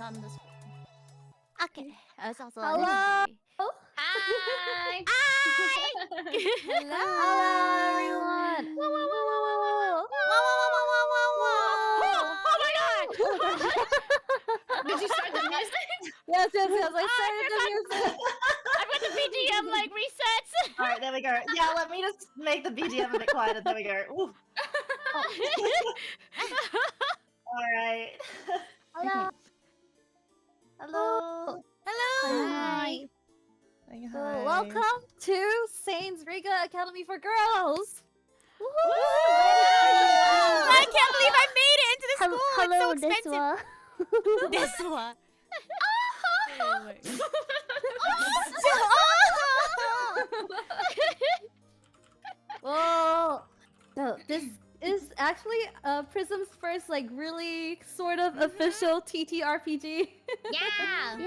on this. Okay, that's also Hello. Hi. Hi. Hello. Hello, everyone. Whoa, whoa, whoa, whoa, whoa, whoa, whoa, whoa, whoa, whoa, whoa! Oh my god! Did you start the music? Yes. I started the music. I've got the BGM like resets. All right, there we go. Yeah, let me just make the BGM a bit quieter. There we go. Ooh. All right. Hello. Hello. Hello. Hi. Saying So, hi. welcome to Saints Riga Academy for Girls. I can't believe I made it into the school. Hello, it's so expensive. This one. Whoa! So this is actually Prism's first, like, really sort of official TTRPG. Yeah.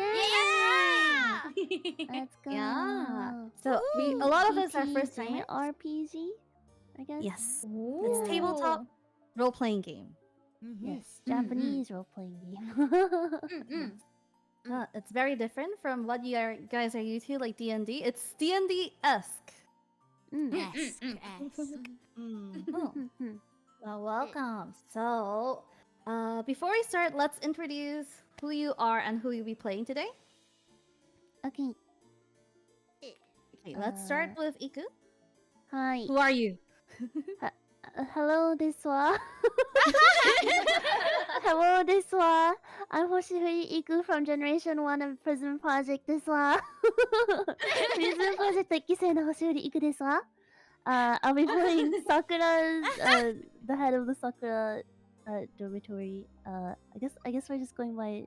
Let's go. Yeah. So a lot of us are first time. RPG, I guess. Yes. Ooh. It's tabletop role-playing game. Yes, Japanese role-playing game. It's very different from what guys are used to, like D&D. It's D&D-esque. Well, welcome. So, before we start, let's introduce who you are and who you'll be playing today. Okay. Okay, let's start with Iku. Hi. Who are you? Hello, desu. Hello, desu. I'm Hoshihuri Iku from Generation 1 of PRISM Project desu. PRISM Project 1期生の Hoshihuri Iku desu. I'll be playing Sakura's, the head of the Sakura dormitory. I guess we're just going by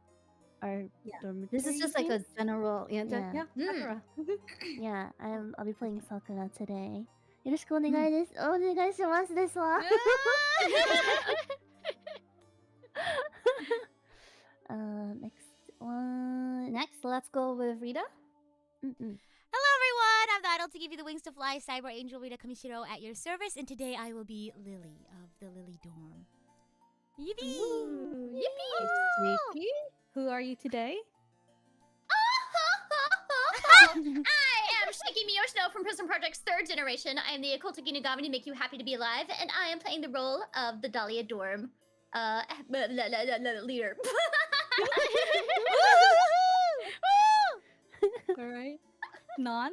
our dormitory. This is just like a names? general Sakura. Yeah, I'll be playing Sakura today. よろしくお願いです。お願いしますですわ。Next one. Next, let's go with Rita. Hello everyone, I'm the idol to give you the wings to fly, Cyber Angel Rita Kamishiro at your service, and today I will be Lily of the Lily Dorm. Yippee! Sneaky. Who are you today? I am Shiki Miyoshino from PRISM Project's 3rd generation. I am the occultic Inugami to make you happy to be alive, and I am playing the role of the Dahlia Dorm leader. Alright. Non?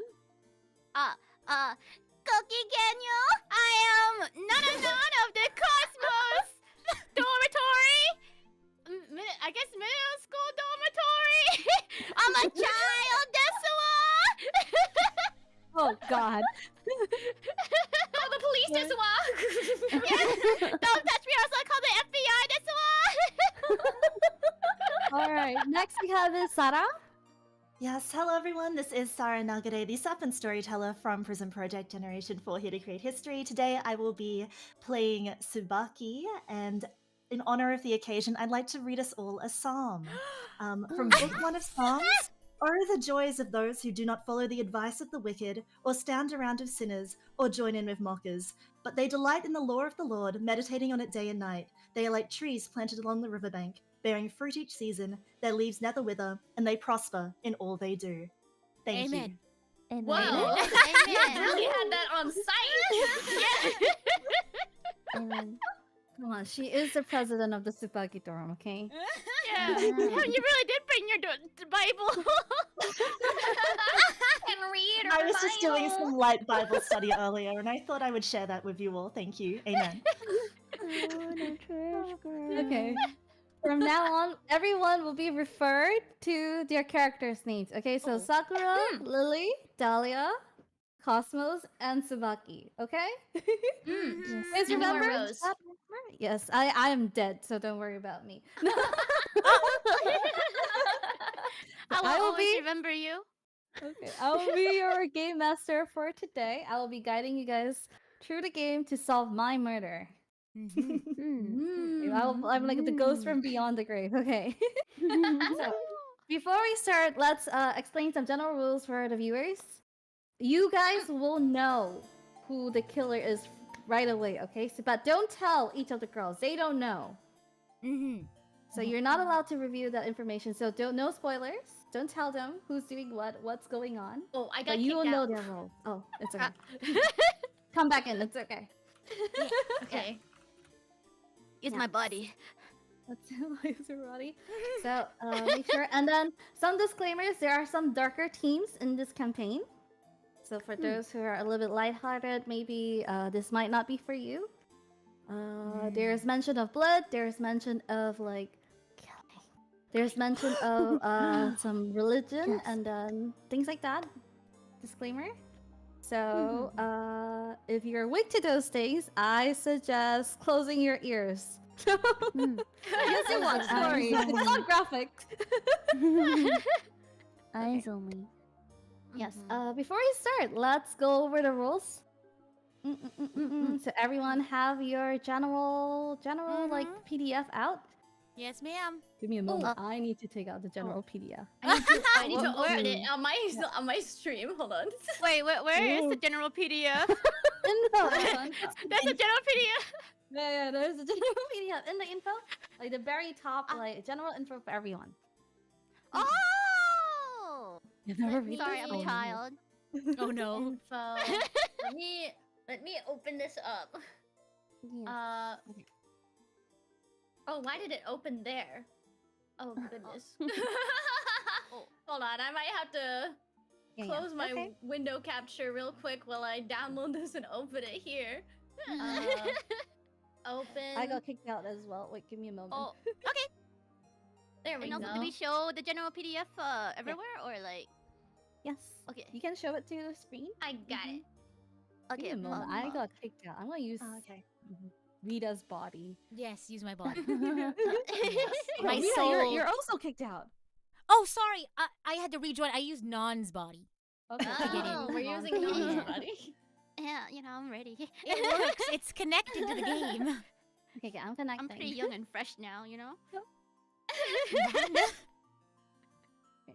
Koki Genyo! I am Nananon of the Cosmos Dormitory! I guess middle school dormitory! I'm a child, desu. Oh god. Call the police, Desuwa! Don't touch me or else I'll call the FBI, desu. Alright, next we have is Sara. Yes, hello everyone. This is Sarah Nagare, the Sapin storyteller from PRISM Project Generation 4, here to create history. Today I will be playing Tsubaki, and in honor of the occasion, I'd like to read us all a psalm. From Book 1 of Psalms. Oh, the joys of those who do not follow the advice of the wicked, or stand around of sinners, or join in with mockers. But they delight in the law of the Lord, meditating on it day and night. They are like trees planted along the riverbank, bearing fruit each season, their leaves never wither, and they prosper in all they do. Thank you. Amen. And Whoa! Amen. You really had that on site! Amen. Come on, she is the president of the Tsubaki dorm, okay? Yeah. You really did bring your Bible. And read I was just doing some light Bible study earlier, and I thought I would share that with you all. Thank you. Amen. Okay. From now on, everyone will be referred to their characters' names. Okay, so Sakura, Lily, Dahlia, Cosmos, and Tsubaki. Okay? Guys, remember? Rose. Yes, I am dead, so don't worry about me. I will I will always be- remember you. Okay, I will be your game master for today. I will be guiding you guys through the game to solve my murder. I'm like the ghost from beyond the grave. Okay. So, before we start, let's explain some general rules for the viewers. You guys will know who the killer is right away, okay? So, but don't tell each of the girls. They don't know. So you're not allowed to review that information. So no spoilers. Don't tell them who's doing what's going on. Oh, I got But kicked you will know out. their role. Oh, it's okay. Come back in. It's okay. Okay. Use Yeah. my body. Let's use your body. So make sure. And then some disclaimers. There are some darker themes in this campaign. So for those who are a little bit lighthearted, maybe this might not be for you. There's mention of blood. There's mention of like killing. There's mention of some religion Yes. and then things like that. Disclaimer. So if you're weak to those things, I suggest closing your ears. Yes, it was. Sorry, it's not graphic. Eyes only. Yes. Before we start, let's go over the rules. So everyone have your general like PDF out. Yes, ma'am. Give me a moment. I need to take out the general PDF. I need to open it on my stream. Hold on. Wait, where is the general PDF? Info. That's a general PDF. Yeah, there's a general PDF in the info, like the very top, like general info for everyone. Oh! You've never read Sorry, this? I'm a child. Oh no. Info. let me open this up. Yes. Oh, why did it open there? Oh goodness. Oh. Hold on, I might have to close my window capture real quick while I download this and open it here. Open. I got kicked out as well. Wait, give me a moment. Oh, okay. There we And also, go. do we show the general PDF everywhere or like? Yes. Okay. You can show it to the screen. I got it. Okay. Give me a moment. I got kicked out. I'm gonna use Okay. Rita's body. Yes, use my body. My My Rita, soul. You're also kicked out. Oh, sorry. I had to rejoin. I used Non's body. Okay. Oh, we're using Yeah. Non's body. Yeah, I'm ready. It works. It's connected to the game. Okay, I'm connecting. I'm pretty young and fresh now, you know?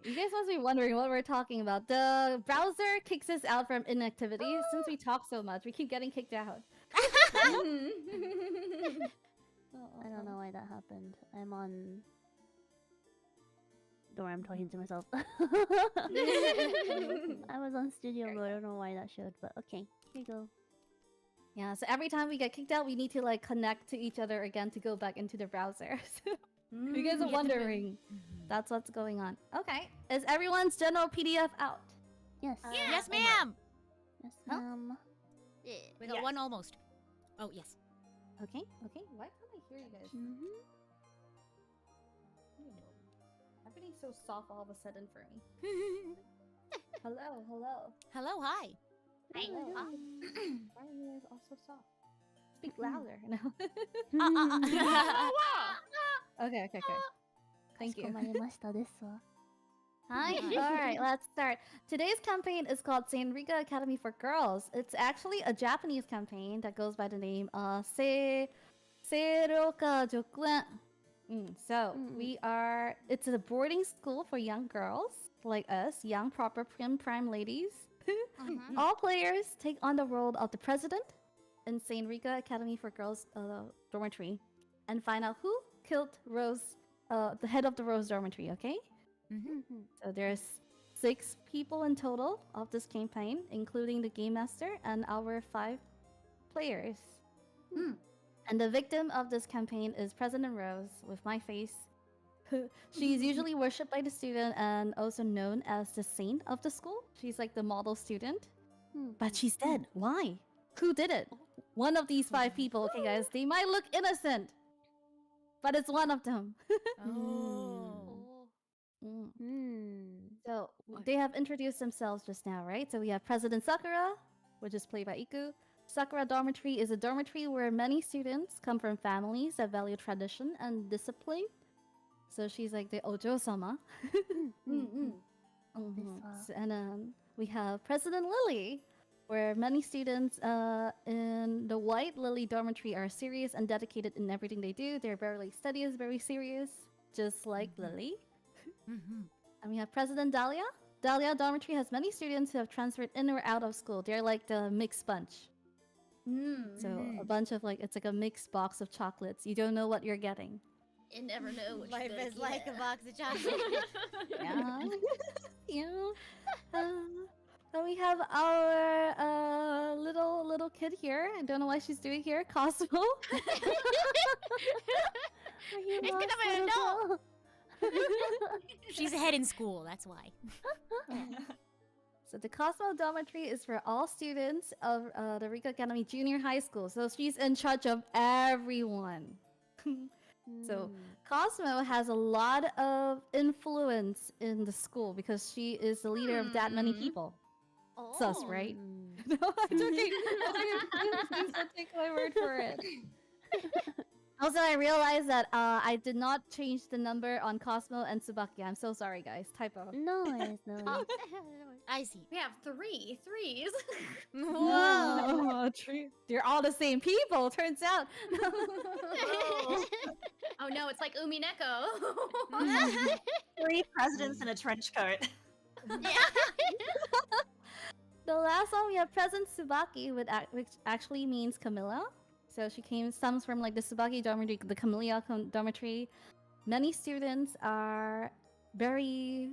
You guys must be wondering what we're talking about. The browser kicks us out from inactivity. Since we talk so much, we keep getting kicked out. I don't know why that happened. I'm on. Door. I'm talking to myself. I was on studio mode. I don't know why that showed, but okay. Here you go. Yeah, so every time we get kicked out, we need to like connect to each other again to go back into the browser. You guys are wondering. That's what's going on. Okay. Is everyone's general PDF out? Yes. Yes, ma'am. Yes, Huh? ma'am. Yeah, we got Yes. one almost. Oh, yes. Okay. Why can't I hear you guys? Everything's so soft all of a sudden for me. Hello. Hello, hi. Hello. Why are you guys all so soft? Speak louder. No. Okay. Thank you. かしこまりましたですわ。 Hi. All right, let's start. Today's campaign is called Seinrika Academy for Girls. It's actually a Japanese campaign that goes by the name Seiroka Jokuen. It's a boarding school for young girls like us, young proper prime ladies. All players take on the role of the president in Seinrika Academy for Girls dormitory and find out who killed Rose, the head of the Rose dormitory, okay? So there's 6 people in total of this campaign, including the game master and our 5 players. And the victim of this campaign is President Rose, with my face. She's usually worshipped by the student and also known as the saint of the school. She's like the model student. But she's dead. Why? Who did it? One of these 5 people. Okay, guys, they might look innocent, but it's one of them. So they have introduced themselves just now, right? So we have President Sakura, which is played by Iku. Sakura Dormitory is a dormitory where many students come from families that value tradition and discipline. So she's like the Ojo-sama. And then we have President Lily, where many students in the White Lily Dormitory are serious and dedicated in everything they do. Their study is very serious, just like Lily. And we have President Dahlia. Dahlia Dormitory has many students who have transferred in or out of school. They're like the mixed bunch. So a bunch of it's like a mixed box of chocolates. You don't know what you're getting. You never know what Life you're gonna is like a get. box of chocolates. Yeah. Yeah. Then we have our little kid here. I don't know what she's doing here. Cosmo. Are you It's lost, because I'm an little girl? She's ahead in school, that's why. So the Cosmo Dormitory is for all students of the Rika Academy Junior High School. So she's in charge of everyone. So Cosmo has a lot of influence in the school because she is the leader of that many people. Oh. Sus, right? No, I'm joking. Please don't take my word for it. Also, I realized that I did not change the number on Cosmo and Tsubaki. I'm so sorry, guys. Typo. No worries, no worries. I see. We have threes. Whoa. Oh, true. They're all the same people, turns out. Oh no, it's like Umineko. 3 presidents in a trench coat. The last one we have President Tsubaki, which actually means Camilla. So she comes from like the Tsubaki dormitory, the Camellia dormitory. Many students are very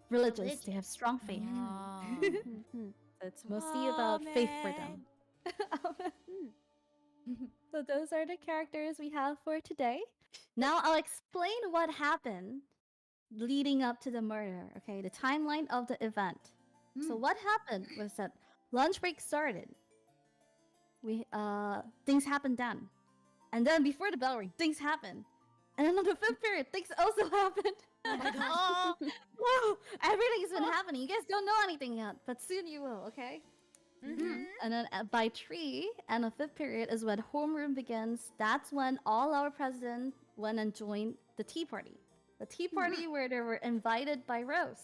religious. They have strong faith. Oh. So it's mostly about faith for them. So those are the characters we have for today. Now I'll explain what happened leading up to the murder. Okay, the timeline of the event. So what happened was that lunch break started. Things happened then. And then before the bell ring, things happened. And then on the 5th period, things also happened. Oh my god. Whoa! Everything's been happening. You guys don't know anything yet, but soon you will, okay? And then by 3 and the 5th period is when homeroom begins. That's when all our presidents went and joined the tea party. The tea party where they were invited by Rose.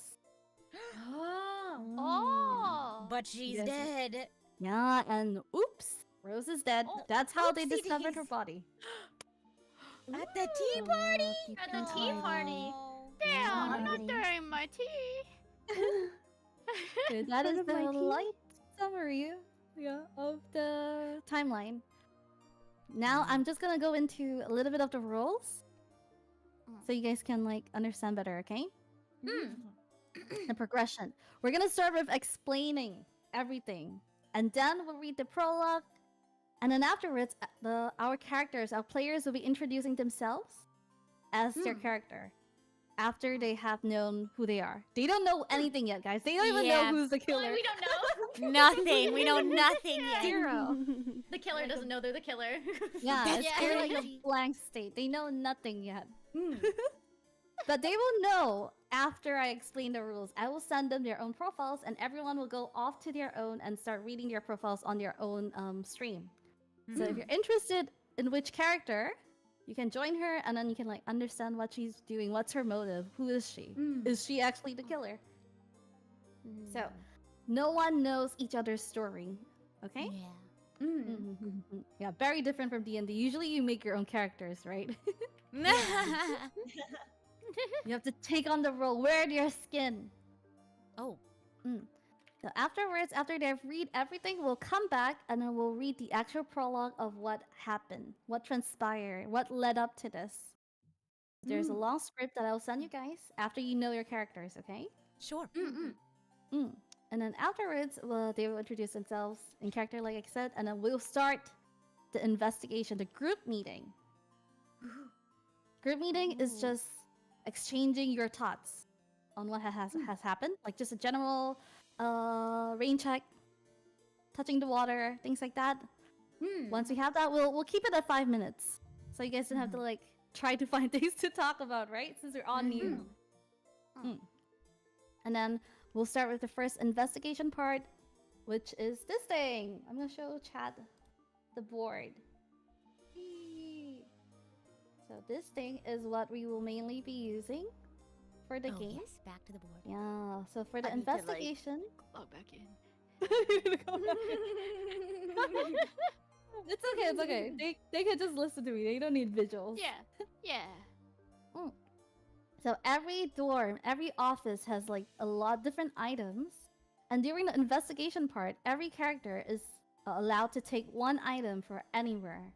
Oh. But she's Yes. dead. Yeah, and oops, Rose is dead. Oh, That's how they oopsie discovered her daisy. body. At the tea party? At the tea party. Oh. Damn, I'm not during my tea. Okay, that is Part of the my tea? light summary of the timeline. Now I'm just gonna go into a little bit of the rules so you guys can like understand better, okay? The progression. We're gonna start with explaining everything, and then we'll read the prologue, and then afterwards, our players will be introducing themselves as their character after they have known who they are. They don't know anything yet, guys. They don't even know Yeah. who's the killer. We don't know. Nothing. We know nothing yet. Zero. The killer doesn't know they're the killer. Yeah, That's it's kind of like a crazy. blank state. They know nothing yet. But they will know after I explain the rules. I will send them their own profiles, and everyone will go off to their own and start reading their profiles on their own stream. So if you're interested in which character, you can join her, and then you can like understand what she's doing. What's her motive? Who is she? Is she actually the killer? So no one knows each other's story. Okay. Yeah. Yeah, very different from D&D. Usually you make your own characters, right? You have to take on the role, wear their skin. Oh. So afterwards, after they've read everything, we'll come back and then we'll read the actual prologue of what happened, what transpired, what led up to this. There's a long script that I'll send you guys after you know your characters, okay? Sure. And then afterwards, they will introduce themselves in character, like I said, and then we'll start the investigation, the group meeting. Group meeting is just exchanging your thoughts on what has happened, like just a general rain check, touching the water, things like that. Once we have that, we'll keep it at 5 minutes, so you guys don't have to like try to find things to talk about, right? Since we're all new. And then we'll start with the first investigation part, which is this thing. I'm gonna show Chad the board. Whee! So this thing is what we will mainly be using for the game. Yes, back to the board. Yeah, so for the I need to, like, investigation... log back in. It's okay, it's okay. They can just listen to me. They don't need visuals. Yeah. So every dorm, every office has like a lot different items. And during the investigation part, every character is allowed to take one item for anywhere.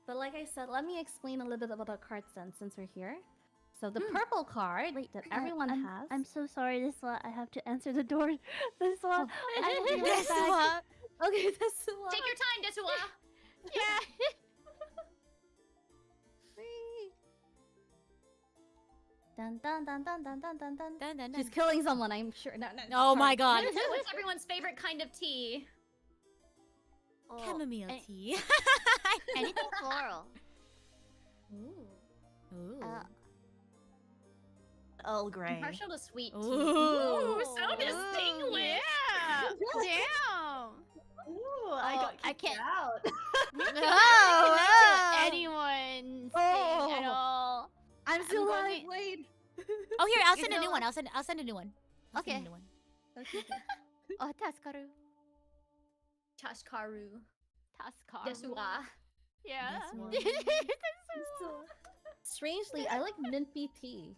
But like I said, let me explain a little bit about the cards then, since we're here. So the purple card that everyone has. I'm so sorry, this one. I have to answer the door. This one. Oh. I will be right This back. one. Okay, that's the one. Take your time, Desua. Yeah. Dun dun dun dun dun dun dun dun. Dun, dun, She's dun. killing someone, I'm sure. No, no. Oh my god. What's everyone's favorite kind of tea? Chamomile tea. Anything floral. Ooh. Earl Grey. Partial to sweet tea. Ooh. So distinguished. Yeah. Damn. Ooh, I got I kicked can't- out. Oh, Anyone's Oh. thing at all. I'm still going alive, to- wait. Oh, here, I'll You send a know new one. what? I'll send a new one. I'll send a Okay. new one. Okay. Oh, Taskaru. Tashkaru. Taskaru. Desua. Yeah. Desua. Strangely, I like minty tea.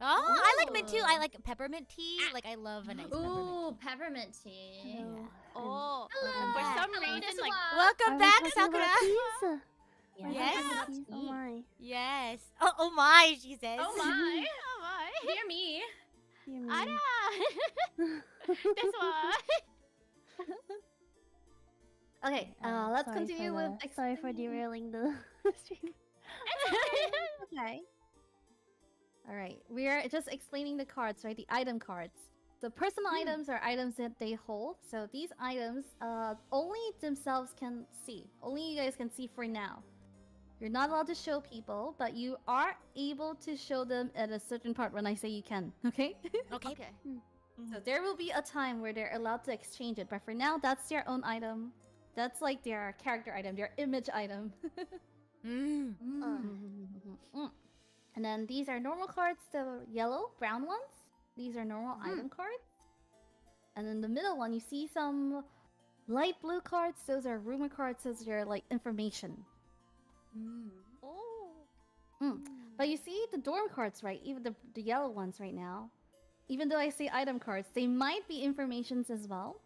Oh, I like mint too. Ooh. I like peppermint tea. Like, I love a nice peppermint. Ooh, peppermint tea. Hello. Oh, Hello. for some Hello, reason, like Desua. Welcome Are we back, talking Sakura. about keys? Yeah. Are we Yes. talking about keys? Oh my. Yes. Oh my, she says. Oh my. oh my. Dear me. Dear me. Ara. This one. Okay, Uh, let's sorry continue for with the- Sorry for derailing the stream. Okay. All right, we are just explaining the cards, right? The item cards. So personal items are items that they hold. So these items, only themselves can see. Only you guys can see for now. You're not allowed to show people, but you are able to show them at a certain part when I say you can. Okay. Okay. Okay. So there will be a time where they're allowed to exchange it, but for now, that's their own item. That's like their character item, their image item. Mm. Mm. And then these are normal cards, the yellow, brown ones. These are normal item cards. And then the middle one, you see some light blue cards. Those are rumor cards. Those are like information. Oh. But you see the dorm cards, right? Even the yellow ones right now. Even though I say item cards, they might be informations as well.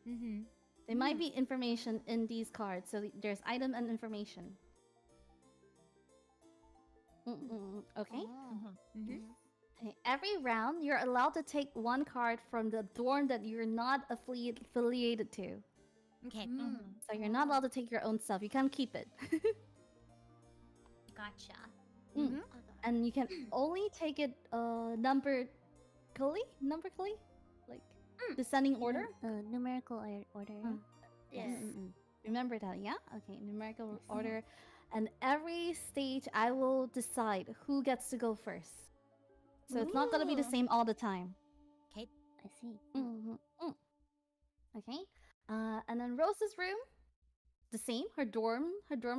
Mm-hmm. They might be information in these cards. So there's item and information. Okay. Mm-hmm. Okay, every round, you're allowed to take one card from the dorm that you're not affiliated to. Okay. So you're not allowed to take your own stuff. You can't keep it. Gotcha. Mm. And you can only take it numberically? Like, descending order? Numerical order. Yes. Remember that, yeah? Okay, numerical order. And every stage, I will decide who gets to go first. So it's not gonna be the Ooh. same all the time. I see. Okay. And then Rose's room, the same. Her dorm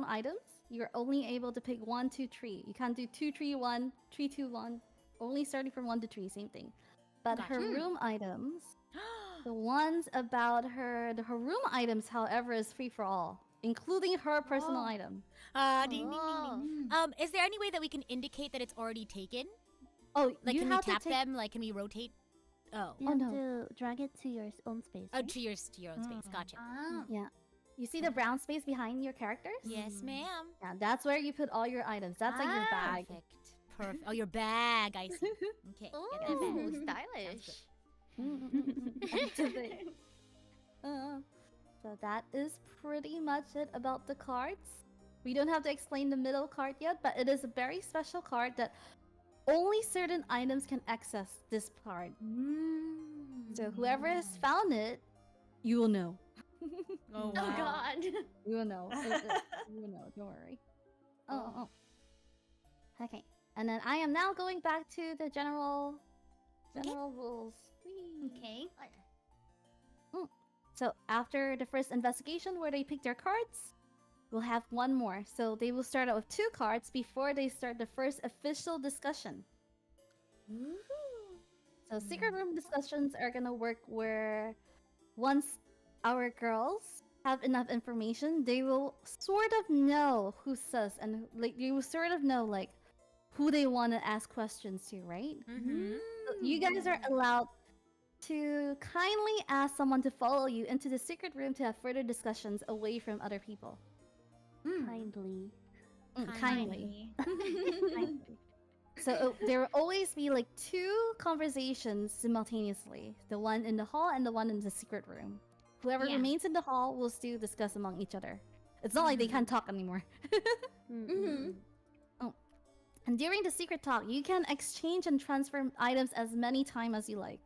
items. You're only able to pick 1, 2, 3. You can't do 2, 3, 1, 3, 2, 1. Only starting from 1 to 3, same thing. But her room items, the ones about her room items, however, is free for all, including her personal item. Ding, ding, ding, ding. Is there any way that we can indicate that it's already taken? Oh, Like, you can we have to tap take. them? Like, can we rotate? Oh. You Oh, have no. to drag it to your own space. Oh, right? to your own space. Gotcha. Yeah. You see the brown space behind your characters? Yes, ma'am. Yeah, that's where you put all your items. That's like your bag. Perfect. Perfect. Oh, your bag. I see. Okay. Get that bag. Ooh, Sounds stylish. good. Activate. So that is pretty much it about the cards. We don't have to explain the middle card yet, but it is a very special card that only certain items can access this card. So whoever has found it, you will know. Oh, Oh wow. god. You will know. You will know. Don't worry. Oh. Okay. And then I am now going back to the general rules. Whee! Okay. So after the first investigation where they pick their cards, we'll have one more. So they will start out with 2 cards before they start the first official discussion. So secret room discussions are gonna work where once our girls have enough information, they will sort of know who's sus and like they will sort of know like who they want to ask questions to, right? Mm-hmm. So you guys are allowed to kindly ask someone to follow you into the secret room to have further discussions away from other people. Kindly. Kindly. Kindly. So there will always be like 2 conversations simultaneously. The one in the hall and the one in the secret room. Whoever Yeah. remains in the hall will still discuss among each other. It's not like they can't talk anymore. And during the secret talk, you can exchange and transfer items as many times as you like.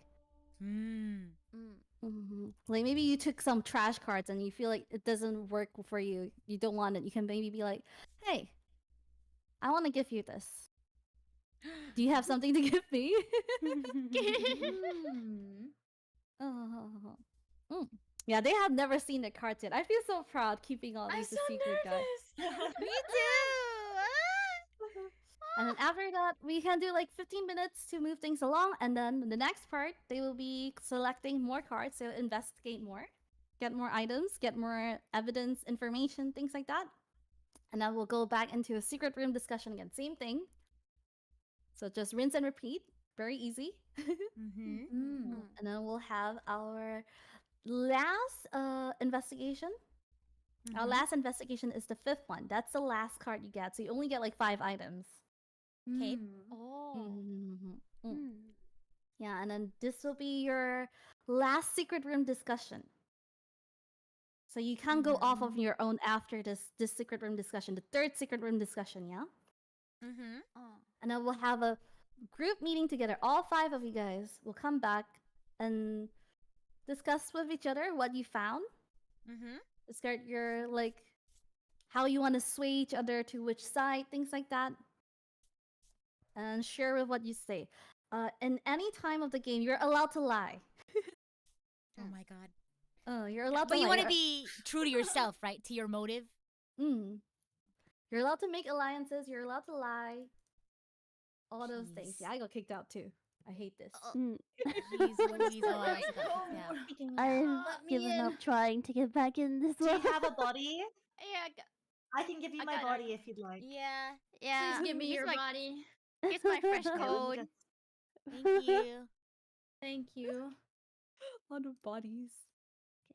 Like maybe you took some trash cards and you feel like it doesn't work for you. You don't want it. You can maybe be like, "Hey, I want to give you this. Do you have something to give me?" Oh. Yeah, they have never seen the cards yet. I feel so proud keeping all I'm these so secret guys. nervous. Me too. And then after that, we can do like 15 minutes to move things along. And then the next part, they will be selecting more cards to investigate more, get more items, get more evidence, information, things like that. And then we'll go back into a secret room discussion again. Same thing. So just rinse and repeat. Very easy. And then we'll have our last investigation. Our last investigation is the 5th one. That's the last card you get. So you only get like 5 items. Okay. Oh. Yeah, and then this will be your last secret room discussion. So you can't go off of your own after this secret room discussion, the 3rd secret room discussion, yeah? And then we'll have a group meeting together. All 5 of you guys will come back and discuss with each other what you found. Discuss your, like, how you want to sway each other to which side, things like that. And share with what you say. In any time of the game, you're allowed to lie. Oh my god. You're allowed to But you lie. want to be true to yourself, right? To your motive. You're allowed to make alliances. You're allowed to lie. All those things. Jeez. Yeah, I got kicked out too. I hate this. Jeez Louise. Oh, I forgot. Yeah. I've given up trying to get back in this Do one. you have a body? Yeah. I can give you I my got it. body if you'd like. Yeah. Yeah. Please give me Here's your my, body. Here's my fresh Yeah, let me code. just- Thank you. Thank you. All the bodies.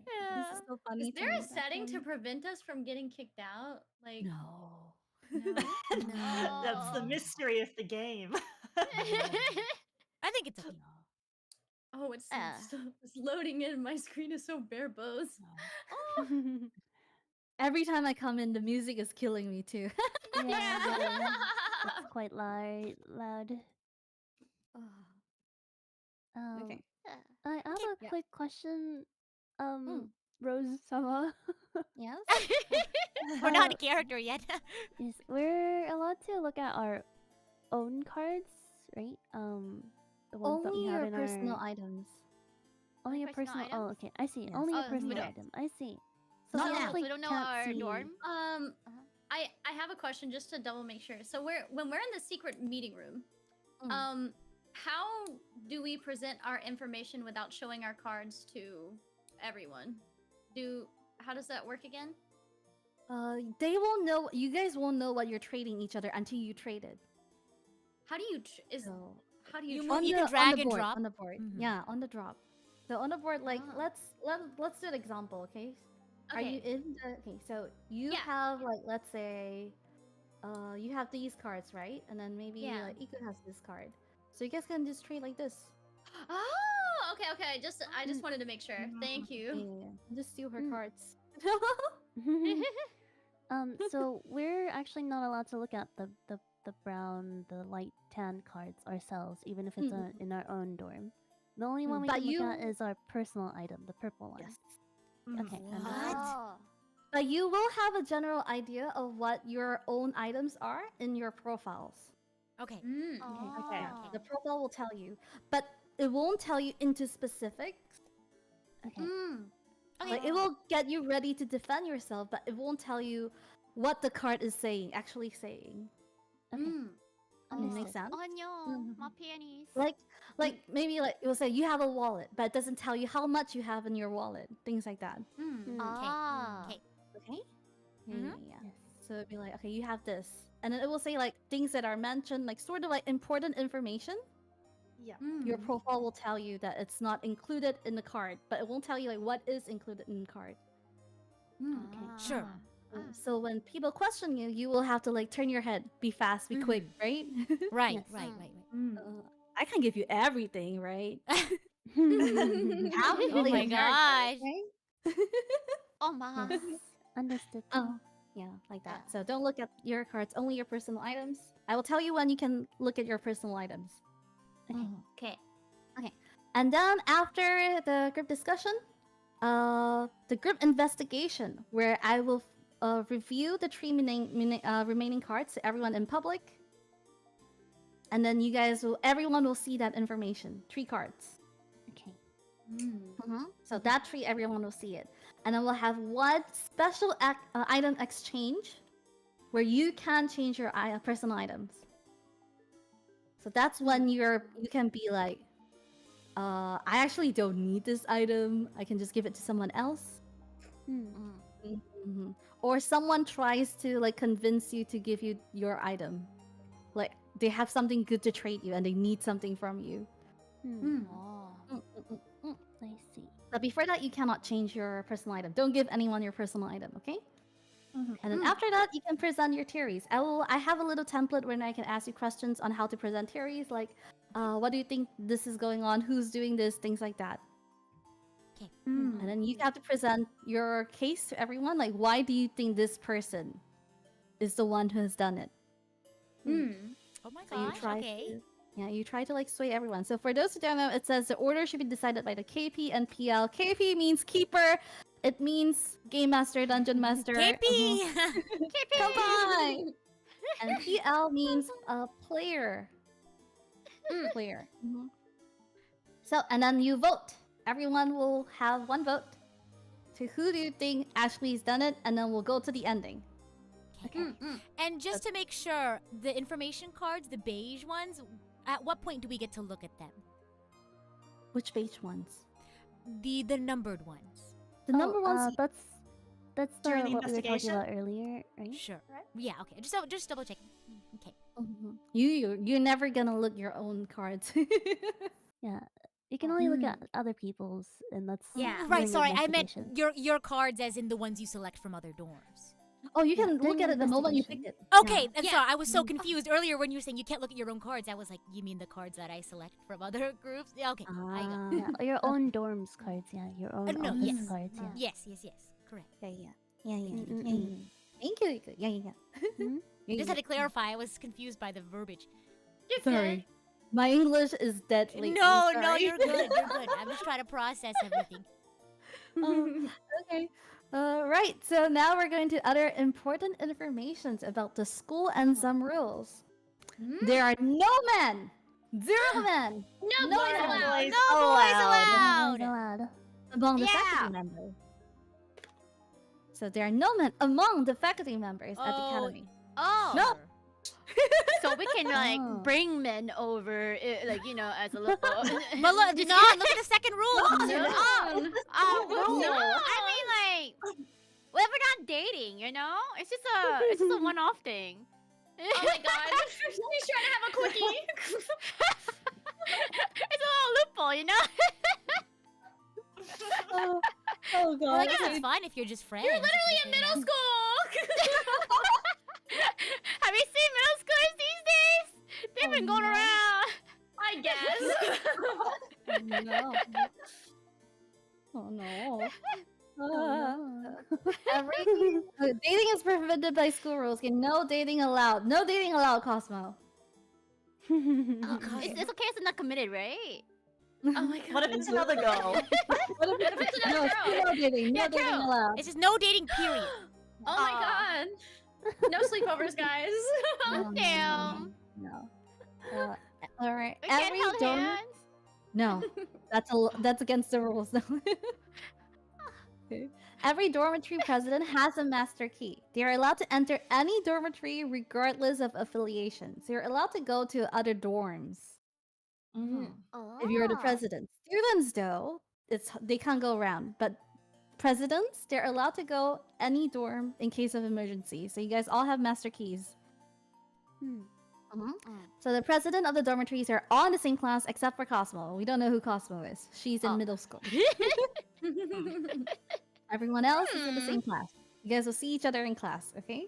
Yeah. This is so funny. Is to there me, a that setting to one. prevent us from getting kicked out? Like, No. no? That's the Oh. mystery of the game. I think it's okay. Oh, it's Yeah. it's loading in. My screen is so bare bones. Every time I come in, the music is killing me too. Yeah, it's quite loud. Okay. I have a yeah. quick question. Rose-sama. Yes. We're not a character yet. Yes, we're allowed to look at our own cards, right? The ones that we Only have your in personal our items. only your personal personal. Oh, items? okay, I see. Yes. Only your Oh, we personal don't- item. I see. So Not we now. actually We don't know can't our see. dorm. I have a question just to double make sure. So when we're in the secret meeting room, how do we present our information without showing our cards to everyone? How does that work again? They won't know. You guys won't know what you're trading each other until you trade it. How do you So how do you, You trade? you can on drag the and board, drop. on the board. Mhm. Yeah, on the drop. So on the board, like Ah. let's do an example, okay? Are you Okay. in the okay? So you Yeah. have like let's say, you have these cards, right? And then maybe Yeah. like Ika has this card. So you guys can just trade like this. Oh, okay. I just wanted to make sure. Thank you. Yeah, just steal her Mm. cards. So we're actually not allowed to look at the brown, the light tan cards ourselves, even if it's in our own dorm. The only one we But can look at you- is our personal item, the purple one. Yes. Okay, What? understood. Oh. But you will have a general idea of what your own items are in your profiles. Okay. Okay. Oh. The profile will tell you, but it won't tell you into specifics. Okay. Like it will get you ready to defend yourself, but it won't tell you what the card is saying, actually saying. Okay. Does it make Understood. sense? Oh no, my peonies. Like maybe like it will say you have a wallet, but it doesn't tell you how much you have in your wallet, things like that. Ah. Okay. Okay. Mhm. Yeah. Yes. So it'd be like, okay, you have this, and then it will say like things that are mentioned, like sort of like important information. Yeah. Your profile will tell you that it's not included in the card, but it won't tell you like what is included in the card. Okay. Sure. So when people question you, you will have to like turn your head, be fast, be quick, right? Right, Yes. right. I can give you everything, right? Oh my gosh. Right? Oh my. Yes. Understood. Oh, yeah, like that. So don't look at your cards, only your personal items. I will tell you when you can look at your personal items. Okay. And then after the group discussion, the group investigation, where I will review the three remaining cards to everyone in public. And then everyone will see that information. 3 cards. Okay. So that 3, everyone will see it. And then we'll have one special item exchange where you can change your personal items. So that's when you can be like, I actually don't need this item. I can just give it to someone else. Or someone tries to like convince you to give you your item. Like they have something good to trade you and they need something from you. I see. But before that, you cannot change your personal item. Don't give anyone your personal item, okay? And then after that, you can present your theories. I have a little template where I can ask you questions on how to present theories, like, what do you think this is going on? Who's doing this? Things like that. Okay. And then you have to present your case to everyone. Like, why do you think this person is the one who has done it? Oh my So you gosh. try Okay. you try to like sway everyone. So for those who don't know, it says the order should be decided by the KP and PL. KP means keeper. It means game master, dungeon master. KP. Come on. And PL means player. Player. So and then you vote. Everyone will have one vote. To who do you think Ashley's done it, and then we'll go to the ending. Okay. And just to make sure, the information cards, the beige ones, at what point do we get to look at them? Which beige ones? The numbered ones. The number ones. That's During the what we were talking investigation? about earlier, right? Sure. Right. Yeah. Okay. Just double check. Okay. You're never gonna look your own cards. Yeah. You can only look at other people's, and that's Yeah. during Right. the Sorry, I meant investigation. your cards, as in the ones you select from other dorms. Oh, you can during look at it the moment you investigation. pick it. Okay. I'm Yeah. sorry. I was so confused earlier when you were saying you can't look at your own cards. I was like, you mean the cards that I select from other groups? Yeah. Okay. I got. Yeah, or your own dorms cards, yeah. Your own no, office yes. cards, yeah. Yes. Correct. Yeah. Mm-mm-mm. Thank you. Yeah. Just had to clarify. I was confused by the verbiage. Sorry. My English is deadly. No, I'm no, sorry. you're good. You're good. I'm just trying to process everything. Okay. Right. So now we're going to other important informations about the school and some rules. There are no men, 0 men, No No boys boys allowed. Boys No boys allowed. allowed. among the Yeah. faculty members. So there are no men among the faculty members at the Oh. academy. Oh. No. So we can like Oh. bring men over, like as a little. But look, look at the second rule. No, I mean like, well, we're not dating, It's just a one-off thing. Oh my god. He's trying to have a quickie. It's a little loophole, Oh Well, I god. guess it's fine if you're just friends. You're literally in middle school. Have you seen middle schoolers these days? They've been going no. around. I guess. No. Oh no. Dating is prohibited by school rules. Okay, no dating allowed. No dating allowed, Cosmo. Oh god. It's okay if it's not committed, right? Oh my god. What if it's another girl? What if it's no, another still no dating. No Yeah, dating true. allowed. It's just no dating, period. Oh my god. No sleepovers, guys. No, Damn. No. All right. We can't Every hold dorm. hands. No, that's against the rules. Okay. Every dormitory president has a master key. They are allowed to enter any dormitory regardless of affiliation. So you're allowed to go to other dorms if you're the president. Students, though, they can't go around. But presidents, they're allowed to go any dorm in case of emergency. So you guys all have master keys. So the president of the dormitories are all in the same class except for Cosmo. We don't know who Cosmo is. She's in middle school. Everyone else is in the same class. You guys will see each other in class, okay?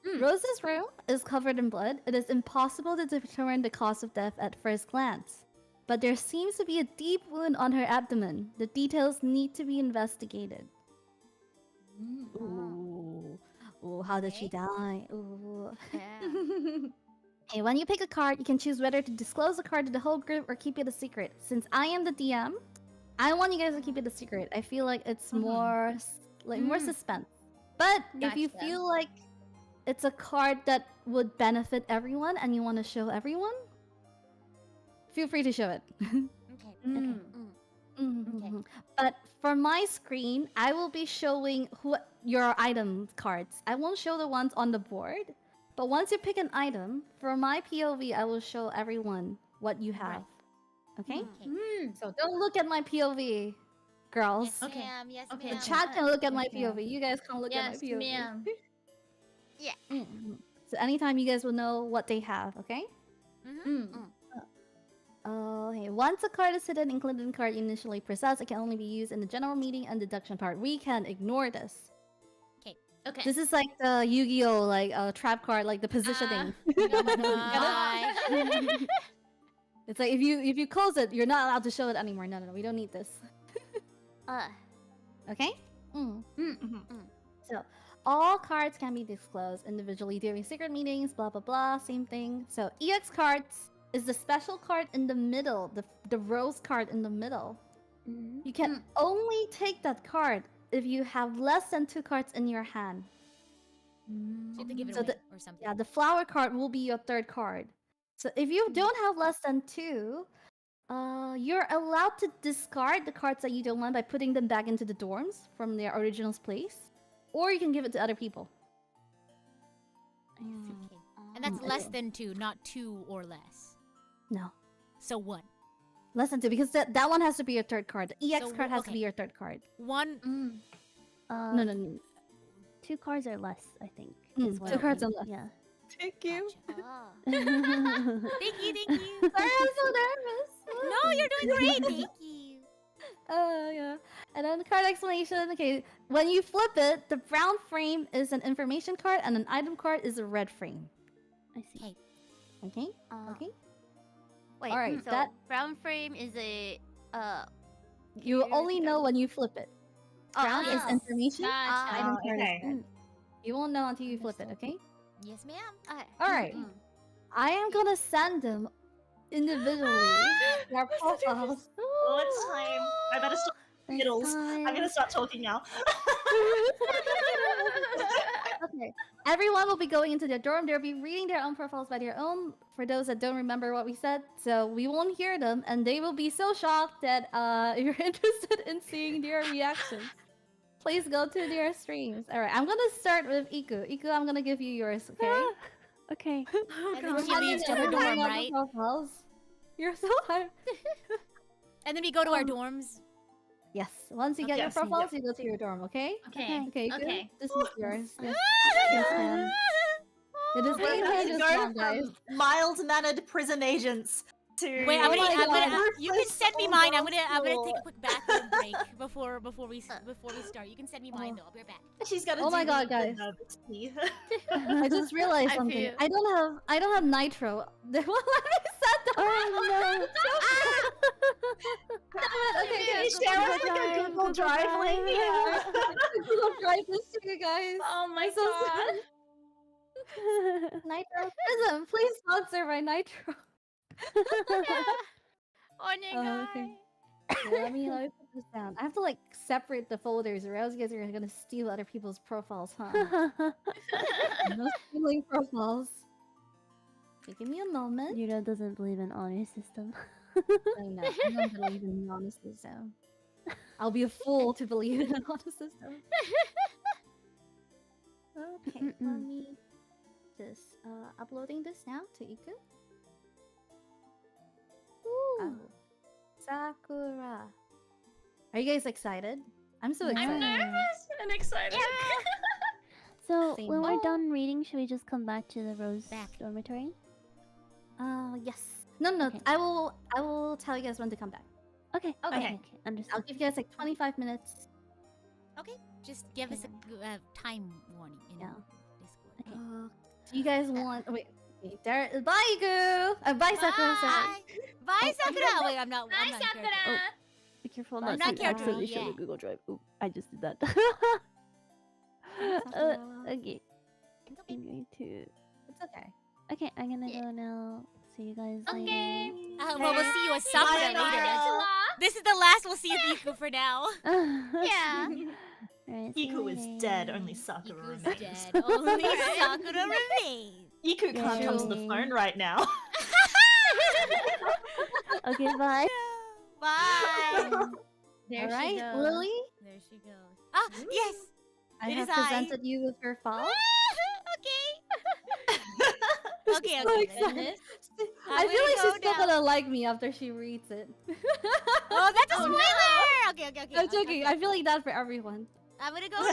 Mm. Rose's room is covered in blood. It is impossible to determine the cause of death at first glance. But there seems to be a deep wound on her abdomen. The details need to be investigated. Ooh. Ooh, how did she Okay. die? Ooh. Yeah. Okay, when you pick a card, you can choose whether to disclose the card to the whole group or keep it a secret. Since I am the DM, I want you guys to keep it a secret. I feel like it's more more suspense. But if you Gotcha. feel like it's a card that would benefit everyone and you want to show everyone, feel free to show it. Okay. Mm. Mhm. But for my screen, I will be showing your item cards. I won't show the ones on the board. But once you pick an item, for my POV, I will show everyone what you have. Okay? Okay. Mm. So don't look at my POV, girls. Yes, Okay. ma'am. Yes, Okay. The ma'am. chat can look at my Yes, ma'am. POV. You guys can't look at my Yes, POV. ma'am. So anytime you guys will know what they have, okay? Mm. Okay, once a card is hidden, including the card you initially possessed, it can only be used in the general meeting and deduction part. We can ignore this. Okay. This is like the Yu-Gi-Oh! Like trap card, like the positioning. Oh my gosh. It's like if you close it, you're not allowed to show it anymore. No, we don't need this. Okay? So all cards can be disclosed individually during secret meetings, blah blah blah, same thing. So EX cards is the special card in the middle, the rose card in the middle. You can only take that card if you have less than 2 cards in your hand. So you have to give it So away or something. Yeah, the flower card will be your 3rd card. So if you don't have less than 2, you're allowed to discard the cards that you don't want by putting them back into the dorms from their original place, or you can give it to other people. Okay. And that's less than 2, not 2 or less. No, So 1. less than 2 because that one has to be your 3rd card. The EX So, card has to okay. be your 3rd card. 1. No. 2 cards or less, I think. Mm, is what 2 I cards think. and less. Yeah. Thank you. Gotcha. Oh. Thank you. Sorry, I'm so nervous. No, you're doing great. Thank you. Oh, yeah. And then the card explanation. Okay, when you flip it, the brown frame is an information card and an item card is a red frame. I see. Okay. Okay? Wait. Alright, So that- brown frame is a You only know when you flip it. Brown is ah. information, Gotcha. item Oh, card is okay. red. You won't know until you flip it, okay? Yes, ma'am. Okay. Alright. I am gonna send them individually their profiles. Oh, it's time. I better stop middles. I'm gonna start talking now. Okay. Everyone will be going into their dorm. They'll be reading their own profiles by their own. For those that don't remember what we said, so we won't hear them, and they will be so shocked that if you're interested in seeing their reactions, please go to their streams. All right, I'm gonna start with Iku. Iku, I'm gonna give you yours. Okay. Okay. And then she leaves to her dorm, right? Profiles. You're so hyped. And then we go to our dorms. Yes. Once you get your Yes, profiles, you go to your dorm. Okay. Okay. Okay. Good. Okay. This is yours. Yes. Yes, ma'am. It is being Let's handed go down, guys. from mild-mannered prison agents to... Wait, my God. you can send me mine. I'm gonna School. take a quick bathroom break before we start. You can send me mine though. I'll be right back. She's gonna Oh my do God, the guys. nervous tea. I just realized I something. feel- I don't have nitro. They won't let me set them. Oh Okay, Can you good. share us like a Google Drive link? Yeah. Google Drive this to you guys. Oh my So god. sorry. Nitro Prism, please sponsor my Nitro. Okay. Let me put this down. I have to like separate the folders, or else you guys are gonna steal other people's profiles, huh? no. No stealing profiles. Okay, give me a moment. Yura doesn't believe in honor system. I know. I don't believe in the honor system. I'll be a fool to believe in an honor system. Okay, let me just uploading this now to Iku. Oh, Sakura. Are you guys excited? I'm so excited. I'm nervous and excited. So Same. when we're done reading, should we just come back to the Rose Back. dormitory? Yes. No. Okay. I will tell you guys when to come back. Okay. Okay. I'll Understood. give you guys like 25 minutes. Okay. Just give us a time warning in Yeah. Discord. Okay. Do you guys want? Wait. There. Bye, Igu. Bye, Sakura. Sorry. Bye, Sakura. Oh, wait, I'm not. Bye, I'm not in character. Sakura. Be careful Bye, not not to character accidentally mode show yet. the Google Drive. Oop, I just did that. Sakura. Okay. It's I'm okay. going to. It's okay. Okay, I'm gonna Yeah. go now. See you guys Okay. later. Well, we'll see you as Sakura Bye, later. Nara. This is the last we'll see of Iku for now. Yeah. Alright, see you Iku is later. dead, only Sakura Iku's remains. dead. Only Sakura remains. Iku can't come to the Yay. phone right now. Okay, bye. Bye. There All she right, goes. Lily. There she goes. Ah, yes. I It have is I. presented you with your file. Okay, So okay. excited. I'm I feel gonna like go she's still now. gonna like me after she reads it. Oh, that's a Oh, spoiler! no. Okay, okay, okay. I'm okay, joking. okay. I feel like that for everyone. I'm gonna go now. Bye.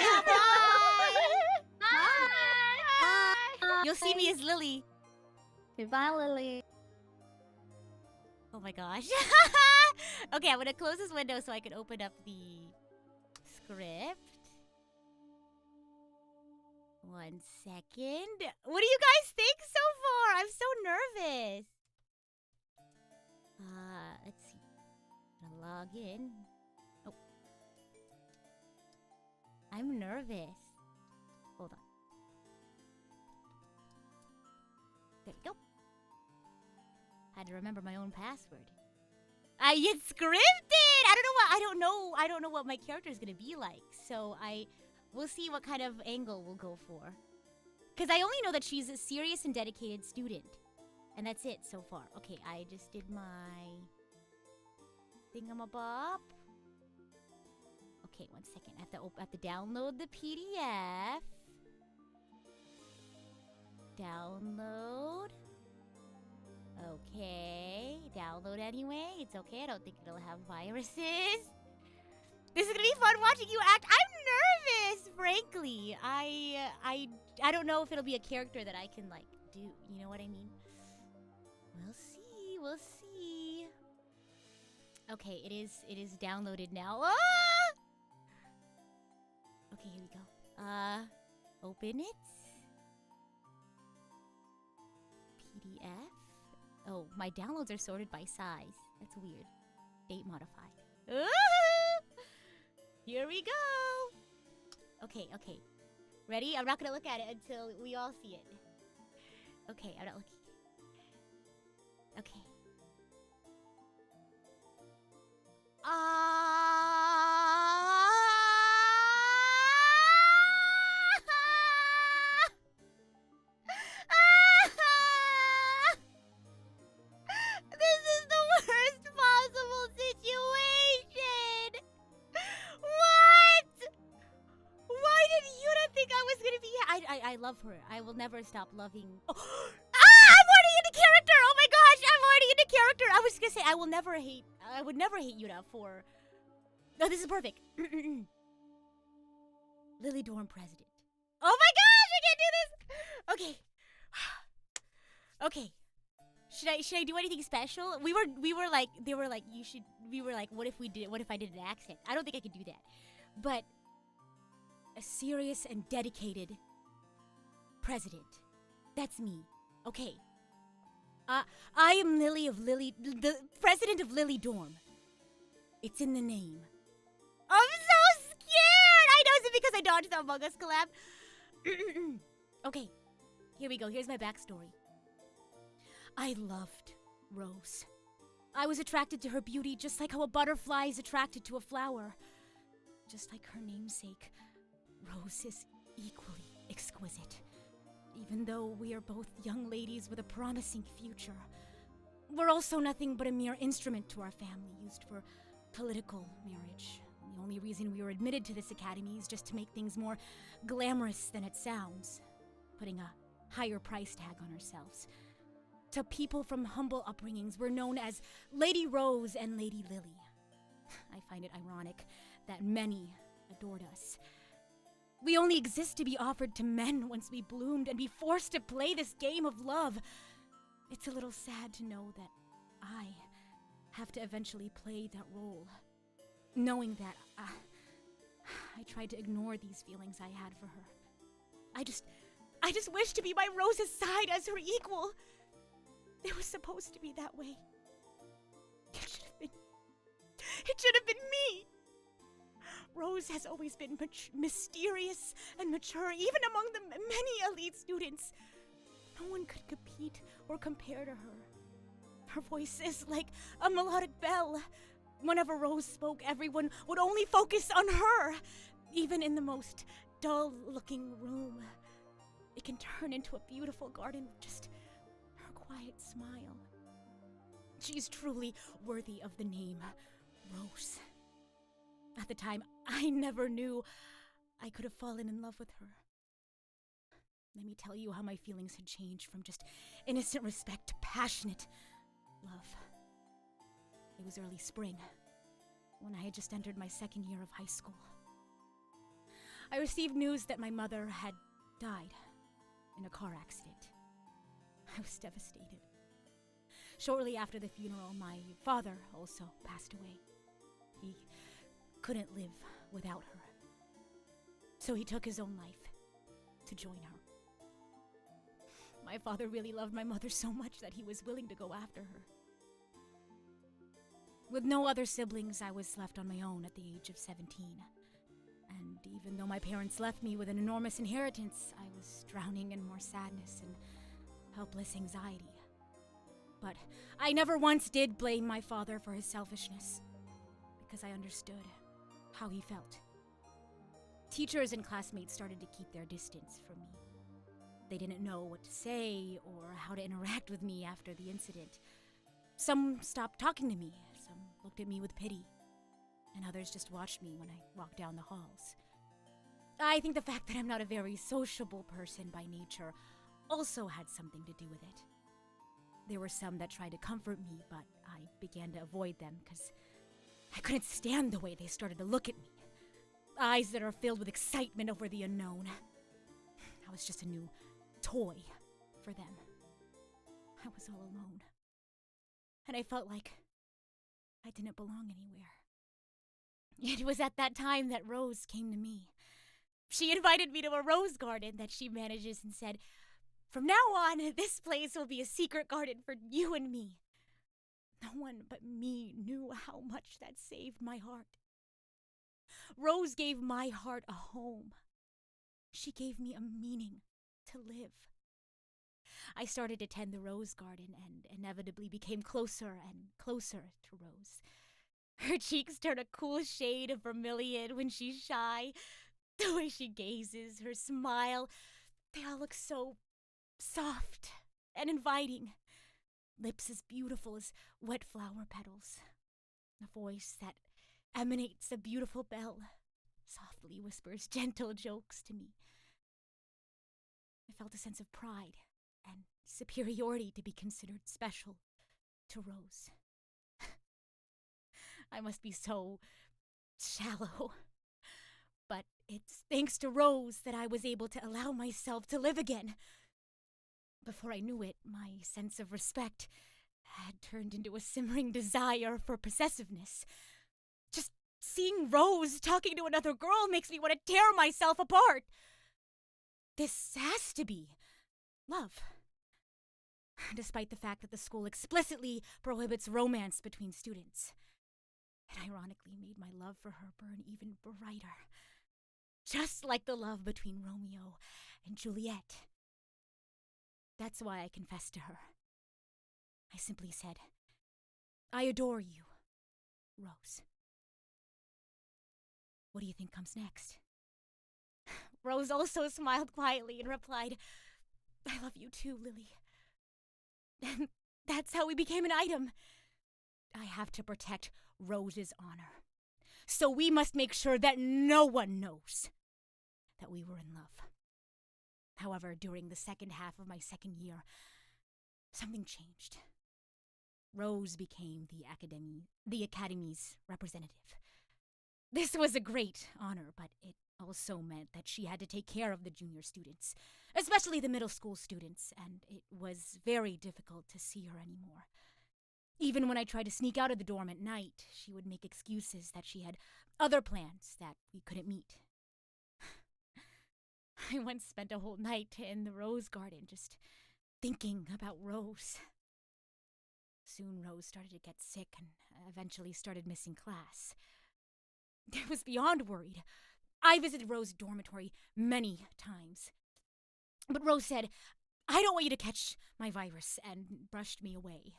Bye. You'll see me as Lily. Goodbye, Lily. Oh my gosh. Okay, I'm gonna close this window so I can open up the script. 1 second. What do you guys think so far? I'm so nervous. Let's see. I'm gonna log in. Oh. I'm nervous. Hold on. There we go. Had to remember my own password. It's scripted. I don't know what my character is gonna be like. So we'll see what kind of angle we'll go for. Cause I only know that she's a serious and dedicated student, and that's it so far. Okay, I just did my thingamabob. Okay, 1 second. I have to download the PDF. Download. Okay, download anyway. It's okay. I don't think it'll have viruses. This is gonna be fun watching you act. I'm nervous, frankly. I don't know if it'll be a character that I can like do. You know what I mean? We'll see. We'll see. Okay, it is downloaded now. Ah! Okay, here we go. Open it. PDF. Oh, my downloads are sorted by size. That's weird. Date modified. Here we go. Okay, okay. Ready? I'm not gonna look at it until we all see it. Okay, I'm not looking. Okay. This is the worst possible situation! What? Why did Yuna think I was gonna be I love her. I will never stop loving. Oh. I'm already into character! Oh my gosh, I'm already into character! I was just gonna say I would never hate Yuna for. No, this is perfect. Lily Dorm president. Oh my gosh, I can't do this! Okay. Okay. Should I do anything special? We were like, they were like, you should, we were like, what if I did an accent? I don't think I could do that. But a serious and dedicated president. That's me. Okay. I am the president of Lily Dorm. It's in the name. I'm so scared! I know, is it because I dodged the Among Us collab? Okay, here we go. Here's my backstory. I loved Rose. I was attracted to her beauty just like how a butterfly is attracted to a flower. Just like her namesake, Rose is equally exquisite. Even though we are both young ladies with a promising future, we're also nothing but a mere instrument to our family used for political marriage. The only reason we were admitted to this academy is just to make things more glamorous than it sounds, putting a higher price tag on ourselves. To people from humble upbringings, we're known as Lady Rose and Lady Lily. I find it ironic that many adored us. We only exist to be offered to men once we bloomed and be forced to play this game of love. It's a little sad to know that I have to eventually play that role, knowing that I tried to ignore these feelings I had for her. I just wished to be by Rose's side as her equal. It was supposed to be that way. It should have been me. Rose has always been mysterious and mature, even among the many elite students. No one could compete or compare to her. Her voice is like a melodic bell. Whenever Rose spoke, everyone would only focus on her, even in the most dull-looking room. It can turn into a beautiful garden with just her quiet smile. She's truly worthy of the name Rose. At the time, I never knew I could have fallen in love with her. Let me tell you how my feelings had changed from just innocent respect to passionate love. It was early spring, when I had just entered my second year of high school. I received news that my mother had died in a car accident. I was devastated. Shortly after the funeral, my father also passed away. He couldn't live without her. So he took his own life to join her. My father really loved my mother so much that he was willing to go after her. With no other siblings, I was left on my own at the age of 17. And even though my parents left me with an enormous inheritance, I was drowning in more sadness and helpless anxiety. But I never once did blame my father for his selfishness, because I understood how he felt. Teachers and classmates started to keep their distance from me. They didn't know what to say or how to interact with me after the incident. Some stopped talking to me, some looked at me with pity, and others just watched me when I walked down the halls. I think the fact that I'm not a very sociable person by nature also had something to do with it. There were some that tried to comfort me, but I began to avoid them because I couldn't stand the way they started to look at me. Eyes that are filled with excitement over the unknown. I was just a new toy for them. I was all alone. And I felt like I didn't belong anywhere. It was at that time that Rose came to me. She invited me to a rose garden that she manages and said, "From now on, this place will be a secret garden for you and me." No one but me knew how much that saved my heart. Rose gave my heart a home. She gave me a meaning to live. I started to tend the rose garden and inevitably became closer and closer to Rose. Her cheeks turn a cool shade of vermilion when she's shy. The way she gazes, her smile, they all look so soft and inviting. Lips as beautiful as wet flower petals. A voice that emanates a beautiful bell, softly whispers gentle jokes to me. I felt a sense of pride and superiority to be considered special to Rose. I must be so shallow. But it's thanks to Rose that I was able to allow myself to live again. Before I knew it, my sense of respect had turned into a simmering desire for possessiveness. Just seeing Rose talking to another girl makes me want to tear myself apart. This has to be love. Despite the fact that the school explicitly prohibits romance between students. It ironically made my love for her burn even brighter. Just like the love between Romeo and Juliet. That's why I confessed to her. I simply said, "I adore you, Rose." What do you think comes next? Rose also smiled quietly and replied, "I love you too, Lily." And that's how we became an item. I have to protect Rose's honor. So we must make sure that no one knows that we were in love. However, during the second half of my second year, something changed. Rose became the academy's representative. This was a great honor, but it also meant that she had to take care of the junior students, especially the middle school students, and it was very difficult to see her anymore. Even when I tried to sneak out of the dorm at night, she would make excuses that she had other plans that we couldn't meet I once spent a whole night in the rose garden just thinking about Rose. Soon Rose started to get sick and eventually started missing class. I was beyond worried. I visited Rose's dormitory many times. But Rose said, "I don't want you to catch my virus," and brushed me away.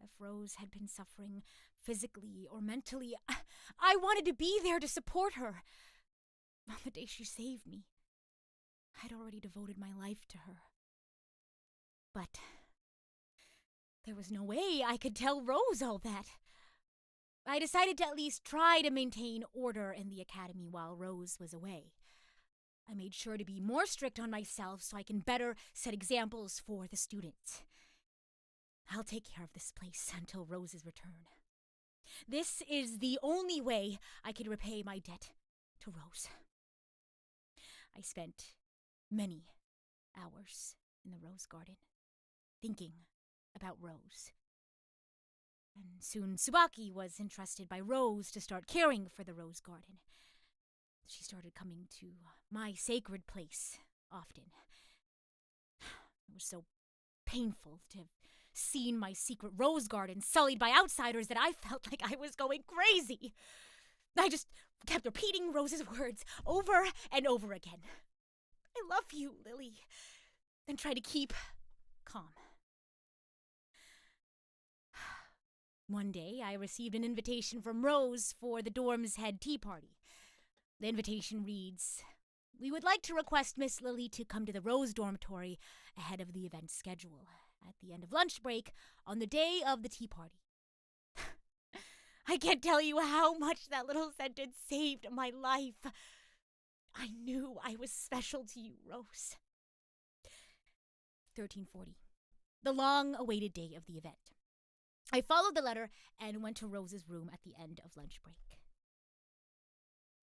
If Rose had been suffering physically or mentally, I wanted to be there to support her. On the day she saved me, I'd already devoted my life to her. But there was no way I could tell Rose all that. I decided to at least try to maintain order in the academy while Rose was away. I made sure to be more strict on myself so I can better set examples for the students. I'll take care of this place until Rose's return. This is the only way I can repay my debt to Rose. I spent many hours in the rose garden, thinking about Rose. And soon Tsubaki was entrusted by Rose to start caring for the rose garden. She started coming to my sacred place often. It was so painful to have seen my secret rose garden sullied by outsiders that I felt like I was going crazy. I just kept repeating Rose's words over and over again. "I love you, Lily," and try to keep calm. One day, I received an invitation from Rose for the dorm's head tea party. The invitation reads, "We would like to request Miss Lily to come to the Rose dormitory ahead of the event schedule at the end of lunch break on the day of the tea party." I can't tell you how much that little sentence saved my life. I knew I was special to you, Rose. 1340. The long-awaited day of the event. I followed the letter and went to Rose's room at the end of lunch break.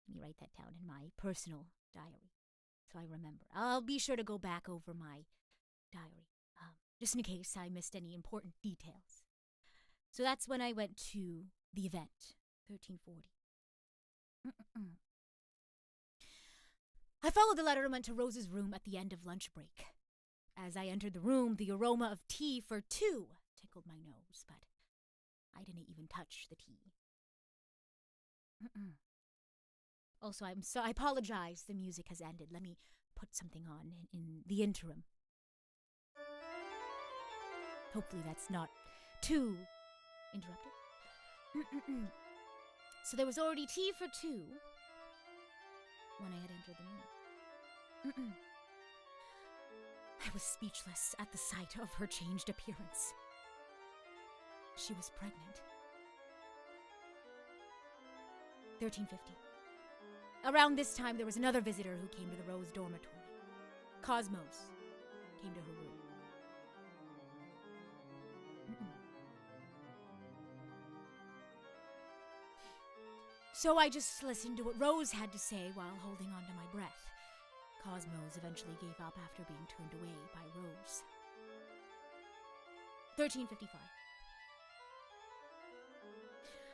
Let me write that down in my personal diary so I remember. I'll be sure to go back over my diary, just in case I missed any important details. So that's when I went to the event, 1340. I followed the letter and went to Rose's room at the end of lunch break. As I entered the room, the aroma of tea for two tickled my nose, but I didn't even touch the tea. Also, I apologize, the music has ended. Let me put something on in the interim. Hopefully that's not too interrupted. So there was already tea for two when I had entered the room. I was speechless at the sight of her changed appearance. She was pregnant. 1350. Around this time, there was another visitor who came to the Rose dormitory. Cosmos came to her room. So I just listened to what Rose had to say while holding on to my breath. Cosmos eventually gave up after being turned away by Rose. 1355.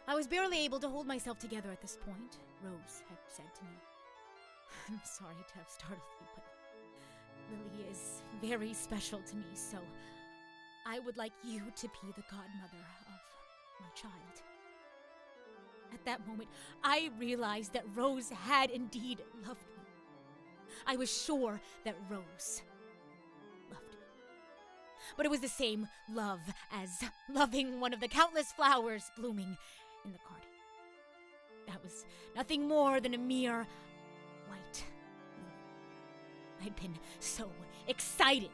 I was barely able to hold myself together at this point. Rose had said to me, "I'm sorry to have startled you, but Lily is very special to me, so I would like you to be the godmother of my child." At that moment, I realized that Rose had indeed loved me. I was sure that Rose loved me. But it was the same love as loving one of the countless flowers blooming in the garden. That was nothing more than a mere white lily. I'd been so excited,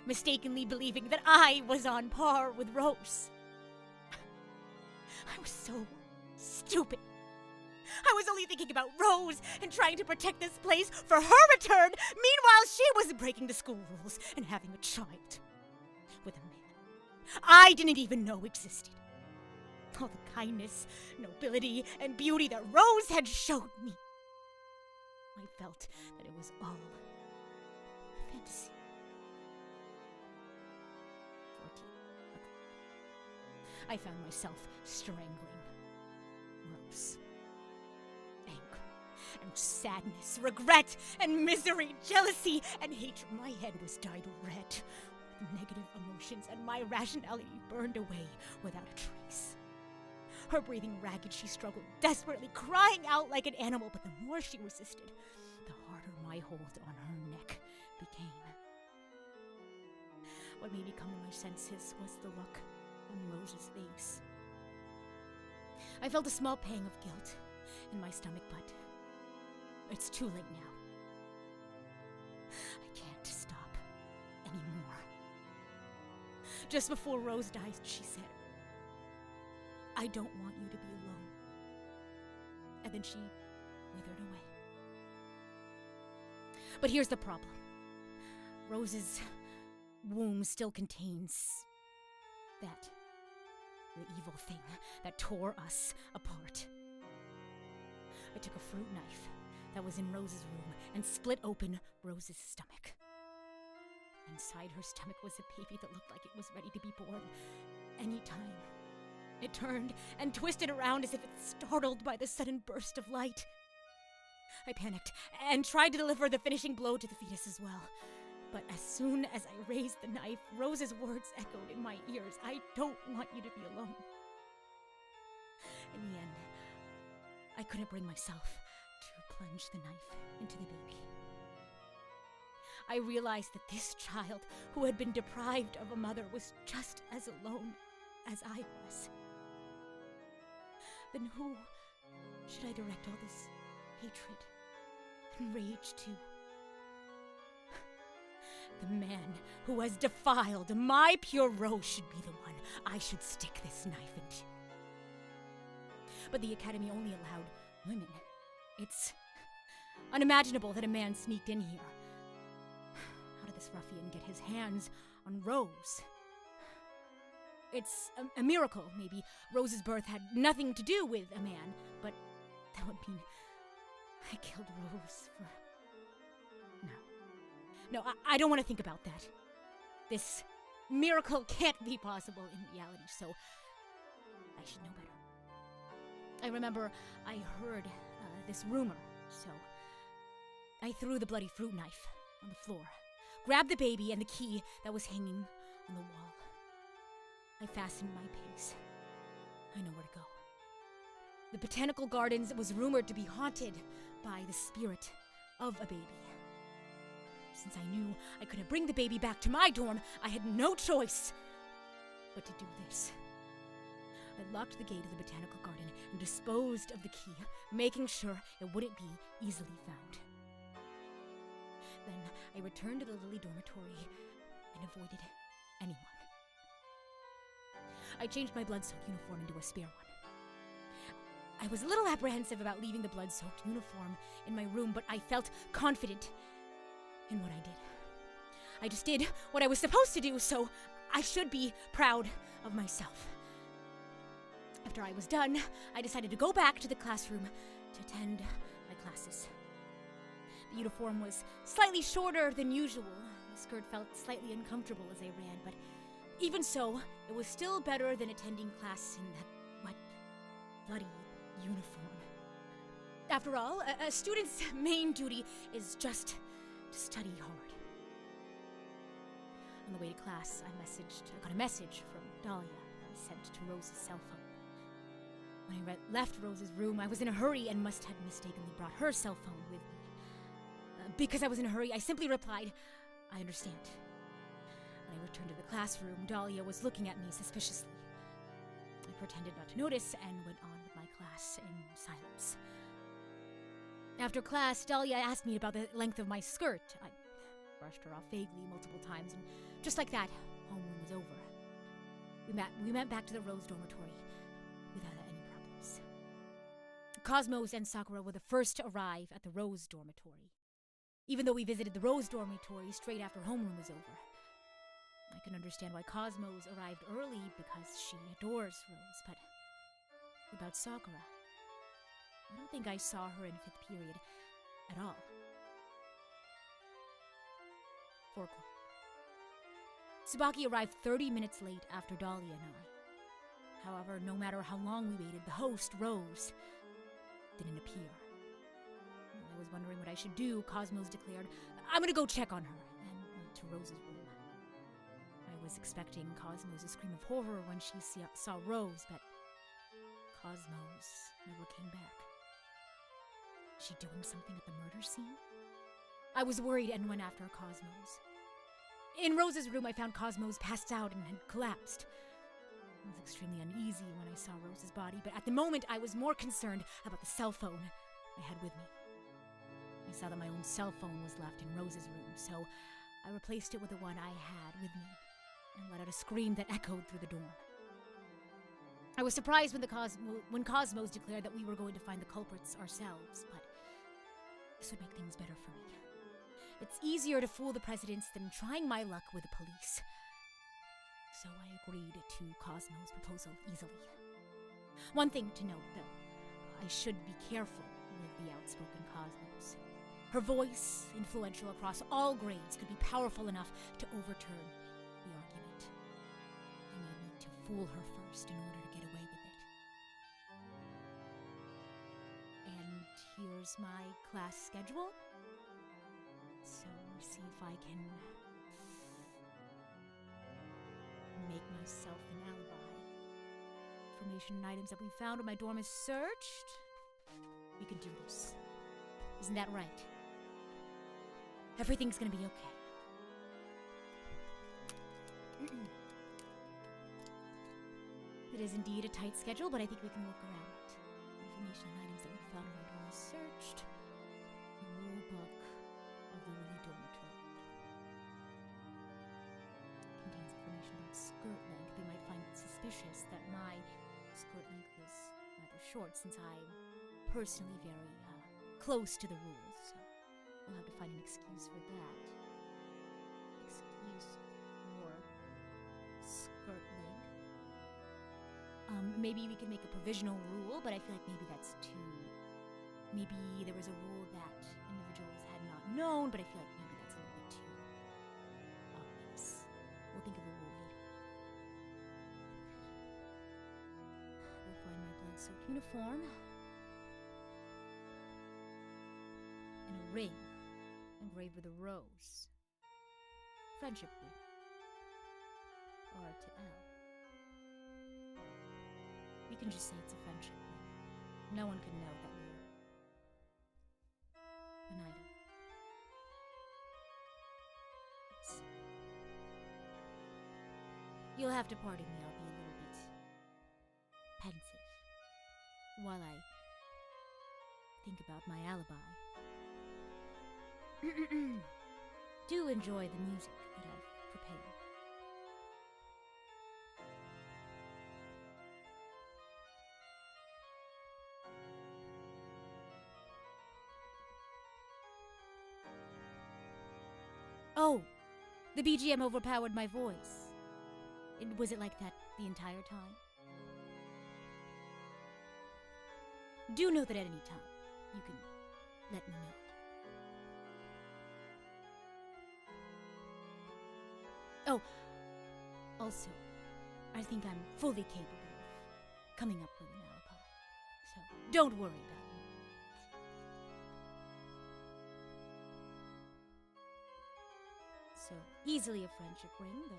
mistakenly believing that I was on par with Rose. I was so stupid. I was only thinking about Rose and trying to protect this place for her return. Meanwhile, she was breaking the school rules and having a child with a man I didn't even know existed. All the kindness, nobility, and beauty that Rose had showed me. I felt that it was all fantasy. 14 o'clock. I found myself strangling Rose. and sadness, regret and misery, jealousy and hatred. My head was dyed red with negative emotions, and my rationality burned away without a trace. Her breathing ragged, she struggled desperately, crying out like an animal, but the more she resisted, the harder my hold on her neck became. What made me come to my senses was the look on Rose's face. I felt a small pang of guilt in my stomach, but it's too late now. I can't stop anymore. Just before Rose died, she said, "I don't want you to be alone." And then she withered away. But here's the problem. Rose's womb still contains the evil thing that tore us apart. I took a fruit knife that was in Rose's room and split open Rose's stomach. Inside her stomach was a baby that looked like it was ready to be born any time. It turned and twisted around as if it's startled by the sudden burst of light. I panicked and tried to deliver the finishing blow to the fetus as well. But as soon as I raised the knife, Rose's words echoed in my ears. "I don't want you to be alone." In the end, I couldn't bring myself to plunge the knife into the baby. I realized that this child, who had been deprived of a mother, was just as alone as I was. Then who should I direct all this hatred and rage to? The man who has defiled my pure Rose should be the one I should stick this knife into. But the Academy only allowed women. It's unimaginable that a man sneaked in here. How did this ruffian get his hands on Rose? It's a miracle. Maybe Rose's birth had nothing to do with a man, but that would mean I killed Rose for... No, I don't want to think about that. This miracle can't be possible in reality, so I should know better. I remember I heard this rumor, so I threw the bloody fruit knife on the floor, grabbed the baby and the key that was hanging on the wall. I fastened my pace. I know where to go. The Botanical Gardens was rumored to be haunted by the spirit of a baby. Since I knew I couldn't bring the baby back to my dorm, I had no choice but to do this. I locked the gate of the Botanical Garden and disposed of the key, making sure it wouldn't be easily found. Then I returned to the Lily dormitory and avoided anyone. I changed my blood-soaked uniform into a spare one. I was a little apprehensive about leaving the blood-soaked uniform in my room, but I felt confident in what I did. I just did what I was supposed to do, so I should be proud of myself. After I was done, I decided to go back to the classroom to attend my classes. The uniform was slightly shorter than usual. The skirt felt slightly uncomfortable as I ran, but even so, it was still better than attending class in that wet, bloody uniform. After all, a student's main duty is just to study hard. On the way to class, I got a message from Dahlia that was sent to Rose's cell phone. When I left Rose's room, I was in a hurry and must have mistakenly brought her cell phone with me. Because I was in a hurry, I simply replied, "I understand." When I returned to the classroom, Dahlia was looking at me suspiciously. I pretended not to notice and went on with my class in silence. After class, Dahlia asked me about the length of my skirt. I brushed her off vaguely multiple times, and just like that, homeroom was over. We went back to the Rose dormitory without any problems. Cosmos and Sakura were the first to arrive at the Rose dormitory. Even though we visited the Rose dormitory straight after homeroom was over. I can understand why Cosmos arrived early because she adores Rose, but what about Sakura? I don't think I saw her in 5th period at all. 4 o'clock. Tsubaki arrived 30 minutes late after Dahlia and I. However, no matter how long we waited, the host, Rose, didn't appear. was wondering what I should do, Cosmos declared, "I'm gonna go check on her," and went to Rose's room. I was expecting Cosmos to scream of horror when she saw Rose, but Cosmos never came back. Is she doing something at the murder scene? I was worried and went after Cosmos. In Rose's room, I found Cosmos passed out and had collapsed. I was extremely uneasy when I saw Rose's body, but at the moment I was more concerned about the cell phone I had with me. I saw that my own cell phone was left in Rose's room, so I replaced it with the one I had with me and let out a scream that echoed through the dorm. I was surprised when Cosmos declared that we were going to find the culprits ourselves, but this would make things better for me. It's easier to fool the presidents than trying my luck with the police. So I agreed to Cosmos' proposal easily. One thing to note, though, I should be careful with the outspoken Cosmos. Her voice, influential across all grades, could be powerful enough to overturn the argument. I may need to fool her first in order to get away with it. And here's my class schedule. So see if I can make myself an alibi. Information and items that we found when my dorm is searched. We can do this. Isn't that right? Everything's gonna be okay. It is indeed a tight schedule, but I think we can work around it. Information and items that we found when my dorm is searched. The rule book of the Lily dormitory. Contains information about skirt length. They might find it suspicious that my skirt length is rather short, since I'm personally very close to the rules, so we'll have to find an excuse for that. Excuse for skirt length. Maybe we can make a provisional rule, but I feel like maybe that's too... Maybe there was a rule that individuals had not known, but I feel like maybe that's a little bit too obvious. We'll think of a rule later. We'll find my blood-soaked uniform. And a ring engraved with a rose. Friendship ring. R to L. We can just say it's a friendship ring. No one can know that we're an item. Oops. You'll have to pardon me, I'll be a little bit pensive while I think about my alibi. Do enjoy the music that I've prepared. Oh, the BGM overpowered my voice. Was it like that the entire time? Do know that at any time you can let me know. Oh, also, I think I'm fully capable of coming up with an alibi, so don't worry about me. So, easily a friendship ring,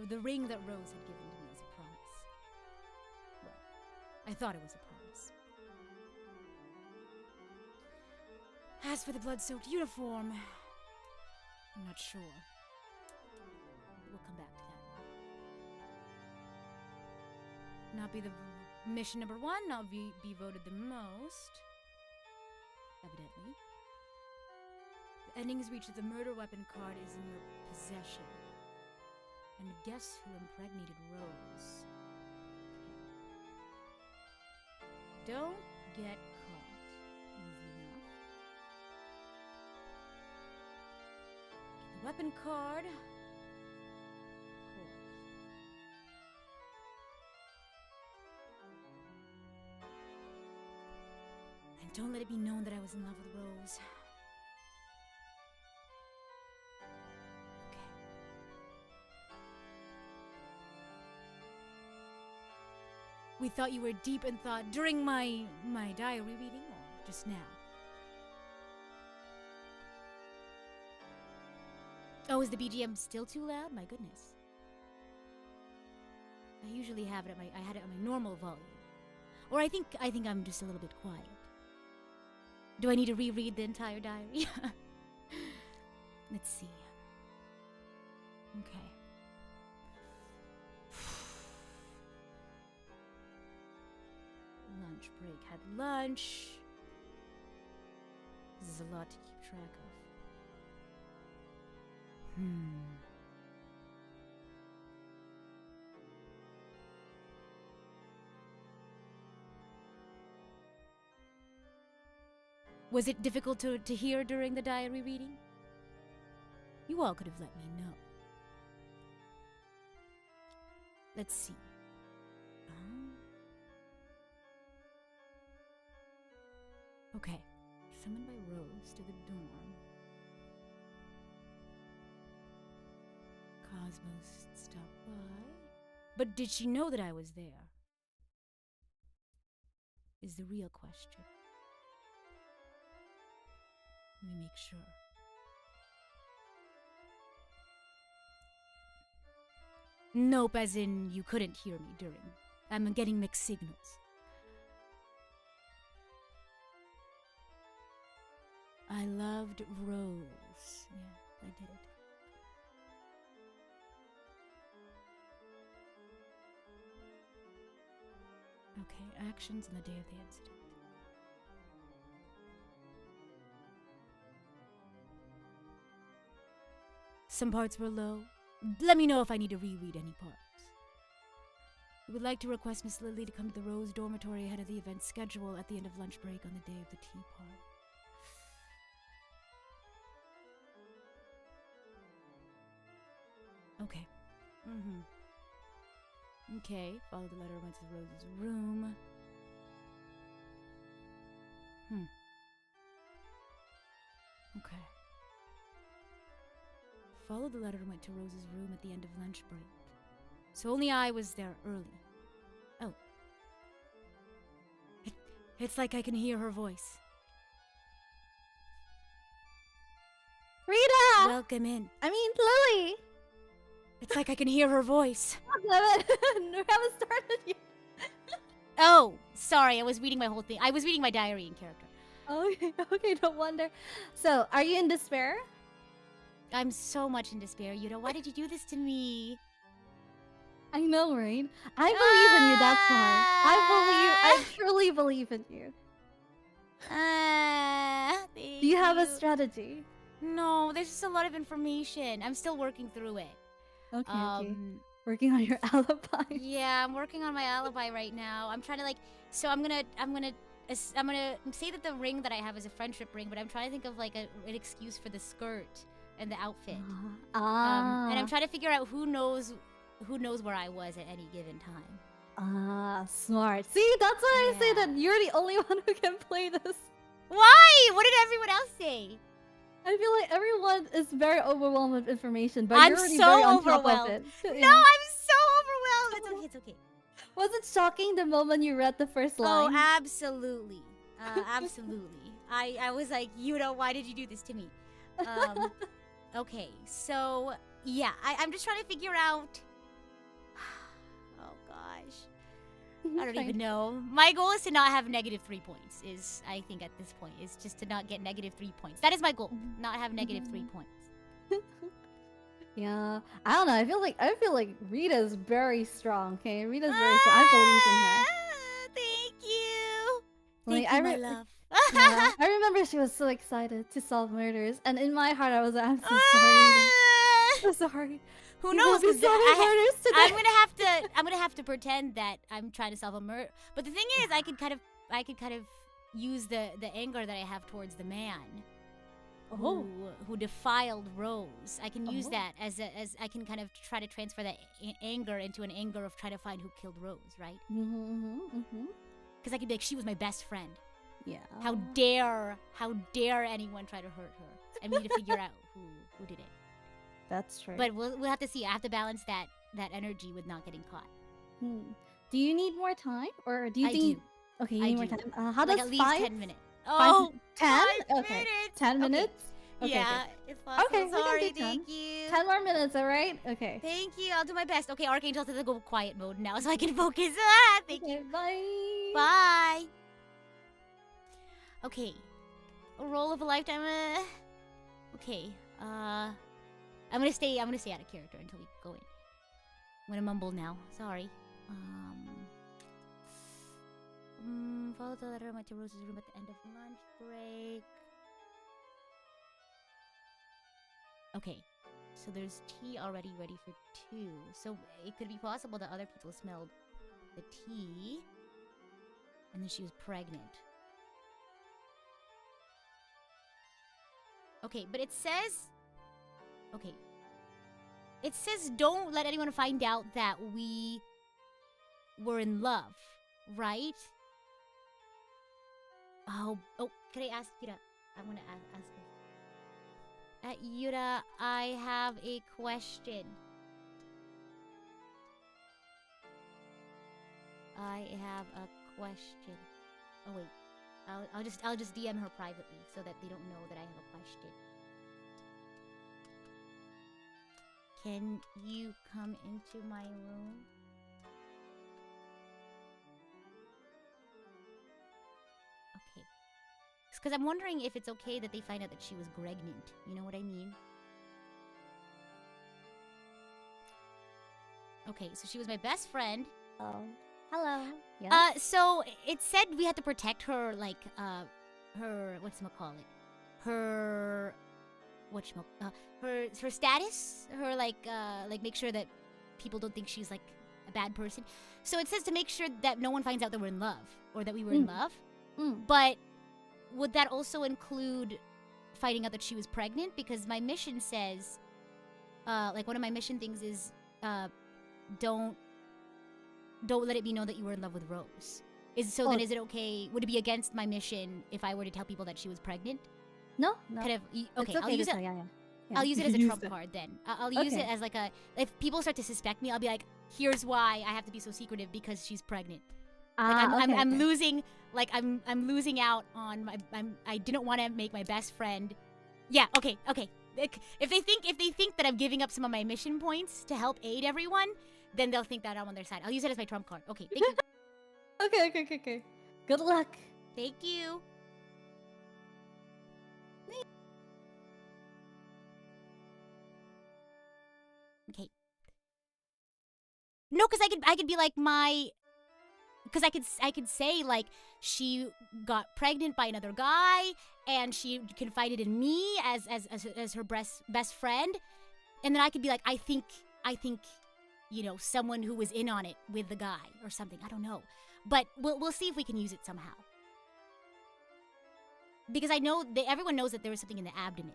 the ring that Rose had given to me as a promise. Well, I thought it was a promise. As for the blood-soaked uniform, I'm not sure. We'll come back to that. Not be the mission number one, not be voted the most. Evidently. The ending's reach of the murder weapon card is in your possession. And guess who impregnated Rose? Don't get caught. Easy enough. Get the weapon card. Of course. And don't let it be known that I was in love with Rose. We thought you were deep in thought during my diary reading, or just now. Oh, is the BGM still too loud? My goodness. I usually have it I had it on my normal volume. Or I think I'm just a little bit quiet. Do I need to reread the entire diary? Let's see. Okay. Lunch break. Had lunch. This is a lot to keep track of. Was it difficult to hear during the diary reading? You all could have let me know. Let's see. Okay. Summoned by Rose to the dorm. Cosmos stopped by. But did she know that I was there? Is the real question. Let me make sure. Nope, as in you couldn't hear me during. I'm getting mixed signals. I loved Rose. Yeah, I did. Okay, actions on the day of the incident. Some parts were low. Let me know if I need to reread any parts. We would like to request Miss Lily to come to the Rose dormitory ahead of the event schedule at the end of lunch break on the day of the tea party. Okay. Okay, follow the letter, went to Rose's room. Okay. Followed the letter and went to Rose's room at the end of lunch break. So only I was there early. Oh. It's like I can hear her voice. Rita! Welcome in. I mean, Lily! It's like I can hear her voice. We haven't started yet. Oh, sorry, I was reading my whole thing. I was reading my diary in character. Okay, no wonder. So, are you in despair? I'm so much in despair, Yuta. Why did you do this to me? I know, right? I believe in you, that's why. I truly believe in you. Do you have a strategy? No, there's just a lot of information. I'm still working through it. Okay. Working on your alibi. Yeah, I'm working on my alibi right now. I'm trying to so I'm gonna say that the ring that I have is a friendship ring, but I'm trying to think of an excuse for the skirt and the outfit. And I'm trying to figure out who knows where I was at any given time. Smart. See, that's why I say that you're the only one who can play this. Why? What did everyone else say? I feel like everyone is very overwhelmed with information, but I'm you're already so very on top of overwhelmed. it. No, I'm so overwhelmed. It's okay. Was it shocking the moment you read the first line? Oh, absolutely. Absolutely. I was like, Yuta, why did you do this to me? Okay, so, yeah, I'm just trying to figure out... Oh, gosh. I don't even know. My goal is to not have -3 points, I think at this point, is just to not get -3 points. That is my goal, not have -3 points. Yeah, I don't know. I feel like Rita's very strong. Okay, Rita's very strong. I believe in her. Thank you. Like, Thank you, my love. Yeah, I remember she was so excited to solve murders, and in my heart, I was like, I'm so sorry, Rita. I'm so sorry. Who knows? Because I'm gonna have to pretend that I'm trying to solve a murder. But the thing is, I could kind of use the anger that I have towards the man who defiled Rose. I can use that as I can kind of try to transfer that anger into an anger of trying to find who killed Rose, right? Because I could be like, she was my best friend. Yeah. How dare anyone try to hurt her? And we need to figure out who did it. That's true. But we'll have to see. I have to balance that energy with not getting caught. Do you need more time, or do you think? do. Okay, you I need more do. time. How Like does at least 5? 10 minutes. Oh, 10? 5 Okay. minutes. 10 Okay. minutes? Okay, Yeah, good. if possible. Okay, we can do Sorry, 10. thank you. 10 more minutes, alright? Okay. Thank you. I'll do my best. Okay, Archangel says to go quiet mode now so I can focus. Ah, thank Okay, you. bye. Bye. Okay. A roll of a lifetime. Okay. I'm gonna stay out of character until we go in. I'm gonna mumble now. Sorry. Follow the letter. Went to Rose's room at the end of lunch break. Okay. So there's tea already ready for 2. So it could be possible that other people smelled the tea. And then she was pregnant. Okay, but it says... Okay. It says don't let anyone find out that we were in love, right? Oh, can I ask Yura? I'm gonna ask her. Yura, I have a question. I have a question. Oh wait, I'll just DM her privately so that they don't know that I have a question. Can you come into my room? Okay. It's because I'm wondering if it's okay that they find out that she was pregnant. You know what I mean? Okay, so she was my best friend. Oh. Hello. Yeah. So it said we had to protect her, like, her, whatchamacallit? Her, her status? Her, like, make sure that people don't think she's, like, a bad person. So it says to make sure that no one finds out that we're in love, or that we were in love. But would that also include finding out that she was pregnant? Because my mission says, like, one of my mission things is, don't let it be known that you were in love with Rose. Then is it okay? Would it be against my mission if I were to tell people that she was pregnant? No. Okay, It's I'll use it. Yeah. I'll use it as a Use trump it. card then. I'll use it as like a. If people start to suspect me, I'll be like, here's why I have to be so secretive because she's pregnant. Like I'm losing. Like I'm losing out on my. I didn't want to make my best friend. Yeah. Okay. If they think that I'm giving up some of my mission points to help aid everyone, then they'll think that I'm on their side. I'll use it as my trump card. Okay, thank you. Okay. Good luck. Thank you. Okay. No, because I could be like because I could say like she got pregnant by another guy and she confided in me as her best friend, and then I could be like I think you know, someone who was in on it with the guy or something. I don't know. But we'll see if we can use it somehow. Because I know that everyone knows that there was something in the abdomen.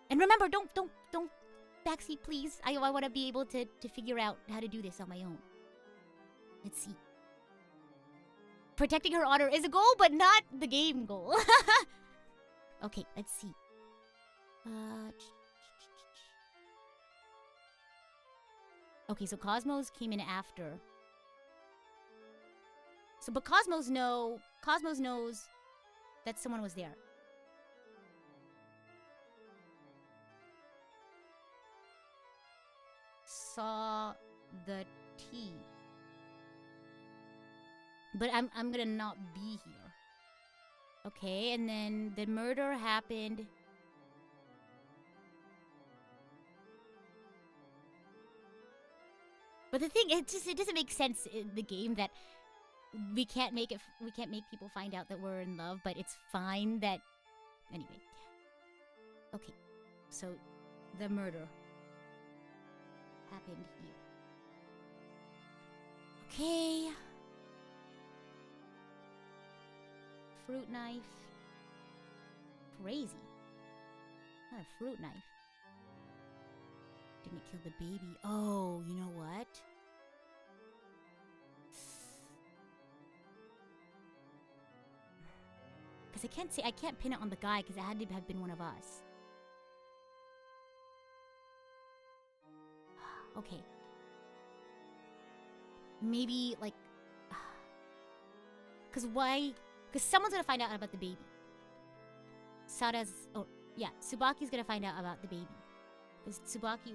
And remember, don't backseat, please. I want to be able to figure out how to do this on my own. Let's see. Protecting her honor is a goal, but not the game goal. Okay, let's see. Okay, so Cosmos came in after. So, but Cosmos knows that someone was there. Saw the tea. But I'm gonna not be here. Okay, and then the murder happened. But the thing, it doesn't make sense in the game that we can't make people find out that we're in love, but it's fine that anyway. Okay. So the murder happened here. Okay. Fruit knife. Crazy. Not a fruit knife. Didn't kill the baby. Oh, you know what? Because I can't pin it on the guy because it had to have been one of us. Okay. Maybe like, because why? Because someone's gonna find out about the baby. Sada's... Oh, yeah. Tsubaki's gonna find out about the baby. Because Tsubaki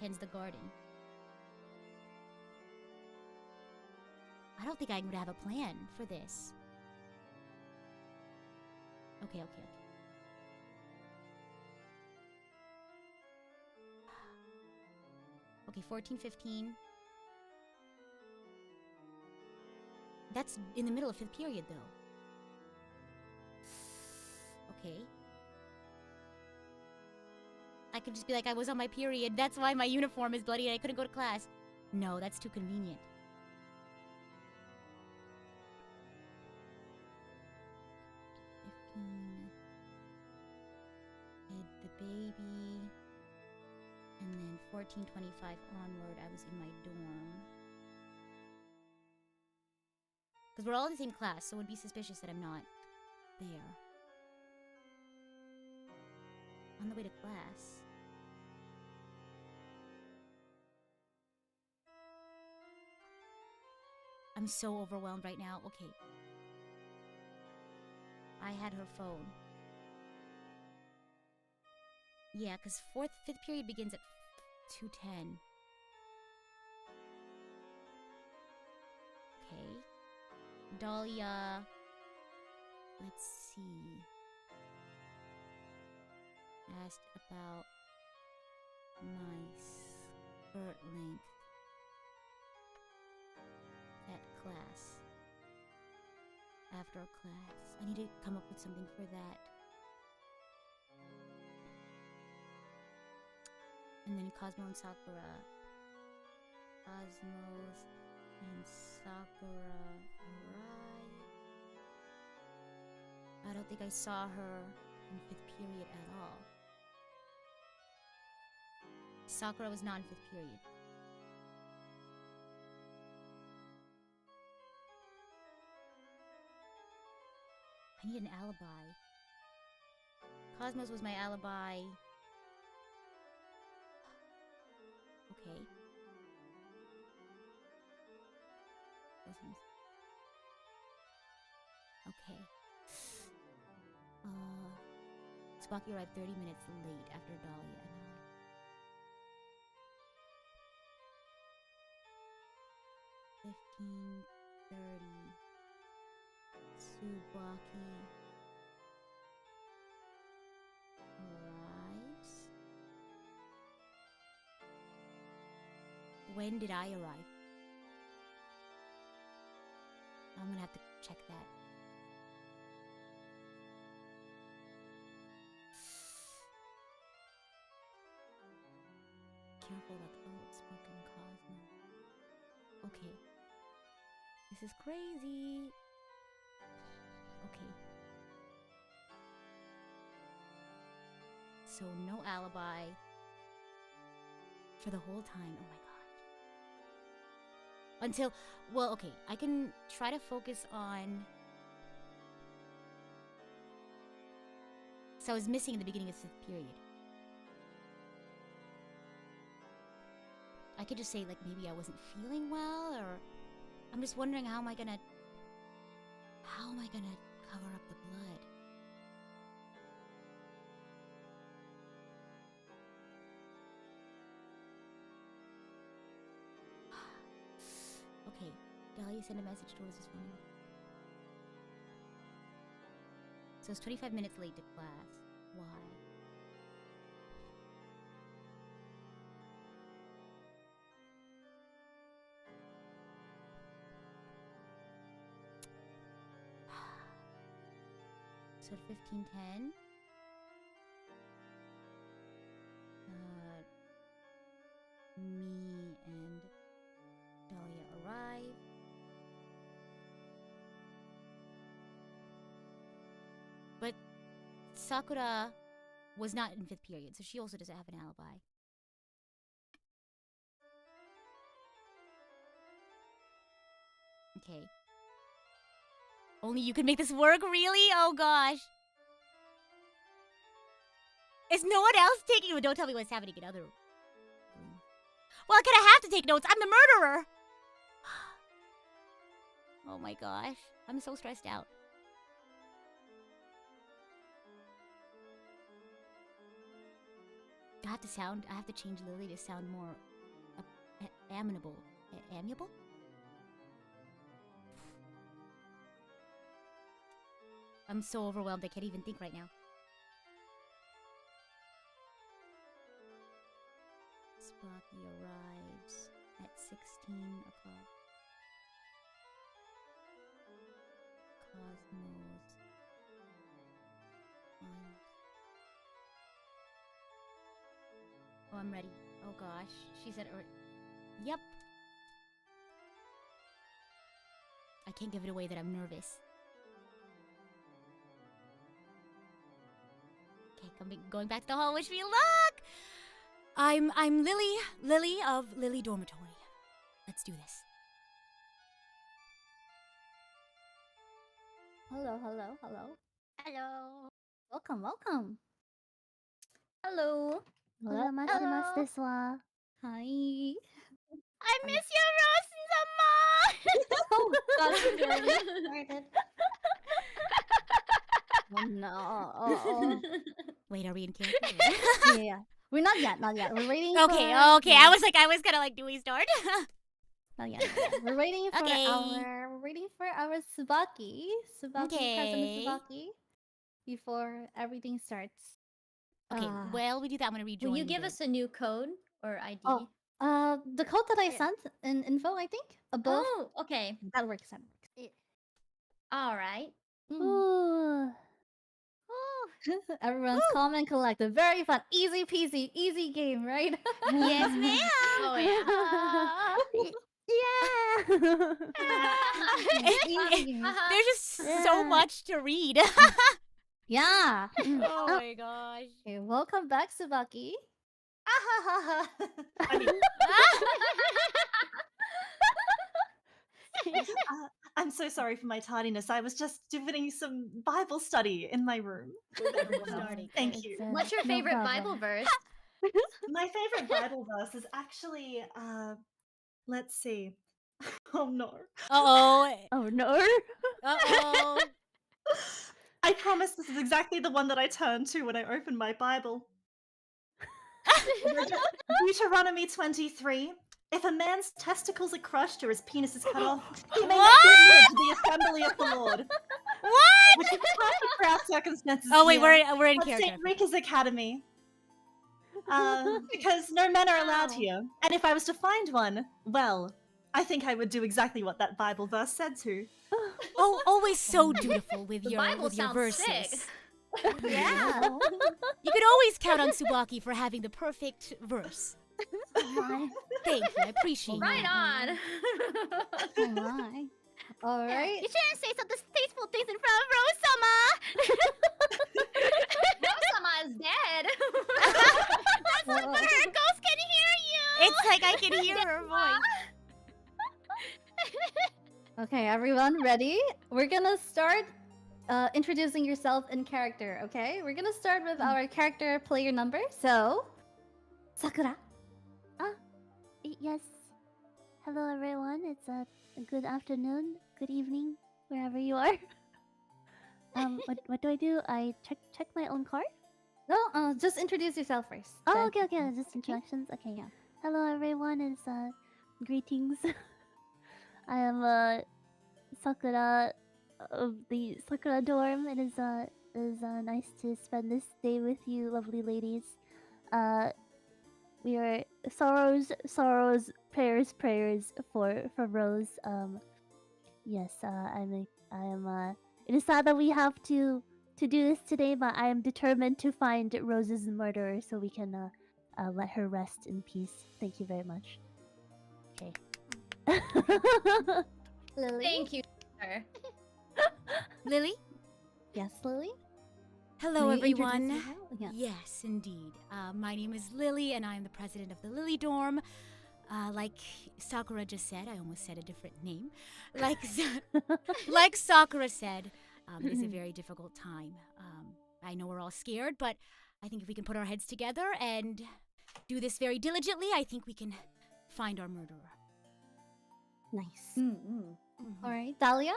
tends the garden. I don't think I would have a plan for this. Okay. Okay, 14, 15. That's in the middle of 5th period, though. Okay. I could just be like, I was on my period. That's why my uniform is bloody and I couldn't go to class. No, that's too convenient. Had the baby. And then 14:25 onward, I was in my dorm. Because we're all in the same class, so it would be suspicious that I'm not there. On the way to class. I'm so overwhelmed right now. Okay. I had her phone. Yeah, because 5th period begins at 2:10. Okay. Dahlia. Let's see. Asked about my skirt length at class. After class. I need to come up with something for that. And then Cosmo and Sakura. Cosmos and Sakura arrive. I don't think I saw her in 5th period at all. Sakura was not in 5th period. I need an alibi. Cosmos was my alibi. Okay. Okay. Tsubaki arrived 30 minutes late after Dahlia and I. Tsubaki arrives. When did I arrive? I'm gonna have to check that. Careful about the outspoken Cosmo. Okay. This is crazy. Okay. So no alibi for the whole time. Oh my god. Until, well, okay, I can try to focus on... So I was missing in the beginning of 5th period. I could just say, like, maybe I wasn't feeling well, or... I'm just wondering how am I gonna cover up the blood? Okay, Dahlia sent a message towards this morning. So it's 25 minutes late to class. Why? So at 15:10, me and Dahlia arrive. But Sakura was not in 5th period, so she also doesn't have an alibi. Okay. Only you can make this work, really? Oh gosh. Is no one else taking... Well, don't tell me what's happening in other rooms. Well, I kinda have to take notes. I'm the murderer! Oh my gosh. I'm so stressed out. have to sound. I have to change Lily to sound more amiable. Amiable? I'm so overwhelmed. I can't even think right now. Sprocky arrives at 16 o'clock. Cosmos. Oh, I'm ready. Oh gosh. She said, yep. I can't give it away that I'm nervous. Okay, going back to the hall. Wish me luck! I'm Lily of Lily Dormitory. Let's do this. Hello, hello, hello. Hello. Welcome, welcome. Hello. Hello, Mashimasu desu wa. Hi. I miss you, Rose-sama! Oh gosh, we already started. Oh no. Oh. Wait, are we in character? Yeah. We're not yet, not yet. We're waiting Okay, for... okay. I was kind of like, do we start? Not yet, not yet. We're waiting for Okay. we're waiting for our Tsubaki. President Tsubaki. Before everything starts. Okay, well, we do that. I'm gonna rejoin. Will you give us a new code or ID? Oh, the code that I sent in info, I think, above. Oh, okay. That works. All right. Ooh. Everyone's calm and collected. Very fun. Easy peasy. Easy game, right? Yes, ma'am. Oh yeah. Yeah. Easy game. There's just so much to read. Yeah. Oh my gosh. Okay, welcome back, Tsubaki. I mean, I'm so sorry for my tardiness. I was just doing some Bible study in my room with everyone else. Starting. Thank you. What's your No favorite problem. Bible verse? My favorite Bible verse is actually, let's see. Oh no. Oh no. Uh-oh. I promise this is exactly the one that I turn to when I open my Bible. Deuteronomy 23. If a man's testicles are crushed or his penis is cut off, he may not be admitted to the assembly of the Lord. What? Which is perfect for our circumstances. Oh wait, here. we're in At character. St. Rika's Academy. Because no men are allowed Wow. here. And if I was to find one, well, I think I would do exactly what that Bible verse said to. Oh, always so dutiful with The your Bible with your sounds verses. sick. Yeah. You could always count on Tsubaki for having the perfect verse. Thank you, I appreciate Right it. on. Oh my. All Yeah, right. you shouldn't say some distasteful things in front of Rose-sama! Rosama is dead. That's not where her ghost can hear you! It's like I can hear her voice. Okay, everyone, ready? We're gonna start introducing yourself in character, okay? We're gonna start with our character player number. So, Sakura. Yes. Hello, everyone. It's a good afternoon, good evening, wherever you are. What do I do? I check my own card. No, just introduce yourself first. Oh, then- okay. Just introductions. Okay. Yeah. Hello, everyone. It's greetings. I am Sakura of the Sakura dorm. It is nice to spend this day with you, lovely ladies. We are sorrows, prayers for Rose. Yes. I am. It is sad that we have to do this today, but I am determined to find Rose's murderer so we can let her rest in peace. Thank you very much. Okay. Lily. Thank you, sir. Lily? Yes, Lily. Hello, Will you introduce everyone. yourself? Yeah. Yes, indeed. My name is Lily, and I am the president of the Lily Dorm. Like Sakura just said, I almost said a different name. Like Sakura said, it is a very difficult time. I know we're all scared, but I think if we can put our heads together and do this very diligently, I think we can find our murderer. Nice. Mm-hmm. All right, Dahlia.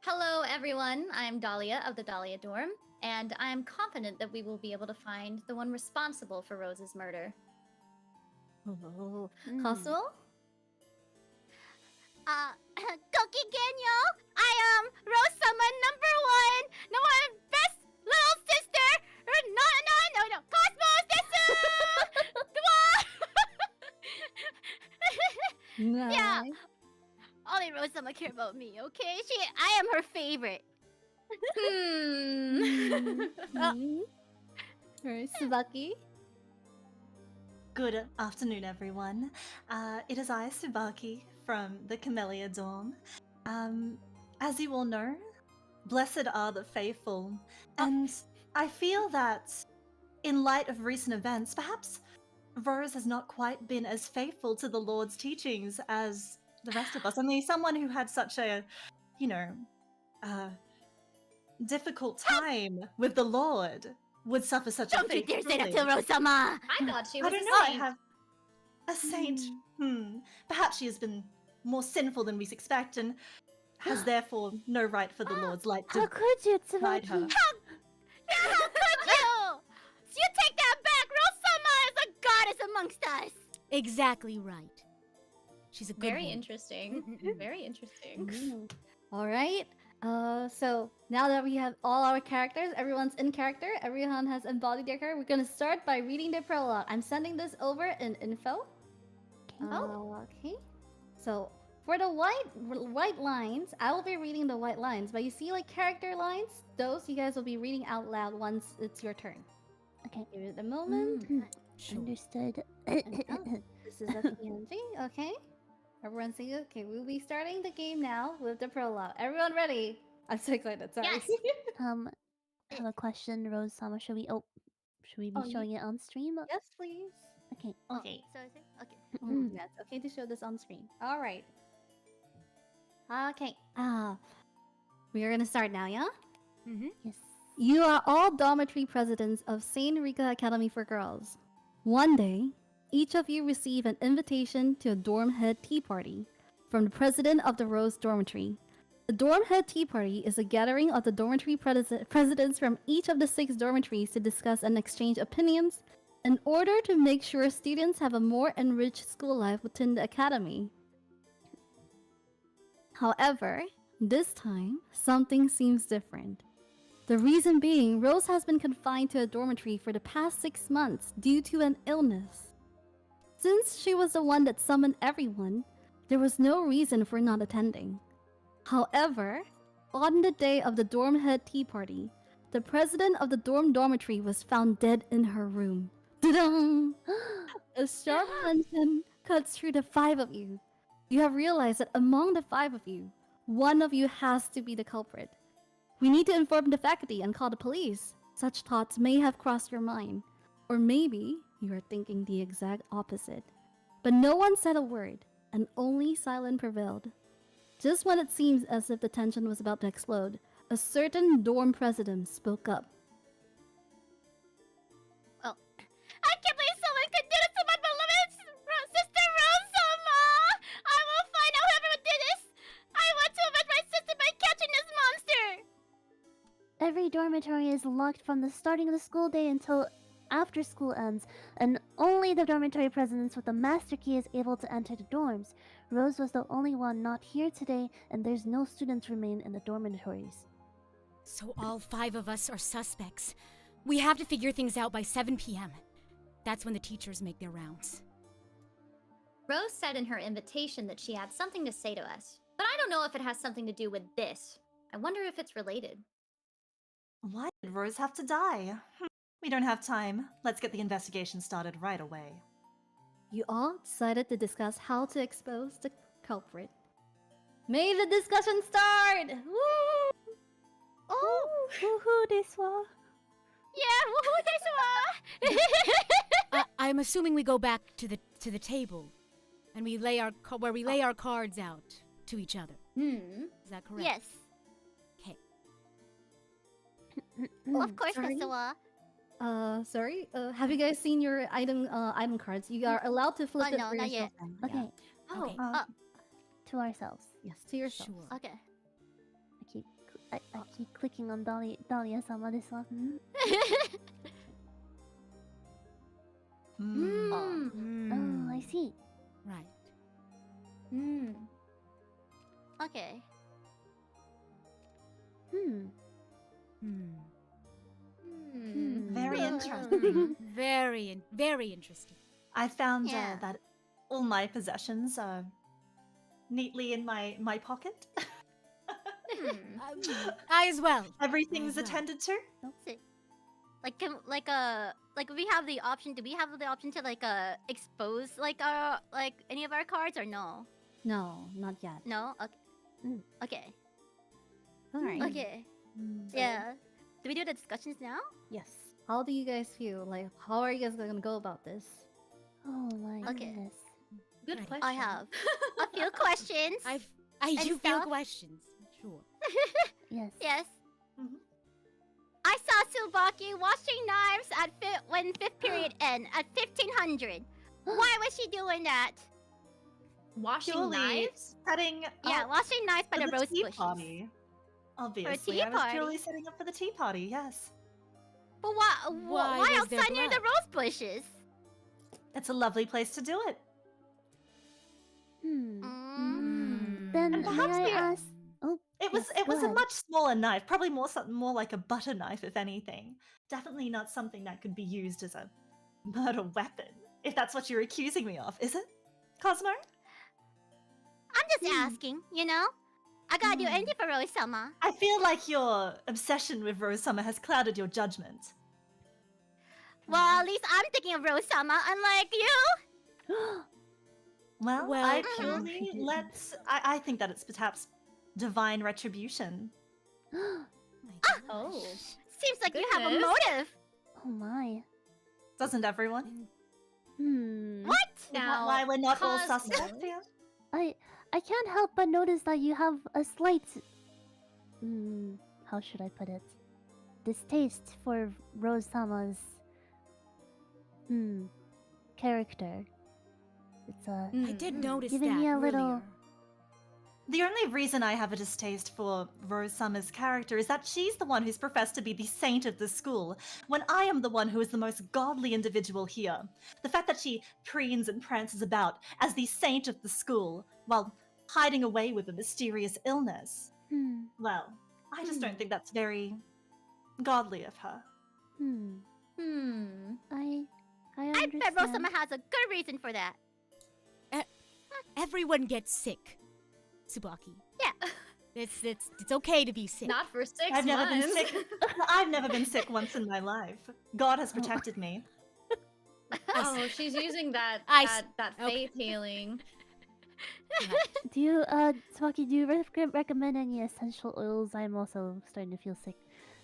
Hello, everyone. I'm Dahlia of the Dahlia Dorm, and I am confident that we will be able to find the one responsible for Rose's murder. Oh, Cosmo? Cookie Genyo, I am Rose Summer #1, best little sister. No, Cosmo sister. Nice. Yeah. Only Rose Summer care about me, okay? I am her favorite. Alright, Tsubaki? Good afternoon, everyone. It is I, Tsubaki, from the Camellia Dorm. As you all know, blessed are the faithful, and I feel that, in light of recent events, perhaps Rose has not quite been as faithful to the Lord's teachings as the rest of us. Only someone who had such a, difficult time with the Lord would suffer such a Don't you fate. dare say that truly. to Rose Summer. I thought she I was don't a know. I saint. have a saint. Perhaps she has been more sinful than we expect, and has therefore no right for the Lord's light How to could you, guide her. Tsubaki? How could you? You take that back. Rose Summer is a goddess amongst us. Exactly right. She's a good Very one. interesting. Very interesting. Alright. So now that we have all our characters, everyone's in character, everyone has embodied their character, we're gonna start by reading their prologue. I'm sending this over in info. Okay. So for the white lines, I will be reading the white lines, but you see like character lines, those you guys will be reading out loud once it's your turn. Okay. Give it a moment. Sure. Understood. This is a PNG, okay? Everyone see it? Okay, we'll be starting the game now with the prologue. Everyone ready? I'm so excited, sorry. Yes. I have a question, Rose Sama. Should we be Oh, showing it on stream? Yes, please. Okay. Okay. So is it? Okay. Yes, okay to show this on screen. Alright. Okay. We are gonna start now, yeah? Yes. You are all dormitory presidents of St. Rika Academy for Girls. One day, each of you receive an invitation to a dorm head tea party from the president of the Rose Dormitory. The dorm head tea party is a gathering of the dormitory presidents from each of the 6 dormitories to discuss and exchange opinions in order to make sure students have a more enriched school life within the academy. However, this time, something seems different. The reason being, Rose has been confined to a dormitory for the past 6 months due to an illness. Since she was the one that summoned everyone, there was no reason for not attending. However, on the day of the dorm head tea party, the president of the dormitory was found dead in her room. Ta-da! A sharp tension cuts through the 5 of you. You have realized that among the 5 of you, one of you has to be the culprit. We need to inform the faculty and call the police. Such thoughts may have crossed your mind. Or maybe you are thinking the exact opposite. But no one said a word, and only silence prevailed. Just when it seems as if the tension was about to explode, a certain dorm president spoke up. Well, I can't believe someone could do this to my beloved sister Rose Summer. I will find out whoever did this. I want to avenge my sister by catching this monster. Every dormitory is locked from the starting of the school day until after school ends, and only the dormitory presidents with the master key is able to enter the dorms. Rose was the only one not here today, and there's no students remain in the dormitories. So all 5 of us are suspects. We have to figure things out by 7 p.m. That's when the teachers make their rounds. Rose said in her invitation that she had something to say to us, but I don't know if it has something to do with this. I wonder if it's related. Why did Rose have to die? We don't have time. Let's get the investigation started right away. You all decided to discuss how to expose the culprit. May the discussion start! Woo! Oh, woohoo, this one. Yeah, woohoo, this one. I'm assuming we go back to the table, and we lay our cards out to each other. Is that correct? Yes. Okay. Well, of course, Sorry? Kasawa. Sorry. Have you guys seen your item cards? You are allowed to flip Oh, it no, for not yourself. yet. then. Okay, Yeah. Okay. Uh, to ourselves. Yes, to yourself. Sure. Okay. Okay. I keep clicking on Dahlia-sama this one. Oh, I see. Right. Okay. Very Hmm. interesting. Very interesting. I found Yeah. that all my possessions are neatly in my pocket. I as well. Everything's As well. attended to. Like we have the option. Do we have the option to expose our any of our cards or no? No, not yet. No. Okay. Mm. Okay. All right. Okay. Yeah. Do we do the discussions now? Yes. How do you guys feel? Like, how are you guys gonna go about this? Oh my Okay. goodness. Good Right. question. I have a few questions. I And do feel stuff? questions. Sure. Yes. Yes. Mhm. I saw Tsubaki washing knives when fifth period end at 1500. Why was she doing that? Washing Purely knives? setting Yeah, up washing knives by for the the rose tea bushes. party. Obviously, tea I was party? purely setting up for the tea party. Yes, But Why why was there outside near the blood? rose bushes? it's a lovely place to do it. Then And may perhaps I the- ask? Oh, It was yes, go a ahead. much smaller knife, probably more like a butter knife, if anything. Definitely not something that could be used as a murder weapon, if that's what you're accusing me of, is it, Cosmo? I'm just asking, you know? I gotta do anything for Rose-sama. I feel like your obsession with Rose Summer has clouded your judgment. Well, at least I'm thinking of Rose-sama, unlike you. Well, Well, I purely I think that it's perhaps divine retribution. Oh. Seems like you have a Goodness. motive. Oh my. Doesn't everyone? What? Is that why we're not all Cosmo. suspects here? I can't help but notice that you have a slight how should I put it? Distaste for Rose-sama's character. It's a I did notice Giving that me a little- earlier. The only reason I have a distaste for Rose Summer's character is that she's the one who's professed to be the saint of the school, when I am the one who is the most godly individual here. The fact that she preens and prances about as the saint of the school while hiding away with a mysterious illness. Well, I just don't think that's very godly of her. I I understand. bet Rose-sama has a good reason for that. Everyone gets sick. Tsubaki. Yeah. It's okay to be sick. Not for 6 I've never months. been sick. I've never been sick once in my life. God has protected me. Oh, she's using that I s- that okay. faith healing. Do you Tsubaki, do you recommend any essential oils? I'm also starting to feel sick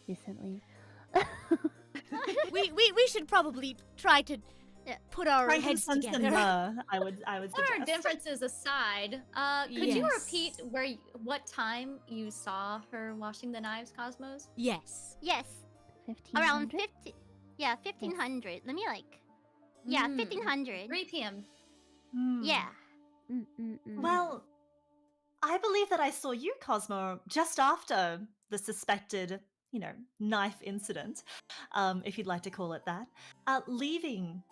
recently. we should probably try to put our heads Frankincense and together. myrrh, I would Put our suggest. differences aside, could you Yes. repeat what time you saw her washing the knives, Cosmos? Yes. Yes. 1500? Around 50. Yeah, 1500. Let me Yeah, 1500. 3 p.m. Yeah. Well, I believe that I saw you, Cosmo, just after the suspected, knife incident, if you'd like to call it that, leaving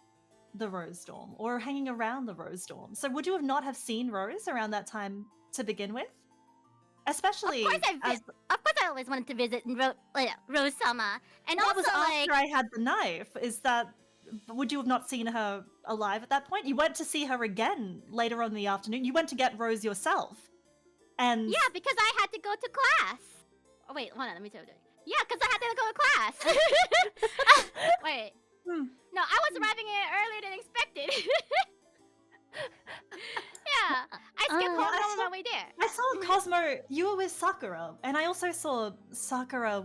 the Rose Dorm or hanging around the Rose Dorm. So would you not have seen Rose around that time to begin with? Especially Of course I always wanted to visit Rose-sama. And that also was after I had the knife. Is that would you have not seen her alive at that point? You went to see her again later on in the afternoon. You went to get Rose yourself. And Yeah, because I had to go to class. Oh wait, hold on, let me tell you. Yeah, because I had to go to class. Wait. No, I was arriving earlier than expected. Yeah, I skipped home I on saw- my way there. I saw Cosmo, you were with Sakura, and I also saw Sakura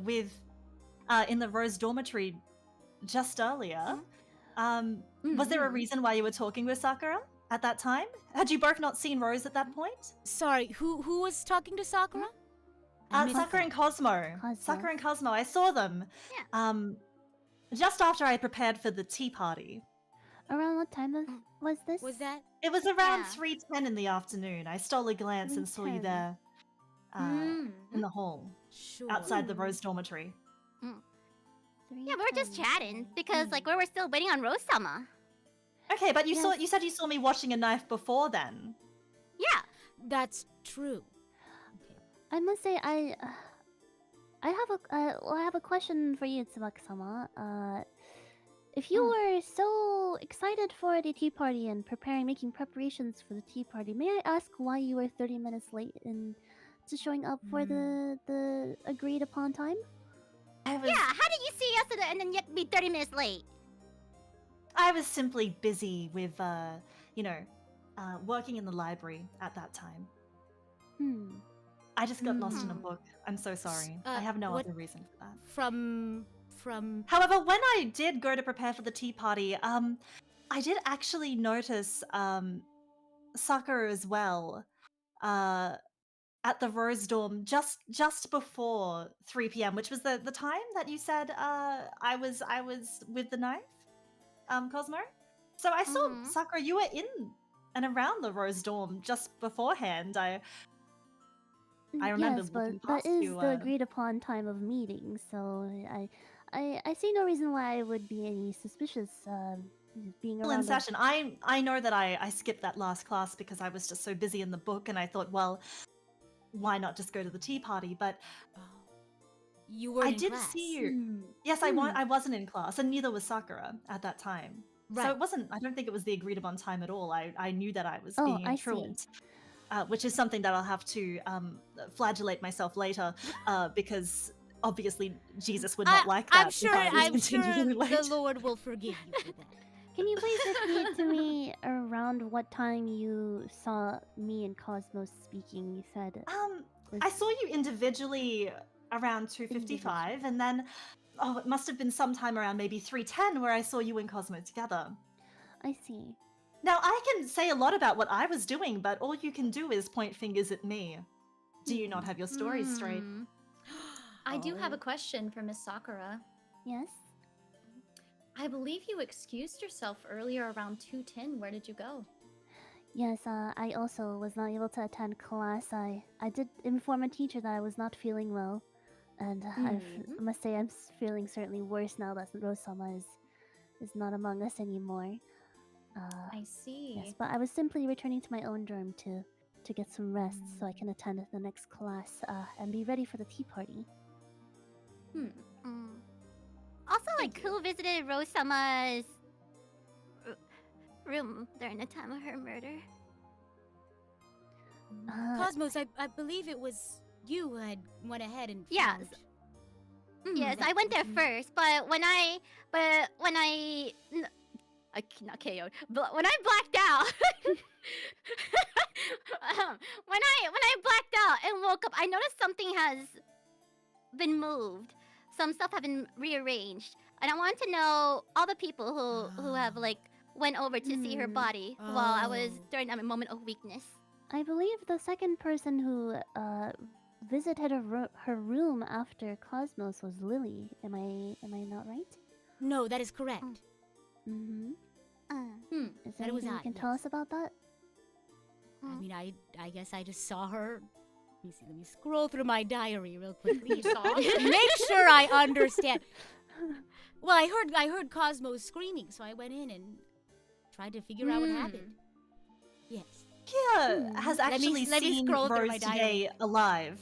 in the Rose dormitory just earlier. Was there a reason why you were talking with Sakura at that time? Had you both not seen Rose at that point? Sorry, who was talking to Sakura? I missed Sakura that. and Cosmo. Sakura and Cosmo, I saw them. Just after I prepared for the tea party. Around what time was this? Was that? It was around Yeah. 3:10 in the afternoon. I stole a glance and saw you 3:10. there. in the hall Sure. outside the Rose dormitory. Yeah, we were just chatting because like we were still waiting on Rose-sama. Okay, but you Yes. you said you saw me washing a knife before then. Yeah. That's true. Okay. I must say, I have a question for you, Tsubaki-sama. If you were so excited for the tea party and making preparations for the tea party, may I ask why you were 30 minutes late to showing up for the agreed upon time? I was Yeah, how did you see us and then yet be 30 minutes late? I was simply busy with working in the library at that time. I just got lost in a book. I'm so sorry. I have no what- other reason for that. From However, when I did go to prepare for the tea party, I did actually notice Sakura as well at the Rose Dorm just before 3 p.m., which was the time that you said I was with the knife, Cosmo. So I saw Sakura. You were in and around the Rose Dorm just beforehand. I remember Yes, but looking that past is you. the agreed upon time of meeting, so I see no reason why I would be any suspicious being Still around. in session. I know that I skipped that last class because I was just so busy in the book, and I thought, well, why not just go to the tea party? But you were I in did class. see you. Yes, I wasn't in class, and neither was Sakura at that time. So Right. it wasn't. I don't think it was the agreed upon time at all. I knew that I was Oh, being I see. truant, which is something that I'll have to flagellate myself later, because obviously Jesus would not like that. I'm sure. if I was I'm sure continually late. the Lord will forgive you for that. Can you please repeat to me around what time you saw me and Cosmos speaking? You said I saw you individually around 2:55, and then it must have been sometime around maybe 3:10 where I saw you and Cosmo together. I see. Now I can say a lot about what I was doing, but all you can do is point fingers at me. Do you not have your stories straight? I do have a question for Miss Sakura. Yes. I believe you excused yourself earlier around 2:10. Where did you go? Yes, I also was not able to attend class. I did inform a teacher that I was not feeling well, and I must say I'm feeling certainly worse now that Rosama is not among us anymore. I see. Yes, but I was simply returning to my own dorm to get some rest so I can attend the next class and be ready for the tea party. Also, like, who visited Rose-sama's room during the time of her murder? Cosmos, I believe it was you who had went ahead and Yes. found- Yes, I went there first, but when I not KO'd, but when I blacked out, when I blacked out and woke up, I noticed something has been moved. Some stuff have been rearranged, and I wanted to know all the people who have like went over to see her body while I was during a moment of weakness. I believe the second person who visited her room after Cosmos was Lily. Am I not right? No, that is correct. Mm-hmm. Is there That was anything you I, can tell us about that? I mean, I guess I just saw her. Let me see. Let me scroll through my diary real quickly. You saw? Make sure I understand. Well, I heard Cosmos screaming, so I went in and tried to figure out what happened. Yes. Kia has Let me actually seen scroll through Rose my diary. today alive.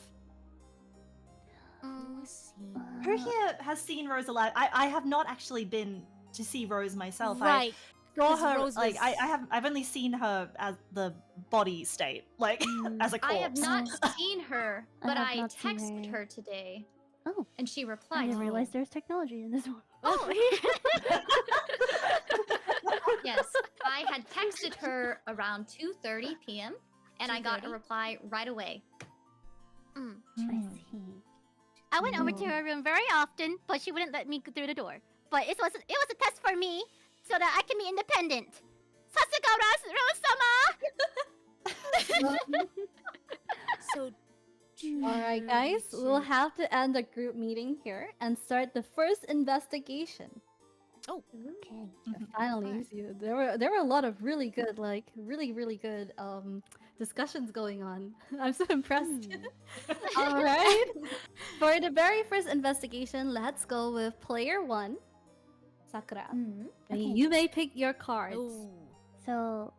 Who was seen? Who here has seen Rose alive? I have not actually been to see Rose myself. Right. I saw 'cause her Rose like was- I've only seen her as the body state, like as a corpse. I have not seen her, I but have I not seen texted her. her today, Oh, and she I replied. didn't realize there's technology in this one. Yes, I had texted her around 2:30 p.m. and I got a 2:30? reply right away. I see. I went over to her room very often, but she wouldn't let me go through the door. But it was a test for me, so that I can be independent. Sasuga Rose-sama! So. Alright, guys, we'll have to end the group meeting here and start the first investigation. Okay. Finally, there were a lot of really good, like really good discussions going on. I'm so impressed. All right. For the very first investigation, let's go with player 1, Sakura. Mm. And Okay. you may pick your cards. Oh. So,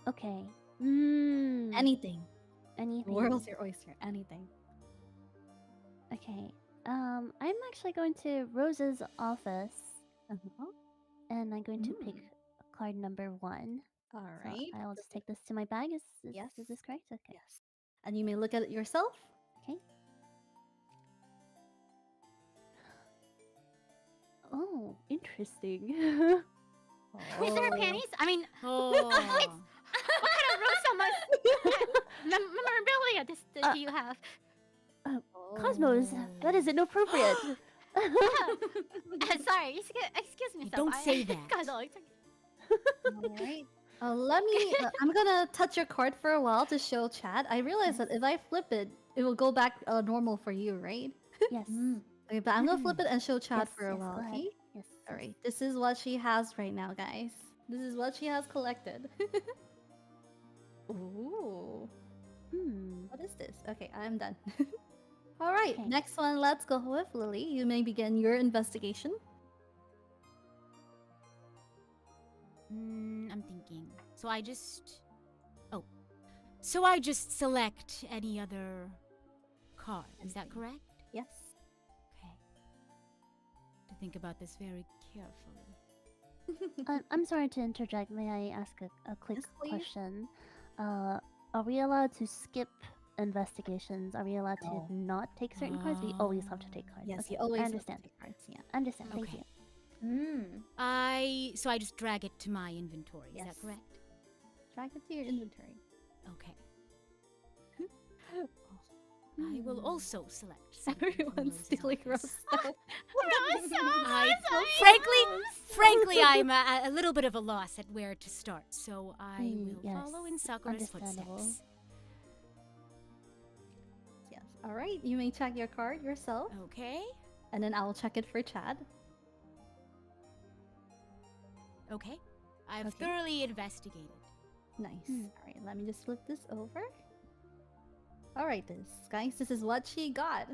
okay. Anything. The Anything. world's your oyster. Anything. Okay. I'm actually going to Rose's office, Uh-huh. and I'm going to pick card number 1. All So right. I'll just take this to my bag. Yes. Is this correct? Okay. Yes. And you may look at it yourself. Okay. Oh, interesting. Wait, there are panties? I mean, Oh. what kind of rose memorabilia do you have? Cosmos, that is inappropriate. Sorry, excuse me. Don't say that. All right. Let me. I'm gonna touch your card for a while to show chat. I realize that if I flip it, it will go back normal for you, right? Yes. Okay, but I'm gonna flip it and show chat Yes, for a yes, while. go ahead. Okay. Yes. All right. This is what she has right now, guys. This is what she has collected. Ooh. What is this? Okay, I'm done. All right. Okay. Next one. Let's go with Lily. You may begin your investigation. I'm thinking. So I just. Oh. So I just select any other card. Is that correct? Yes. Okay. To think about this very carefully. I'm sorry to interject. May I ask a quick Yes, please. question? Are we allowed to skip investigations? Are we allowed No. to not take certain cards? We always have to take cards. Yes. Okay, You always I have to understand. take cards. Yeah. Understand. Thank Okay. you. So I just drag it to my inventory. Is Yes. that correct? Drag it to your inventory. Okay. I will also select. something from Everyone's Rose's stealing office. Rose stuff. Frankly, I'm a little bit of a loss at where to start, so I will yes, follow in Sakura's understandable. footsteps. Yes. All right. You may check your card yourself, Okay. and then I will check it for Chad. Okay. I've Okay. thoroughly investigated. Nice. All right. Let me just flip this over. All right, guys. This is what she got.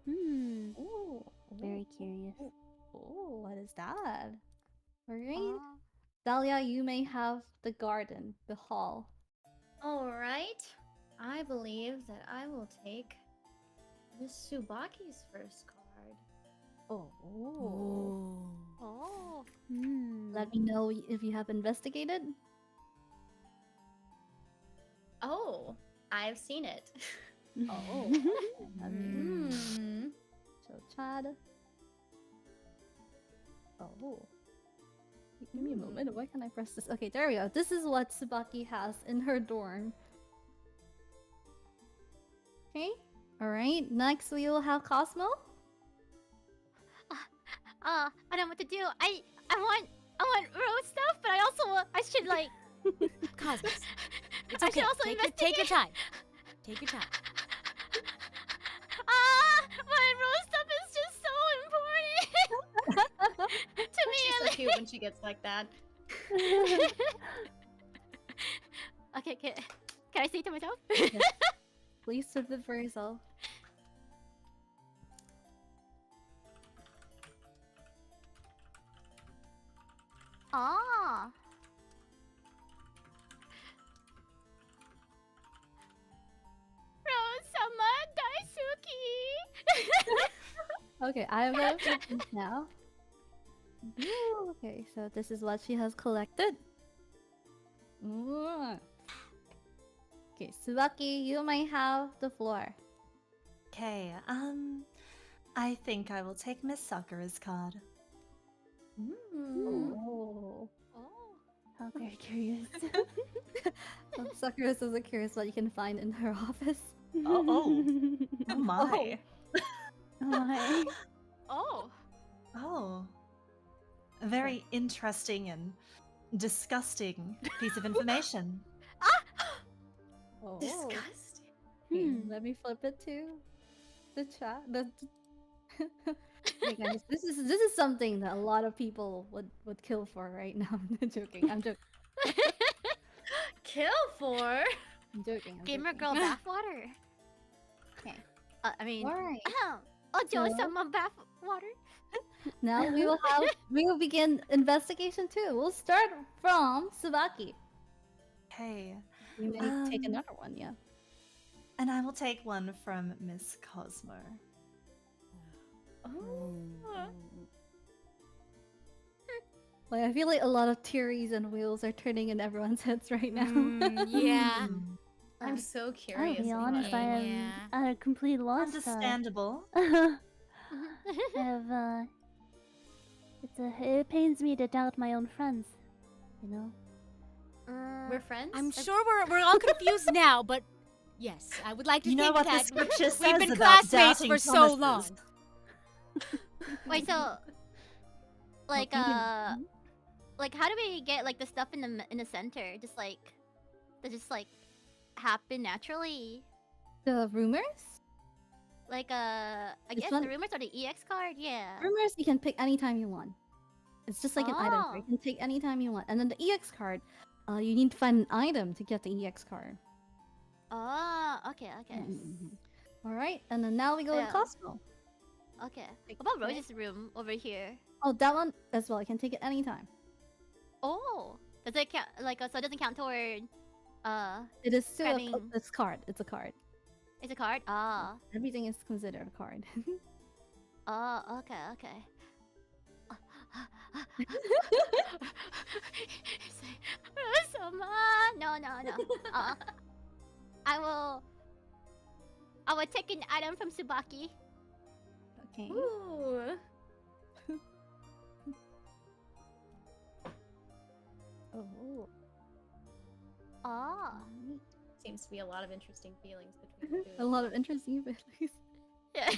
Ooh. Very curious. Oh, what is that? All right. Dahlia, you may have the garden, the hall. All right. I believe that I will take Miss Tsubaki's first card. Oh. Oh. Let me know if you have investigated. Oh, I've seen it. Oh. Let me show Chad. Oh. Give me a moment. Why can't I press this? Okay, there we go. This is what Tsubaki has in her dorm. Okay. All right. Next, we will have Cosmo. I don't know what to do. I want rose stuff, but I also I should like Cosmos. It's I okay. should also Take your time. Take your time. my rose stuff is just so important to me. She's so cute when she gets like that. Okay, can I say it to myself? Please flip it for yourself. Ah. Rose-sama Daisuki. Okay, I'm gonna flip this now. Ooh, okay, so this is what she has collected. Ooh. Okay, Tsubaki, you may have the floor. Okay, I think I will take Miss Sakura's card. Oh. How very curious. Sakura is so curious what you can find in her office. Oh my. Oh my. Oh. A very interesting and disgusting piece of information. Oh. Disgusting. Okay, let me flip it to the chat. Hey guys, this is something that a lot of people would kill for right now. I'm joking. I'm joking. kill for? I'm joking. I'm Gamer joking. girl bathwater. Okay. I mean, Alright. oh, Joe, So- some bathwater. Now we will begin investigation 2. We'll start from Tsubaki. Okay. You may take another one, yeah. And I will take one from Miss Cosmo. Like I feel like a lot of theories and wheels are turning in everyone's heads right now. Yeah. I'm so I'll curious. be about honest, it. I am Yeah. at a complete loss. Understandable. I have, it pains me to doubt my own friends, you know? We're friends. I'm sure we're all confused now, but yes, I would like to You know think what the that scripture we've says been about classmates doubting for so long. promises. Wait, so like how do we get like the stuff in the center? Just like happen naturally. The rumors? Like I This guess one- the rumors or the EX card, yeah. Rumors you can pick anytime you want. It's just like an item card. Oh. You can take anytime you want. And then the EX card, you need to find an item to get the EX card. Oh, okay. Alright, and then now we go Yeah. with Cosmo. Okay. What about Okay. Rose's room over here? Oh, that one as well. I can take it anytime. Oh, does it count? Like, so it doesn't count toward? It is still Grabbing- it's card. It's a card. It's a card. Ah. Everything is considered a card. Oh, okay. No. I will take an item from Tsubaki. Okay. Ooh. Oh. Oh. Seems to be a lot of interesting feelings between the two. A lot of interesting feelings. Yeah.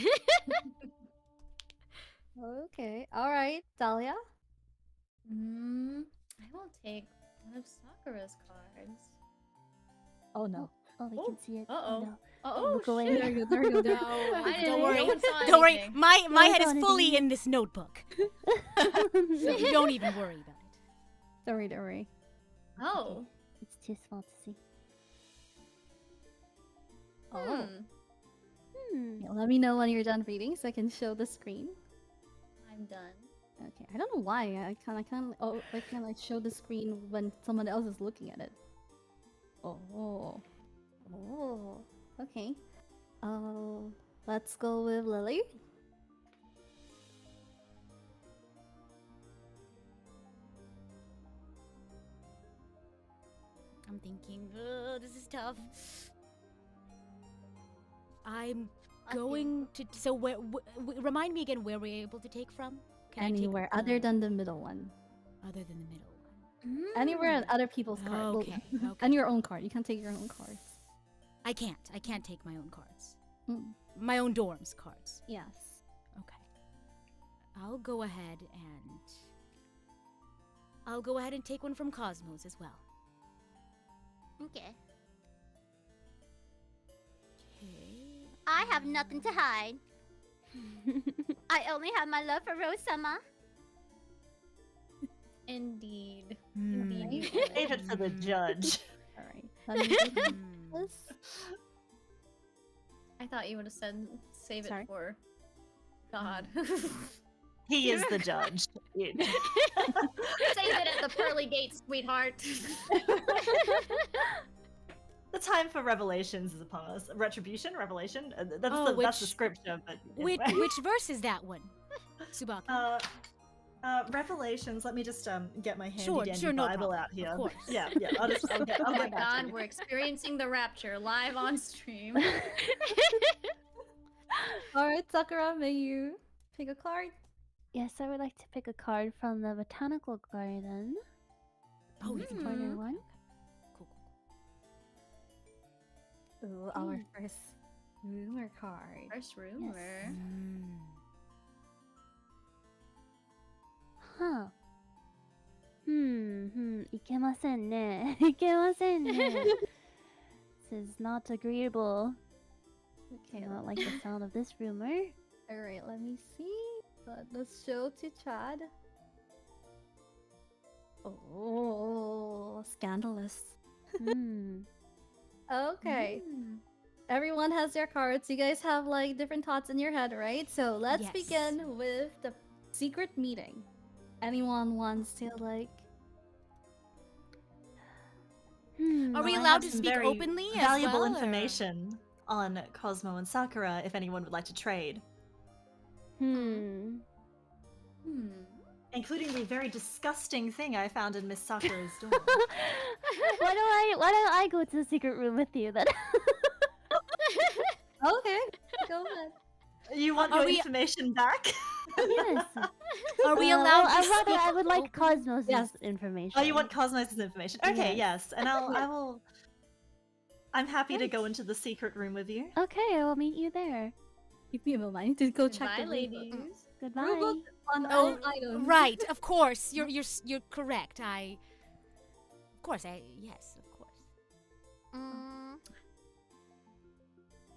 Okay. Alright, Dahlia. I will take one of Sakura's cards. Oh no. Oh, we Oh, can see it. uh-oh. No. Oh, Look away. There we go, there we go. There we go. I didn't Don't know worry. anyone saw Don't worry. anything. My No head one is saw fully anything. in this notebook. So you don't even worry about it. Don't worry, don't worry. Oh. It's too small to see. Oh. Hmm. Okay, let me know when you're done reading so I can show the screen. I'm done. Okay, I don't know why. I can like show the screen when someone else is looking at it. Oh. Okay. Let's go with Lily. I'm thinking, this is tough. I'm Okay. going to. So where? Remind me again where we're able to take from. Can I take, Anywhere other than the middle one. other than the middle one. Anywhere on other people's card. Okay. Okay. And your own card. You can take your own cards. I can't take my own cards. Mm. My own dorm's cards. Yes. Okay. I'll go ahead and take one from Cosmos as well. Okay. Okay. I have nothing to hide. I only have my love for Rose-sama. Indeed. Hmm. Indeed. Leave it to the judge. Alright. Let me take Hmm. this. I thought you would have said save Sorry. it for God. He is the judge. Save it at the pearly gates, sweetheart. The time for revelations is upon us. Retribution, revelation. That's Oh, that's the which- scripture. But Which anyway. which verse is that one? Subaki. Revelations. Let me just get my handy Sure, dandy sure, no Bible problem. out here. Of course. Yeah. I'll get Oh my back to God, you. we're experiencing the rapture live on stream. Alright, Sakura, may you pick a card? Yes, I would like to pick a card from the botanical garden. Oh, you can do Corner that. one. Cool. Ooh, our first rumor card. First rumor. Mm. Huh. いけませんね。いけませんね。This is not agreeable. I Okay, do not like the sound of this rumor. alright, let me see. Let's show to Chad. Oh, scandalous. Hmm. Okay. Everyone has their cards. You guys have like different thoughts in your head, right? So let's Yes. begin with the secret meeting. Anyone wants to like? Hmm. Are we I allowed have to some speak very openly as valuable well, or- information on Cosmo and Sakura if anyone would like to trade, Hmm. including the very disgusting thing I found in Miss Sakura's dorm. Why don't I go to the secret room with you then? Okay, go ahead. You want Are your we- information back? Yes. Are we Well, allowed to I speak would like openly? Cosmos' Yes. information. Oh, you want Cosmos' information? Okay, Yes. yes, and I will. I'm happy to go into the secret room with you. Okay, I will meet you there. Give me a moment. I need to go check Bye, the ladies. Goodbye. rulebook on Oh, all items. right. Of course, you're correct. Of course, yes, of course. Mm, I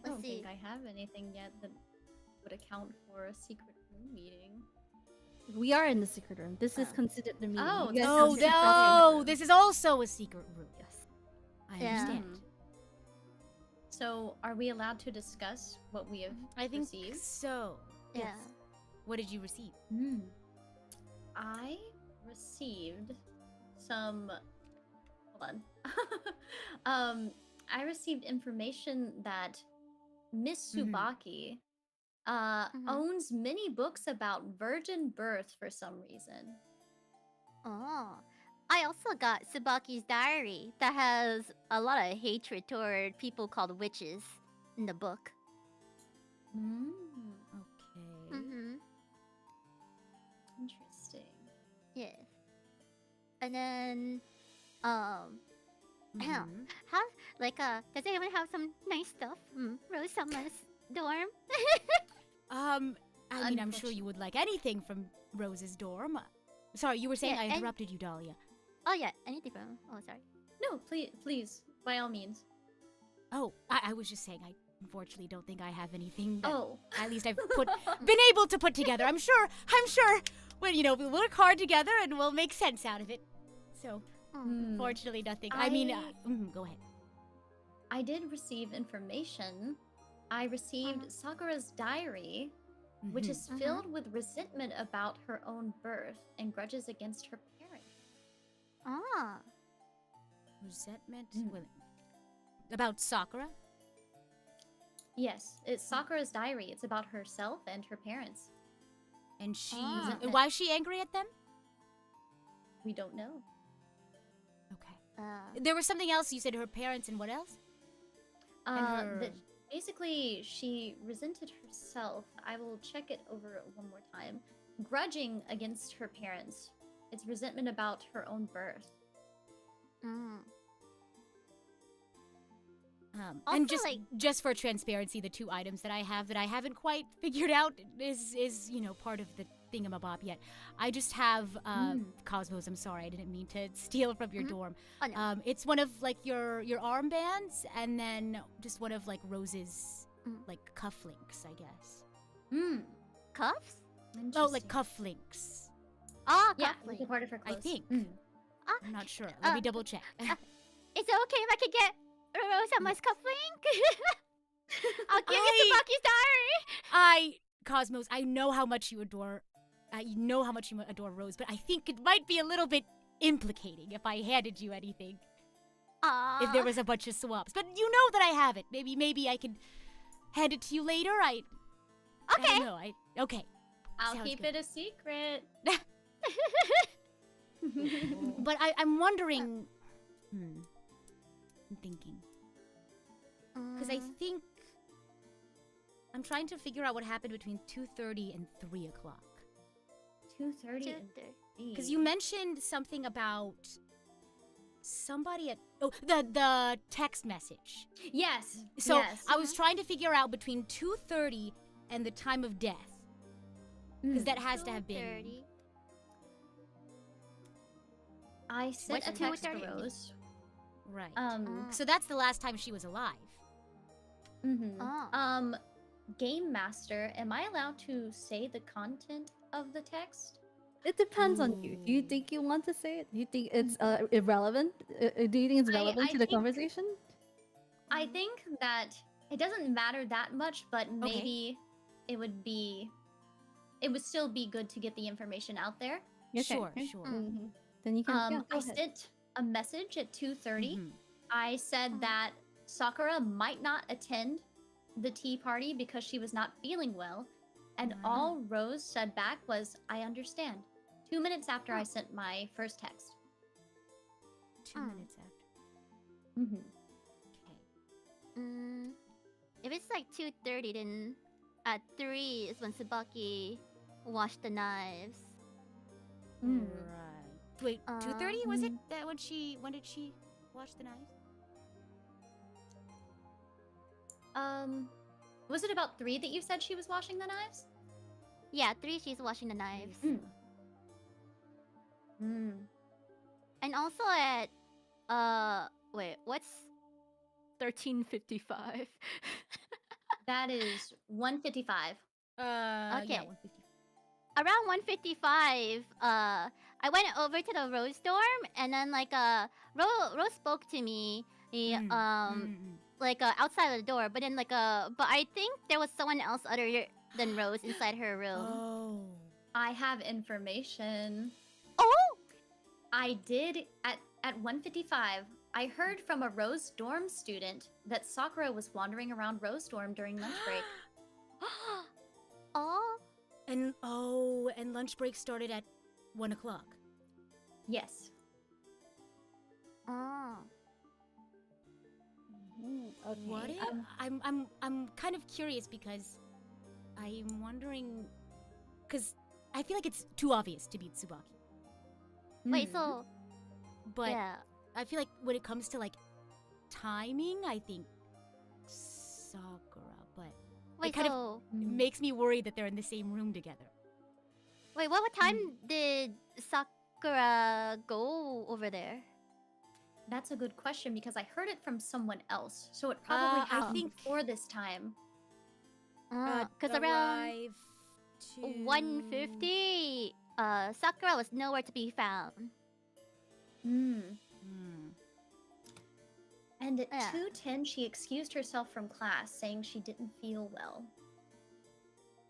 don't let's see. think I have anything yet that would account for a secret room meeting. We are in the secret room. This is Oh. considered the meeting. Oh, You guys Oh, have secret no, room. this is also a secret room. Yes. I Yeah. understand. So, are we allowed to discuss what we have I think received? so. Yeah. What did you receive? I received some. Hold on. I received information that Miss Mhm. Tsubaki Mhm. owns many books about virgin birth for some reason. Oh. I also got Tsubaki's diary that has a lot of hatred toward people called witches in the book. Okay. Mm-hmm. Interesting. Yes. And then, Mhm. how does anyone have some nice stuff? Rose Summer's dorm. I mean, I'm sure you would like anything from Rose's dorm. Sorry, you were saying Yeah, I and- interrupted you, Dahlia. Oh yeah, anything from. Oh sorry. No, please, by all means. Oh, I was just saying I unfortunately don't think I have anything that Oh, at least I've been able to put together. I'm sure when we'll work hard together and we'll make sense out of it. So, fortunately nothing. I mean, go ahead. I did receive information. I received Sakura's diary, which is filled with resentment about her own birth and grudges against her parents. Ah. Resentment about Sakura? Yes, it's Sakura's diary. It's about herself and her parents. And she Resentment. why is she angry at them? We don't know. Okay. There was something else you said, her parents and what else? That basically she resented herself. I will check it over one more time. Grudging against her parents. It's resentment about her own birth. Also, And like- just for transparency, the two items that I have that I haven't quite figured out is part of the thingamabob yet. I just have Cosmos. I'm sorry, I didn't mean to steal from your dorm. Oh, no. It's one of like your armbands, and then just one of like Rose's like cufflinks, I guess. Cuffs? Oh, like cufflinks. Ah, Yeah, cufflinks. it's a part of her I clothes. think. Ah, I'm not sure. Let me double check. Is it okay if I could get Rose Summer's cufflink? I'll give you Tsubaki's diary. Cosmos, I know how much you adore Rose, but I think it might be a little bit implicating if I handed you anything. If there was a bunch of swaps. But you know that I have it. Maybe I could hand it to you later. I don't know. Okay. I'll Sounds keep good. it a secret. But I'm wondering. I'm thinking. Because I think I'm trying to figure out what happened between 2:30 and 3 o'clock. 2:30 and 3. Because you mentioned something about somebody at the text message. Yes. So yes. I was trying to figure out between 2:30 and the time of death, because that has to have been. 2:30. I sent a What's text to 2:30? Rose. Right. Um. So that's the last time she was alive. Oh. Game Master, am I allowed to say the content of the text? It depends on you. Do you think you want to say it? Do you think it's irrelevant? Do you think it's relevant I to the think- conversation? I think that it doesn't matter that much, but maybe it would still be good to get the information out there. Okay, Sure, okay. sure. Mhm. Then you can. Yeah, go I ahead. sent a message at 2:30. Mhm. I said that Sakura might not attend the tea party because she was not feeling well, and all Rose said back was, "I understand." 2 minutes after I sent my first text. 2 minutes after. Mm-hmm. Okay. If it's like 2:30, then at 3 is when Tsubaki washed the knives. Right. Wait, 2:30 was it? That when did she wash the knives? Was it about 3 that you said she was washing the knives? Yeah, 3 she's washing the knives. And also at wait, what's 13:55? That is 1:55. Yeah, Okay. 150. Around 1:55, I went over to the Rose dorm, and then like Rose spoke to me, like outside of the door, but then but I think there was someone else other than Rose inside her room. Oh. I have information. Oh, I did at 1:55. I heard from a Rose dorm student that Sakura was wandering around Rose dorm during lunch break. oh, And lunch break started at 1 o'clock. Yes. oh. Okay. What if I'm kind of curious because I'm wondering because I feel like it's too obvious to beat Tsubaki. Wait, so But yeah. I feel like when it comes to like timing, I think Sakura, but Wait, kind of so makes me worry that they're in the same room together. wait, what time did Sakura go over there? That's a good question because I heard it from someone else. So it probably I happened think- before this time. Because around Arrive to 1:50, Sakura was nowhere to be found. Hmm. Hmm. And at Yeah. 2:10, she excused herself from class, saying she didn't feel well.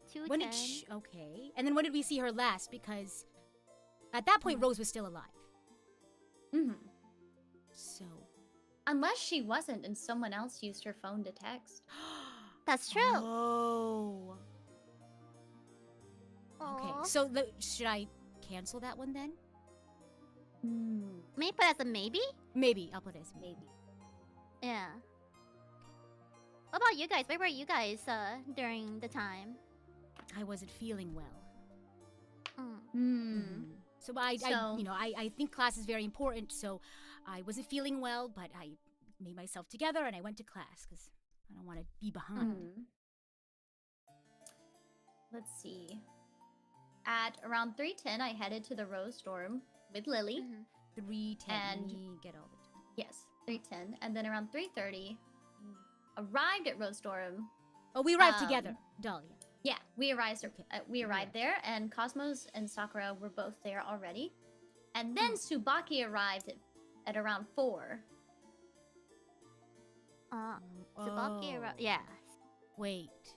2:10. When did she, okay. And then when did we see her last? Because at that point, Rose was still alive. Hmm. So. Unless she wasn't and someone else used her phone to text. That's true. Oh. Okay. Aw. So should I cancel that one then? Hmm. May put as a maybe? Maybe. I'll put it as maybe. Yeah. What about you guys? Where were you guys during the time? I wasn't feeling well. So So- I think class is very important. So I wasn't feeling well, but I made myself together and I went to class because I don't want to be behind. Let's see. At around 3:10, I headed to the Rose dorm with Lily. 3:10. And- Let me get all the time. Yes, 3:10. And then around 3:30, arrived at Rose dorm. Oh, we arrived together, Dahlia. Yeah, we arrived there, and Cosmos and Sakura were both there already. And then Tsubaki arrived at around 4. Tsubaki, Oh. yeah. Wait.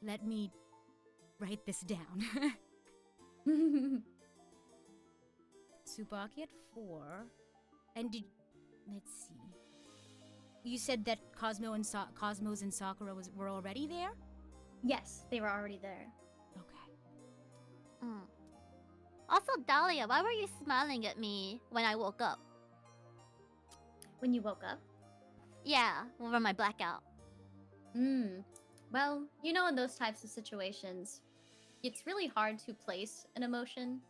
Let me write this down. Tsubaki at 4. And let's see. You said that Cosmos and Sakura were already there? Yes, they were already there. Okay. Also, Dahlia, why were you smiling at me when I woke up? When you woke up? Yeah, over my blackout. Well, you know, in those types of situations, it's really hard to place an emotion.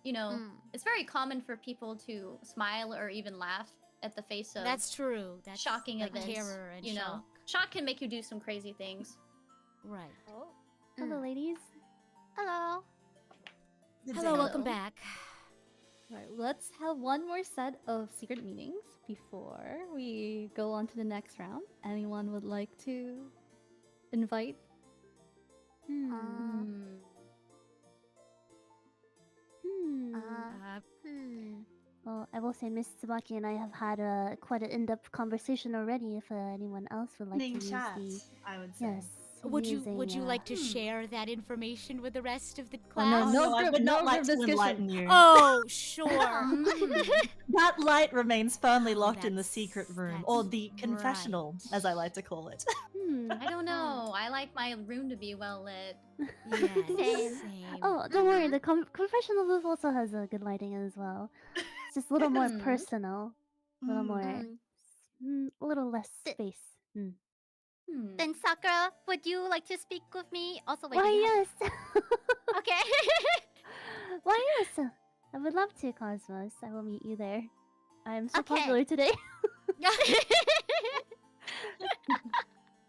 You know, it's very common for people to smile or even laugh at the face of That's true. That's shocking like events. terror and you know, shock. shock can make you do some crazy things. Right. Hello, ladies. Hello. Hello, welcome back. Right, let's have one more set of secret meetings before we go on to the next round. Anyone would like to invite? Well, I will say Miss Tsubaki and I have had quite an in-depth conversation already. If anyone else would like to Evening use chat, the I would say. yes, Would you using, like to share that information with the rest of the Oh, class? no, I would not no like group to enlighten you. Oh, sure. That light remains firmly Oh, locked in the secret room, or the that's confessional, right. as I like to call it. I don't know. I like my room to be well lit. Yes, Same. same. Oh, don't worry. The confessional booth also has a good lighting as well. It's just a little more personal, a little more, a little less Th- space. Then Sakura, would you like to speak with me? Also, wait. Why do you yes, have- Okay. why yes. I would love to, Cosmos. I will meet you there. I am so Okay. popular today.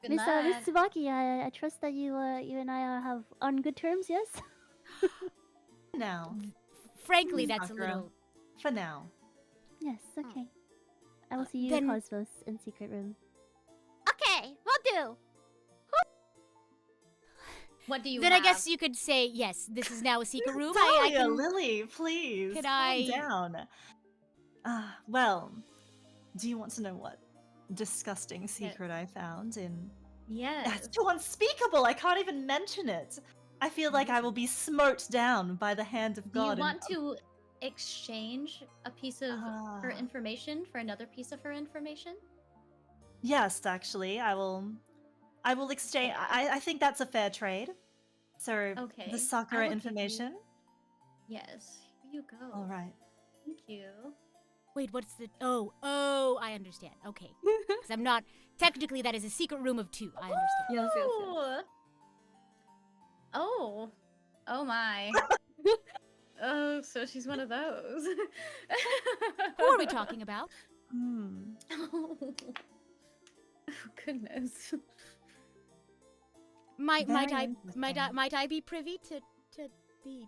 Good Miss night. Tsubaki, I trust that you and I have on good terms. Yes. Now, Frankly, that's a Sakura. little. For now. Yes. Okay. I will see you, then- Cosmos, in secret room. Okay, we'll do. What do you Then have? I guess you could say yes. This is now a secret room. Dahlia, can... Lily, please, Could calm I- down. Well, do you want to know what disgusting secret I found in... Yes. That's too unspeakable, I can't even mention it. I feel like I will be smote down by the hand of Do you God. want to exchange a piece of her Ah. information for another piece of her information? Yes, actually, I will exchange... I think that's a fair trade. So, Okay, the I Sakura will give you- information. Yes. Here you go. All right. Thank you. Wait, what's the? Oh, I understand. Okay, because I'm not technically that is a secret room of 2. I understand. Yes, yes, yes. Ooh. Oh. Oh my. Oh, so she's one of those. Who are we talking about? Oh goodness. Might Very I interesting. might I be privy to the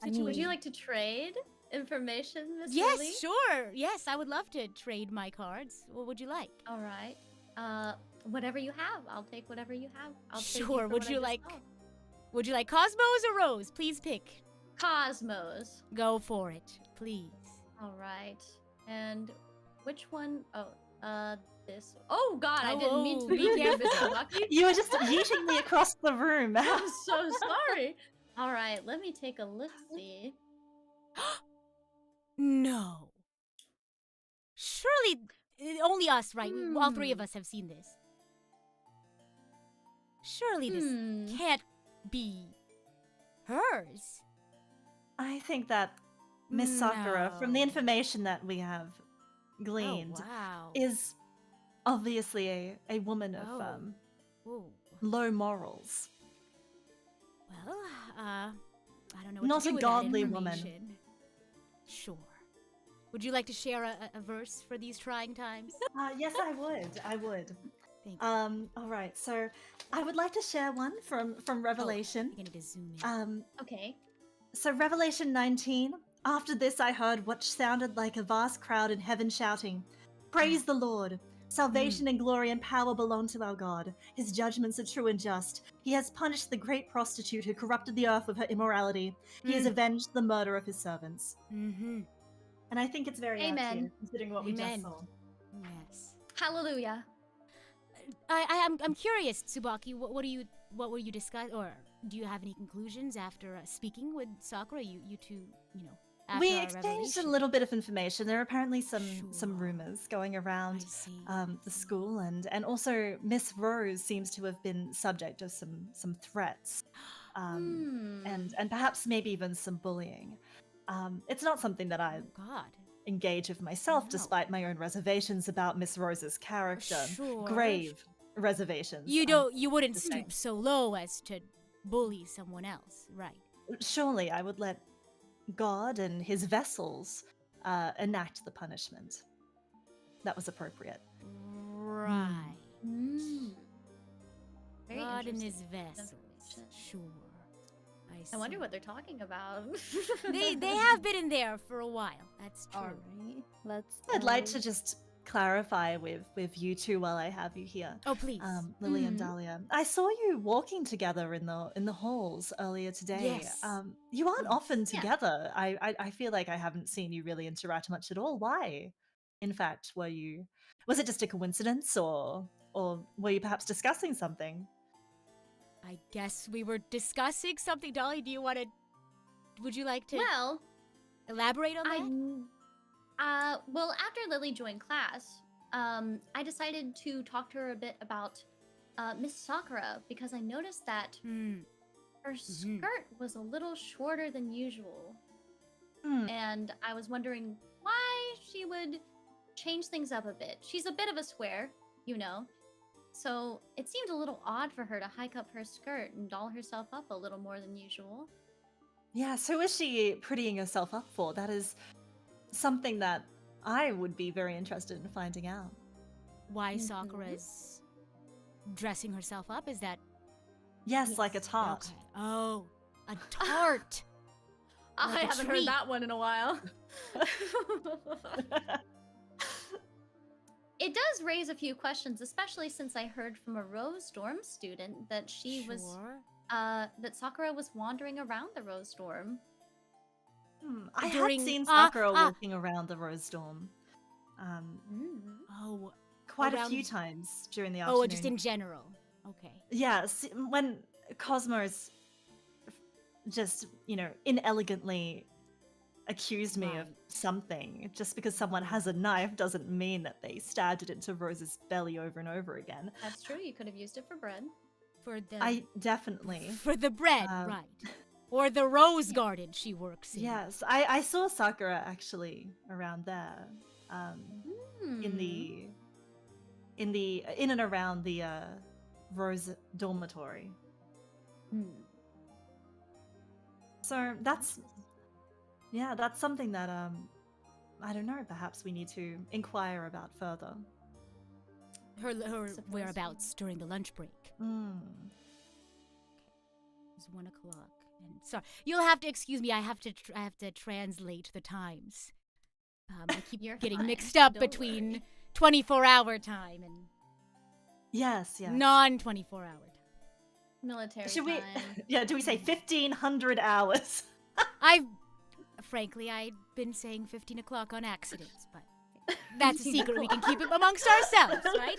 I situation? Would you like to trade information, Miss Yes, Lily? sure. Yes, I would love to trade my cards. What would you like? All right. Whatever you have, I'll take whatever you have. I'll trade Sure, for would what I you just like- saw. Would you like Cosmos or Rose? Please pick. Cosmos? Go for it, please. All right. And which one? Oh, this. Oh God, I didn't mean to Oh, be be here, Miss careful. Lucky. You were just yeeting me across the room. I'm so sorry. All right, let me take a look. See. No. Surely only us, right? All 3 of Hmm. us have seen this. Surely this Hmm. can't be hers. I think that Miss Sakura, from the No. information that we have gleaned, Oh, wow. is obviously a woman of Oh. Ooh. low morals. Well, I don't know what Not to a do with godly that woman. information. Sure. Would you like to share a verse for these trying times? Yes, I would. I would. Thank you. All right. So, I would like to share one from Oh, Revelation. you're gonna need to zoom in. Okay. So Revelation 19. After this, I heard what sounded like a vast crowd in heaven shouting, "Praise the Lord! Salvation and glory and power belong to our God. His judgments are true and just. He has punished the great prostitute who corrupted the earth with her immorality. He has avenged the murder of his servants." Mm-hmm. And I think it's very apt Amen. here, considering what we just Amen. saw. Yes. Hallelujah. I'm curious, Tsubaki. What were you discussing, or do you have any conclusions after speaking with Sakura? You two, after We our exchanged a revelation? little bit of information. There are apparently some Sure. rumors going I around see. the school, and also Miss Rose seems to have been subject of some threats, and perhaps maybe even some bullying. It's not something that I Oh God. engage with myself, No. despite my own reservations about Miss Rose's character. Sure. Grave reservations. You wouldn't just saying. stoop so low as to bully someone else, right? Surely I would let God and his vessels enact the punishment. That was appropriate. Right. Very God and his interesting vessels. information. Sure. I wonder see. what they're talking about. They have been in there for a while. That's true. Alright, let's. I'd like to just clarify with you two while I have you here. Oh, please. Lily and Dahlia. I saw you walking together in the halls earlier today. Yes. You aren't often Yeah. together. I feel like I haven't seen you really interact much at all. Why? In fact, was it just a coincidence, or were you perhaps discussing something? I guess we were discussing something. Dolly, would you like to Well, elaborate on that? well, after Lily joined class, I decided to talk to her a bit about Miss Sakura because I noticed that her skirt was a little shorter than usual. And I was wondering why she would change things up a bit. She's a bit of a square, you know. So it seemed a little odd for her to hike up her skirt and doll herself up a little more than usual. Yeah, so is she prettying herself up for? That is something that I would be very interested in finding out. Why Sakura is dressing herself up? Is that... Yes, like a tart. Okay. Oh, a tart. I Like a haven't treat. heard that one in a while. It does raise a few questions, especially since I heard from a Rose Dorm student that that Sakura was wandering around the Rose Dorm. I had During- seen Sakura walking around the Rose Dorm Oh, quite a around- few times during the afternoon. oh, just in general. Okay. Yeah, when Cosmos just, inelegantly accused me of Right. something, just because someone has a knife doesn't mean that they stabbed it into Rose's belly over and over again. That's true. You could have used it for bread. For the I definitely. for the bread, right? Or the rose garden she works in. Yes, I saw Sakura actually around there, in and around the Rose dormitory. So that's something that I don't know. Perhaps we need to inquire about further. Her Suppose whereabouts during the lunch break. It's 1 o'clock. And sorry, you'll have to excuse me. I have to translate the times. I keep You're getting fine. mixed up Don't between 24-hour time and Yes. non-24-hour time. Military Should we? time. Yeah. Do we say 1,500 hours? Frankly, I've been saying 15 o'clock on accident, but that's a secret. We can keep it amongst ourselves, right?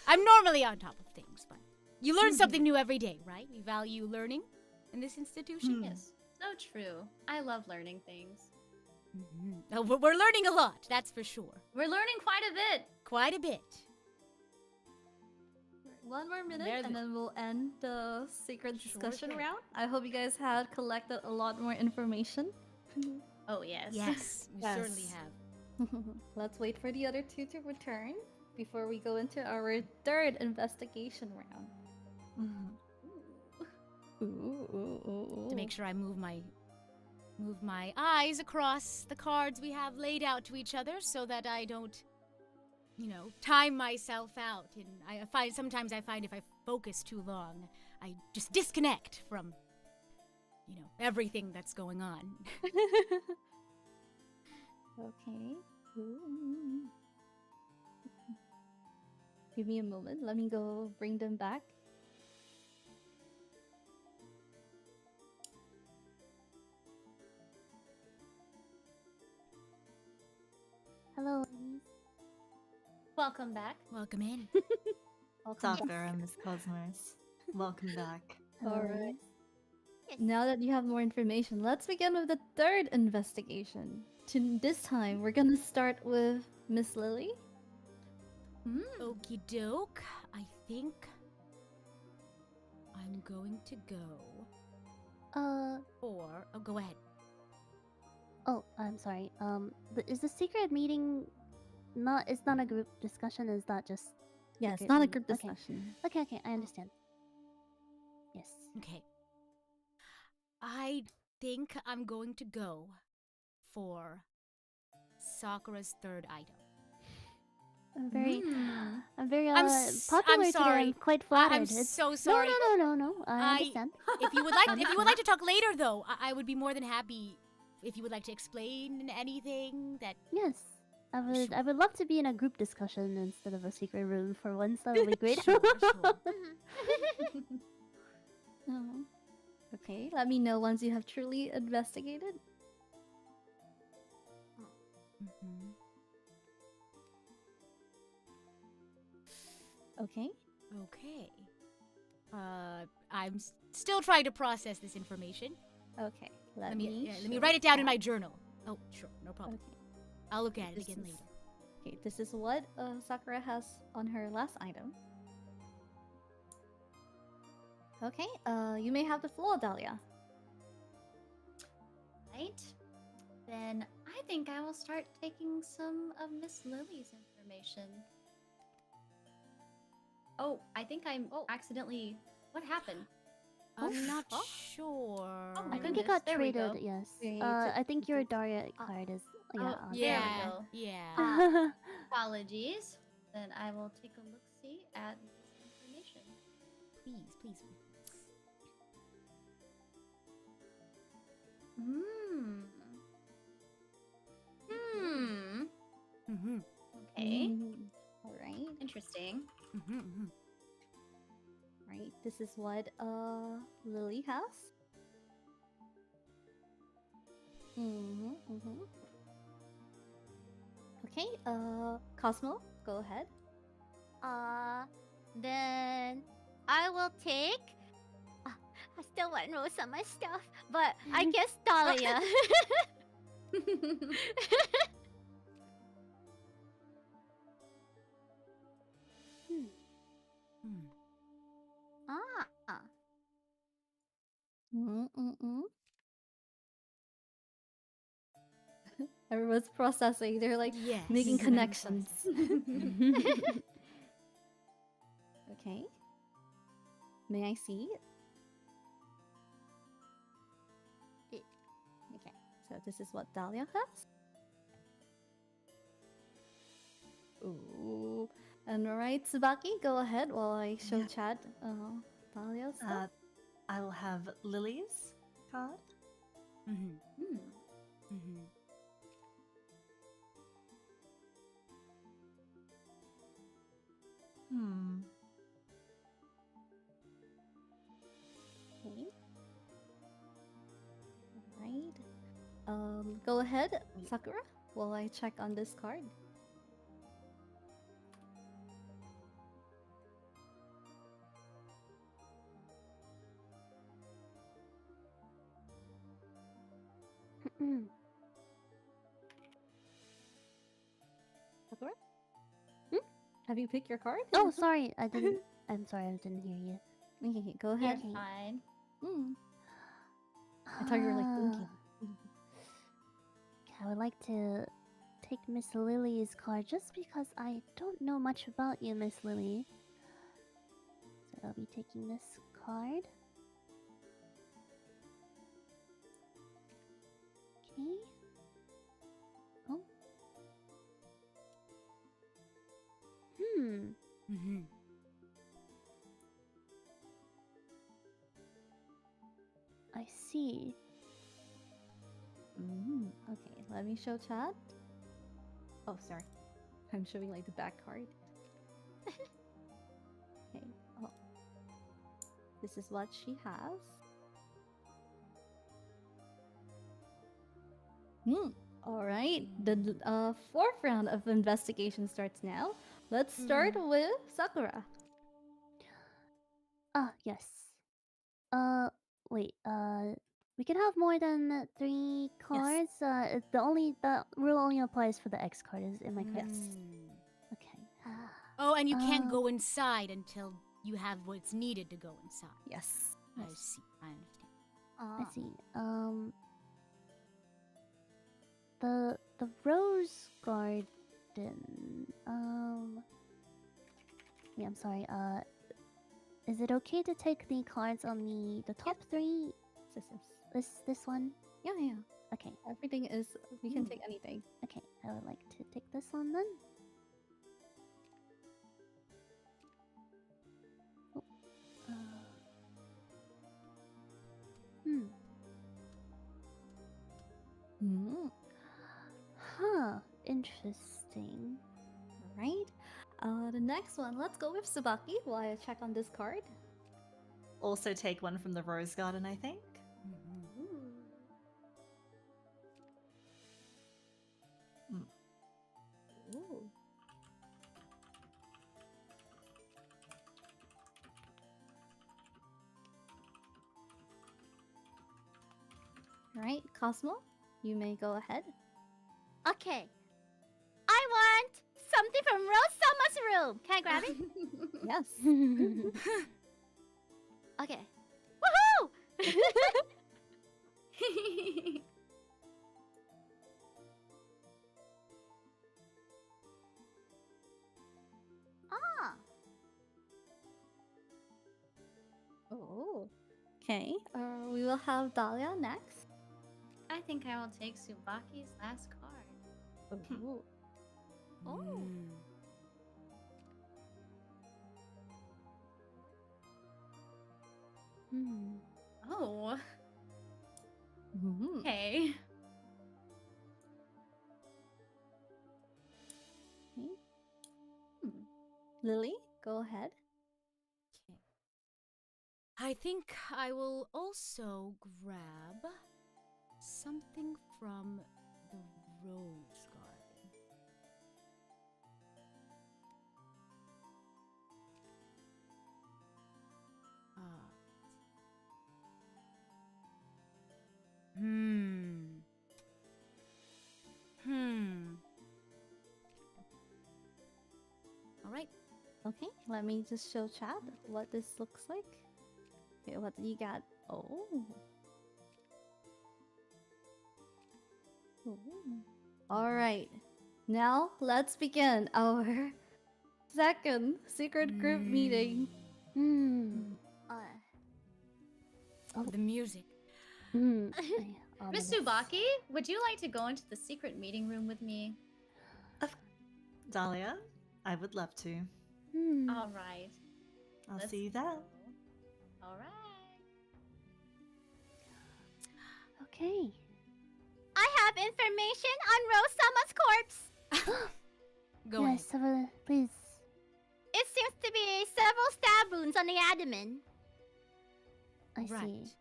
I'm normally on top of things, but you learn something new every day, right? We value learning in this institution. Yes, so true. I love learning things. Oh, we're learning a lot, that's for sure. We're learning quite a bit. Quite a bit. One more minute, There and the- then we'll end the secret discussion thing. round. I hope you guys had collected a lot more information. Oh, yes. Yes, we Yes. certainly have. Let's wait for the other two to return before we go into our third investigation round. To make sure I move my eyes across the cards we have laid out to each other so that I don't, time myself out. And sometimes I find if I focus too long, I just disconnect from, everything that's going on. Okay. Give me a moment. Let me go bring them back. Hello, ladies. Welcome back. Welcome in. Sakura and Miss Cosmos, welcome back. Hello, Alright. ladies. Now that you have more information, let's begin with the third investigation. This time, we're gonna start with Miss Lily. Okie doke. I think I'm going to go for. Oh, go ahead. Oh, I'm sorry. Is the secret meeting not? It's not a group discussion. Is that just? Yeah, it's secret not a meeting? group Okay. discussion. Okay, I understand. Yes. Okay. I think I'm going to go for Sakura's third item. I'm very, Mm. I'm very I'm s- I'm popular today. sorry. I'm quite flattered. I'm It's- so sorry. No. I understand. If you would like to talk later, though, I would be more than happy if you would like to explain anything that. Yes, I would love to be in a group discussion instead of a secret room for once. That would be great. Sure. Oh. Okay, let me know once you have truly investigated. Mhm. Okay. Okay. I'm still trying to process this information. Okay. Let me write it down in my journal. Oh, sure, no problem. Okay. I'll look at it This again is- later. Okay, this is what Sakura has on her last item. Okay, you may have the floor, Dahlia. Right. Then I think I will start taking some of Miss Lily's information. Oh, I think I'm accidentally. What happened? I'm not Huh? sure. Oh my I think it goodness, got there we traded. go. Yes. Yeah, you took- I think your you took- Daria card is oh, on there we Yeah, go. yeah. Apologies. Then I will take a look see at this information. Please. Hmm. Mm-hmm. Okay. All right. Interesting. Mm-hmm. Right. This is what Lily has. Okay. Cosmo, go ahead. Then I will take. I still want to know some of my stuff, but I guess Dahlia. Ah. Everyone's processing. They're like Yes. making I'm connections. Okay. May I see it? Okay. So this is what Dahlia has. Ooh. And alright, Tsubaki, go ahead while I show Yeah. Chad Dahlia's stuff. I will have Lily's card. Mm-hmm. Hmm. Mm-hmm. Hmm. Okay. Alright. Go ahead, Sakura, while I check on this card. Sakura? Have you picked your card? Oh, sorry. I didn't. I'm sorry. I didn't hear you. Okay, go You're ahead. fine. I thought you were like thinking. I would like to take Miss Lily's card just because I don't know much about you, Miss Lily. So I'll be taking this card. Okay. Oh. Mm-hmm. I see. Okay, let me show Chad. Oh, sorry. I'm showing like the back card. Okay. Oh. This is what she has. All right. The fourth round of investigation starts now. Let's start with Sakura. Ah, yes. Wait. We can have more than 3 cards. The rule only applies for the X card. Am I correct? Okay. Oh, and you can't go inside until you have what's needed to go inside. Yes. I see. I understand. I see. The Rose Garden. Yeah, I'm sorry. Is it okay to take the cards on the top 3? This one? Yeah. Okay. Everything is. We can take anything. Okay. I would like to take this one then. Huh. Interesting. interesting. Right. The next one, let's go with Tsubaki while I check on this card. Also take one from the Rose Garden, I think. Ooh. Right, Cosmo, you may go ahead. Okay. I want something from Rose Summer's room. Can I grab it? Yes. Okay. Woohoo! Ah. Oh. Okay. We will have Dahlia next. I think I will take Tsubaki's last card. Ooh. Oh. Oh. Mhm. Okay. Lily, go ahead. Okay. I think I will also grab something from the Rose Garden. All right. Okay, let me just show chat what this looks like. Okay, what do you got? Oh. Ooh. All right. Now let's begin our second secret group meeting. The music. Miss Tsubaki, would you like to go into the secret meeting room with me? Dahlia, I would love to. All right. I'll Let's see you there. go. All right. Okay. I have information on Rose Summer's corpse. Go Yes, ahead. please. It seems to be several stab wounds on the abdomen. I Right. see.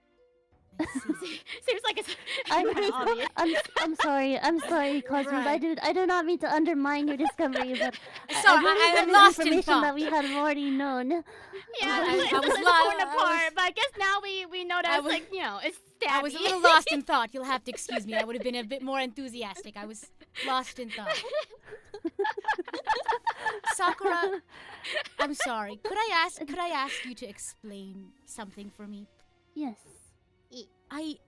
I see. Seems like it's I'm, pretty obvious. I'm sorry, Cosmos. Right. I do not mean to undermine your discovery, but Sorry, believe I'm that is lost in information that thought. we had already known. Yeah, I it's was torn I apart, was- but I guess now we know that I it's was- like, you know, it's stabby. I was a little lost in thought. You'll have to excuse me. I would have been a bit more enthusiastic. I was lost in thought. Sakura, I'm sorry. Could I ask you to explain something for me? Yes. I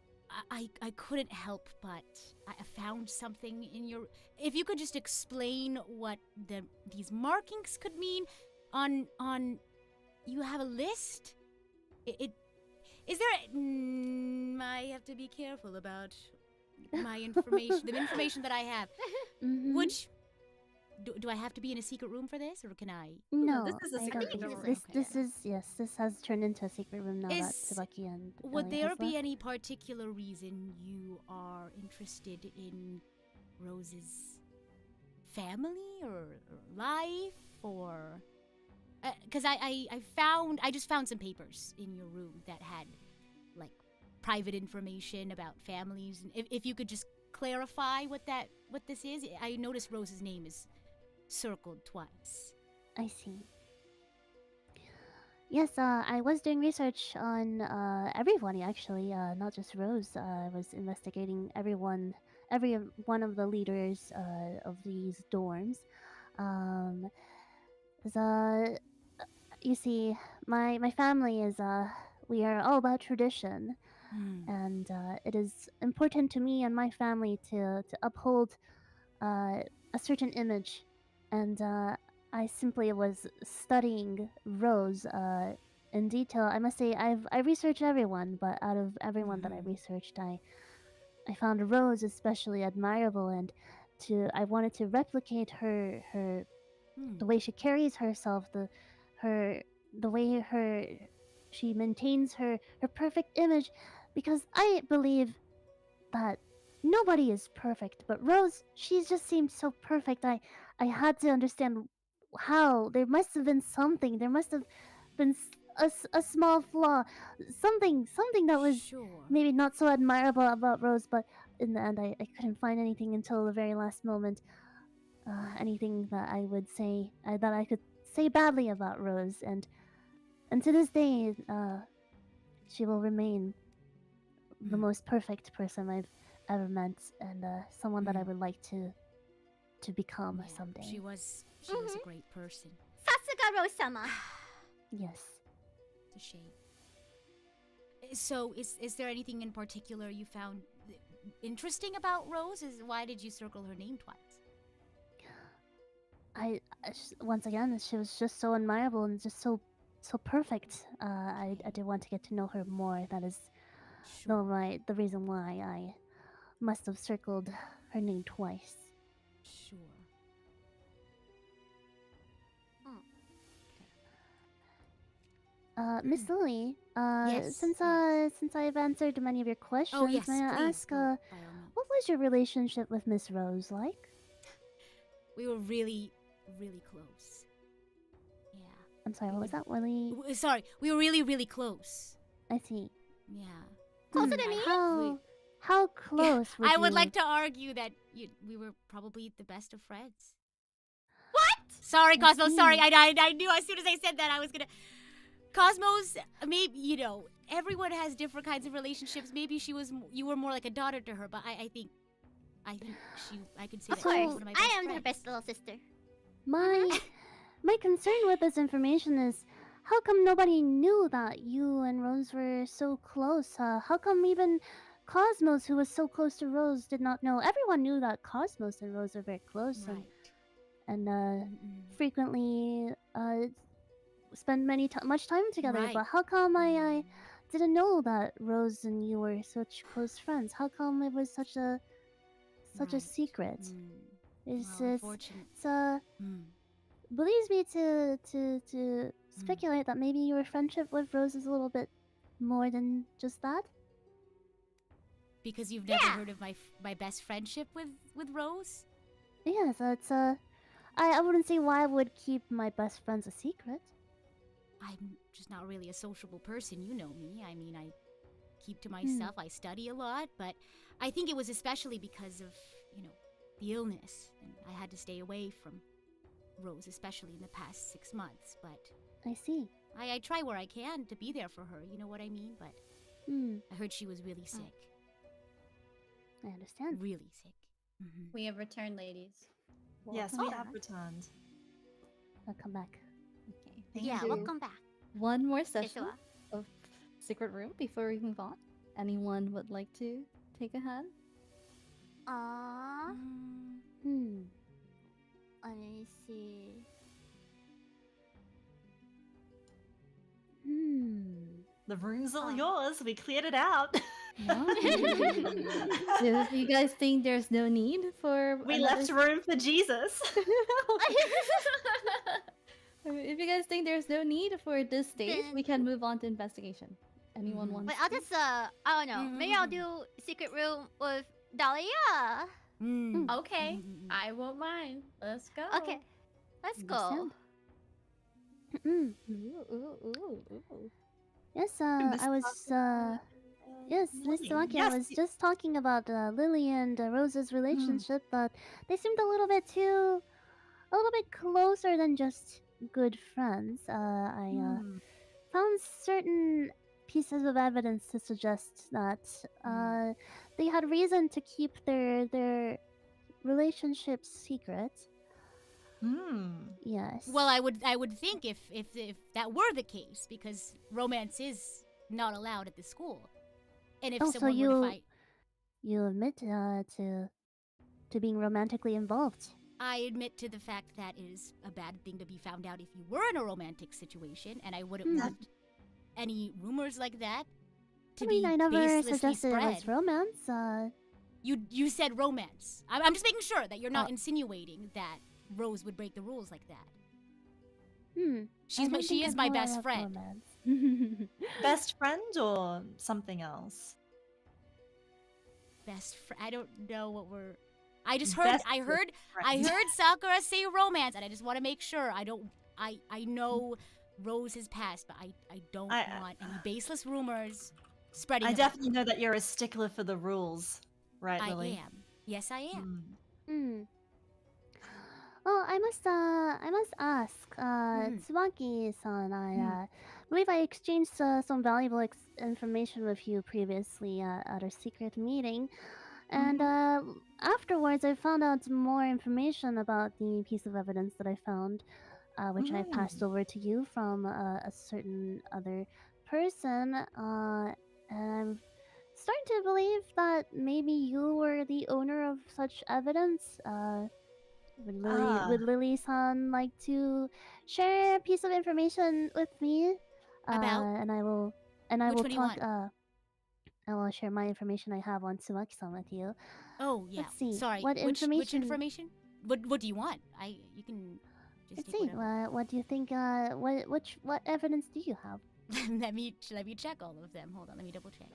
couldn't help but I found something in your. If you could just explain what these markings could mean on you have a list. Is there? I have to be careful about my information. The information that I have. Mhm. Which do I have to be in a secret room for this, or can I? No, this is a I secret don't room. think Okay. this is yes. This has turned into a secret room now that Is- Tsubaki and Would Ellie there has be left. any particular reason you are interested in Rose's family or life, or because I just found some papers in your room that had like private information about families, and if you could just clarify what this is. I noticed Rose's name is circled twice. I see. Yes, I was doing research on everybody actually, not just Rose. I was investigating every one of the leaders of these dorms. Um, you see, my family is we are all about tradition, and it is important to me and my family to uphold a certain image, and I simply was studying Rose in detail. I must say I researched everyone, but out of everyone that I researched, I found Rose especially admirable, and I wanted to replicate her the way she carries herself, the way she maintains her perfect image, because I believe that nobody is perfect, but Rose, she just seems so perfect. I had to understand how. There must have been something. There must have been a small flaw, something that was Sure. maybe not so admirable about Rose, but in the end, I couldn't find anything until the very last moment. Anything that I would say that I could say badly about Rose, and to this day, she will remain the most perfect person I've ever met, and someone that I would like to become Yeah, someday. she was a great person. さすがロー様。 Yes. It's a shame. So, is there anything in particular you found interesting about Rose? Why did you circle her name twice? Once again, she was just so admirable and just so perfect. I did want to get to know her more. That is the reason why I must have circled her name twice. Sure. Miss Lily, Yes, since yes. since I've answered many of your questions, Oh yes, may I please. ask, By all means. what was your relationship with Miss Rose like? We were really, really close. Yeah. I'm sorry, what was that, Willie? Sorry, we were really, really close. I see. Yeah. Closer to me? How close would I would you- like to argue that we were probably the best of friends. What? Sorry, I Cosmos. Sorry, see. I knew as soon as I said that I was gonna. Cosmos, maybe everyone has different kinds of relationships. Maybe you were more like a daughter to her, but I think I could say Of that course. she was one of my best I am her friends. best little sister. My concern with this information is, how come nobody knew that you and Rose were so close? How come even Cosmos, who was so close to Rose, did not know? Everyone knew that Cosmos and Rose are very close, Right. and Mm-mm. frequently spend much time together. Right. But how come I didn't know that Rose and you were such close friends? How come it was such a Right. secret? Mm. It's Well, unfortunate. Mm. believes me to speculate that maybe your friendship with Rose is a little bit more than just that. Because you've never heard of my best friendship with Rose? Yes, it's I wouldn't say why I would keep my best friends a secret. I'm just not really a sociable person. You know me. I mean, I keep to myself. I study a lot, but I think it was especially because of, the illness. And I had to stay away from Rose, especially in the past 6 months. But I see. I try where I can to be there for her. You know what I mean? But I heard she was really sick. I understand. Really sick. Mm-hmm. We have returned, ladies. Yes, Welcome we back. have returned. I'll come back. Okay. Thank Yeah, you. welcome back. One more Okay, session so, of Secret Room before we move on. Anyone would like to take a hand? let me see. The room's all yours. We cleared it out. No? Do you guys think there's no need for We another- left room for Jesus. If you guys think there's no need for this stage, we can move on to investigation. Anyone wants Wait, I'll to? just I don't know. Maybe I'll do secret room with Dahlia. Okay, I won't mind. Let's go. Okay, let's go. Ooh, ooh, ooh, ooh. Yes, Miss I was yes, Miss Lily. Sawaki, Yes, I was just talking about Lily and Rose's relationship, but they seemed a little bit closer than just good friends. I found certain pieces of evidence to suggest that they had reason to keep their relationship secret. Yes. Well, I would think if that were the case, because romance is not allowed at the school, and if Oh, so someone were to fight, you admit to being romantically involved. I admit to the fact that it is a bad thing to be found out if you were in a romantic situation, and I wouldn't want any rumors like that to be I never baselessly suggested it spread. was romance. You said romance. I'm just making sure that you're not insinuating that Rose would break the rules like that. She is my best friend. Best friend or something else? I don't know what we're. I just heard. I heard Sakura say romance, and I just want to make sure. I know Rose has passed, but I don't want any baseless rumors spreading. I definitely know that you're a stickler for the rules, right, Lily? I am. Yes, I am. Well, I must ask, Tsubaki-san, I believe I exchanged some valuable information with you previously at our secret meeting, and afterwards I found out more information about the piece of evidence that I found, which I passed over to you from a certain other person, and I'm starting to believe that maybe you were the owner of such evidence. Would Lily-san like to share a piece of information with me? About? And I will talk. I will share my information I have on Tsubaki-san with you. Oh yeah. Let's see. Sorry. What which information? What do you want? You can just Let's take see. whatever. What do you think? What evidence do you have? let me check all of them. Hold on. Let me double check.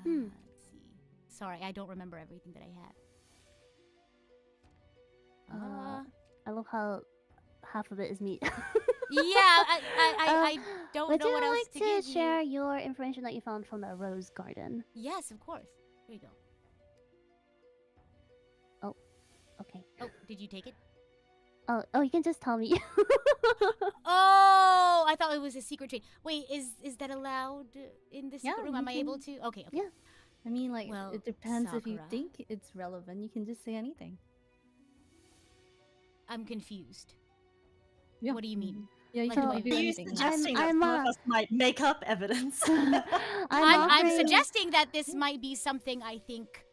Let's see. Sorry, I don't remember everything that I have. I love how half of it is me. I don't know what else to give you. Would you like to share your information that you found from the rose garden? Yes, of course. Here you go. Oh, okay. Oh, did you take it? Oh, you can just tell me. Oh, I thought it was a secret trade. Wait, is that allowed in the secret room? Am I able to? Okay. Yeah. I mean, like, Well, it depends if you Sakura. think it's relevant. You can just say anything. I'm confused. Yeah. What do you mean? Yeah, you Like, can do Are I- do you anything. suggesting that I'm, some of us might make up evidence? I'm offering- suggesting that this might be something I think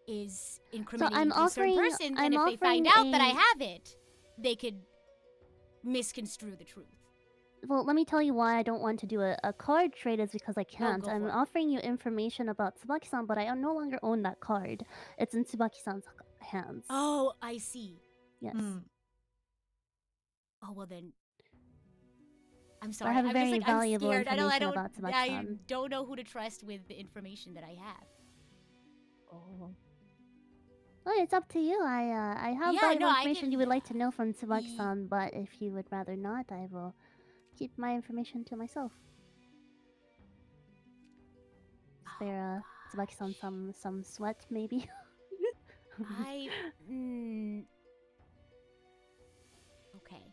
is incriminating I'm to a certain offering- person, I'm and if they find offering out that I a- have it, they could misconstrue the truth. Well, let me tell you why I don't want to do a card trade is because I can't. go I'm for it. offering you information about Tsubaki-san, but I no longer own that card. It's in Tsubaki-san's hands. Oh, I see. Yes. Oh well then. I'm I sorry. have I'm very just like, I'm valuable scared. information about I Tsubaki-san. don't know who to trust with the information that I have. Oh. Well, it's up to you. I have Yeah, valuable no, I information can- you would like to know from Tsubaki-san, but if you would rather not, I will keep my information to myself. Is there Tsubaki-san some sweat maybe? Okay.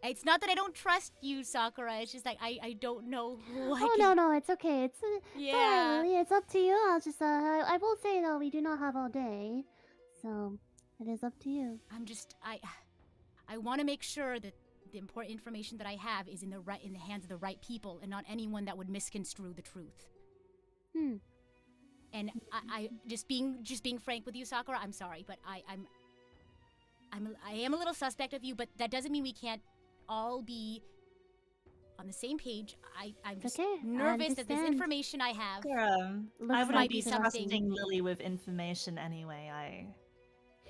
It's not that I don't trust you, Sakura. It's just like I don't know who I Oh can... no, it's okay. It's alright, Yeah. Lily. It's up to you. I'll just I will say though we do not have all day, so it is up to you. I'm just I want to make sure that the important information that I have is in the hands of the right people and not anyone that would misconstrue the truth. And I just being frank with you, Sakura. I'm sorry, but I am a little suspect of you, but that doesn't mean we can't all be on the same page. I'm just okay, I nervous that this understand. information I have. I Looks wouldn't might be be something- trusting Lily with information anyway.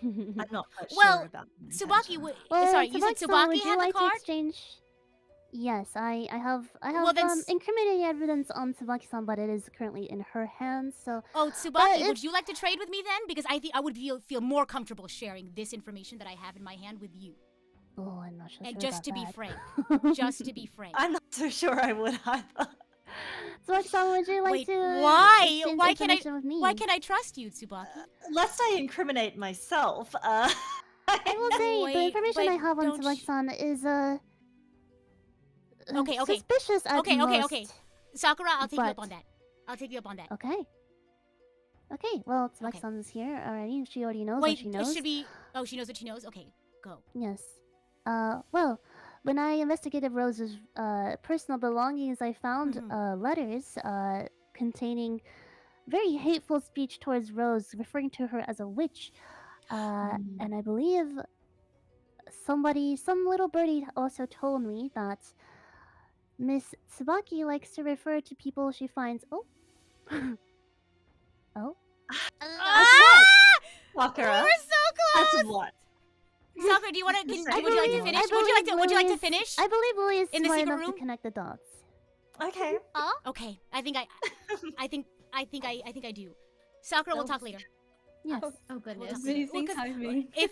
I'm not quite Well, sure about the Tsubaki, intention. sorry, you said Tsubaki-san, Tsubaki would you had like the card? to exchange? Yes, I have Well, then incriminating evidence on Tsubaki-san, but it is currently in her hands. So Oh, Tsubaki, would if- you like to trade with me then? Because I think I would feel more comfortable sharing this information that I have in my hand with you. oh, I'm not so And sure just to about be that. frank, just to be frank. I'm not so sure I would either. Tsubaki-san, would you like Wait, to why? exchange Why can information with me? Why can I trust you, Tsubaki? Lest I incriminate myself, I will say the Wait, information I wait, have on don't Tsubaki-san is Okay. suspicious at most. Okay. Sakura, I'll take you up But- on that. I'll take you up on that. Okay. Okay, well, Tsubaki-san is here already. She already knows Wait, what she knows. should we... Oh, she knows what she knows? Okay, go. Yes. Well, when I investigated Rose's personal belongings, I found letters containing very hateful speech towards Rose, referring to her as a witch. And I believe some little birdie also told me that Miss Tsubaki likes to refer to people she finds. Oh. Oh. Sakura. We're so close! That's what? Sakura, do you want to? I Would you like to believe- finish? I Would you like to believe finish? I believe Lily is In the smart secret enough room? to connect the dots. Okay. Oh, Okay, I think I do. Sakura, we'll talk later. Yes. Oh goodness. Amazing timing. If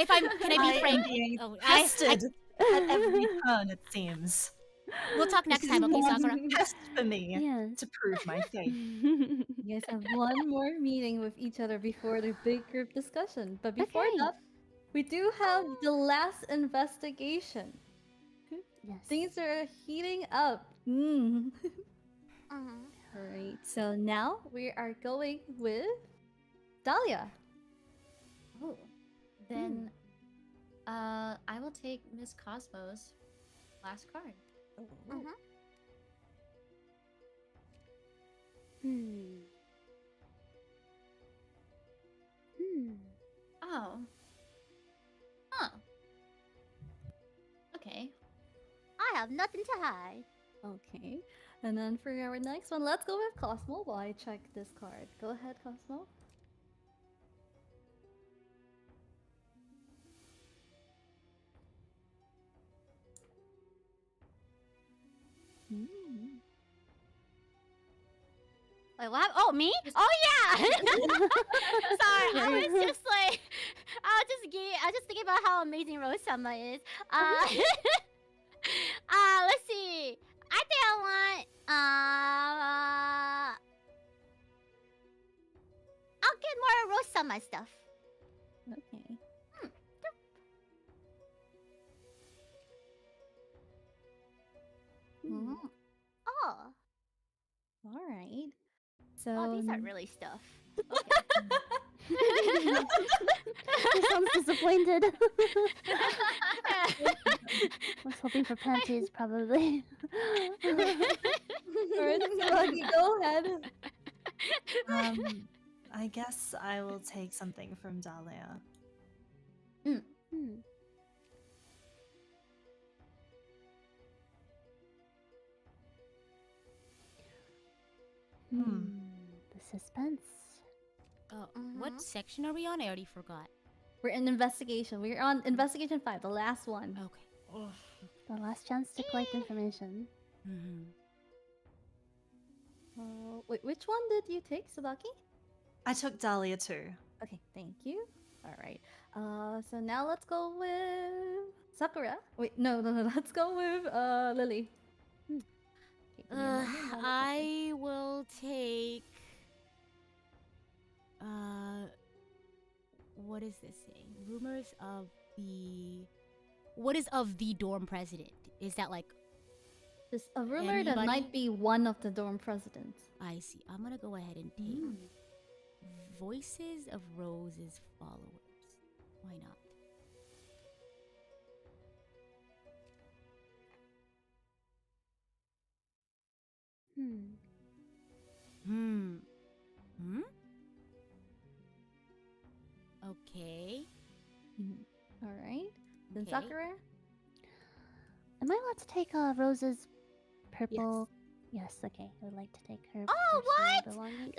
I'm can I I be am frank? being Oh, tested at every turn, it seems. we'll talk next This time, is okay, one Sakura? test for me Yes. to prove my faith. You guys have one more meeting with each other before the big group discussion. But before Okay. that, we do have the last investigation. Yes. Things are heating up. Mm. mhm. Alright, so now we are going with Dahlia. Oh, then I will take Miss Cosmos' last card. Mhm. Hmm. Hmm. Oh. Huh. Okay. I have nothing to hide. Okay, and then for our next one, let's go with Cosmo while I check this card. Go ahead, Cosmo. Mm. Wait, what? Oh, me? Oh yeah. Sorry, I was just like, I was just thinking about how amazing Rose Summer is. Let's see. I think I want. I'll get more Rose Summer stuff. Okay. Mm. Oh, All right. So oh, these aren't really stuff. She sounds disappointed. Was hoping for panties, probably. Alright, Tsubaki, go ahead. I guess I will take something from Dahlia. Hmm. The suspense. Oh, Mhm. what section are we on? I already forgot. We're in investigation. We're on investigation 5, the last one. Okay. The last chance to collect information. Mm-hmm. Wait, which one did you take, Tsubaki? I took Dahlia too. Okay, thank you. All right. So now let's go with Sakura. Wait, no. Let's go with Lily. Okay, give me a moment, I'll look at this. I will take. What is this saying? Rumors of the. What is of the dorm president? Is that like? There's a rumor that Anybody? might be one of the dorm presidents. I see. I'm gonna go ahead and take Voices of Rose's followers. Why not? Hmm. Okay. All right. Then Okay. Sakura. Am I allowed to take Rose's purple? Yes. Okay. I would like to take her. Oh, personal what? belonging.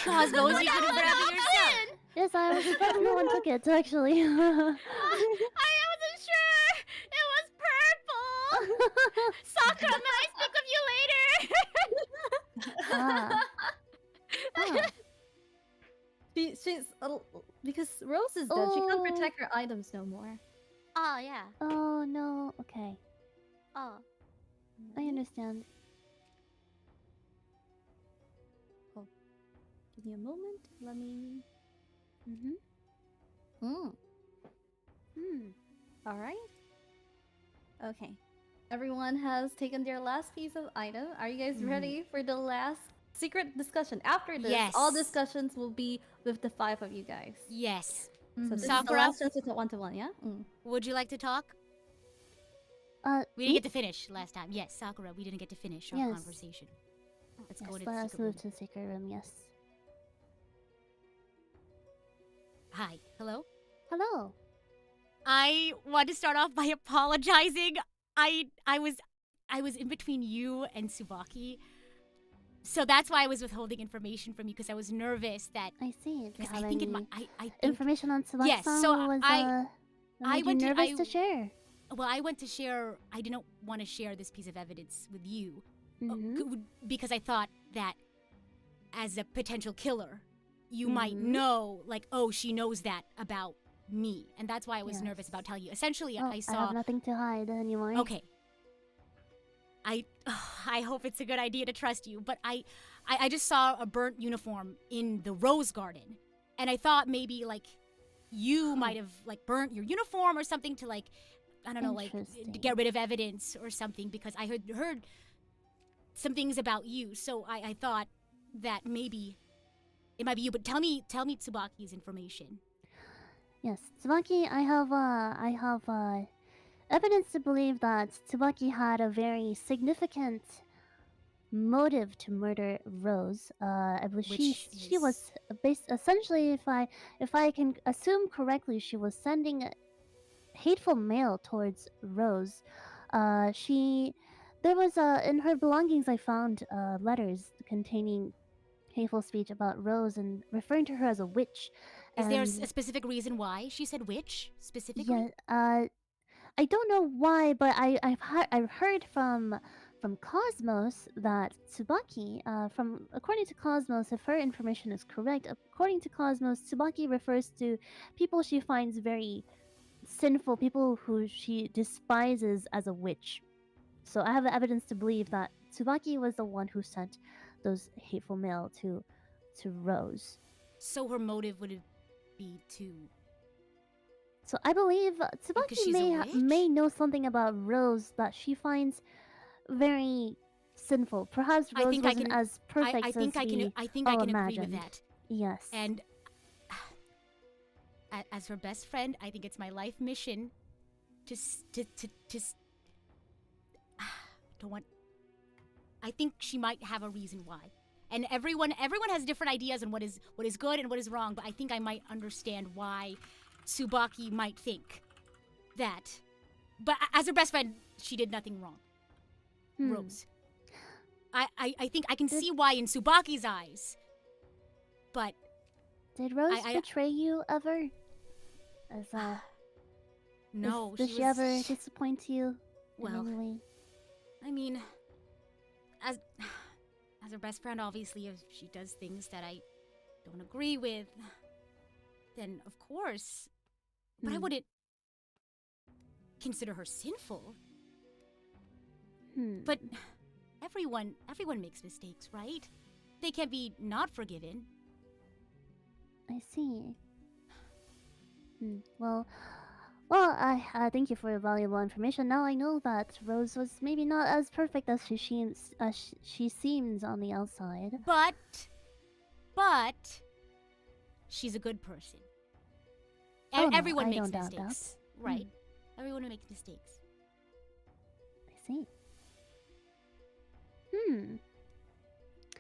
Cosmos, you could have grabbed it yourself. Yes, I was surprised no one took it. Actually. I wasn't sure. It was purple. Sakura, may I speak with you later? Ah. Ah. She's because Rose is dead. She can't Oh. protect her items no more. Oh yeah. Oh no. Okay. Oh. I understand. Give me a moment. Let me. Mm-hmm. All right. Okay. Everyone has taken their last piece of item. Are you guys ready for the last secret discussion? After this, all Yes. discussions will be with the 5 of you guys. Yes. So this is the Sakura? last chance to talk 1-to-1, yeah? Would you like to talk? We didn't get to finish last time. Yes, Sakura, we didn't get to finish our Yes. conversation. Let's go Yes, to let the us secret room. move to the secret room. Yes. Hi. Hello? Hello. I want to start off by apologizing. I was in between you and Tsubaki. So that's why I was withholding information from you, because I was nervous that I see. Do you because have I think it any might. I think information on Tsubaki-san? Yes, so What was, I what made you went to- nervous I- to share? well, I went to share. I didn't want to share this piece of evidence with you Mhm. because I thought that as a potential killer, you might Mhm. know, like, oh, she knows that about me, and that's why I was nervous Yes. about telling you. Essentially, Well, I I saw. have nothing to hide anymore. Okay. I hope it's a good idea to trust you, but I just saw a burnt uniform in the rose garden, and I thought maybe like you might have like burnt your uniform or something to like, I don't know, like to Interesting. get rid of evidence or something, because I had heard some things about you, so I thought that maybe it might be you. But tell me Tsubaki's information. Yes, Tsubaki, I have evidence to believe that Tsubaki had a very significant motive to murder Rose. I believe Which she is- was essentially, if I can assume correctly, she was sending hateful mail towards Rose. There was in her belongings I found letters containing hateful speech about Rose and referring to her as a witch. Is there a And- specific reason why she said witch specifically? Yeah, I don't know why, but I've heard from Cosmos that Tsubaki, according to Cosmos, if her information is correct, according to Cosmos, Tsubaki refers to people she finds very sinful, people who she despises as a witch. So I have evidence to believe that Tsubaki was the one who sent those hateful mail to Rose. So her motive would be to. So I believe Because Tsubaki she's a witch? may know something about Rose that she finds very sinful. Perhaps I Rose think I wasn't can- as perfect I think as I can. we I think I all can agree imagined. with that. Yes. And as her best friend, I think it's my life mission to don't want. I think she might have a reason why, and everyone has different ideas on what is good and what is wrong. But I think I might understand why Tsubaki might think that. But as her best friend, she did nothing wrong. Rose. I think I can see why in Tsubaki's eyes. But Did Rose I- betray you ever? As no, does she was, ever disappoint you Well, in any way? I mean, as her best friend, obviously, if she does things that I don't agree with, then of course. But I Hmm. wouldn't consider her sinful. Hmm. But everyone makes mistakes, right? They can't be not forgiven. I see. Well, I thank you for your valuable information. Now I know that Rose was maybe not as perfect as she seems on the outside. But she's a good person. Oh, no, Everyone I makes don't doubt that. mistakes, right? Everyone makes mistakes. I see.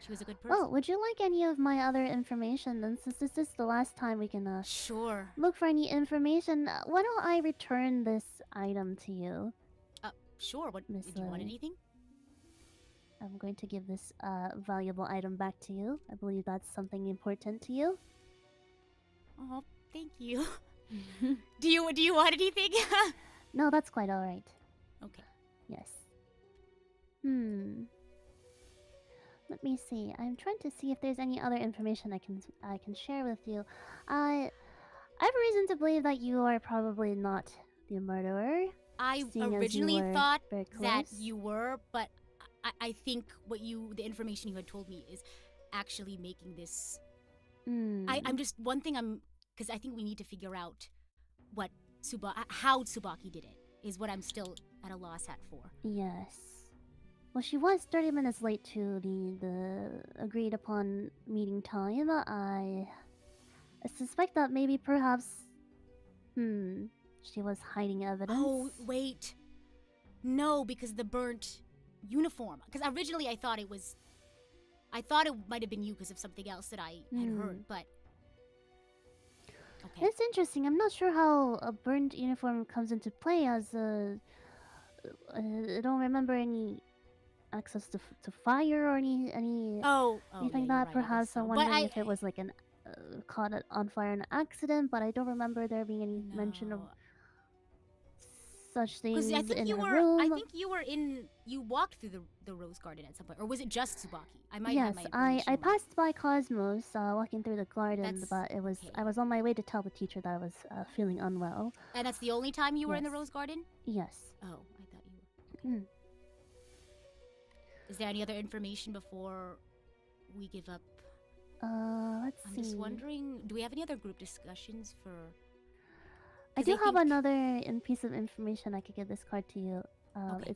She was a good person. Well, would you like any of my other information? Then, since this is the last time we can Sure. look for any information, why don't I return this item to you? Sure. What? Miss Did you want Lily. anything? I'm going to give this valuable item back to you. I believe that's something important to you. Oh, thank you. Do you want anything? No, that's quite all right. Okay. Yes. Let me see. I'm trying to see if there's any other information I can share with you. I have reason to believe that you are probably not the murderer. I seeing as you originally were thought very that close. you were, but I think the information you had told me is actually making this. I'm just one thing because I think we need to figure out how Tsubaki did it is what I'm still at a loss at for. Yes. Well, she was 30 minutes late to the agreed upon meeting time. I suspect that maybe perhaps she was hiding evidence. Oh, wait. No, because the burnt uniform. Because originally I thought it might have been you because of something else that I had heard, but okay. It's interesting. I'm not sure how a burnt uniform comes into play as I don't remember any access to fire or any Oh, anything yeah, like that. you're right, I guess Perhaps so. I'm But wondering if it was like an caught it on fire in an accident, but I don't remember there being any mention of no, such because things in her room. I think you walked through the rose garden at some point, or was it just Tsubaki? I might have Yes, my I information wrong. passed by Cosmos walking through the garden, That's but it was okay. I was on my way to tell the teacher that I was feeling unwell. And that's the only time you were in the Yes. rose garden? Yes. Oh, I thought you were. Mm. Is there any other information before we give up? Let's I'm see. just wondering, do we have any other group discussions for? I 'Cause do have think- another piece of information I could give this card to you. Okay.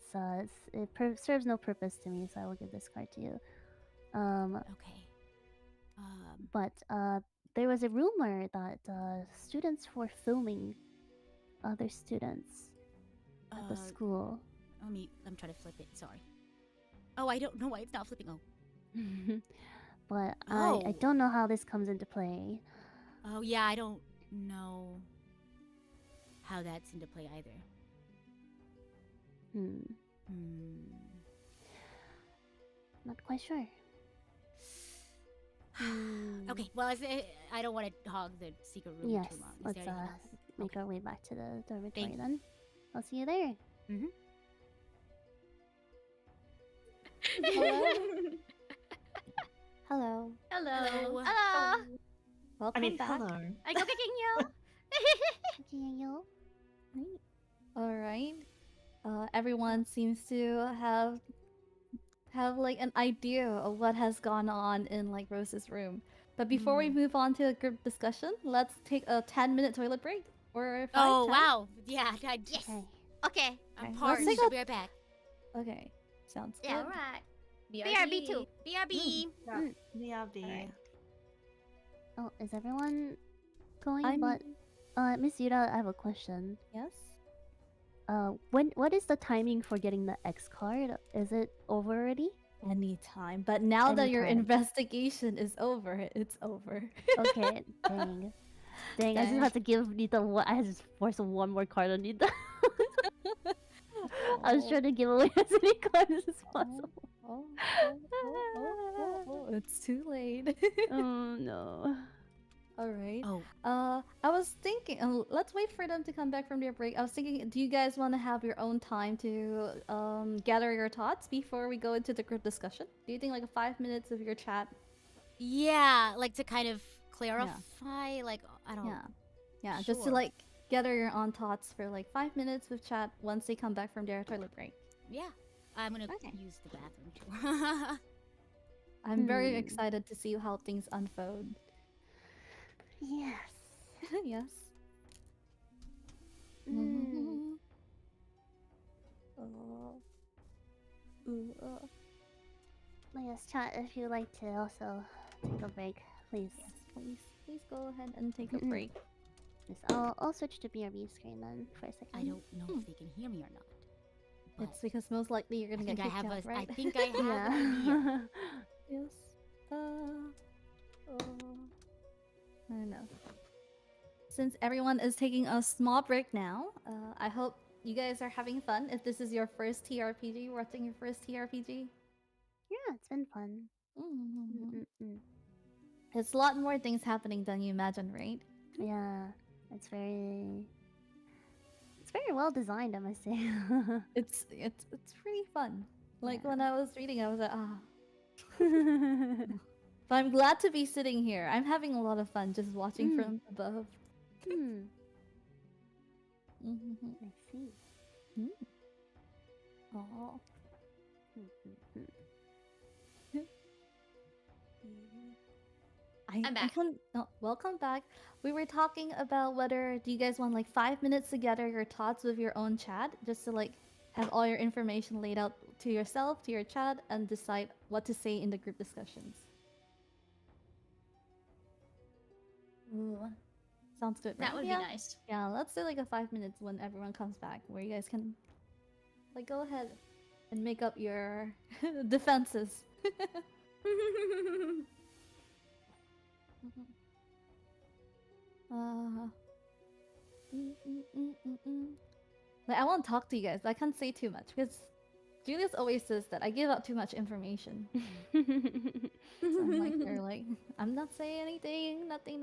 Serves no purpose to me, so I will give this card to you. Okay. But there was a rumor that students were filming other students at the school. I'm trying to flip it. Sorry. Oh, I don't know why it's not flipping. Oh. But I Oh. don't know how this comes into play. Oh yeah, I don't know how that's into play either. Not quite sure. Okay, well, I don't want to hog the secret room Yes, too long. Is let's there anything else? make our way back to the dormitory you. then. I'll see you there. Hello. Hello. Hello. Welcome I mean, back. hello. I go kicking you. Okay, yo. All right. Everyone seems to have like an idea of what has gone on in like Rose's room. But before we move on to a group discussion, let's take a 10-minute toilet break or 5. Oh 10? wow! Yeah, Yes. Okay. Okay. I'm Okay, parched. let's take I'll a- be right back. Okay, sounds good. Yeah. Alright. BRB too. BRB. BRB. Alright. Oh, is everyone going? I'm- But Miss Yuta, I have a question. Yes. What is the timing for getting the X card? Is it over already? Anytime. But now that your Anytime. investigation is over, it's over. Okay, dang. Dang, I just Dang. have to give Nita one. I just force one more card on Nita. I was trying to give away as many cards as possible. It's too late. Oh no. All right. Oh, I was thinking, let's wait for them to come back from their break. I was thinking, do you guys want to have your own time to gather your thoughts before we go into the group discussion? Do you think like 5 minutes of your chat? yeah, like to kind of clarify, like I don't. Yeah, just to Sure. like gather your own thoughts for like 5 minutes with chat once they come back from their toilet break. Yeah, I'm gonna Okay. use the bathroom too. I'm very Hmm. excited to see how things unfold. Yes. Yes. Mm. Yes, chat if you'd like to also take a break, please. Yes, please go ahead and take a Mm-mm. break. Yes, I'll switch to BRB screen then for a second. I don't know if they can hear me or not. But It's because most likely you're I gonna think get I kicked have out, right? I think I have an idea. Yes. I don't know. Since everyone is taking a small break now, I hope you guys are having fun. If this is your first TRPG, watching your first TRPG, Yeah, it's been fun. Mm-mm-mm. it's a lot more things happening than you imagine, right? Yeah, it's very well designed, I must say. It's pretty fun. Like when I was reading, I was like, ah. But I'm glad to be sitting here. I'm having a lot of fun just watching from above. I see. Oh. I'm back. Welcome back. We were talking about whether do you guys want like 5 minutes to gather your thoughts with your own chat, just to like have all your information laid out to yourself, to your chat, and decide what to say in the group discussions. Ooh, sounds good. That right? would Yeah. be nice. Yeah, let's do like a 5 minutes when everyone comes back, where you guys can like go ahead and make up your defenses. Like I won't talk to you guys. I can't say too much because Julius always says that I give out too much information. So I'm like, they're like, I'm not saying anything, nothing.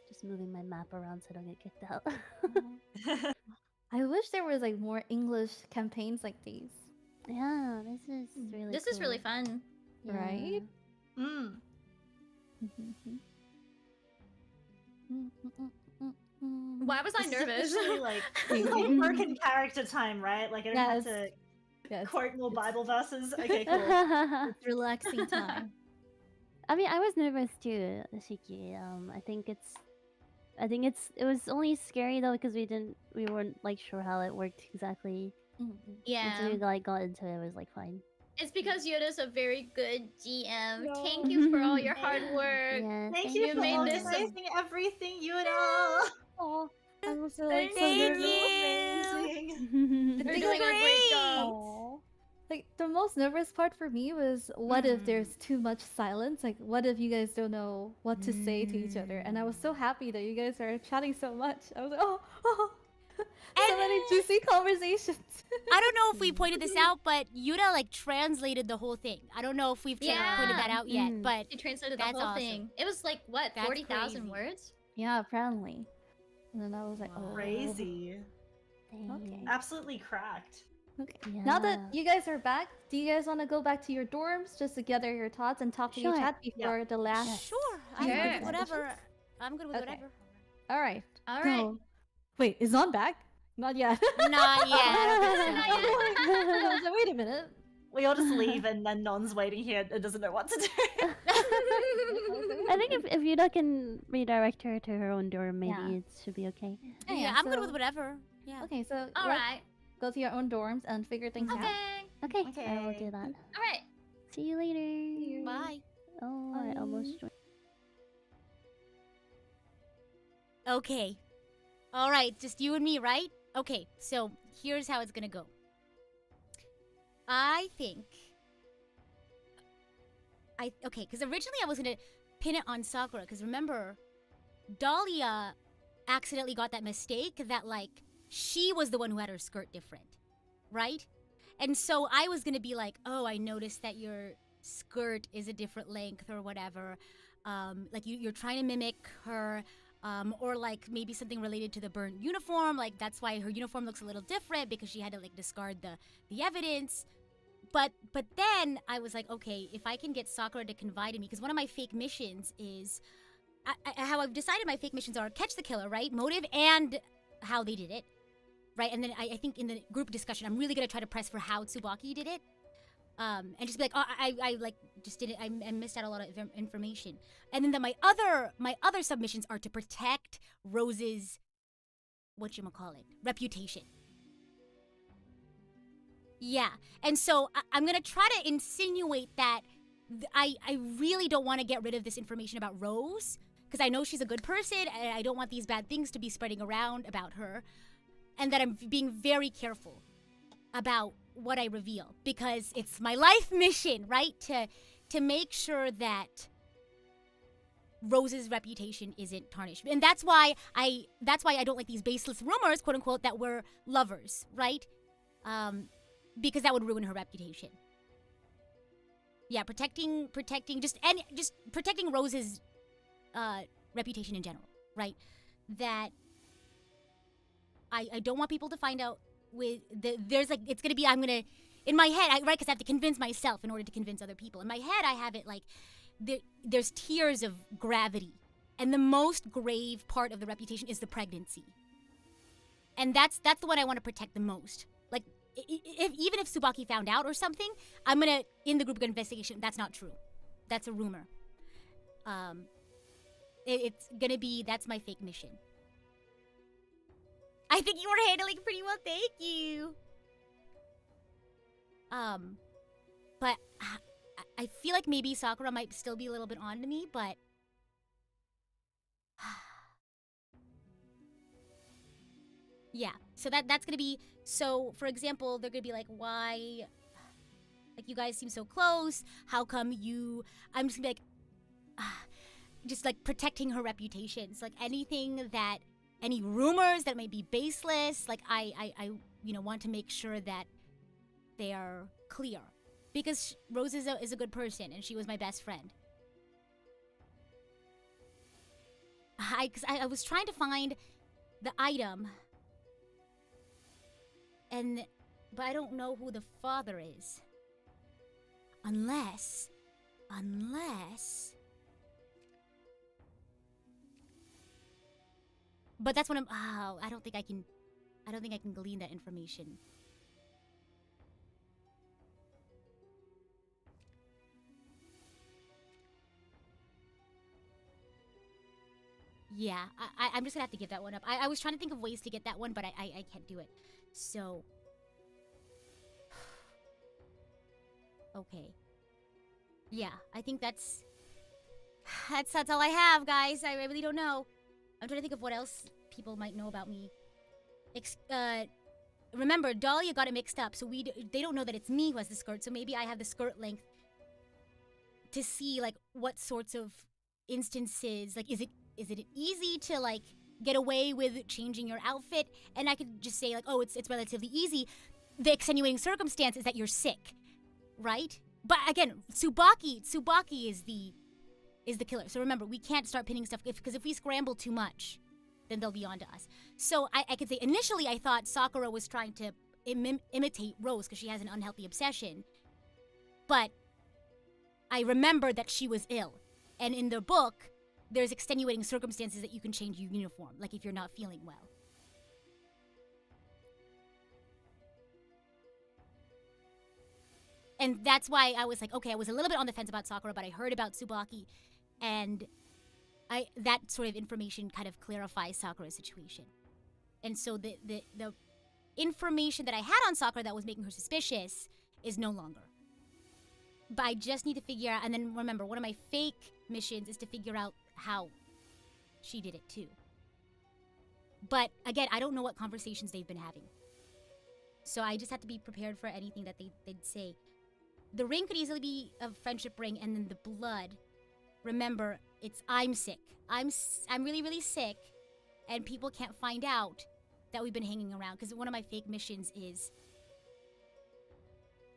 Just moving my map around so I don't get kicked out. I wish there was like more English campaigns like these, Yeah, this is really This is really cool. fun. Yeah. right? Mm. Why was I This is nervous? officially, like work in character time, right? Like I don't have to Yes, quote more Bible verses. Okay, cool. it's relaxing time. I mean, I was nervous too, Shiki. It was only scary though because we weren't like sure how it worked exactly. Yeah. Once we like got into it, it was like fine. It's because Yoda's a very good GM. Thank you for all your hard work. Yeah, Thank you you for made this organizing everything, you and all. Oh, I was so like so Thank nervous. Amazing. You're doing a great job. Aw. Like the most nervous part for me was what if there's too much silence? Like what if you guys don't know what to say to each other? And I was so happy that you guys are chatting so much. I was like, oh so many juicy conversations. I don't know if we pointed this out, but Yuta like translated the whole thing. I don't know if we've pointed that out yet, but She translated the That's whole awesome. thing. It was like what, That's 40,000 crazy. words? Yeah, apparently. And then I was like, oh, Crazy. Okay. Absolutely cracked. Okay. Now that Yeah. you guys are back, do you guys want to go back to your dorms just to gather your thoughts and talk to your Sure. chat before the last? sure, I'm Sure. good with whatever. I'm good with Okay. whatever. All right. All right. Go. Wait, is On back? Not yet. Not yet. I was like, wait a minute. We all just leave and then Non's waiting here and doesn't know what to do. I think if Yuda can redirect her to her own dorm, maybe Yeah. it should be okay. Yeah, I'm good so- with whatever. Yeah. Okay, so All let's right. go to your own dorms and figure things out. Okay. Okay, I will Okay. do that. All right. See you later. Bye. Oh, I almost joined. Okay. All right, just you and me, right? Okay, so here's how it's gonna go. I think. Okay, because originally I was gonna pin it on Sakura, because remember, Dahlia accidentally got that mistake that like she was the one who had her skirt different, right? And so I was gonna be like, oh, I noticed that your skirt is a different length or whatever. Like you're trying to mimic her. Or like maybe something related to the burnt uniform, like that's why her uniform looks a little different because she had to like discard the evidence. But then I was like, okay, if I can get Sakura to confide in me, because one of my fake missions is how I've decided my fake missions are catch the killer, right? Motive and how they did it, right? And then I think in the group discussion, I'm really gonna try to press for how Tsubaki did it. And just be like, oh, I like just didn't. I missed out a lot of information. And then my other submissions are to protect Rose's, reputation. Yeah, and so I'm gonna try to insinuate that I really don't want to get rid of this information about Rose because I know she's a good person and I don't want these bad things to be spreading around about her, and that I'm being very careful about what I reveal because it's my life mission, right? To make sure that Rose's reputation isn't tarnished. And that's why I don't like these baseless rumors, quote unquote, that we're lovers, right? Because that would ruin her reputation. Yeah, protecting just protecting Rose's reputation in general, right? That I don't want people to find out there's like it's gonna be in my head, right? Because I have to convince myself in order to convince other people. In my head, I have it like there's tiers of gravity, and the most grave part of the reputation is the pregnancy, and that's the one I want to protect the most. Like, even if Tsubaki found out or something, I'm gonna in the group investigation. That's not true. That's a rumor. It's gonna be that's my fake mission. I think you were handling it pretty well, thank you. But I feel like maybe Sakura might still be a little bit on to me, but yeah. So that's gonna be for example, they're gonna be like, why? Like you guys seem so close. How come you? I'm just gonna be like, just like protecting her reputation. It's like anything that any rumors that may be baseless. Like I want to make sure that they are clear, because Rose is a good person and she was my best friend. I was trying to find the item, but I don't know who the father is. Unless. But that's what I don't think I can glean that information. Yeah, I'm just gonna have to give that one up. I was trying to think of ways to get that one, but I can't do it. So. Okay. Yeah, I think that's all I have, guys. I really don't know. I'm trying to think of what else people might know about me. Remember, Dahlia got it mixed up, so they don't know that it's me who has the skirt, so maybe I have the skirt length to see, like, what sorts of instances, like, is it easy to, like, get away with changing your outfit? And I could just say, like, oh, it's relatively easy. The extenuating circumstance is that you're sick, right? But again, Tsubaki is the killer. So remember, we can't start pinning stuff, because if we scramble too much, then they'll be onto us. So I could say, initially I thought Sakura was trying to imitate Rose because she has an unhealthy obsession. But I remembered that she was ill. And in the book, there's extenuating circumstances that you can change your uniform, like if you're not feeling well. And that's why I was like, okay, I was a little bit on the fence about Sakura, but I heard about Tsubaki, and that sort of information kind of clarifies Sakura's situation. And so the information that I had on Sakura that was making her suspicious is no longer. But I just need to figure out, and then remember, one of my fake missions is to figure out how she did it too. But again, I don't know what conversations they've been having. So I just have to be prepared for anything that they'd say. The ring could easily be a friendship ring, and then the blood. Remember, I'm sick. I'm really, really sick, and people can't find out that we've been hanging around, because one of my fake missions is,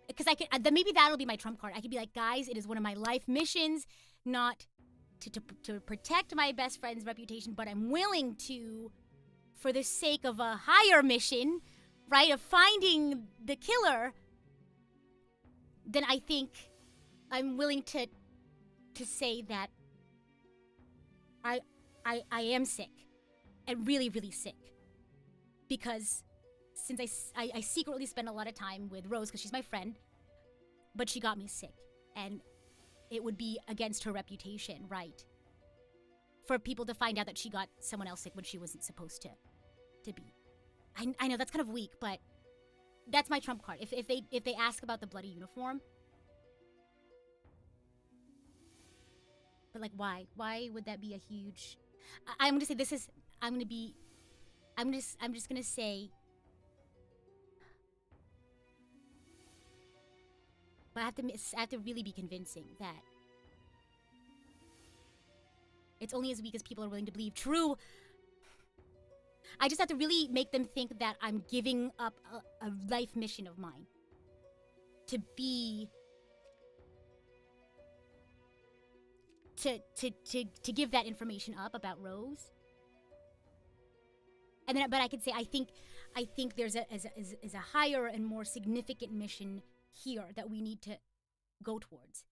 because then maybe that'll be my trump card. I could be like, guys, it is one of my life missions, not to protect my best friend's reputation, but I'm willing to, for the sake of a higher mission, right, of finding the killer, then I think I'm willing to say that I am sick, and really, really sick, because since I secretly spend a lot of time with Rose because she's my friend, but she got me sick, and it would be against her reputation, right, for people to find out that she got someone else sick when she wasn't supposed to be. I know that's kind of weak, but that's my trump card. If they ask about the bloody uniform, but like, why would that be a huge? I'm gonna say this is. I'm just gonna say. But I have to really be convincing that it's only as weak as people are willing to believe. True. I just have to really make them think that I'm giving up a life mission of mine to be to give that information up about Rose. And then, but I could say I think there's a higher and more significant mission here that we need to go towards.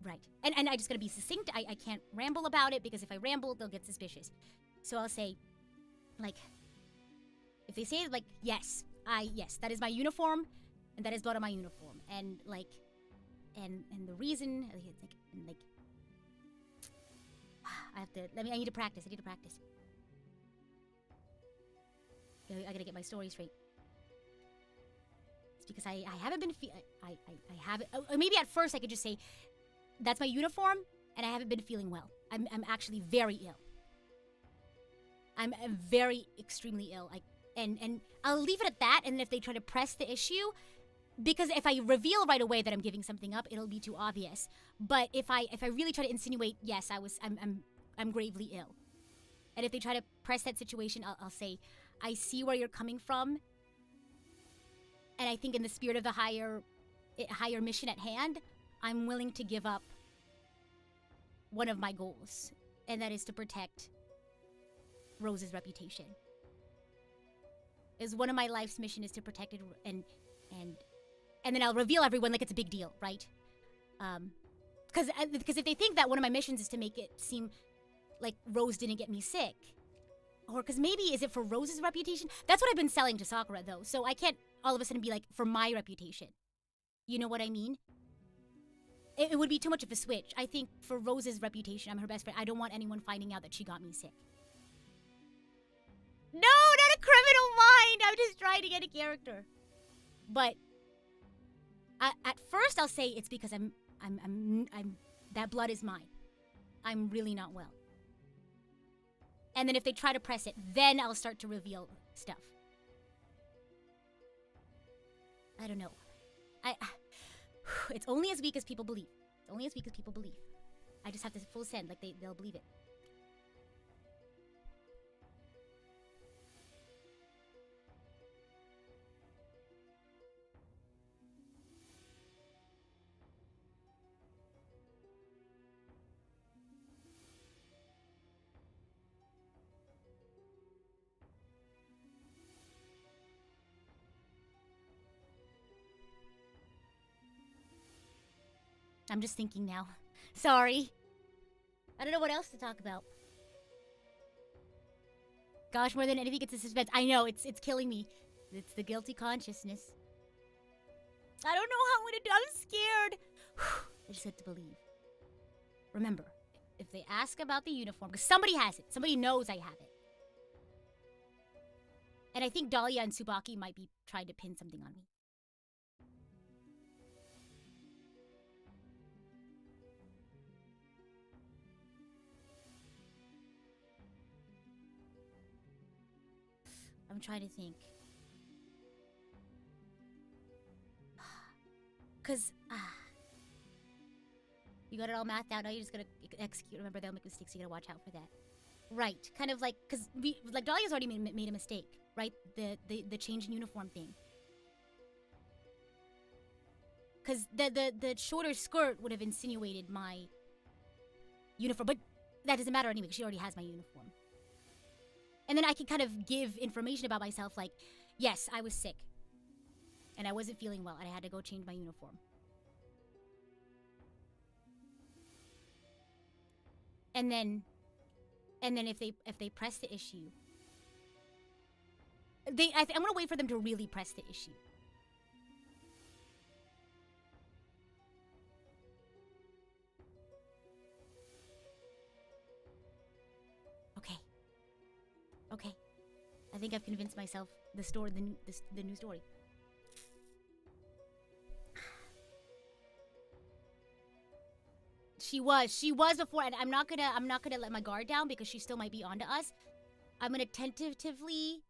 Right. And I just gotta be succinct. I can't ramble about it, because if I ramble, they'll get suspicious. So I'll say, like, if they say, like, yes, that is my uniform, and that is blood on my uniform, and like, and the reason, like, I need to practice. I gotta get my story straight. It's because I haven't been I haven't, or maybe at first I could just say, that's my uniform, and I haven't been feeling well. I'm actually very ill. I'm very extremely ill. And I'll leave it at that. And if they try to press the issue, because if I reveal right away that I'm giving something up, it'll be too obvious. But if I really try to insinuate, yes, I'm gravely ill, And if they try to press that situation, I'll say, I see where you're coming from. And I think in the spirit of the higher mission at hand, I'm willing to give up one of my goals. And that is to protect Rose's reputation. Is one of my life's mission is to protect it, and then I'll reveal everyone like it's a big deal, right? Because if they think that one of my missions is to make it seem like Rose didn't get me sick, or because maybe is it for Rose's reputation? That's what I've been selling to Sakura though, so I can't all of a sudden be like for my reputation. You know what I mean? It would be too much of a switch. I think for Rose's reputation, I'm her best friend. I don't want anyone finding out that she got me sick. No, not a criminal mind. I'm just trying to get a character. But at first, I'll say it's because I'm that blood is mine. I'm really not well. And then if they try to press it, then I'll start to reveal stuff. I don't know. It's only as weak as people believe. It's only as weak as people believe. I just have to full send, like they'll believe it. I'm just thinking now. Sorry. I don't know what else to talk about. Gosh, more than anything, it's a suspense. I know, it's killing me. It's the guilty consciousness. I don't know how I'm gonna do. I'm scared. I just have to believe. Remember, if they ask about the uniform, because somebody has it. Somebody knows I have it. And I think Dahlia and Tsubaki might be trying to pin something on me. I'm trying to think. Cause you got it all mathed out. Now you're just gonna execute. Remember, they'll make mistakes. You gotta watch out for that. Right. Kind of like, cause Dahlia's already made a mistake, right? The change in uniform thing. Cause the shorter skirt would have insinuated my uniform, but that doesn't matter anyway. Cause she already has my uniform. And then I can kind of give information about myself, like, yes, I was sick. And I wasn't feeling well, and I had to go change my uniform. And then if they press the issue, I'm gonna wait for them to really press the issue. Okay. I think I've convinced myself the new story. She was before, and I'm not gonna let my guard down because she still might be onto us. I'm gonna tentatively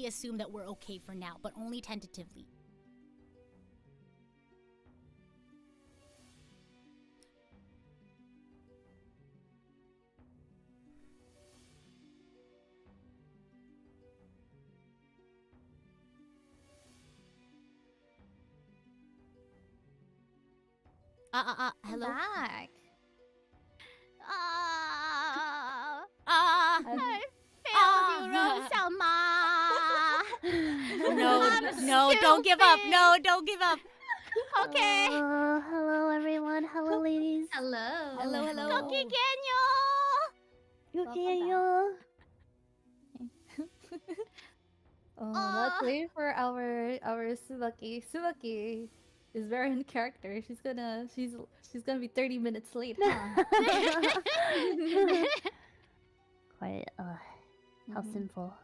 assume that we're okay for now, but only tentatively. Hello? Back. I failed you, Rose-sama. No, don't give up. No, don't give up. Okay. Hello, everyone. Hello, ladies. Hello. Hello. Gokigenyo. Yukiyo. Let's wait for our Tsubaki. Tsubaki is very in character. She's gonna be 30 minutes late, huh? Quite, how simple.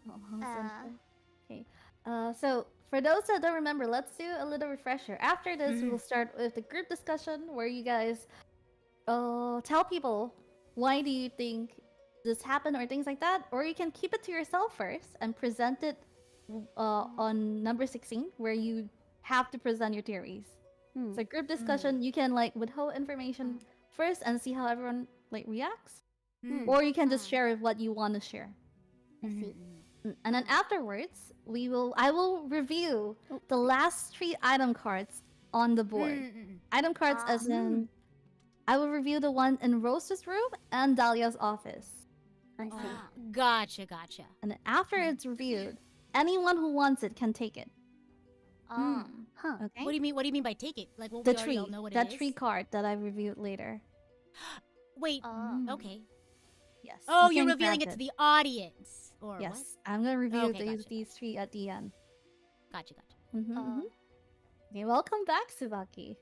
Oh, how simple. Okay. So for those that don't remember, let's do a little refresher. After this, we'll start with the group discussion where you guys tell people why do you think this happened or things like that, or you can keep it to yourself first and present it on number 16 where you have to present your theories. So group discussion, you can like withhold information first and see how everyone like reacts, Hmm. or you can just share what you want to share. I see. And then afterwards, I will review the last 3 item cards on the board. Item cards as in, I will review the one in Rose's room and Dahlia's office. I see. Gotcha. And then after it's reviewed, anyone who wants it can take it. Oh. Huh. Okay? What do you mean by take it? Like, what The we already tree. all know what That it is? tree card that I reviewed later. Wait. Oh. Okay. Yes. Oh, you you're can revealing grab it to the audience, or Yes. what? I'm gonna review Okay, gotcha. these 3 at the end. Gotcha. Okay, welcome back, Tsubaki.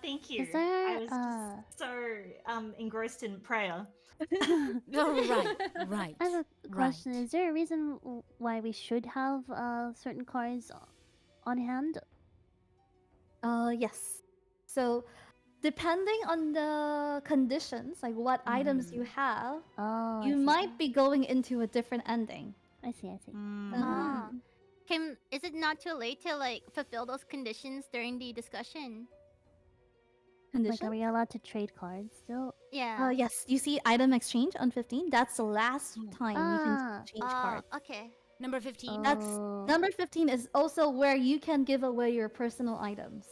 Thank you. Is there, I was just so engrossed in prayer. Oh, right. I have a question. Is there a reason why we should have certain cards on hand? Yes. So, depending on the conditions, like what items you have, Oh, you I see. might be going into a different ending. I see. I see. Oh. Is it not too late to like fulfill those conditions during the discussion? Like, Condition? are we allowed to trade cards still? Yeah. Yes. You see item exchange on 15? That's the last time you can change cards. Okay. Number 15. That's Oh. number 15 is also where you can give away your personal items.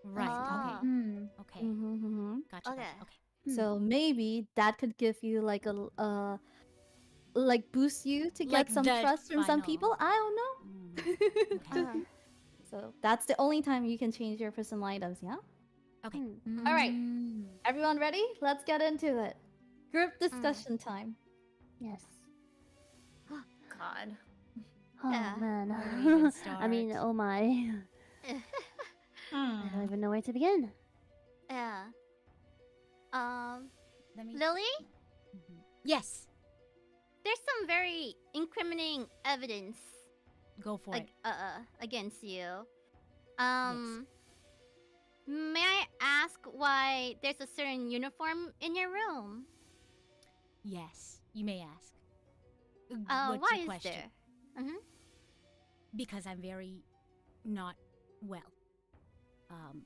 Right. Ah. Okay. Gotcha. Okay. Okay. So maybe that could give you like like boost you to Like get some the trust from some final- people. I don't know. Okay. So that's the only time you can change your personal items, yeah? Okay. All right. Everyone ready? Let's get into it. Group discussion time. Yes. God. Oh Yeah. man. Where do we even I mean, start? oh my. I don't even know where to begin. Yeah. Let me. Lily, Yes. there's some very incriminating evidence Go for it. against you. May I ask why there's a certain uniform in your room? Yes. You may ask. What's Why your is question? there? Because I'm very not well.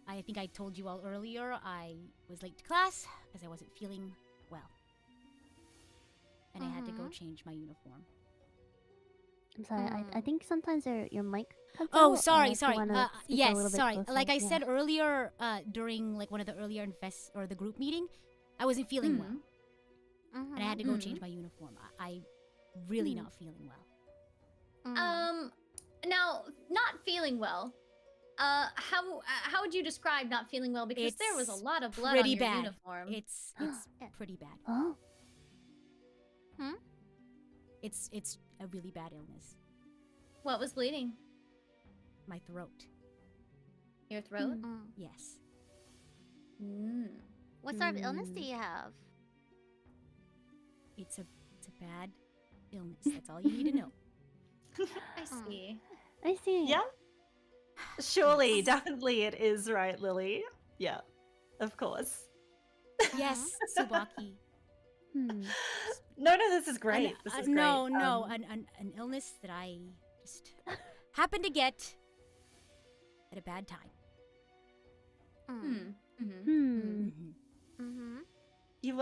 I think I told you all earlier I was late to class because I wasn't feeling well. And I had to go change my uniform. I'm sorry. I think sometimes your mic cuts Oh, out. sorry. If you wanna speak a Yes, little bit sorry. closer, Like I yeah. said earlier, during like one of the earlier the group meeting, I wasn't feeling well, and I had to go change my uniform. I really not feeling well. Now, not feeling well. How would you describe not feeling well? Because there was a It's lot of blood on pretty your bad. uniform. It's pretty bad. Oh. It's a really bad illness. What was bleeding? My throat. Your throat? Yes. What sort of illness do you have? It's a bad illness. That's all you need to know. I see. I see. Yeah. Surely, definitely it is, right, Lily? Yeah, of course. Yes, Tsubaki. No, this is great. This is great. No, an illness that I just happened to get at a bad time. You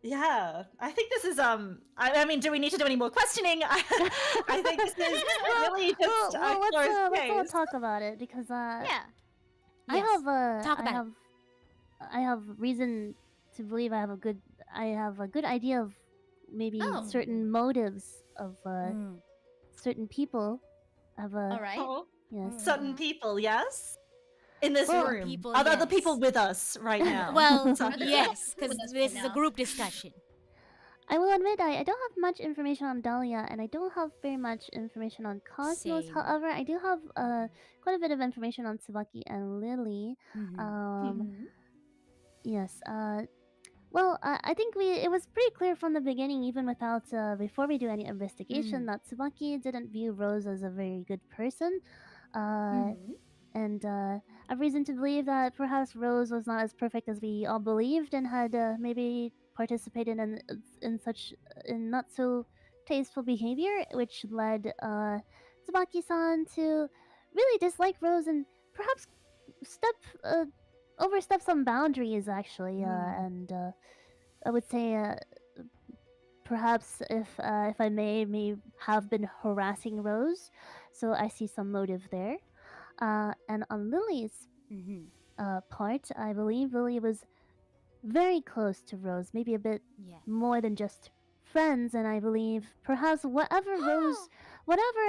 yeah, I think this is I mean, do we need to do any more questioning? I think this is really just well, a closed let's all case. talk about it because Yeah. I Yes. have Talk about it. I have reason to believe I have a good idea of maybe Oh. certain motives of certain people. All right. Oh, Yes. certain people, yes? In this Well, room. people, Are there other yes. people with us right now? Well, Sorry. yes, because With us this right is a now. group discussion. I will admit I don't have much information on Dahlia, and I don't have very much information on Cosmos. Same. However, I do have quite a bit of information on Tsubaki and Lily. Yes. Well, I think it was pretty clear from the beginning, even without before we do any investigation, that Tsubaki didn't view Rose as a very good person. And I have reason to believe that perhaps Rose was not as perfect as we all believed, and had maybe participated in not so tasteful behavior, which led Tsubaki-san to really dislike Rose and perhaps step overstepped some boundaries actually, and I would say perhaps if I may have been harassing Rose, so I see some motive there. And on Lily's part, I believe Lily was very close to Rose, maybe a bit more than just friends, and I believe perhaps whatever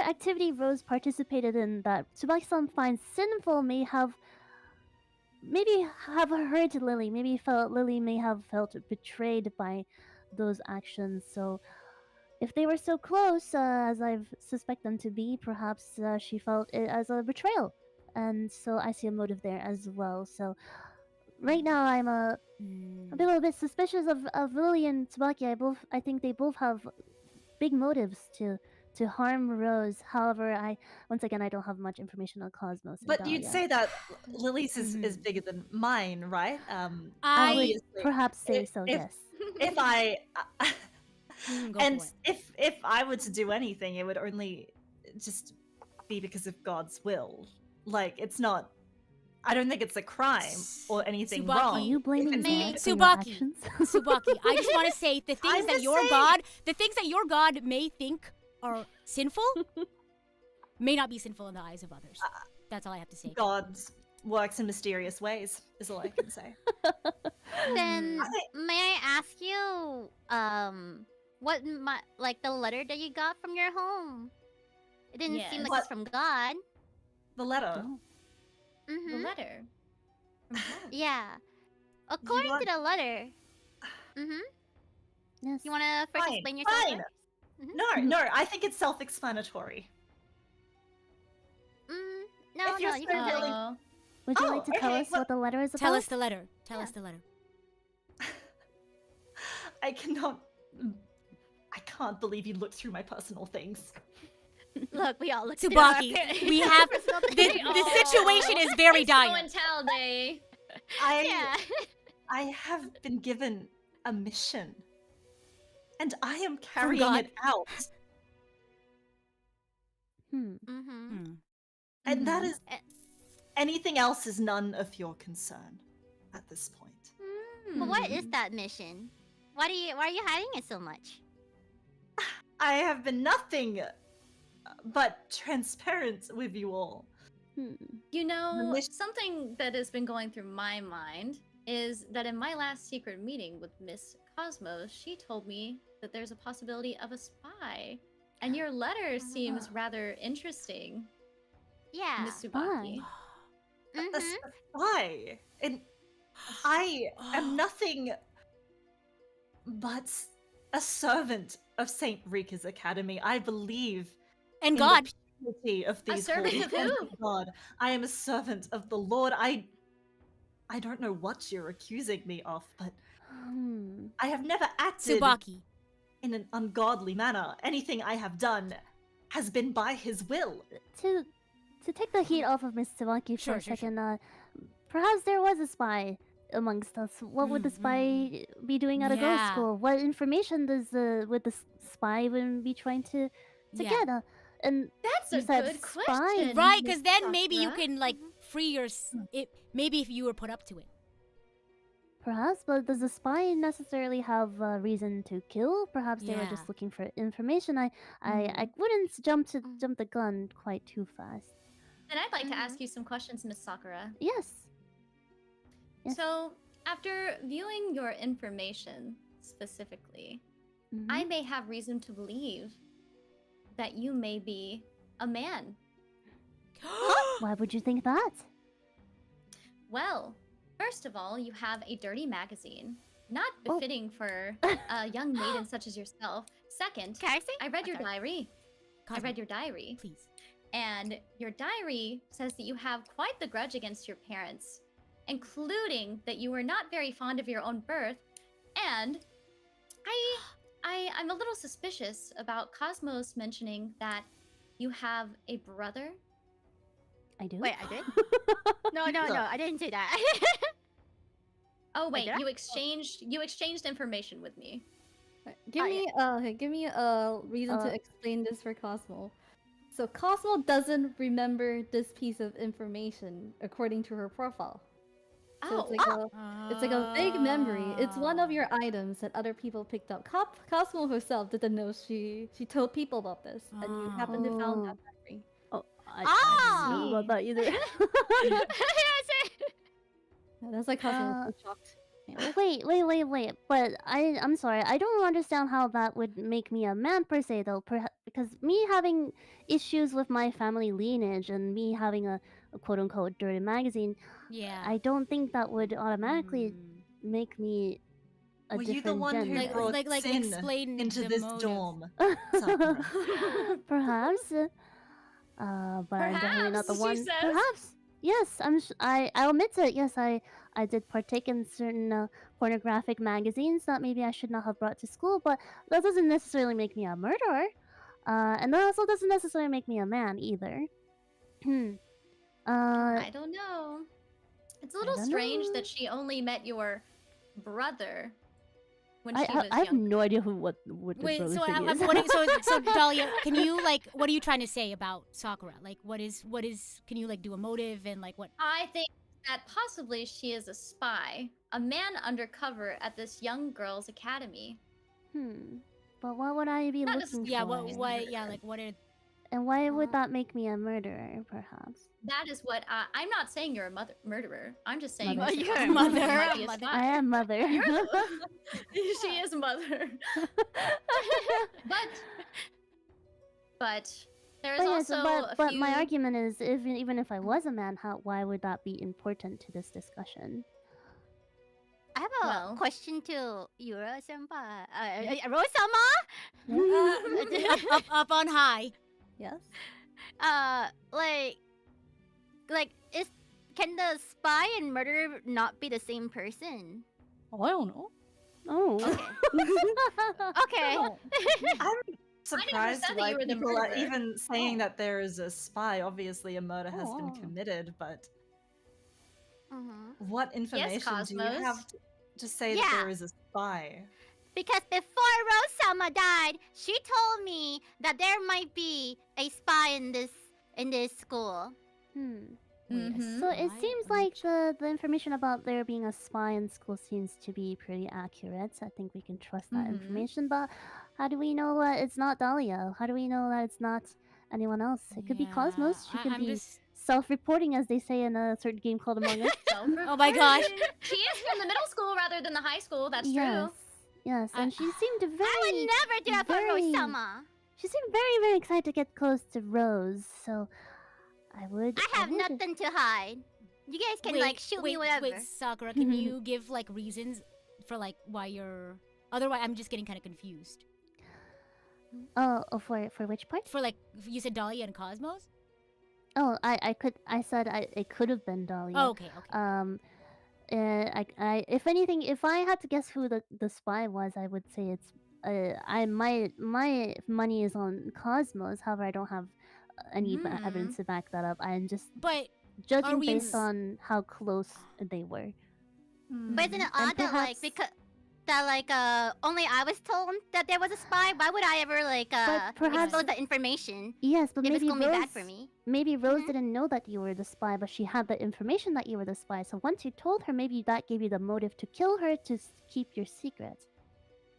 activity Rose participated in that Tsubaki-san finds sinful maybe have hurt Lily, Lily may have felt betrayed by those actions. So if they were so close, as I suspect them to be, perhaps she felt it as a betrayal, and so I see a motive there as well. So right now I'm a little bit suspicious of Lily and Tsubaki. I think they both have big motives to harm Rose. However, I don't have much information on Cosmos. But you'd say that Lily's is bigger than mine, right? I would obviously, perhaps say so. if- Yes. if I Go and for it. if I were to do anything, it would only just be because of God's will. Like, it's not. I don't think it's a crime or anything Tsubaki. wrong. Are you blaming If God it's- for your Tsubaki. actions? Tsubaki, I just want to say the things I'm that just your saying- god, the things that your god may think are sinful, may not be sinful in the eyes of others. That's all I have to say. God works in mysterious ways, is all I can say. Then I- may I ask you, what like the letter that you got from your home? It didn't seem like What? it's from God. The letter. Oh. The Mm-hmm. letter. From home. Yeah. According want- to the letter. Mm-hmm. Yes. You wanna first Fine, explain yourself? fine. first? No, I think it's self-explanatory. No, If you're no, you so can tell. willing- Would you Oh, like to tell okay, us well- what the letter is about? Tell us the letter. Tell us the letter. I cannot. I can't believe you looked through my personal things. Look, we all looked Tsubaki, we have the situation is very It's show dire. and tell day. Yeah. I have been given a mission, and I am carrying God. it out, Mm-hmm. and that is Eh. anything else is none of your concern at this point. But what is that mission? Why are you hiding it so much? I have been nothing but transparent with you all. You know, mission- something that has been going through my mind is that in my last secret meeting with Miss Cosmos, she told me that there's a possibility of a spy. And your letter seems rather interesting, Yeah. Miss Tsubaki. A Mm-hmm. spy, and I am nothing but a servant of Saint Rika's Academy. I believe And in God, the purity of these servant holy of hands who? of God. I am a servant of the Lord. I don't know what you're accusing me of, but I have never acted Tsubaki. in an ungodly manner. Anything I have done has been by his will. To take the heat off of Miss Tsubaki for Sure, a sure, sure. second, perhaps there was a spy amongst us. What would the spy be doing at a girls' Yeah. school? What information would the spy even be trying to Yeah. get? And That's You a said good spy. question. Right, Miss because then maybe you Sakura. can like free your it. Maybe if you were put up to it. perhaps, but does the spy necessarily have a reason to kill? Perhaps they were Yeah. just looking for information. I wouldn't jump the gun quite too fast. Then I'd like to Mhm. ask you some questions, Miss Sakura. Yes. Yes. So, after viewing your information specifically, Mhm. I may have reason to believe that you may be a man. Why would you think that? Well, first of all, you have a dirty magazine, not Oh. befitting for a young maiden such as yourself. Second, Can I say? I read your Okay. diary. I Cosmo, read your diary. please. And your diary says that you have quite the grudge against your parents, including that you were not very fond of your own birth. And I'm a little suspicious about Cosmos mentioning that you have a brother. I do. Wait, I did? No, I didn't say that. Oh wait, did I? you exchanged information with me. Give me a reason to explain this for Cosmo. So Cosmo doesn't remember this piece of information according to her profile. So Oh, it's like a big memory. It's one of your items that other people picked up. Cosmo herself didn't know she told people about this, and you happen to found that memory. Oh, I Ah! didn't know about that either. Yeah, that's like Cosmo was so shocked. Yeah. Wait. But I'm sorry. I don't understand how that would make me a man per se, though. Because me having issues with my family lineage and me having a quote unquote dirty magazine, Yeah. I don't think that would automatically make me a Were you different the one who gender. brought like sin explain into the this motive. dorm? Sakura? Perhaps. But I'm definitely not the Perhaps, she one. says. Perhaps. Yes, I'll admit it. Yes, I did partake in certain pornographic magazines that maybe I should not have brought to school, but that doesn't necessarily make me a murderer. And that also doesn't necessarily make me a man either. I don't know. It's a little don't strange know. that she only met your was I have young. no idea what the Wait, brother so thing I'm is. wondering. So Dahlia, can you what are you trying to say about Sakura? Like, what is? Can you do a motive and what? I think that possibly she is a spy, a man undercover at this young girl's academy. But what would I be Not looking necessarily- Yeah, for? what? Yeah, what are? And why would that make me a murderer? Perhaps. That is what I'm not saying you're a murderer. I'm just saying Mother. that You're a you mother. might be a Mother. spy. I am mother. She is mother. But there is But yes, also a but few. my argument is, even if I was a man, why would that be important to this discussion? I have a Well. question to Yura senpai. Rose-sama? Up on high. Yes. Can the spy and murderer not be the same person? Oh, I don't know. Oh. Okay. I'm surprised said that why you were the people are murderer. even saying that there is a spy. Obviously, a murder has been Oh. committed, but Mhm. what information do you Cosmos. have to say that Yeah. there is a spy? Because before Rose-sama died, she told me that there might be a spy in this school. Mhm. So it seems like the information about there being a spy in school seems to be pretty accurate. I think we can trust that information. But how do we know that it's not Dahlia? How do we know that it's not anyone else? It could be Cosmos. She could I'm be just. self-reporting, as they say in a certain game called Among Us. Oh my gosh. She is from the middle school rather than the high school. That's yes, true. yes, and she seemed very. I would never do that for very- Rose-sama. She seemed very, very excited to get close to Rose. So I would. I have would- nothing to hide. You guys can shoot me whatever. Wait, Sakura, can you give reasons for why you're? Otherwise, I'm just getting kind of confused. Oh, for which part? For you said Dahlia and Cosmos. Oh, I said it could have been Dahlia. Oh, okay. I if anything, if I had to guess who the spy was, I would say it's my money is on Cosmos. However, I don't have any evidence to back that up. I'm just But judging we based on how close they were. But isn't it And odd that perhaps- because that only I was told that there was a spy? Why would I ever perhaps- expose that information Yes, but if it's maybe gonna be Rose, bad for me? maybe Rose didn't know that you were the spy, but she had the information that you were the spy. So once you told her, maybe that gave you the motive to kill her to keep your secret.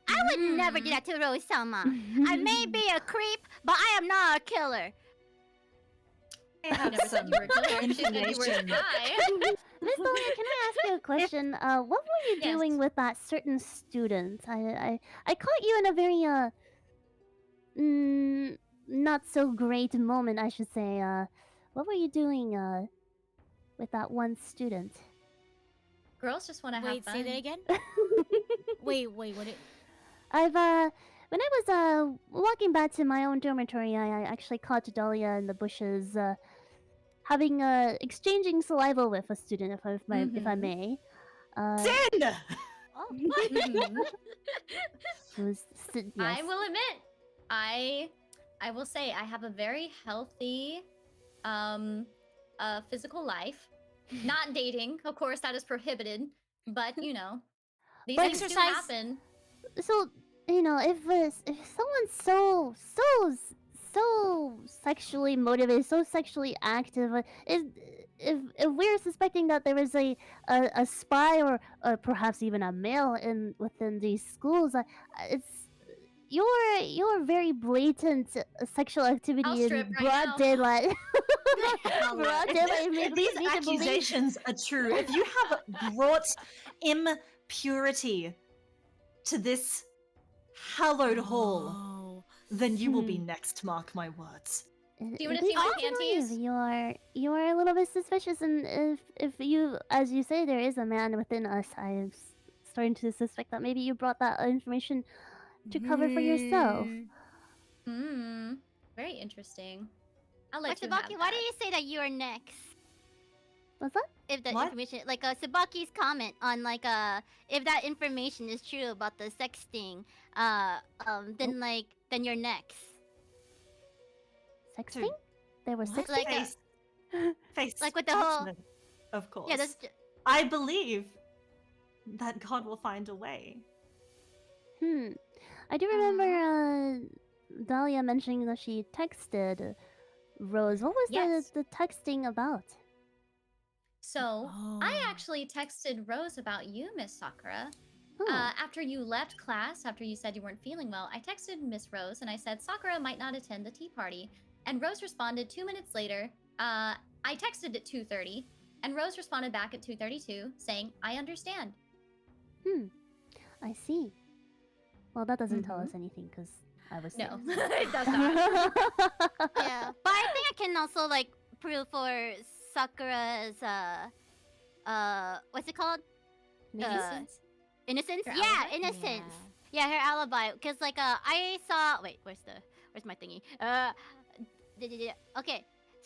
I would never do that to Rose-sama. I may be a creep, but I am not a killer. I She have never said some you were a killer. She said you were a information. spy. Miss Dahlia, can I ask you a question? What were you Yes. doing with that certain student? I caught you in a very not so great moment, I should say. What were you doing with that one student? Girls just want to have wait, fun. say that again. wait, what? I've when I was walking back to my own dormitory, I actually caught Dahlia in the bushes, having exchanging saliva with a student, if I may. Sin! Mhm. She was yes. I will admit, I will say I have a very healthy physical life. Not dating, of course, that is prohibited. But these But things do exercise- happen. So if someone's so sexually motivated, so sexually active, if we're suspecting that there is a spy or perhaps even a male within these schools, it's your very blatant sexual activity in strip right broad now. daylight. Broad If daylight if these leads me to believe. accusations are true, if you have brought impurity to this hallowed hall, Oh. then you will be next, mark my words. Do you wanna It see my leads me to believe panties? You are a little bit suspicious, and if you, as you say, there is a man within us, I'm starting to suspect that maybe you brought that information to cover for yourself. Hmm. Very interesting. I'll let But you have Tsubaki, why that. do you say that you are next? What's that? If the What? information, like Tsubaki's comment on like if that information is true about the sexting, then you're next. Sexting? There was What? sexting? Like Face, face like with the whole- judgment, of course. yeah, that's I believe that God will find a way. I do remember Dahlia mentioning that she texted Rose. What was Yes. the texting about? So I Oh. actually texted Rose about you, Miss Sakura. Oh. After you left class, after you said you weren't feeling well, I texted Miss Rose and I said Sakura might not attend the tea party. And Rose responded 2 minutes later. I texted at 2:30, and Rose responded back at 2:32 saying, "I understand." I see. Well, that doesn't tell us anything because I was No, sick. it does not. yeah. But I think I can also like prove for Sakura's what's it called? Innocence? Innocence? Her Yeah, alibi? innocence. Yeah, her alibi. Cause like I saw. Wait, where's my thingy? Okay.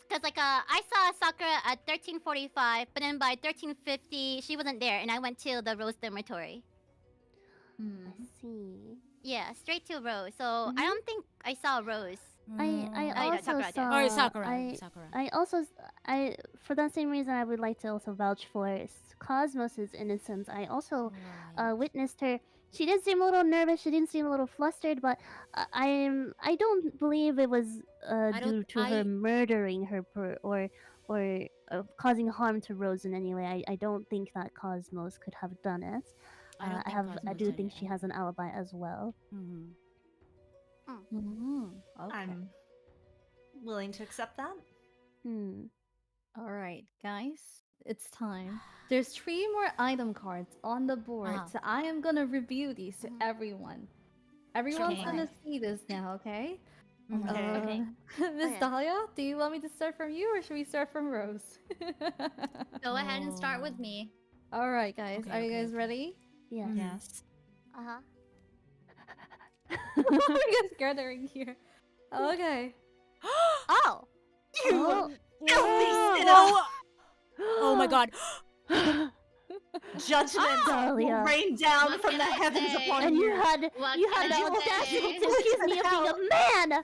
Cause like I saw Sakura at 13:45, but then by 13:50 she wasn't there, and I went to the Rose dormitory. I see. Yeah, straight to Rose. So I don't think I saw Rose. I no, also Sakura did. saw. Or Sakura. I for that same reason I would like to also vouch for Cosmos's innocence. I also witnessed her. She did seem a little nervous. She didn't seem a little flustered, but I don't believe it was due to her murdering her or causing harm to Rose in any way. I don't think that Cosmos could have done it. I do think she has an alibi as well. Okay. I'm willing to accept that. All right, guys. It's time. There's 3 more item cards on the board, so I am gonna review these to everyone. Everyone's Okay. gonna see this now, okay? Okay. Miss Okay. Dahlia, do you want me to start from you or should we start from Rose? Go ahead and start with me. All right, guys. Okay, Are you okay, guys okay. ready? Yeah. Yes. We're just gathering here. Okay. Oh. You filthy Oh. sinner! Oh my god. Judgment will Dahlia. rain down What from can the I heavens say? upon And you. you had What the can I audacity say? to accuse me of being a man.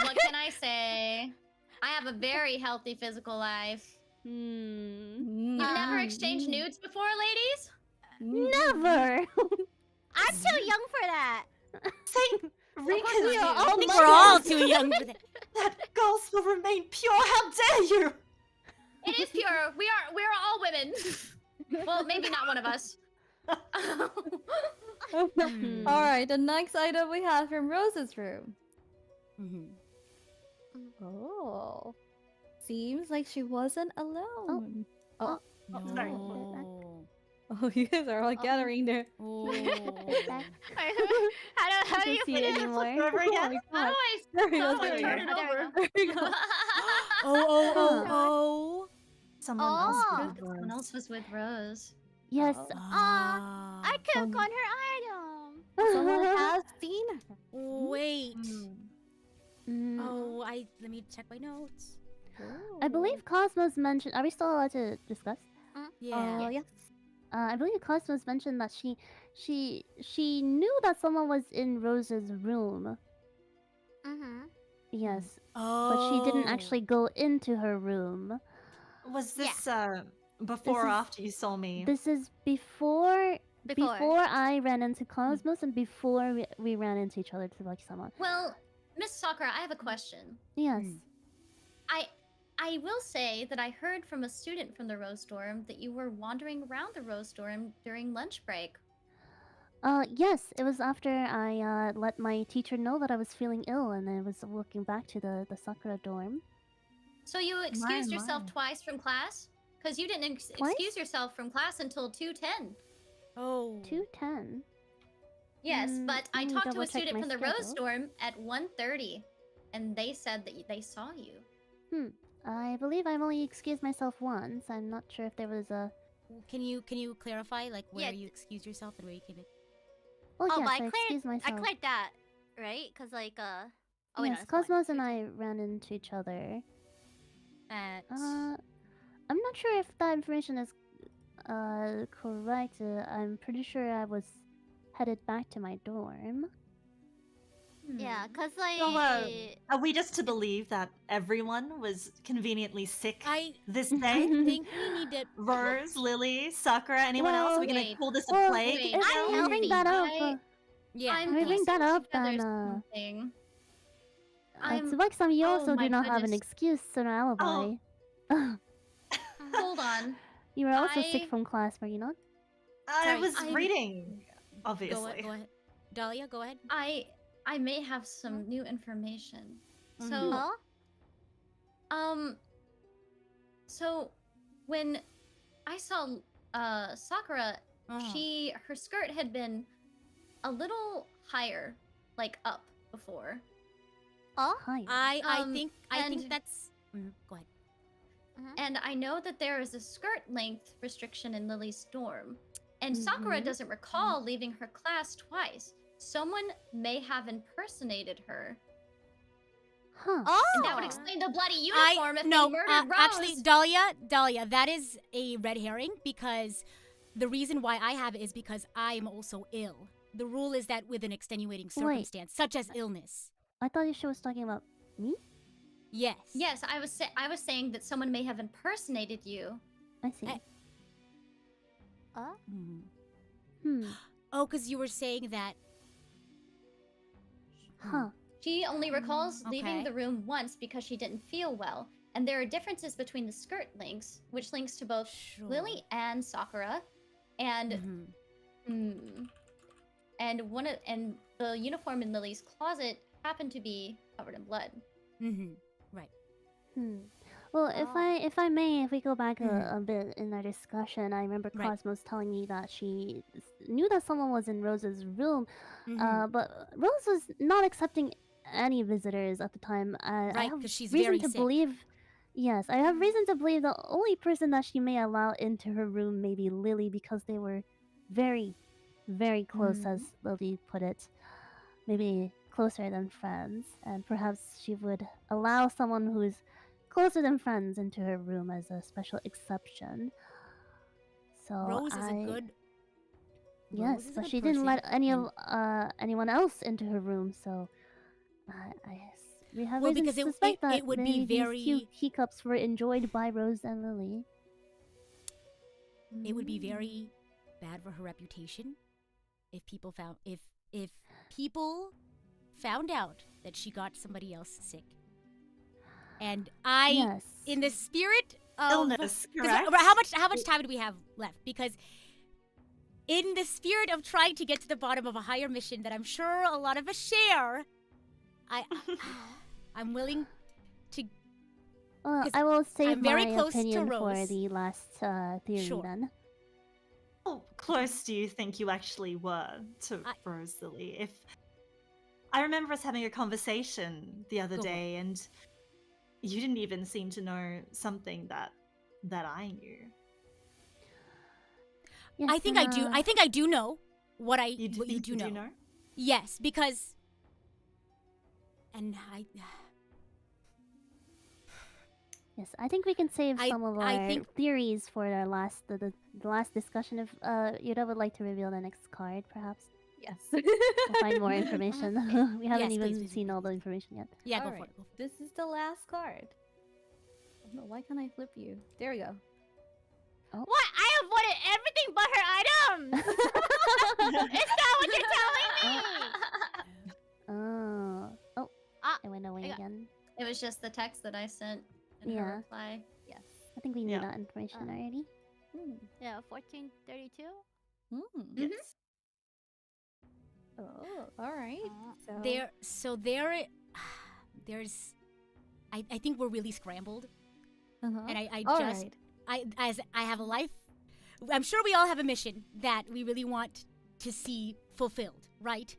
What can I say? I have a very healthy physical life. You've never exchanged nudes before, ladies? Never. I'm too young for that. Saint Rika, we are I think we're all too young for that. that ghost will remain pure. How dare you! It is pure. We're all women. Well, maybe not one of us. All right, the next item we have from Rose's room. Oh. Seems like she wasn't alone. Oh. Sorry. No. Oh, you guys are all gathering there. Oh. How do you see it feel? anymore. Over again? How do I There we how go. do I There turn we it go. over? There we go. Oh. Someone Oh. else. Someone else was with Rose. Yes. I could have gone her item. Someone has seen her. Wait. Mm, Oh, let me check my notes. I believe Cosmos mentioned. Are we still allowed to discuss? Yeah. Yes. I believe Cosmos mentioned that she knew that someone was in Rose's room. Yes, but she didn't actually go into her room. Was this before This or is- after you saw me? This is before Before. I ran into Cosmos and before we ran into each other to like someone. Well, Miss Sakura, I have a question. Yes. I will say that I heard from a student from the Rose Dorm that you were wandering around the Rose Dorm during lunch break. Yes, it was after I let my teacher know that I was feeling ill, and I was walking back to the Sakura dorm. So you excused yourself my. twice from class? Because you didn't Twice? excuse yourself from class until 2:10. Oh. 2:10. Yes, but I let me talked to a double-check student my from the Rose schedule. Dorm at 1:30, and they said that they saw you. I believe I've only excused myself once. I'm not sure if there was a. Can you clarify like where Yeah, you excused yourself and where you came in? Oh, Oh, yes, but I excused I myself. cleared that, right? Cause like Oh wait, no, Yes, it's one. Cosmos and I ran into each other. At I'm not sure if that information is correct. I'm pretty sure I was headed back to my dorm. Yeah, cause like So, are we just to believe that everyone was conveniently sick this day? I think we need to. Rose, Lily, Sakura, anyone else? Are we gonna Wait. call this a Well, plague? wait. you if know? you bring that up, Yeah. I'm If we bring piecing that up, together then, something. I'm- Tsubaki-san, you oh also my do not have an goodness. excuse or an alibi. Hold on. You were also sick I- from class, were you not? I Sorry, was I'm- reading, Go obviously. ahead. Dahlia, go ahead. I may have some new information. Mhm. So, Huh? so when I saw Sakura, Uh-huh. her skirt had been a little higher, like up before. Oh? Hi. I think and- that's. Go ahead. And I know that there is a skirt length restriction in Lily's dorm. And Sakura Mhm. doesn't recall leaving her class twice. Someone may have impersonated her. Huh. Oh! And that would explain the bloody uniform if they murdered Rose. Actually, Dahlia, that is a red herring because the reason why I have it is because I am also ill. The rule is that with an extenuating circumstance, such as illness. I thought she was talking about me? Yes. Yes, I was saying that someone may have impersonated you. I see. Mhm. Oh, because you were saying that. Huh. She only recalls Okay. leaving the room once because she didn't feel well. And there are differences between the skirt lengths, which links to both Sure. Lily and Sakura. And Mhm. and the uniform in Lily's closet happened to be covered in blood. Right. Well, Oh. if I may, if we go back a bit in our discussion, I remember Right. Cosmos telling me that she knew that someone was in Rose's room, Mhm. but Rose was not accepting any visitors at the time. I Right, have 'cause she's reason very to sick. believe. Yes, I have reason to believe the only person that she may allow into her room may be Lily because they were very, very close, as Lily put it. Maybe closer than friends, and perhaps she would allow someone who is closer than friends into her room as a special exception. So Rose is a good. yes, Rose is a but good she didn't let person, any and- of anyone else into her room. So we have Well, reason because to it- suspect it that would be maybe these few very- teacups were enjoyed by Rose and Lily. It would be very bad for her reputation if people found out that she got somebody else sick. And Yes. in the spirit of Illness, 'cause correct? how much time do we have left? Because in the spirit of trying to get to the bottom of a higher mission that I'm sure a lot of us share, I'm willing to. Well, 'Cause I will save I'm very my close to opinion for Rose. the last theory Sure. then. How close do you think you actually were to I- Rose, Lily? If I remember us having a conversation the other Go for it. day, and you didn't even seem to know something that I knew. Yes, I think I do. I think I do know what You what you do know. know? Yes, because. And Yes, I think we can save I- some of I our think- theories for our the last discussion. If Yuda would like to reveal the next card, perhaps Yes. we'll find more information. We haven't Yes, even please, seen please, all the please. information yet. yeah, go Alright, for it. Go for it. This is the last card. Oh, no, why can't I flip you? There we go. What? I avoided everything but her items! Is that what you're telling me? Oh, Ah, it went away I got- again. It was just the text that I sent in her Yeah. reply. Yes. I think we knew Yeah. that information already. Yeah, 1432. Yes. Oh, all right. There's I think we're really scrambled, Uh-huh. and I All just right. as I have a life. I'm sure we all have a mission that we really want to see fulfilled, right?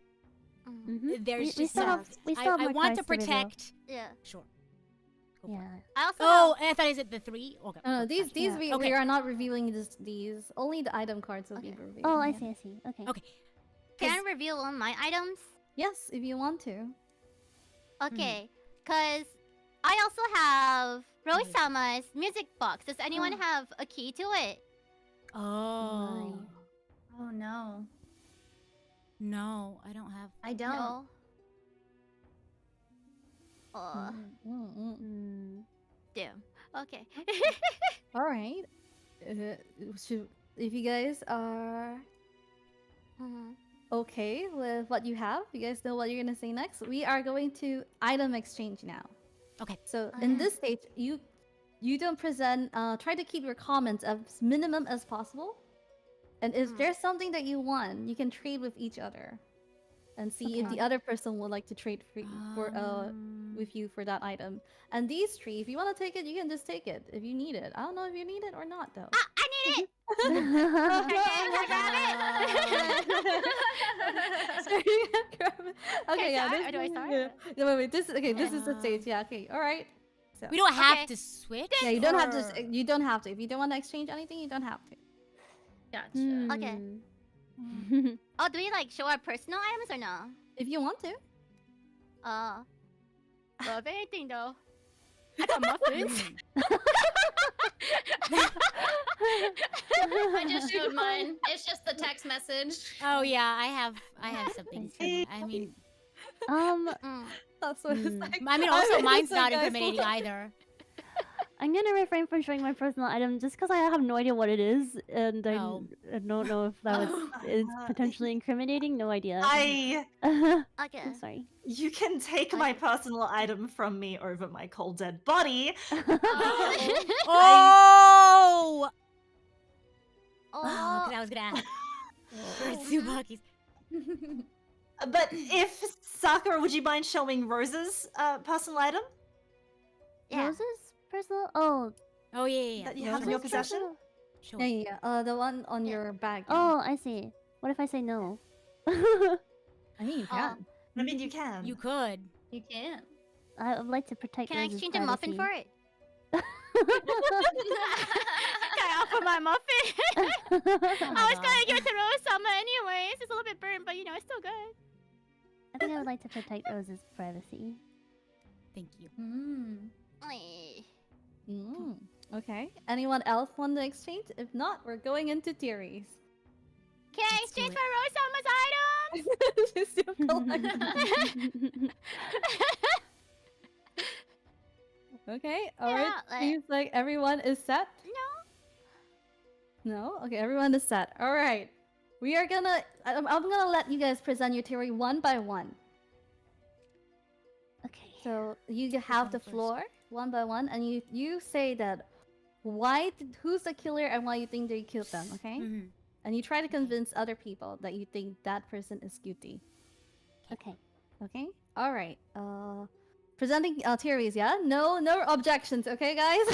Mm-hmm. There's we just still have, we still have I more want to cards reveal. protect. Yeah. Sure. Go for it. Yeah. I also Oh, have, I thought is it the 3? Okay. These Yeah. we Okay. are not revealing these. Only the item cards will be Okay. revealed. Oh, I yeah. see. I see. Okay. Okay. can I 'Cause- reveal all my items? Yes, if you want to. Okay, cause I also have Rose-sama's music box. Does anyone have a key to it? Oh. My. Oh no, No, I don't have. I don't. No. Mm. Damn. Okay. All right. If you guys are okay with what you have, you guys know what you're gonna say next. We are going to item exchange now. Okay. So in Okay. this stage, you don't present. Try to keep your comments as minimum as possible. And if there's something that you want, you can trade with each other, and see if the other person would like to trade with you for that item. And these 3, if you want to take it, you can just take it if you need it. I don't know if you need it or not though. Ah, I need it. Okay, yeah. start, or do I start? Yeah, wait. This is the stage. Yeah. Okay. All right. So We don't have Okay. to switch. yeah, you don't have or- to. You don't have to. If you don't want to exchange anything, you don't have to. Gotcha. Okay. Hmm. Oh, do we like show our personal items or no? If you want to. Well, if anything though. I got muffins. I just showed mine. It's just the text message. Oh yeah, I have something. see. I mean, That's what it's Hmm. like. I mean, also mean, mine's it's like, not guys, incriminating what? either. I'm gonna refrain from showing my personal item just because I have no idea what it is, and I Oh. don't know if that was is potentially incriminating. No idea. I. Okay. I'm sorry. You can take my personal item from me over my cold dead body. Oh! Oh. 'Cause I was gonna ask for Tsubaki's. But if Sakura, would you mind showing Rose's personal item Yeah. Rose's personal. Oh, that Oh yeah, yeah. you have in your Rose's possession? personal- Sure. Yeah. The one on Yeah. your bag. yeah. Oh, I see. What if I say no? I mean, you can. I mean, you can. You could. You can. I would like to protect. Can I Rose's exchange a muffin for privacy. it? Can I offer my muffin? I was gonna give it to Rose-sama anyways. It's a little bit burnt, but you know, it's still good. I think I would like to protect Rose's privacy. Thank you. Okay. Anyone else want to exchange? If not, we're going into theories. Can I Let's do exchange it. for Rose-sama's items? She's still collecting. Okay. All right. Yeah, like- Seems like everyone is set. No. No. Okay. Everyone is set. All right. We are gonna. I'm gonna let you guys present your theory one by one. Okay. So you have one the first? floor one by one, and you say that who's the killer and why you think they killed them. Okay. Mhm. And you try to convince other people that you think that person is guilty. Okay. Okay. All right. Presenting theories. Yeah. No objections. Okay, guys.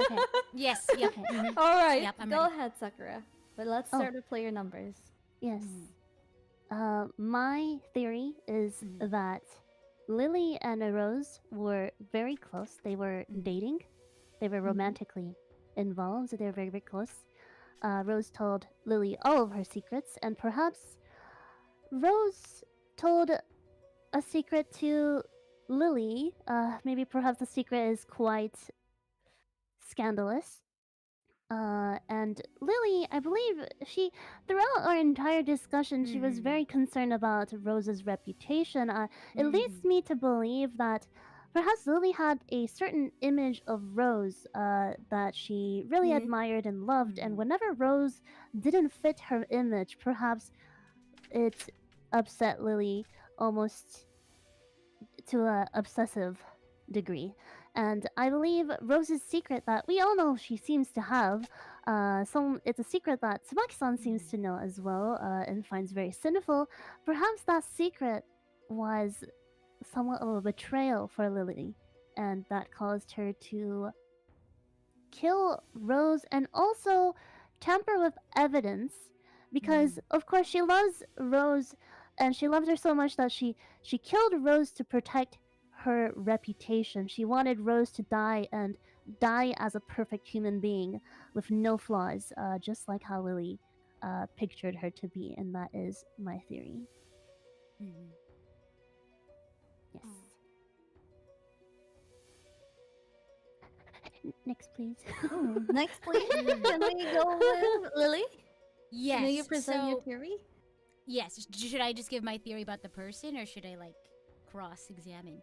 Okay. Yes. Yep. Okay. mhm. All right. Yep, I'm Go ready. ahead, Sakura. But let's Oh. start with player numbers. Yes. Mm. My theory is Mhm. that Lily and Rose were very close. They were Mhm. dating. They were romantically involved. They were very, very close. Rose told Lily all of her secrets, and perhaps Rose told a secret to Lily. Maybe perhaps the secret is quite scandalous. And Lily, I believe throughout our entire discussion, she was Mhm. very concerned about Rose's reputation. It leads me to believe that perhaps Lily had a certain image of Rose that she really Mhm. admired and loved, and Mhm. whenever Rose didn't fit her image, perhaps it upset Lily almost to a obsessive degree. And I believe Rose's secret that we all know she seems to have, it's a secret that Tsubaki-san seems to know as well, and finds very sinful. Perhaps that secret was somewhat of a betrayal for Lily, and that caused her to kill Rose and also tamper with evidence because of course she loves Rose and she loved her so much that she killed Rose to protect her reputation. She wanted Rose to die and die as a perfect human being with no flaws, just like how Lily pictured her to be, and that is my theory. Yes. Next, please. Next, please. Can we go with Lily? Yes. Can you present your theory? Yes. Should I just give my theory about the person, or should I like cross-examine?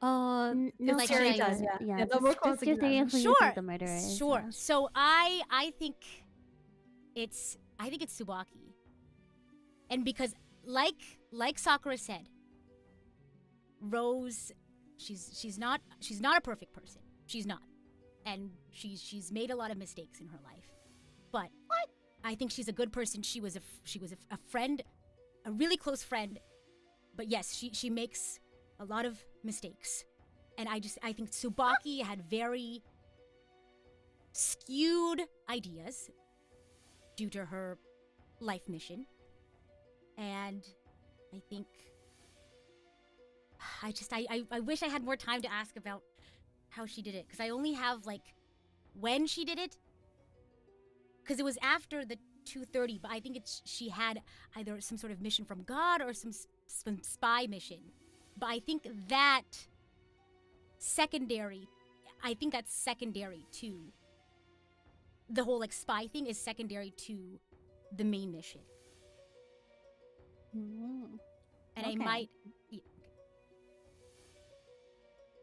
No, like, theory should I- does, yeah. Yeah, double just your theory of who you think the murderer is. Sure. Yeah. So I think it's Tsubaki, and because like Sakura said, Rose, she's not a perfect person. She's not, and she's made a lot of mistakes in her life. But I think she's a good person. She was a friend, a really close friend. But yes, she makes a lot of mistakes. And I think Tsubaki had very skewed ideas due to her life mission. And I think I wish I had more time to ask about how she did it, because I only have like when she did it, because it was after the 2:30, but I think she had either some sort of mission from God or some spy mission. But I think that's secondary to the whole like spy thing, is secondary to the main mission. And Okay. I might yeah, okay.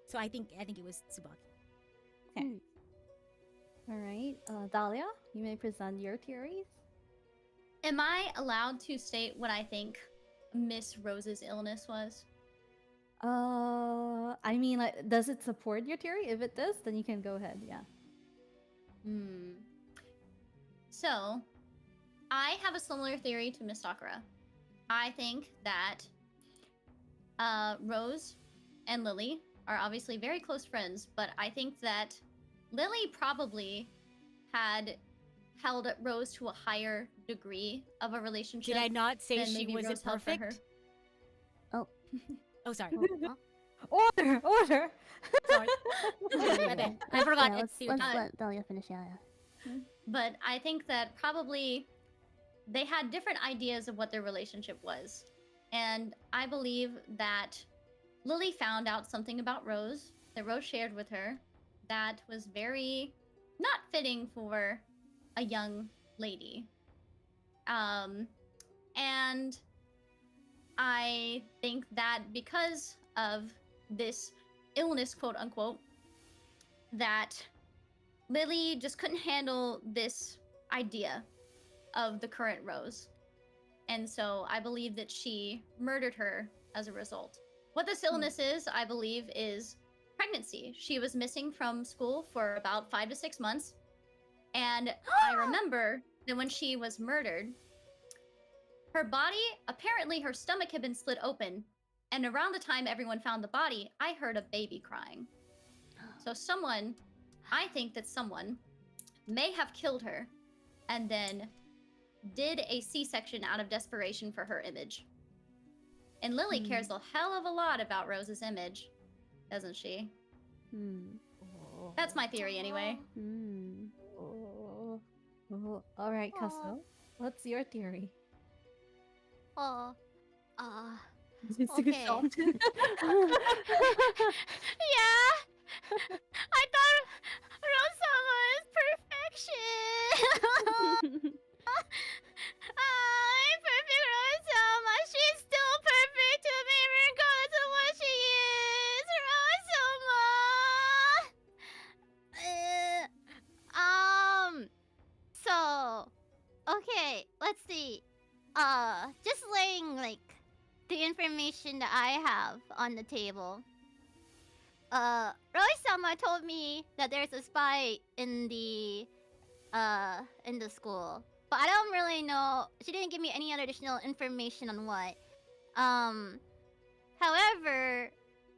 So I think it was Tsubaki. Okay. All right. Dahlia, you may present your theories. Am I allowed to state what I think Miss Rose's illness was? I mean, like, does it support your theory? If it does, then you can go ahead. Yeah. So, I have a similar theory to Miss Sakura. I think that Rose and Lily are obviously very close friends, but I think that Lily probably had held Rose to a higher degree of a relationship. Did I not say than she maybe wasn't Rose held for her. perfect? Oh, sorry. Order. Sorry. My bad. I forgot. Yeah, It's let's your time. let Dahlia finish. Yeah. But I think that probably they had different ideas of what their relationship was. And I believe that Lily found out something about Rose that Rose shared with her that was very not fitting for a young lady. And I think that because of this illness, quote unquote, that Lily just couldn't handle this idea of the current Rose. And so I believe that she murdered her as a result. What this illness is, I believe, is pregnancy. She was missing from school for about 5 to 6 months. And I remember that when she was murdered, her body, apparently her stomach had been split open. And around the time everyone found the body, I heard a baby crying. So I think that someone may have killed her and then did a C-section out of desperation for her image. And Lily cares a hell of a lot about Rose's image, doesn't she? That's my theory anyway. All right, Kaso. What's your theory? Okay. Yeah. I thought Rose-sama is perfection. Perfect Rose-sama. She's still perfect to me regardless of what she is. Rose-sama. So, okay, let's see. Just laying like the information that I have on the table. Roy-sama told me that there's a spy in the school, but I don't really know. She didn't give me any other additional information on what. However,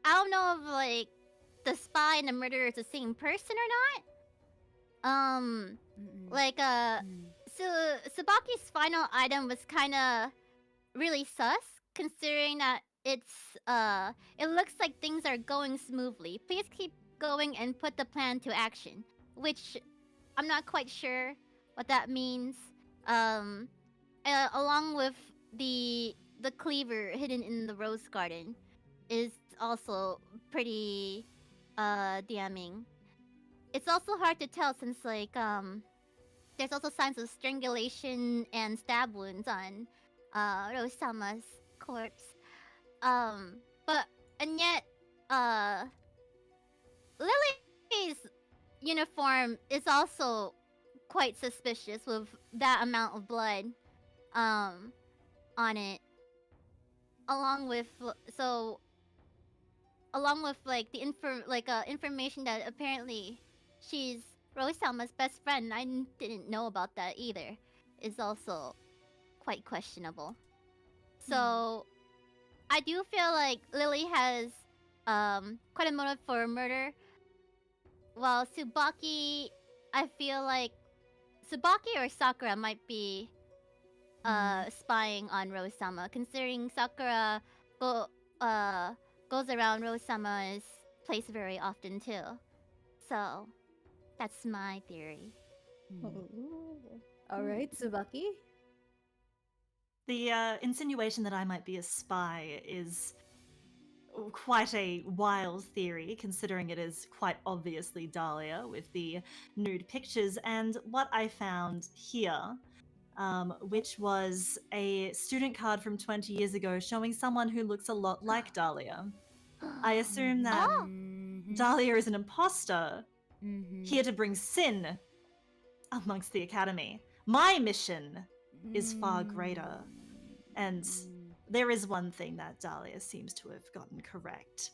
I don't know if like the spy and the murderer is the same person or not. Like so Tsubaki's final item was kind of really sus, considering that it looks like things are going smoothly. Please keep going and put the plan to action, which I'm not quite sure what that means. Along with the cleaver hidden in the rose garden is also pretty damning. It's also hard to tell since like there's also signs of strangulation and stab wounds on Rose-sama's corpse. But and yet Lily's uniform is also quite suspicious with that amount of blood on it, along with like the information that apparently she's Rose-sama's best friend. I didn't know about that either. Is also quite questionable. So I do feel like Lily has quite a motive for murder, while Tsubaki, I feel like Tsubaki or Sakura might be spying on Rose-sama, considering Sakura goes around Rose-sama's place very often too. So that's my theory. All right, Tsubaki. The insinuation that I might be a spy is quite a wild theory, considering it is quite obviously Dahlia with the nude pictures. And what I found here, which was a student card from 20 years ago showing someone who looks a lot like Dahlia. I assume that Dahlia is an imposter here to bring sin amongst the academy. My mission is far greater. And there is one thing that Dahlia seems to have gotten correct.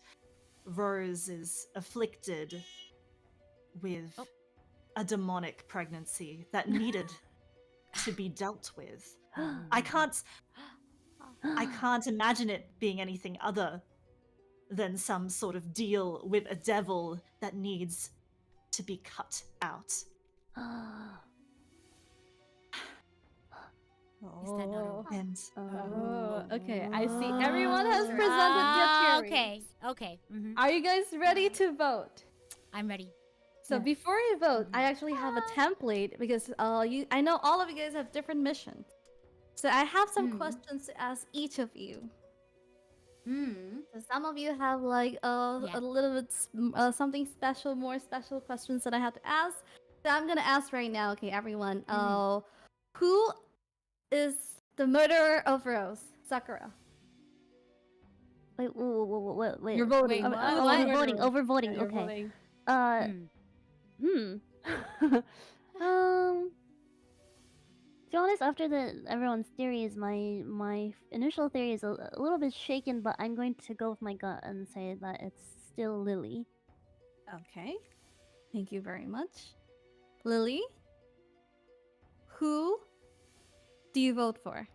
Rose is afflicted with a demonic pregnancy that needed to be dealt with. I can't imagine it being anything other than some sort of deal with a devil that needs to be cut out. Is that not a... And Okay. I see everyone has presented their theories. Okay. Are you guys ready to vote? I'm ready. So before you vote, I actually have a template because I know all of you guys have different missions. So I have some questions to ask each of you. So some of you have like a little bit something special, more special questions that I have to ask. So I'm gonna ask right now. Okay, everyone. Who is the murderer of Rose? Sakura. Wait. You're voting. Wait, what? Overvoting. Yeah, you're Okay. voting. To be honest, after everyone's theories, my initial theory is a little bit shaken, but I'm going to go with my gut and say that it's still Lily. Okay. Thank you very much. Lily? Who do you vote for?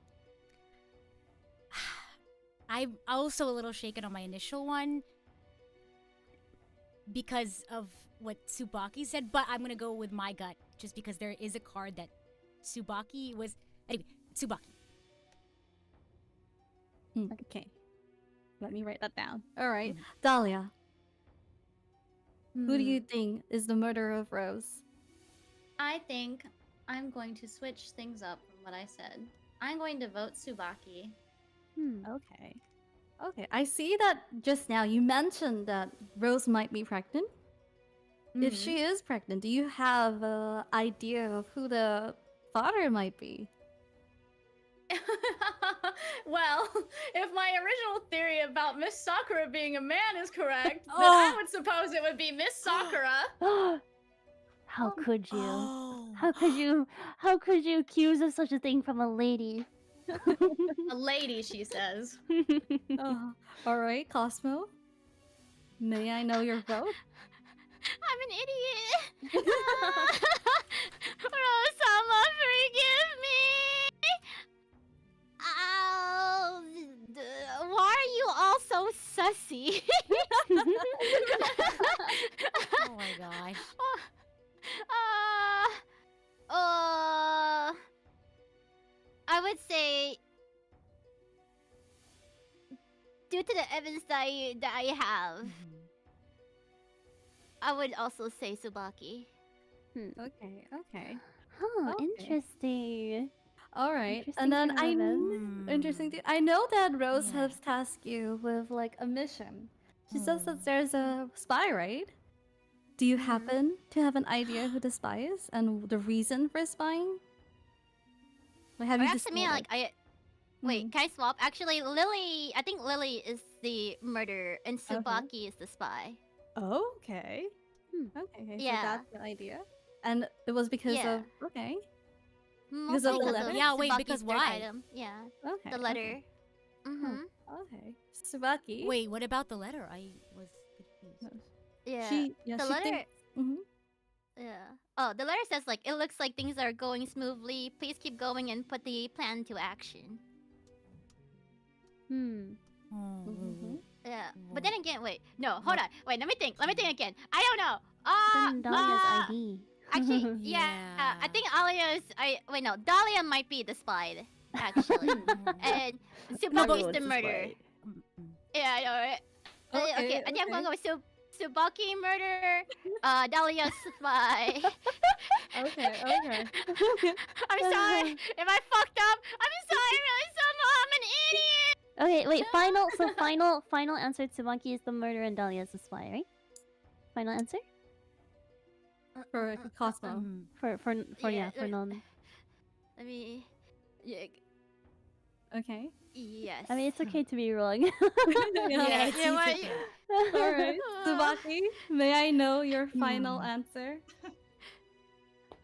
I'm also a little shaken on my initial one because of what Tsubaki said, but I'm gonna go with my gut just because there is a card that Tsubaki was. Anyway, Tsubaki. Okay. Let me write that down. All right. Dahlia. Who do you think is the murderer of Rose? I think I'm going to switch things up from what I said. I'm going to vote Tsubaki. Okay. Okay. I see that just now you mentioned that Rose might be pregnant. If she is pregnant, do you have an idea of who the father might be? Well, if my original theory about Miss Sakura being a man is correct, then I would suppose it would be Miss Sakura. How could you? Oh. How could you accuse of such a thing from a lady? A lady, she says. All right, Cosmo. may I know your vote? I'm an idiot. Rosama, forgive me. Why are you all so sussy? Oh my gosh. I would say, due to the evidence that I have, I would also say Tsubaki. Okay, okay. Huh, Okay. interesting. All right. Interesting And then turn of events. interesting. I know that Rose Yeah. has tasked you with like a mission. She says that there's a spy, right? Do you happen to have an idea who the spy is and the reason for spying? Like, have Or you actually, decided? wait, can I swap? Actually, Lily, I think Lily is the murderer and Okay. Tsubaki is the spy. Okay. Okay. Yeah. So that's the idea. And it was because Yeah. of okay. Mostly of the because letter? of Yeah, wait, Tsubaki's because third why? item. Yeah, Okay. the letter. Mm-hmm. Okay. Tsubaki. Wait, what about the letter? I was confused. Yeah. The the letter. Mhm. Yeah. Oh, the letter says like, it looks like things are going smoothly. Please keep going and put the plan into action. Yeah. But then again, wait. No, hold on. Wait, let me think. Let me think again. I don't know. Then Dahlia's ID. Actually, yeah. I think Alia's. Wait, no. Dahlia might be the spy, actually. And Tsubaki's the murderer. Yeah, I know, right? Okay, I think I'm gonna go with Tsubaki murderer. Dahlia's spy. Okay. I'm sorry if I fucked up. I'm sorry, really, Sama. I'm an idiot. Okay, wait, final answer. Tsubaki is the murderer and Dahlia is the spy, right? Final answer? For Cosmo. For non. Let me. Yeah. Okay. Yes. I mean, it's okay to be wrong. Yeah, it's why- okay. All right. Tsubaki, may I know your final answer?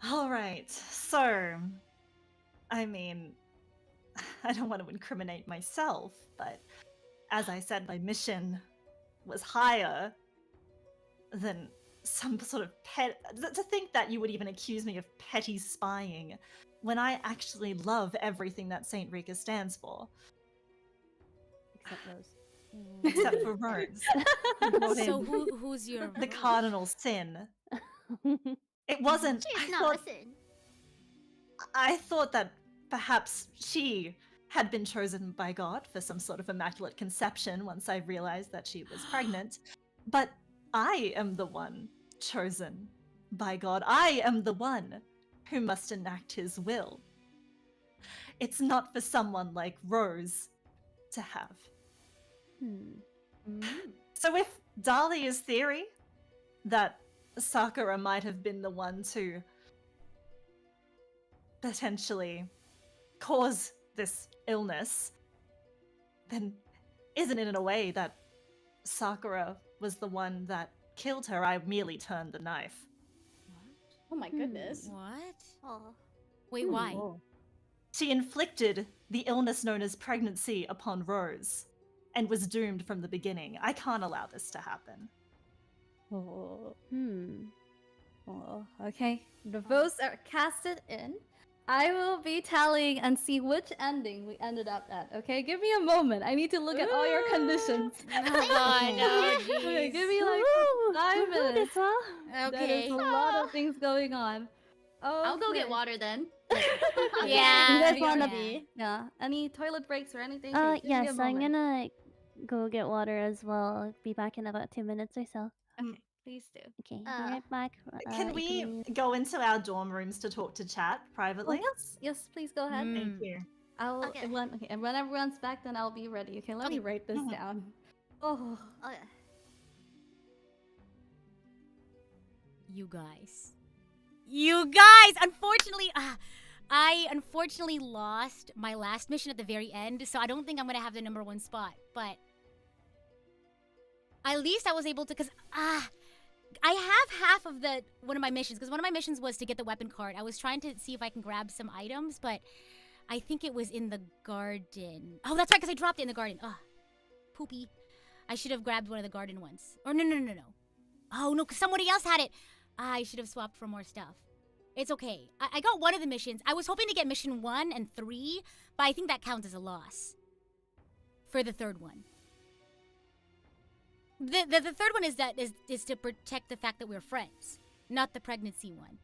All right. So, I mean, I don't want to incriminate myself, but as I said, my mission was higher than some sort of pet. To think that you would even accuse me of petty spying when I actually love everything that Saint Rika stands for. Except Rose. Except for Rose. So who's your The cardinal sin. It wasn't. She's I not thought, a sin. I thought that perhaps she had been chosen by God for some sort of immaculate conception once I realized that she was pregnant. But I am the one chosen by God. I am the one who must enact his will. It's not for someone like Rose to have. So if Dahlia's theory that Sakura might have been the one to potentially cause this illness, then isn't it in a way that Sakura was the one that killed her? I merely turned the knife. Oh my goodness. What? Oh. Wait, why? She inflicted the illness known as pregnancy upon Rose and was doomed from the beginning. I can't allow this to happen. Oh. Okay. The votes are casted in. I will be tallying and see which ending we ended up at. Okay, give me a moment. I need to look at all your conditions. Oh god, no, Okay, jeez. give me like 5 minutes. There's Okay. a lot of things going on. I'll go get Okay. water then. Yeah. You guys yeah. wanna be? Yeah. Any toilet breaks or anything? Give me a Yes, I'm moment. gonna go get water as well. I'll be back in about 2 minutes or so. Okay, please do. Okay, be right back. Can we Ikumi. go into our dorm rooms to talk to chat Oh, privately? yes, please go ahead. Mm. Thank you. I'll Okay. and when everyone's back, then I'll be ready. Okay, let me write this down. Oh, Okay. You guys. You guys! Unfortunately, I unfortunately lost my last mission at the very end, so I don't think I'm gonna have the #1 spot. But at least I was able to, because I have half of one of my missions, because one of my missions was to get the weapon card. I was trying to see if I can grab some items, but I think it was in the garden. Oh, that's right, because I dropped it in the garden. Ugh, poopy. I should have grabbed one of the garden ones. Or no. Oh, no, because somebody else had it. I should have swapped for more stuff. It's okay. I got one of the missions. I was hoping to get mission 1 and 3, but I think that counts as a loss for the third one. The third one is to protect the fact that we're friends, not the pregnancy one.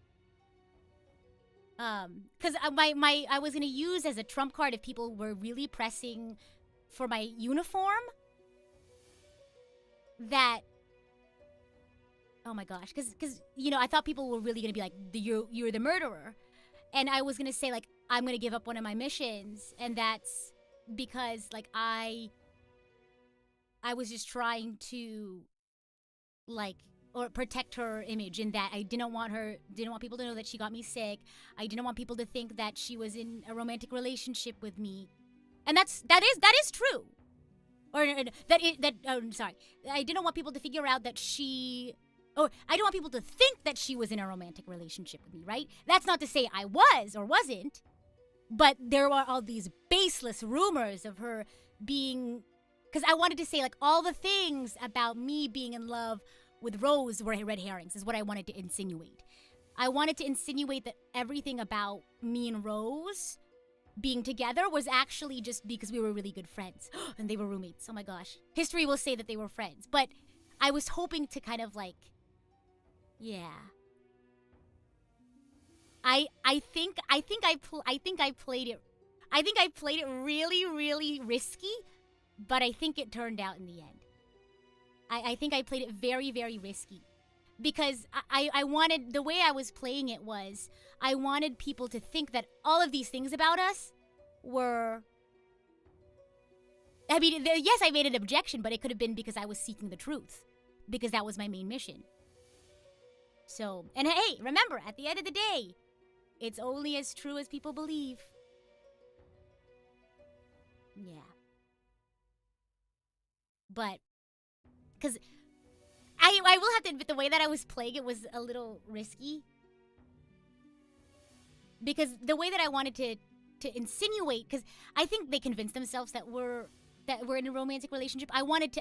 Because I was gonna use as a trump card if people were really pressing for my uniform. That, oh my gosh, because you know, I thought people were really gonna be like, you're the murderer, and I was gonna say like, I'm gonna give up one of my missions, and that's because like I was just trying to like, or protect her image, in that I didn't want people to know that she got me sick. I didn't want people to think that she was in a romantic relationship with me, and that is true. Or sorry, I didn't want people to figure out that I didn't want people to think that she was in a romantic relationship with me, right? That's not to say I was or wasn't, but there were all these baseless rumors of her being, because I wanted to say like all the things about me being in love with Rose were red herrings, is what I wanted to insinuate. I wanted to insinuate that everything about me and Rose being together was actually just because we were really good friends. And they were roommates. Oh my gosh. History will say that they were friends. But I was hoping to kind of like, yeah. I think I played it really, really risky, but I think it turned out in the end. I think I played it very, very risky. Because I wanted, the way I was playing it was, I wanted people to think that all of these things about us were... I mean, yes, I made an objection, but it could have been because I was seeking the truth. Because that was my main mission. So, and hey, remember, at the end of the day, it's only as true as people believe. Yeah. But, because... I will have to admit, the way that I was playing it was a little risky. Because the way that I wanted to insinuate, because I think they convinced themselves that we're in a romantic relationship. I wanted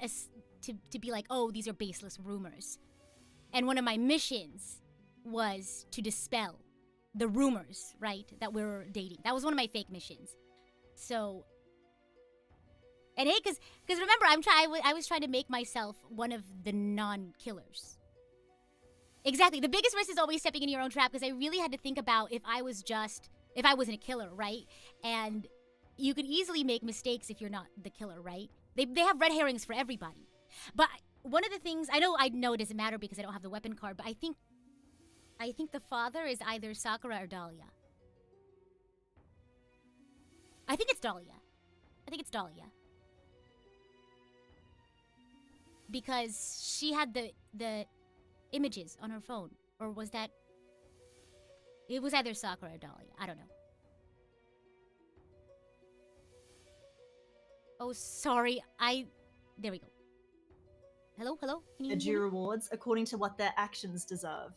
to be like, oh, these are baseless rumors. And one of my missions was to dispel the rumors, right, that we're dating. That was one of my fake missions. So... And hey, because remember, I was trying to make myself one of the non-killers. Exactly. The biggest risk is always stepping into your own trap, because I really had to think about if I wasn't a killer, right? And you could easily make mistakes if you're not the killer, right? They have red herrings for everybody. But one of the things, I know it doesn't matter because I don't have the weapon card, but I think the father is either Sakura or Dahlia. I think it's Dahlia. Because she had the images on her phone. Or was that... It was either Sakura or Dahlia. I don't know. Oh, sorry. There we go. Hello? Can you The hear due me? rewards according to what their actions deserve.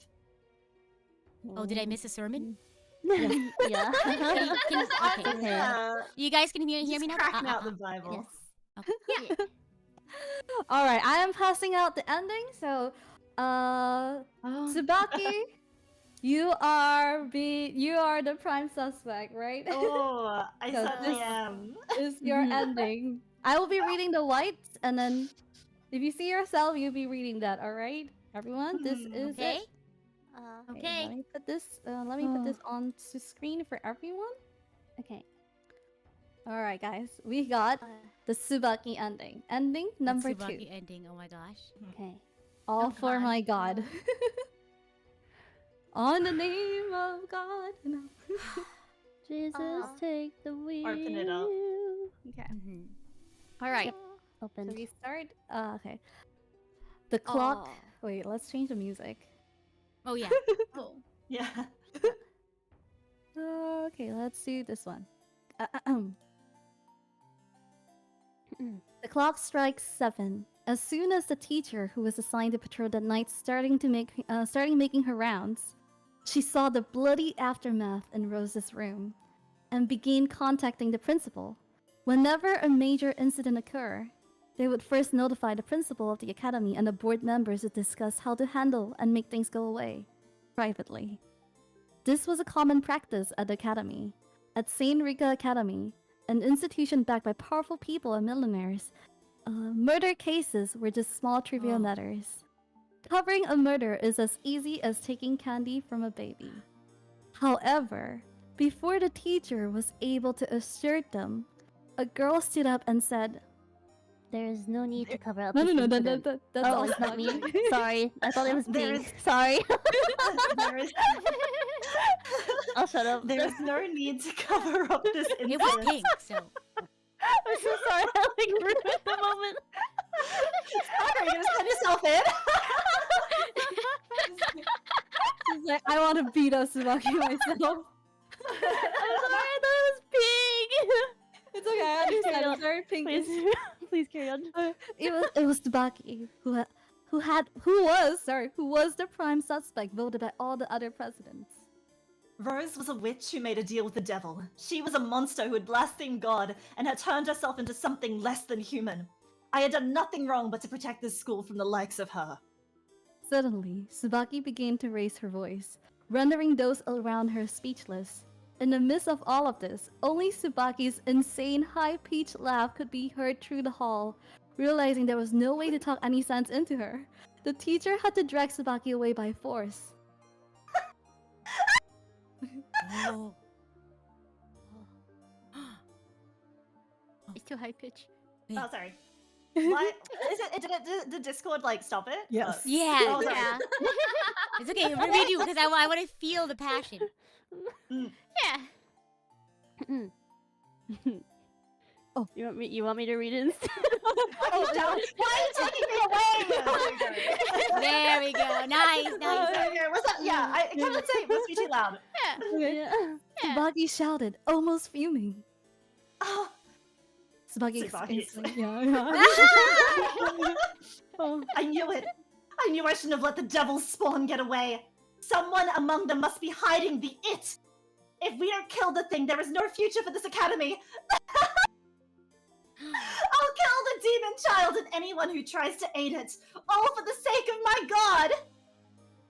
Oh, did I miss a sermon? Yeah. Okay. Yeah. You guys can hear Just me now? cracking out the Bible. Yes. Okay. All right, I am passing out the ending. So, Tsubaki, you are the prime suspect, right? Oh, I So certainly this am. is your ending. I will be reading the whites, and then if you see yourself, you'll be reading that. All right, everyone. This is Okay. it. Okay. Let me put this. Let me put this on to screen for everyone. Okay. All right, guys. We got the Tsubaki ending. Ending number 2. Tsubaki ending. Oh my gosh. Okay. All Oh, for God. my God. On the name of God. No. Jesus, take the wheel. Open it up. Okay. Mm-hmm. All right. So Opened. we start. Okay. The clock. Wait, let's change the music. Oh yeah. Oh. Yeah. Okay, let's do this one. The clock strikes 7. As soon as the teacher who was assigned to patrol that night started making her rounds, she saw the bloody aftermath in Rose's room and began contacting the principal. Whenever a major incident occurred, They would first notify the principal of the academy and the board members to discuss how to handle and make things go away privately. This was a common practice at the academy. At St. Rika Academy, an institution backed by powerful people and millionaires, murder cases were just small trivial matters. Covering a murder is as easy as taking candy from a baby. However, before the teacher was able to assert them, a girl stood up and said, There is no need to cover up "No, this no, no, incident. that's Oh, all it's not me. Subaki." Sorry, I thought it was There pink. Sorry. There is, I'll shut up. there is no need to cover up this It was incident. pink, so. I'm so sorry. I like ruined the moment. Sorry, you just cut yourself in. She's like, "I want to beat up Subaki myself." I'm sorry. I thought it was pink. It's okay, I understand. Carry on. It's very pink. Please, please carry on. It was Tsubaki who was the prime suspect voted by all the other presidents. Rose was a witch who made a deal with the devil. She was a monster who had blasphemed God and had turned herself into something less than human. I had done nothing wrong but to protect this school from the likes of her. Suddenly, Tsubaki began to raise her voice, rendering those around her speechless. In the midst of all of this, only Tsubaki's insane high-pitched laugh could be heard through the hall. Realizing there was no way to talk any sense into her, the teacher had to drag Tsubaki away by force. Oh. It's too high pitch. Oh, sorry. What? Did Discord, like, stop it? Yes. Yeah. Oh, sorry. Yeah. It's okay. Redo because I want to feel the passion. Yeah. Oh, you want me to read it instead? Oh, no. Why are you taking me away? There we go. Nice, nice. Okay, what's that? Yeah, I can't say it must be too loud. Okay. Yeah. Tsubaki shouted, almost fuming. Oh, Tsubaki Tsubaki. exclaimed, yeah. Oh. I knew it. I knew I shouldn't have let the devil's spawn get away. Someone among them must be hiding the it. If we don't kill the thing, there is no future for this academy. I'll kill the demon child and anyone who tries to aid it, all for the sake of my god!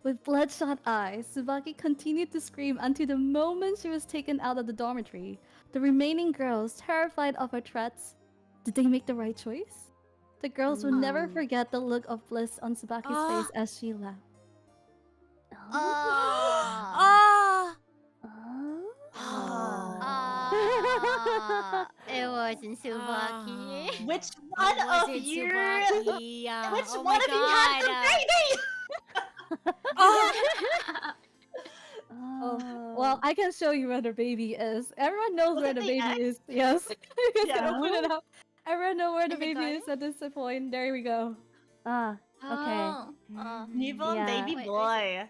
With bloodshot eyes, Tsubaki continued to scream until the moment she was taken out of the dormitory. The remaining girls, terrified of her threats, did they make the right choice? The girls would never forget the look of bliss on Tsubaki's face as she left. Oh. It wasn't Tsubaki. Which one Was of it you? Tsubaki? Which Oh one my of you had the God. baby? Oh. Oh, well, I can show you where the baby is. Everyone knows Was where it the the baby egg? is. Yes. You guys can Yeah. open it up. Everyone know where the Is it baby garden? is at this point. There we go. Ah, okay. Oh. Newborn Yeah. baby Wait, boy.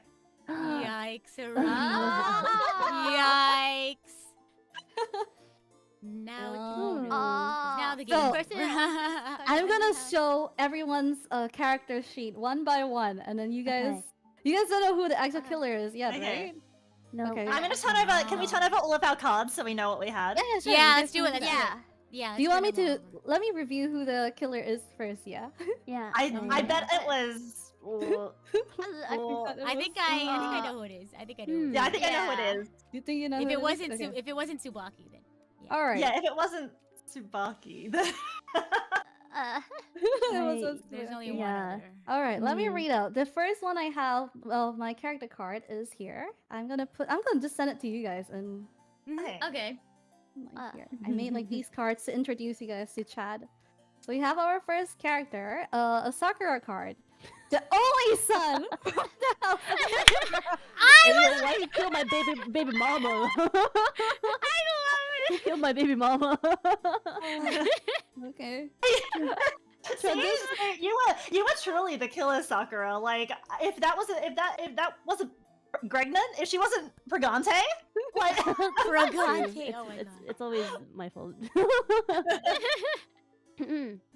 Yikes. Ah. Yikes. Now it's Oh. now the So- game. Person- I'm gonna show everyone's character sheet one by one, and then you guys, Okay. you guys don't know who the actual killer is yet, Okay. right? No. Okay. I'm gonna turn over. Can we turn over all of our cards so we know what we had? Yeah, sure. Yeah, you let's guys do it. can Let's Yeah. Yeah. Do you want me let's to? turn them Let me review who the killer is first. Yeah. Yeah. I yeah. bet it was. over. I think I know who it is. I think I know. Who it Yeah, I is. think I know who it is. You think you know? If who it is? wasn't Okay. if it wasn't Tsubaki, then All right. Yeah, if it wasn't Tsubaki, then It was Right. there's only Yeah. one other. All right, let me Mhm. read out. The first one I have, well, my character card is here. I'm gonna just send it to you guys and okay. Okay. here. I made like these cards to introduce you guys to Chad. So we have our first character, a Sakura card. The only son from the house. Why you kill my baby mama? I love it. You killed my baby mama. Okay. See, you were truly the killer, Sakura. Like, if that wasn't Gregnant, if she wasn't Pregante, like, Fragante. Oh my god. It's always my fault.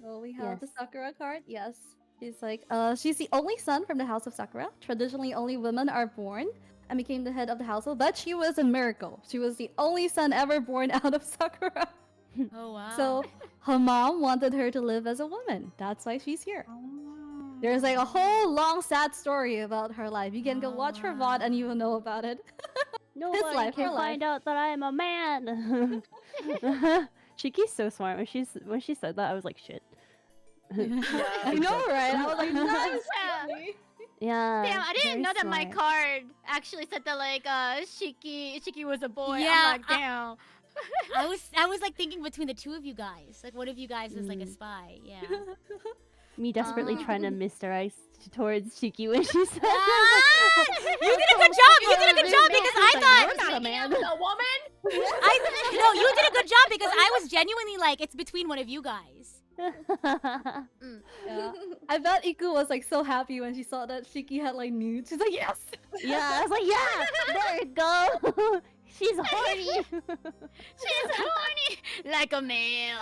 Well, we have the Yes. Sakura card. Yes. She's like, she's the only son from the house of Sakura. Traditionally, only women are born and became the head of the household, but she was a miracle. She was the only son ever born out of Sakura. Oh wow. So her mom wanted her to live as a woman. That's why she's here. There's like a whole long sad story about her life. You can go watch her VOD and you will know about it. Nobody life, her can find out that I am a man. Shiki's so smart. When she said that, I was like, shit. I know, right? I was like, nice. Yeah. Damn, I didn't very know that my smart. card actually said that like Shiki was a boy. Yeah, I'm like, damn. I was like thinking between the two of you guys. Like, one of you guys is like a spy. Yeah. Me desperately trying to misdirect towards Shiki when she said You did a good job. You did a good job because I thought You're not a man. A woman? no, you did a good job because I was genuinely like, it's between one of you guys. Yeah. I bet Iku was like so happy when she saw that Shiki had like nudes. She's like, yes! Yeah, I was like, yeah, there you go. She's horny. She's horny like a male.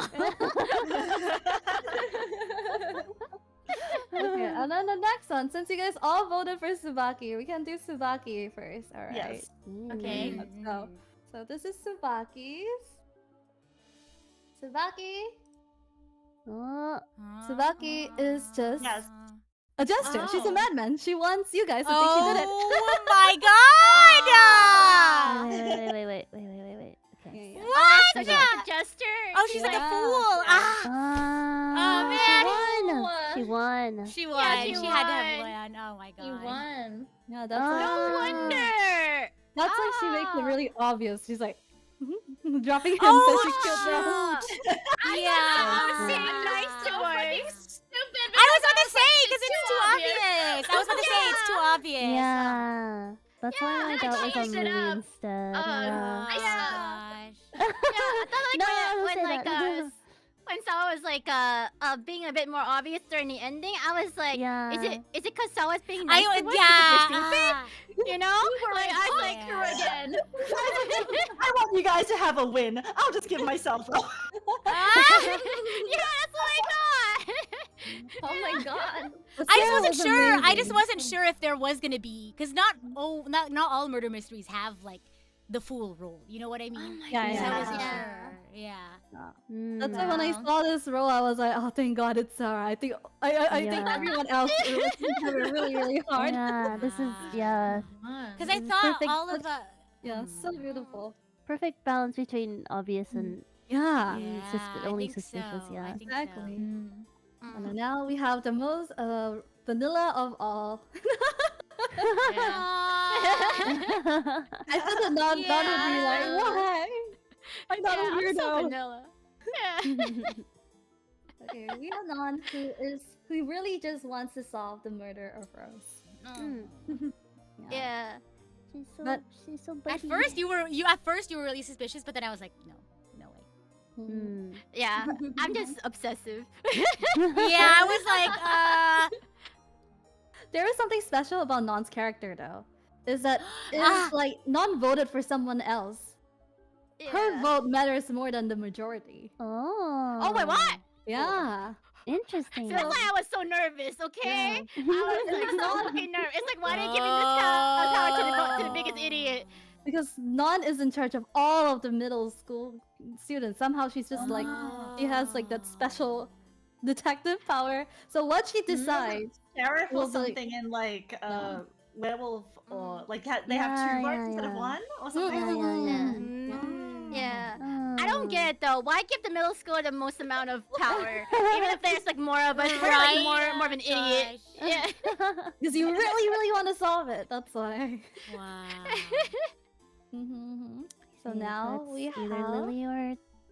Okay, and then the next one, since you guys all voted for Tsubaki, we can do Tsubaki first, alright? Yes. Okay, let's go. So this is Tsubaki's. Tsubaki. Oh, Tsubaki is just Yes. a jester. She's a Oh. madman. She wants you guys to think she did it. Oh my god! wait. Okay. Yeah, yeah. What? So she's like a jester. Oh, she's like a Yeah. fool. Yeah. Oh, man. She won. She won. Yeah, she she had to won. have won. Oh my god. You won. Yeah, that's Oh. like, No wonder. that's like she makes it Ah. really obvious. She's like dropping him Oh, so she killed them. Yeah. I was Yeah. saying nice to her. Stupid. I was about to say because it's too obvious. I was about to say it's too obvious. Yeah. That's why Yeah, I I thought it was changed on it Louis up. instead. Oh Yeah. my Yeah. gosh. Yeah, I thought like No, when don't say like that. when Sawa was like being a bit more obvious during the ending, I was like, Yeah. is it cause Sawa's being nice to her because Yeah. we're stupid? You know? Like I was like, Yeah. Again. I want you guys to have a win. I'll just give myself up. yeah, that's what I thought. Oh my god. But I just Sarah wasn't was sure. I amazing. just wasn't sure if there was gonna be, because not all murder mysteries have like the fool role. You know what I mean? Yeah, So I yeah. wasn't Yeah. sure. Yeah. That's why when I Wow. saw this role, I was like, oh, thank God it's Sarah. I think I think Yeah. everyone else was really, really hard. Yeah, this is yeah, Because I It's thought perfect, all of Yeah, so beautiful. perfect balance between obvious and Yeah, yeah, only I think suspicious, so. yeah. I think exactly. So. And then now we have the most vanilla of all. I thought the non would be like, Yeah. why? I'm not a I'm so weirdo. vanilla. Yeah. Okay, we have Non who really just wants to solve the murder of Rose. Yeah. But- she's so At baby. first you were really suspicious, but then I was like, no way. Mm. Yeah. I'm just obsessive. Yeah, I was like, There is something special about Non's character though. Is that Ah. it's like Non voted for someone else. Her Yeah. vote matters more than the majority. Oh. Oh wait, what? Yeah. Interesting. That's why I was so nervous, okay? Yeah. I was like so fucking nervous. It's like, why did you give me this power to the biggest idiot? Because Non is in charge of all of the middle school students. Somehow she's just like she has like that special detective power. So what she decides, Sheriff Well, or the- something in like werewolf or like they have Yeah, two votes yeah, instead of yeah. one or something. Yeah. I don't get it though. Why give the middle school the most amount of power? Even if there's like more of us, we're like more of an idiot. Gosh. Yeah. because you really want to solve it. That's why. Wow. So now That's we either have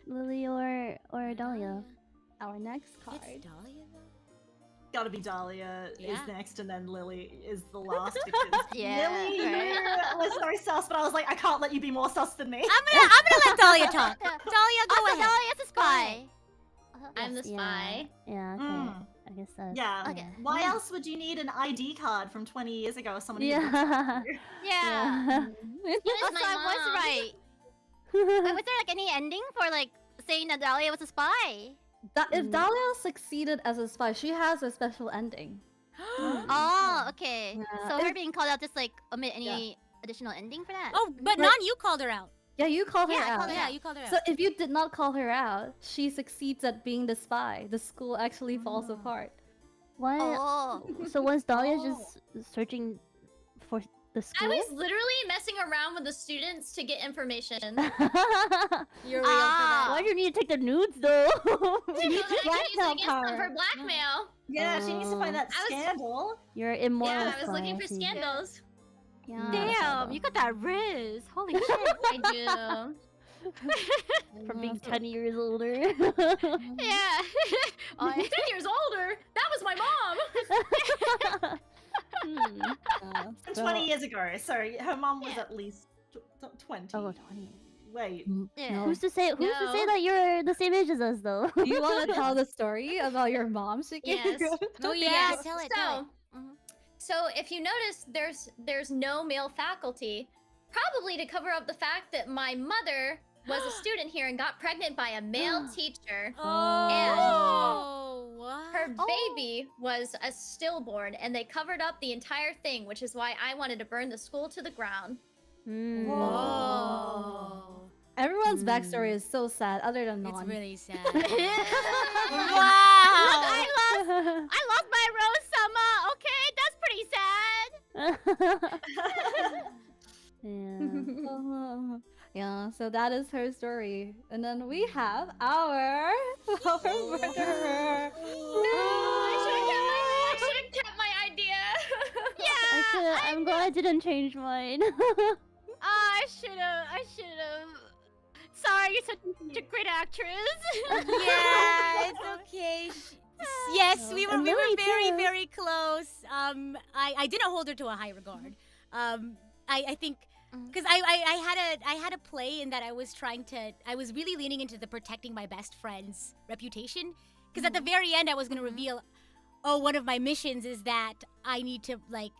Lily or Dahlia. our next card. It's Dahlia though? Gotta be Dahlia is Yeah. next, and then Lily is the last because Yeah, Lily right. was so sus, but I was like, I can't let you be more sus than me. I'm gonna let Dahlia talk. Yeah. Dahlia, go Also, ahead. Dahlia's a spy. I'm the spy. Yeah, okay. Mm. I guess that's Yeah. Okay. Why else would you need an ID card from 20 years ago? Someone who Yeah. Yeah. It's Also, my I was mom. right. Wait, was there like any ending for like saying that Dahlia was a spy? If Dahlia succeeded as a spy, she has a special ending. Oh, okay. Yeah. So her being called out just like omit any additional ending for that. Oh, but Right. Non, you called her out. Yeah, you call her Yeah, I out. called her Yeah, out. you called her out. So if you did not call her out, she succeeds at being the spy. The school actually falls apart. What? Oh. So was Dahlia just searching for the I school? was literally messing around with the students to get information. You're real for that. Why do you need to take the nudes though? She needs So to that I could use it blackmail against them power. for blackmail. Yeah, she needs to find that I was- scandal. You're immoral. Yeah, I was looking for spy, I see. scandals. Yeah. Damn, you got that riz. Holy shit. I do. For being So- 10 years older. Yeah. Oh, 10 years older? That was my mom! And 20 years ago, so her mom was at least 20. Oh, 20. Wait. yeah. Who's to say No. that you're the same age as us though? Do you want to tell the story about your mom, Shiki? Yes. Oh yeah, Yes. tell it. So if you notice, there's no male faculty, probably to cover up the fact that my mother was a student here and got pregnant by a male teacher. Oh, what? Her baby was a stillborn, and they covered up the entire thing, which is why I wanted to burn the school to the ground. Whoa. Everyone's backstory is so sad, other than It's Non. really sad. Wow. Wow. I lost my Rose Summer. Okay, that's pretty sad. Yeah. Yeah, so that is her story. And then we have our murderer. I should have kept my idea. I'm glad I didn't change mine. I should have. Sorry, you're such a great actress. Yeah, it's okay. Yes, we were Lily very too. very close. I didn't hold her to a high regard. I think because I had a play in that I was really leaning into the protecting my best friend's reputation. Because at the very end I was gonna reveal, one of my missions is that I need to like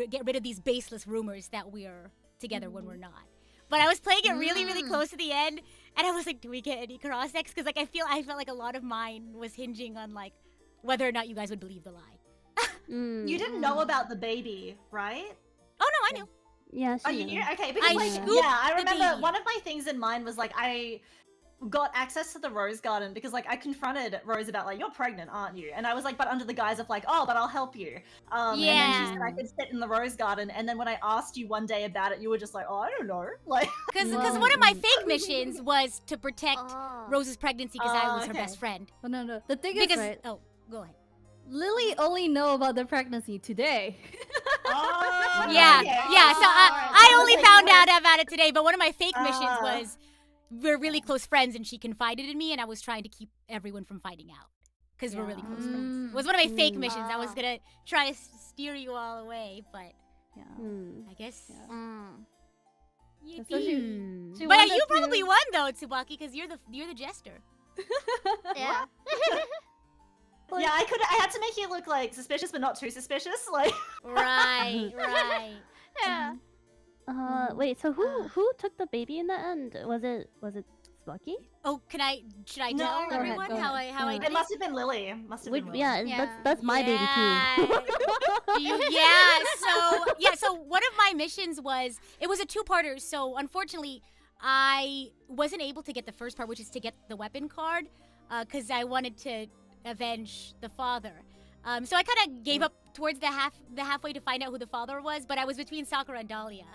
get rid of these baseless rumors that we're together when we're not. But I was playing it really, really close to the end, and I was like, "Do we get any cross sex?" Because like I felt like a lot of mine was hinging on like whether or not you guys would believe the lie. You didn't know about the baby, right? Oh no, I knew. Yeah, Oh, she you knows. knew? Okay, because I like, scooped yeah, I the remember baby. one of my things in mind was like I got access to the rose garden because like I confronted Rose about like you're pregnant, aren't you? And I was like, but under the guise of like, oh, but I'll help you. And then she said I could sit in the rose garden. And then when I asked you one day about it, you were just like, oh, I don't know, like. Because Wow. one of my fake missions was to protect Oh. Rose's pregnancy because I was her okay. best friend. Oh, no. The thing Because is, right, oh, go ahead. Lily only know about the pregnancy today. Oh, Yeah, okay. yeah. So Alright, I so only like, found you were- out about it today. But one of my fake missions Ah. was we're really close friends, and she confided in me, and I was trying to keep everyone from finding out because we're really close friends. It was one of my fake missions. I was gonna try to steer you all away, but Yeah. I guess. So she But wanted you to- probably won though, Tsubaki, because you're the jester. Yeah. Yeah, I had to make you look like suspicious, but not too suspicious. Like, Right, right. Yeah. Wait, so who took the baby in the end? Was it Spucky? Oh, should I No, tell go ahead, everyone go how ahead. I it did must have been Lily. Must have been Lily. Yeah, Yeah. that's my baby too. So one of my missions was it was a two-parter. So unfortunately, I wasn't able to get the first part, which is to get the weapon card, because I wanted to avenge the father. So I kind of gave up towards the halfway to find out who the father was, but I was between Sakura and Dahlia.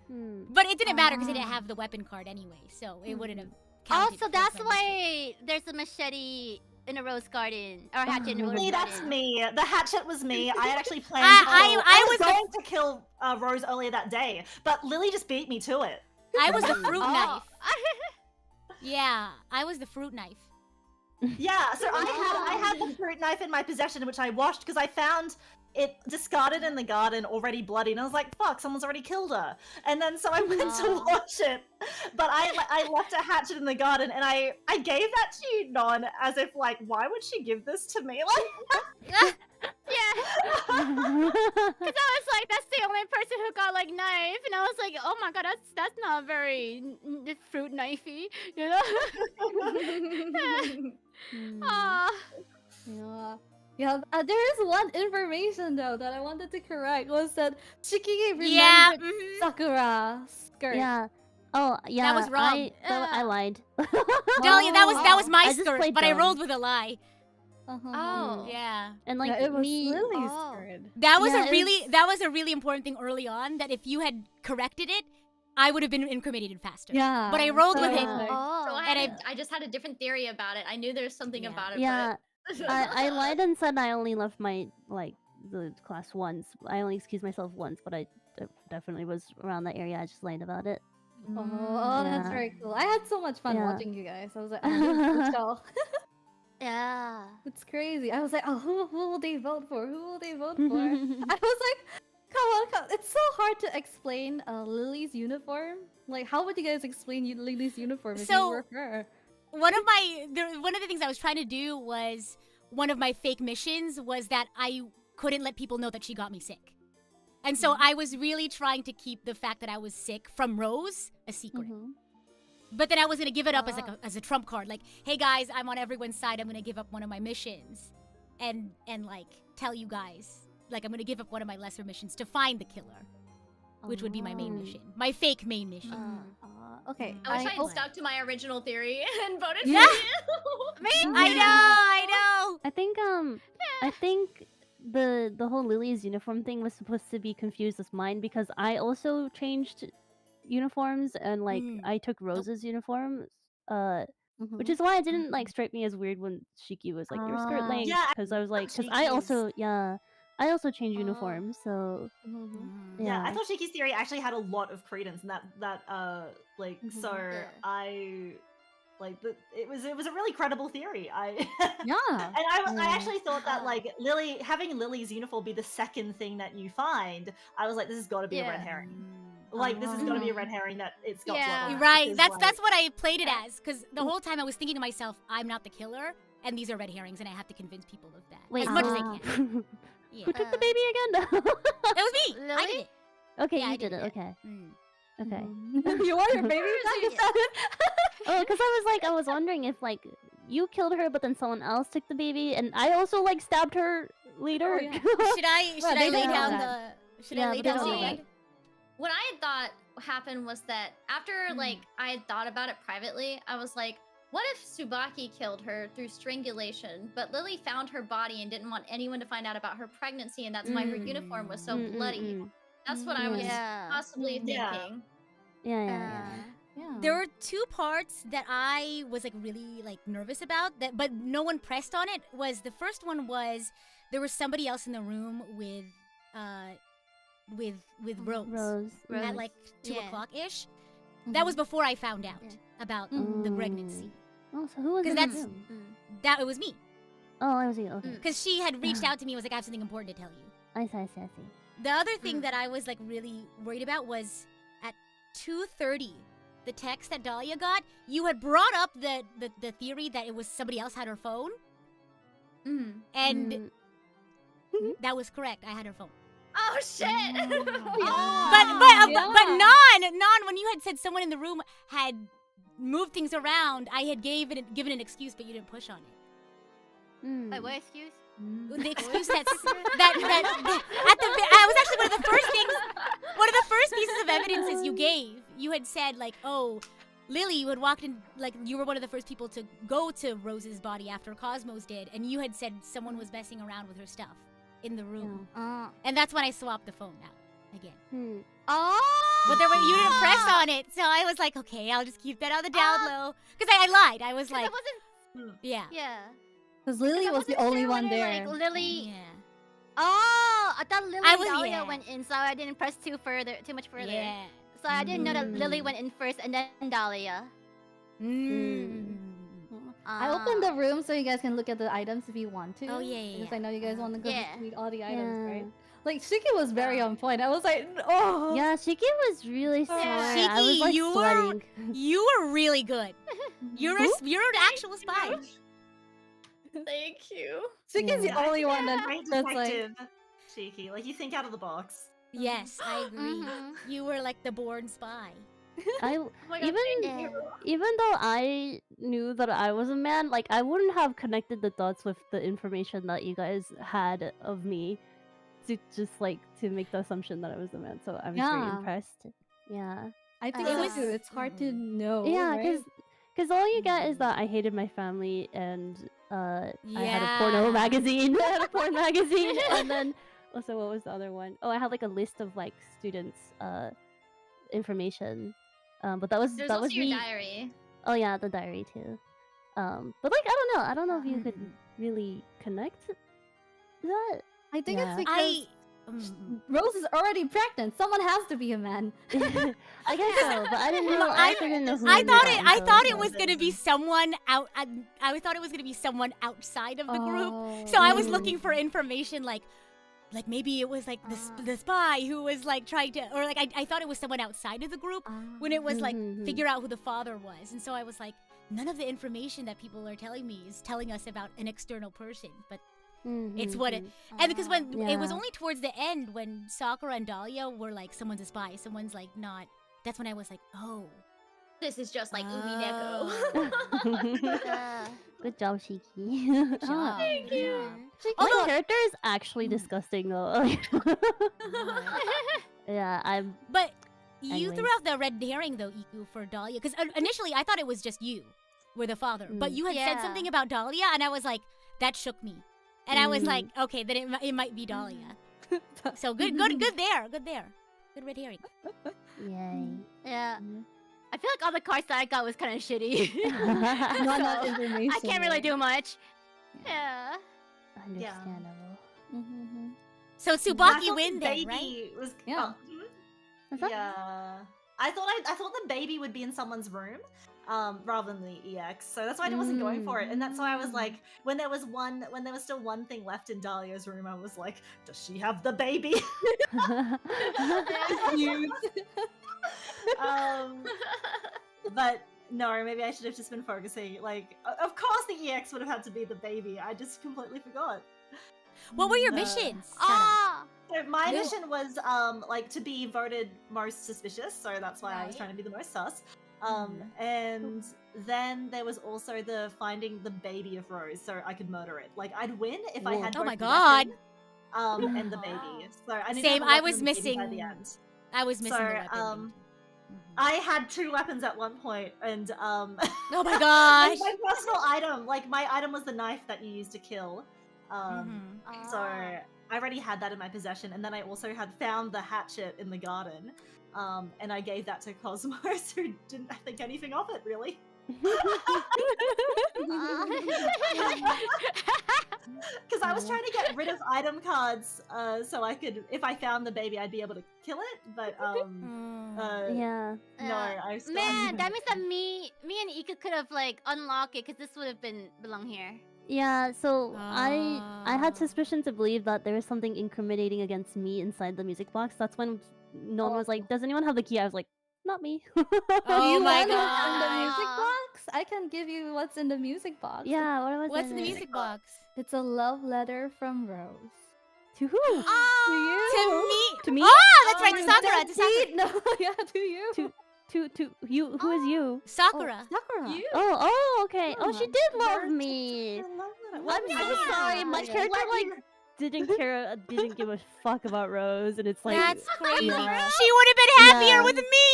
But it didn't matter because I didn't have the weapon card anyway, so it wouldn't have counted. Also, that's why there's a machete in a rose garden or hatchet in a rose Me, garden. that's me. The hatchet was me. I had actually planned. I was was going to kill Rose earlier that day, but Lily just beat me to it. I was the fruit Oh. knife. Yeah, I was the fruit knife. Yeah, so I had the fruit knife in my possession, which I washed because I found it discarded in the garden, already bloody, and I was like, "Fuck, someone's already killed her." And then so I went to wash it, but I left a hatchet in the garden, and I gave that to you, Non, as if like, why would she give this to me? Like, Yeah. Because I was like, that's the only person who got like knife, and I was like, oh my god, that's not very fruit knifey, you know? Aw. Yeah. Yeah, there is one information though that I wanted to correct was that Shiki remembered Yeah. Sakura's skirt. Yeah. Oh yeah, was wrong. I lied. Dahlia, that was my I just skirt, played but I dumb. rolled with a lie. Oh. Yeah. And like yeah, it was me, Lily's Oh. skirt. That was Yeah, a really important thing early on, that if you had corrected it, I would have been incriminated faster. Yeah. But I rolled so with I it. was like, Oh. So And I just had a different theory about it. I knew there was something Yeah. about it, yeah, but I lied and said I only left my the class once. I only excused myself once, but I definitely was around that area. I just lied about it. oh, that's Yeah. very cool. I had so much fun Yeah. watching you guys. I was like, oh, let's go. Yeah. It's crazy. I was like, oh, who will they vote for? Who will they vote for? I was like, come on. It's so hard to explain Lily's uniform. Like, how would you guys explain Lily's uniform if you So- were her? one of the things I was trying to do was, one of my fake missions was that I couldn't let people know that she got me sick. And so I was really trying to keep the fact that I was sick from Rose a secret. But then I was gonna give it up as like as a trump card, like, hey guys, I'm on everyone's side. I'm gonna give up one of my missions, and like tell you guys, like, I'm gonna give up one of my lesser missions to find the killer, which would be my main mission, my fake main mission. Okay. I wish I had hope- stuck to my original theory and voted for Yeah. you. I know. I think I think the whole Lily's uniform thing was supposed to be confused as mine, because I also changed uniforms, and like I took Rose's uniform, which is why it didn't like strike me as weird when Shiki was like your skirt length, Yeah, because I was like, because I also changed uniforms, so Yeah, I yeah. thought Shiki's theory actually had a lot of credence, and like so Yeah. I like it was a really credible theory. Yeah. And I actually thought that like having Lily's uniform be the second thing that you find, I was like, this has got to be a red herring. Like this has got to be a red herring that it's got Yeah. blood. Right. because, That's what I played it as, because the whole time I was thinking to myself, I'm not the killer, and these are red herrings, and I have to convince people of that Wait, as much as I can. Yeah. Who took the baby again? It was me. I Lily? did it. Okay, Yeah, I you did did it. it. Okay, Mm. okay. You want your baby back? Oh, because I was wondering if like you killed her, but then someone else took the baby, and I also like stabbed her later. yeah. Should I they lay don't know down that. the Yeah, lay but they down don't the know lead? that. What I had thought happened was that after like I had thought about it privately, I was like, what if Tsubaki killed her through strangulation, but Lily found her body and didn't want anyone to find out about her pregnancy, and that's why her uniform was so bloody. That's what I was Yeah. possibly Yeah. thinking. Yeah. Yeah. There were two parts that I was like really like nervous about, that but no one pressed on it. Was the first one was there was somebody else in the room with Rose, Rose. at like 2 Yeah. o'clock ish. That was before I found out Yeah. about the pregnancy. Oh, so who was 'Cause in the that's- room? That it was me, Oh, I was you. Okay. because she had reached out to me and was like, I have something important to tell you. I see. The other thing that I was like really worried about was at 2:30, the text that Dahlia got, you had brought up the theory that it was somebody else had her phone, and that was correct. I had her phone. Oh shit! But Non, when you had said someone in the room had moved things around, I had given an excuse, but you didn't push on it. Wait, what excuse? The excuse that I was actually one of the first pieces of evidences you gave. You had said like, oh, Lily, you had walked in, like you were one of the first people to go to Rose's body after Cosmos did, and you had said someone was messing around with her stuff in the room, and that's when I swapped the phone out again. Oh! But you didn't press on it, so I was like, okay, I'll just keep that on the down low, because I lied. I was like, I wasn't. yeah. Because Lily was the only one there. Like, Lily. Yeah. Oh, I thought Lily I and was- Dahlia yeah. went in, so I didn't press too much further. Yeah. So I didn't know that Lily went in first and then Dahlia. I opened the room so you guys can look at the items if you want to. Oh, yeah. Because I know you guys want to go Yeah. read all the items, Yeah. right? Like Shiki was very on point. I was like, oh. Yeah, Shiki was really smart. I was Shiki, like you sweating. You were really good. You're an actual spy. Thank you. Shiki's the only one Great that's like. detective, Shiki. Like you think out of the box. Yes, I agree. You were like the born spy. I Oh my God, even even though I knew that I was a man, like I wouldn't have connected the dots with the information that you guys had of me to just like to make the assumption that I was a man. So I was very Yeah. impressed. Yeah. I think It so was- too. It's hard to know. Yeah, right? because all you get is that I hated my family and I had a Yeah. porno magazine. I had a porn magazine, and then also what was the other one? Oh, I had like a list of like students' information. But that was There's that also was your me. diary. Oh yeah, the diary too. But like I don't know if you could really connect that. I think Yeah. it's because Rose is already pregnant. Someone has to be a man. I guess so, but I didn't know. I also didn't know who. I it thought was, it. I so- thought it was gonna be someone out. I thought it was gonna be someone outside of the group. So I was looking for information, like maybe it was like the spy who was like trying to, or like I thought it was someone outside of the group when it was like figure out who the father was, and so I was like, none of the information that people are telling me is telling us about an external person, but it's what it. And because when it was Yeah. only towards the end when Sakura and Dahlia were like, someone's a spy, someone's like not. That's when I was like, oh. This is just like Umineko. Good job, Shiki. job. Thank you. My character is actually disgusting though. Yeah, I'm. But you Anyways. threw out the red herring though, Iku, for Dahlia, because initially I thought it was just you were the father, but you had said Yeah. something about Dahlia, and I was like, that shook me, and I was like, okay, then it might be Dahlia. So good there, good red herring. Yay. Yeah. I feel like all the cards that I got was kind of shitty. Not enough So, information. I can't really right? do much. Yeah. Understandable. Mhm. So I Tsubaki thought win the then, baby right? was Yeah. What's that? yeah. I thought the baby would be in someone's room, rather than the EX. So that's why I wasn't going for it, and that's why I was like, when there was still one thing left in Dahlia's room, I was like, does she have the baby? But no, maybe I should have just been focusing. Like, of course the EX would have had to be the baby. I just completely forgot. What were your Uh, missions? Ah. So my No. mission was like to be voted most suspicious, so that's why I was Right. trying to be the most sus. And then there was also the finding the baby of Rose, so I could murder it. Like I'd win if I Whoa. had. Oh both my the God. weapon, and the baby. So I didn't Same, have a I weapon was and the baby by missing- the end. I was missing So, the weapon. I had 2 weapons at one point, and Oh my like, gosh. my personal item, like my item was the knife that you used to kill. Mhm. So I already had that in my possession, and then I also had found the hatchet in the garden, and I gave that to Cosmos, who didn't think anything of it really. Because I was trying to get rid of item cards, so I could, if I found the baby, I'd be able to kill it. But Yeah. no, I still Man, that means that me and Ika could have like unlocked it because this would have belong here. Yeah, so I had Ah. suspicion to believe that there was something incriminating against me inside the music box. That's when no one was like, "Does anyone have the key?" I was like, "Not me." Oh You my want what's in the God. music box? I can give you what's in the music box. Yeah, what was What's in the it? music box? It's a love letter from Rose. To who? To you? To me. To me? Oh, that's right, to you Sakura. To Sakura. dead No, yeah, to you. To you? Who is you? Sakura. Sakura. You? Oh, okay. Oh, she Yeah. did love me. I'm so sorry. My character like didn't care, didn't give a fuck about Rose, and it's like That's crazy. yeah. She would have been happier Yeah. with me.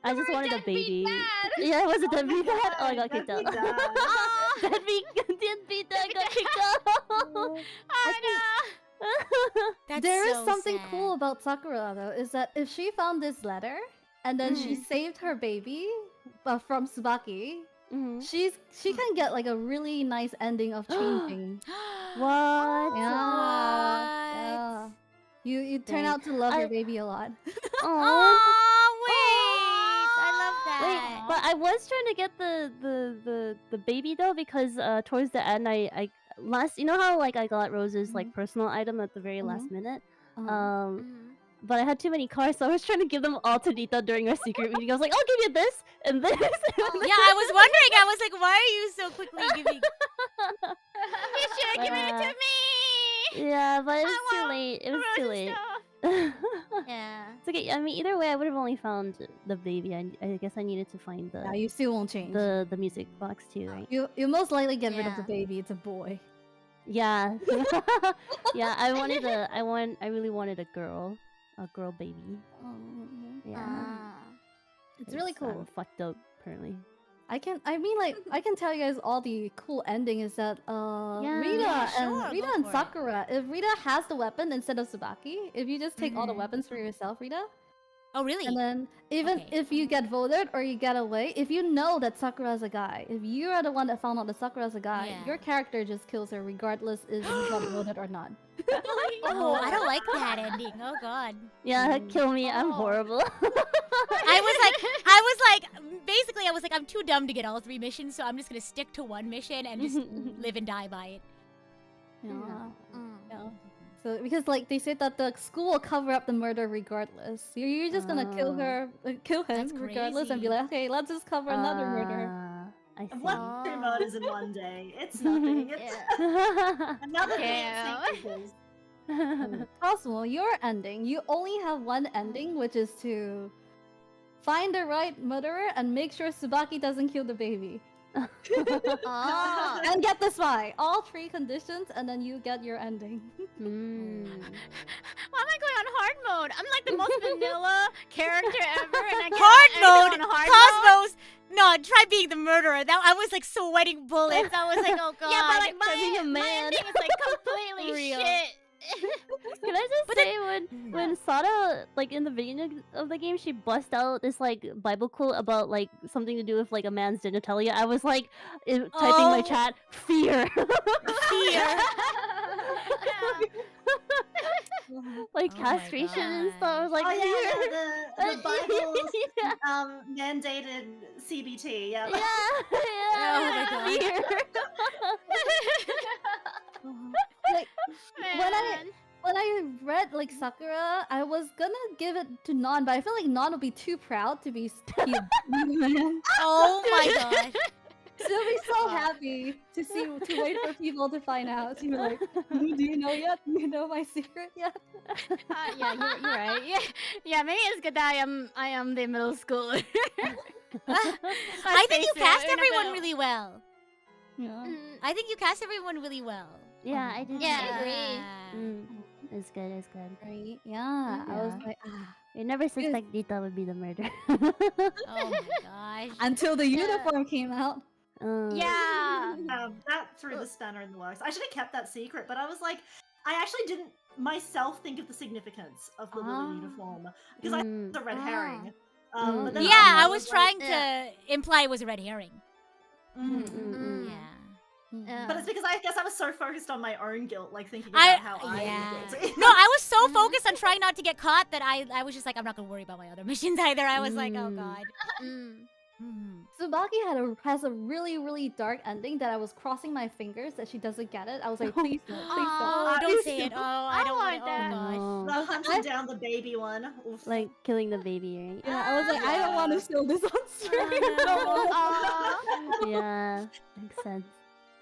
I just wanted a baby. dad. Yeah, it was a deadbeat dad. Oh, I got kicked out. Deadbeat dad. Deadbeat dad got kicked out. That's There is so something sad. cool about Sakura though, is that if she found this letter and then she saved her baby from Tsubaki, Mhm. she can get like a really nice ending of changing. What? Yeah. You turn Dang. out to love I- your baby a lot. Aw. Oh wait, I love that. Wait, but I was trying to get the baby though because towards the end I last, you know how like I got Rose's like personal item at the very last minute, but I had too many cards, so I was trying to give them all to Rita during our secret meeting. I was like, I'll give you this and this. Yeah, I was wondering. I was like, why are you so quickly giving? You should have given it to me. Yeah, but it was I too want late. It was too Rose's late. stuff. Yeah. It's okay. I mean, either way, I would have only found the baby. I guess I needed to find Yeah, you still won't change. the music box too, right? You most likely get rid of the Yeah. baby. It's a boy. Yeah. Yeah, I really wanted a girl baby. Yeah. Ah. It's really 'cause I'm cool. fucked up currently. I can tell you guys all the cool ending is that Rita Yeah, sure, Rita go and for it. Sakura. If Rita has the weapon instead of Tsubaki, if you just take all the Mhm. weapons for yourself, Rita, Oh, really? and then even Okay. if you get voted or you get away, if you know that Sakura's a guy, if you are the one that found out that Sakura's a guy, Yeah. your character just kills her regardless if you got voted or not. Oh, I don't like that ending. Oh God. Yeah, kill me. I'm Oh. horrible. Basically, I was like, I'm too dumb to get all 3 missions, so I'm just gonna stick to 1 mission and just live and die by it. Yeah. Mm. Yeah. So because like they said that the school will cover up the murder regardless. You're just gonna kill him That's regardless, and be crazy. like, okay, let's just cover another murder. I see. What 2 murders in one day? It's nothing. It's another day at St. Peter's. Cosmo, your ending. You only have one ending, which is to find the right murderer and make sure Tsubaki doesn't kill the baby. Oh. And get the spy. All 3 conditions, and then you get your ending. Why am I going on hard mode? I'm like the most vanilla character ever, and I get Hard I go mode, on hard mode. Cosmos. No, try being the murderer. That I was like sweating bullets. I was like, oh God. Yeah, but like being a my man. ending is like completely Real. shit. Can I just say when Sada, like in the beginning of the game, she bust out this like Bible quote about like something to do with like a man's genitalia, I was like typing my Oh. chat, fear. Fear. Like Oh my castration and stuff. I was like, Oh fear. yeah, the Bible's Yeah. mandated CBT. Yeah. Yeah, Oh my God. fear. Like Man. when I read like Sakura, I was gonna give it to Non, but I feel like Non would be too proud to be man. Oh my gosh. She'll be so happy to wait for people to find out. She'll be like, do you know yet? Do you know my secret yet? Yeah, you're right. Yeah, maybe it's good that I am the middle schooler. I think you cast everyone really well. Yeah. I think you cast everyone really well. Yeah, I did. Yeah, see I that. agree. It's good, it's good. Right? Yeah. I was Yeah. like, We never suspect Rita would be the murderer. Oh my gosh. until the uniform came out. Yeah. That threw the spanner in the works. I should have kept that secret, but I was like, I actually didn't myself think of the significance of the Lily uniform because I thought it was a red herring. But then Yeah, I I was like, trying to imply it was a red herring. mm. Yeah. But it's because I guess I was so focused on my own guilt, like thinking about how I am guilty. No, I was so focused on trying not to get caught that I was just like, I'm not gonna worry about my other missions either. I was like, oh God. Tsubaki has a really, really dark ending that I was crossing my fingers that she doesn't get it. I was like, please don't, please Oh, don't. don't say it. Oh, I don't want want it. that. Oh gosh. The hunting down the baby one. Oof. Like killing the baby, right? Yeah, I was like, I don't want to show this on stream. Yeah, makes sense.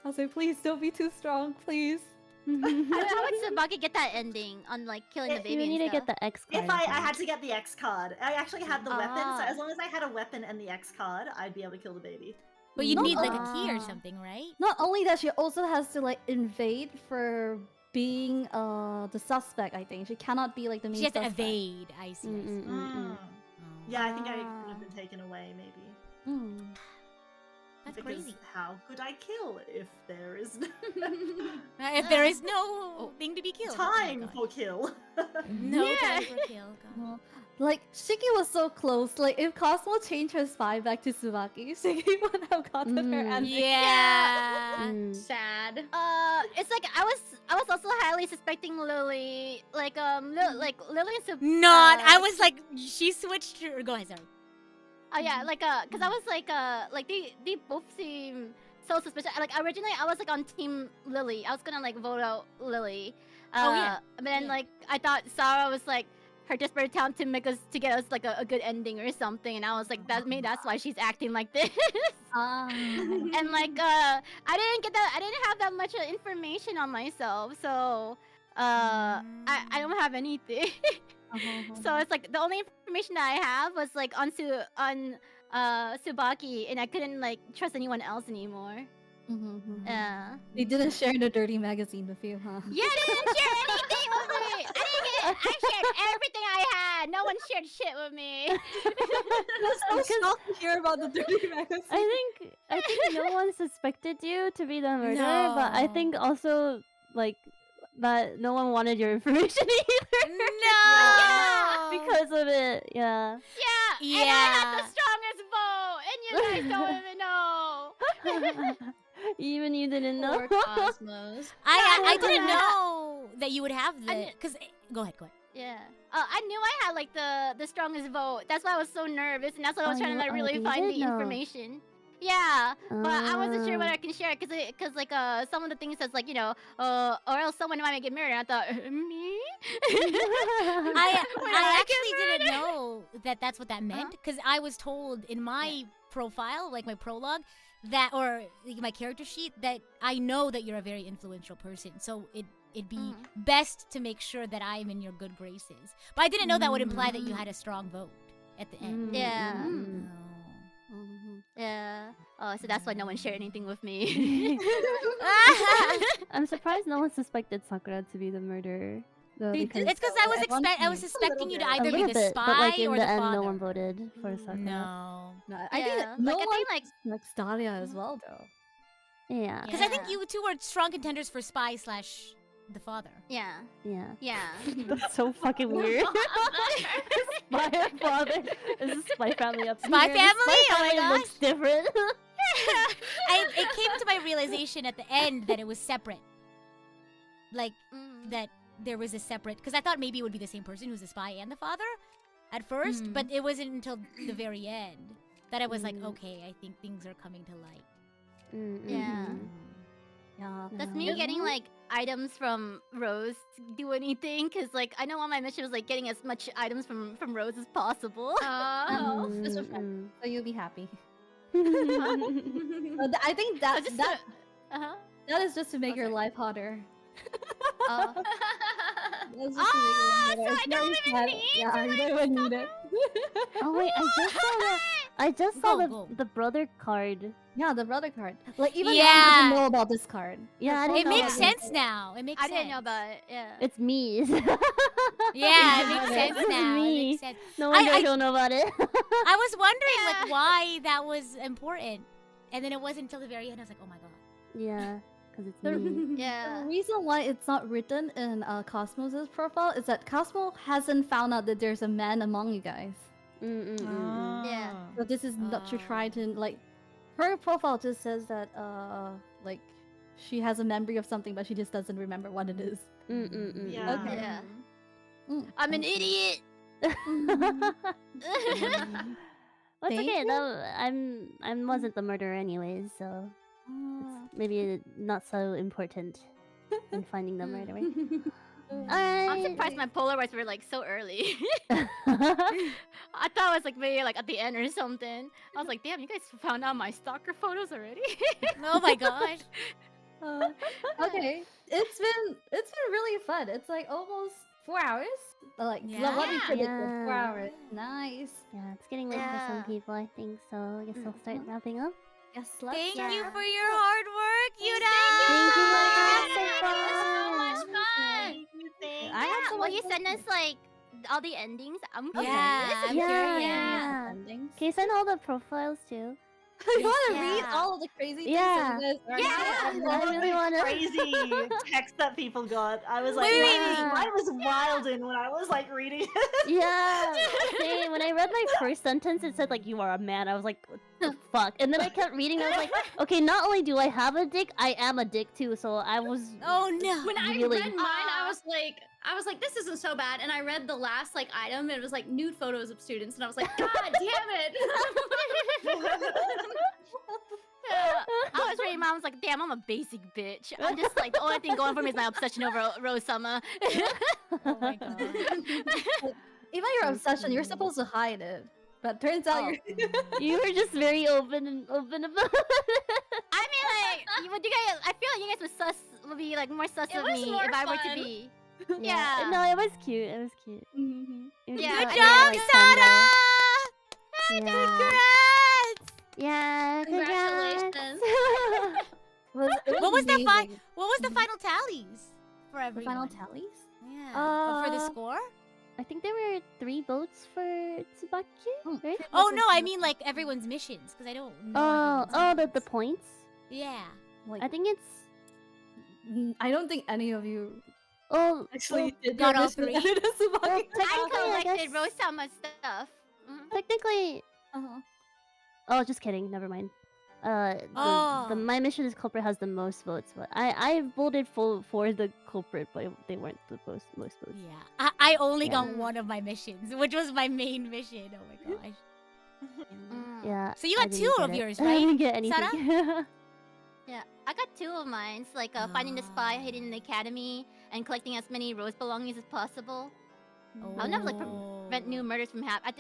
I was like, please don't be too strong, please. How would Tsubaki get that ending on like killing the baby? You need to and get stuff? the X card. If I had to get the X card, I actually had the weapon, so Ah. as long as I had a weapon and the X card, I'd be able to kill the baby. But you No, need like a key or something, right? Not only that, she also has to like invade for being the suspect. I think she cannot be like the main. She has to suspect. evade. I see. I see. Mm. Yeah, I think I Ah. could have been taken away, maybe. That's Because crazy. how could I kill if there is If there is no thing to be killed. time for kill? No Yeah. time for kill. God. Like Shiki was so close. Like if Cosmo changed her spy back to Tsubaki, Shiki would have gotten her ending. Yeah. Sad. It's like I was also highly suspecting Lily. Like Lily and Not. I was like, she switched her. Go ahead, sorry. Oh yeah, like cause I was like they both seem so suspicious. Like originally I was like on team Lily. I was gonna like vote out Lily. Oh, yeah. But then Yeah. like I thought Sarah was like her desperate attempt to make us to get us like a good ending or something, and I was like that's why she's acting like this. And like I didn't have that much information on myself, so I don't have anything. So it's like the only information that I have was like on Tsubaki, and I couldn't like trust anyone else anymore. They didn't share the dirty magazine with you, huh? Yeah, I didn't share anything with me. I didn't get shared everything I had. No one shared shit with me. I'm so shocked to hear about the dirty magazine. I think no one suspected you to be the murderer, but I think also like that no one wanted your information either. No. Because of it, yeah. Yeah. And I had the strongest vote, and you guys don't even know. Even you didn't know. Poor Cosmos. I didn't know that you would have the. Cause go ahead. Yeah. I knew I had like the strongest vote. That's why I was so nervous, and that's why I was trying to like really find the information. Yeah, but I wasn't sure whether I can share it because like some of the things says like or else someone might get murdered. I thought me. I actually didn't know that that's what that meant because I was told in my profile, like my prologue, that or my character sheet that I know that you're a very influential person, so it'd be best to make sure that I'm in your good graces. But I didn't know that would imply that you had a strong vote at the end. Yeah. No. Yeah. Oh, so that's why no one shared anything with me. I'm surprised no one suspected Sakura to be the murderer. Though, It's because I was suspecting you to either be the bit, spy but like in or the the end, father. no one voted for Sakura. No. I think Yeah. no Like, I one think, like- suspects Dahlia as well, though. Yeah. Because I think you two were strong contenders for spy / the father. Yeah. Yeah. Yeah. That's so fucking weird. Spy father. Is this Spy Family up Spy here? Family? The Spy Oh my Family looks different. It came to my realization at the end that it was separate. Like, that there was a separate... Because I thought maybe it would be the same person who's the spy and the father at first, but it wasn't until the very end that I was like, okay, I think things are coming to light. Yeah. Yeah. Does me getting like items from Rose do anything? Cause like I know on my mission was like getting as much items from Rose as possible. Oh. This was fun. So you'll be happy. Mm. But I think that just that uh-huh. is just to make your life harder. Oh. That's just to make your life harder. So It's I don't very even sad. need Yeah, to, you like, don't even need it. Oh wait, I just saw Go. the brother card. Yeah, the brother card. Like even Yeah. I didn't know about this card. Yeah, I It didn't know makes about this. sense now. It makes I sense. didn't know about it. Yeah. It's me. Yeah, it makes It's sense now. It me. makes sense. No wonder I I- don't know about it. I was wondering Yeah. like why that was important, and then it wasn't until the very end. I was like, oh my god. Yeah, because it's The, me. Yeah. the reason why it's not written in Cosmos' profile is that Cosmo hasn't found out that there's a man among you guys. Yeah. So this is not to Oh. try to like. Her profile just says that like she has a memory of something, but she just doesn't remember what it is. Yeah. Okay. Yeah. Mm. I'm an idiot. That's Thank okay. you. Though I wasn't the murderer anyways, so it's maybe not so important in finding the murderer. I'm surprised my Polaroids were like so early. I thought it was like maybe like at the end or something. I was like, damn, you guys found out my stalker photos already? Oh my gosh. Okay, it's been really fun. It's like almost 4 hours. Like Yeah. what we predicted, 4 Yeah. hours. Nice. Yeah, it's getting late for some Yeah. people, I think. So I guess I'll start wrapping up. Yes, let's Thank you Yeah. for your hard work, Yuda. Thank you. so much fun. I had so Will much you fun. send us like all the endings? I'm Yeah, curious. I'm Yeah, curious. yeah. Endings. Can you send all the profiles too? You want to Yeah. read all of the crazy things Yeah. that you guys are Yeah. I really want to. Crazy text that people got. I was like, Wait. mine was wild in when I was like reading it. Yeah. Same. When I read my first sentence, it said like "you are a man." I was like, "What the fuck?" And then I kept reading. I was like, "Okay, not only do I have a dick, I am a dick too." So I was. Oh no. When I Really? read mine, I was like, this isn't so bad. And I read the last like item, and it was like nude photos of students, and I was like, God damn it! I was reading mine. I was like, damn, I'm a basic bitch. I'm just like, the only thing going for me is my obsession over Rose Summer. Oh my god. Even your obsession, you're supposed to hide it. But turns out Oh. you're You were just very open about it. I mean, like, would you guys? I feel like you guys would be like more sus It of was me more if I were to fun. be. Yeah. Yeah. No, it was cute. It was cute. It was Yeah, not good job, like Sarah! Yeah. Congrats! Yeah. Congratulations. it What was the amazing. What was the final tallies for The everyone? final tallies? Yeah. Oh, for the score? I think there were 3 votes for Tsubaki, right? Oh no, I mean like everyone's missions, because I don't know. The points. Yeah. Like, I think it's. I don't think any of you Oh, actually did got your all mission 3. edit as Tsubaki. I I collected guess- Rosama's stuff. technically. Uh-huh. Oh, just kidding. Never mind. The my mission is culprit has the most votes, but I voted for the culprit, but they weren't the most votes. Yeah. I only got one of my missions, which was my main mission. Oh my gosh. Yeah. So you I got didn't 2 get of it. yours, I right? didn't get anything. Sarah? Yeah, I got 2 of mine. It's like finding the spy hidden in the academy and collecting as many rose belongings as possible. I'll never like prevent new murders from happening.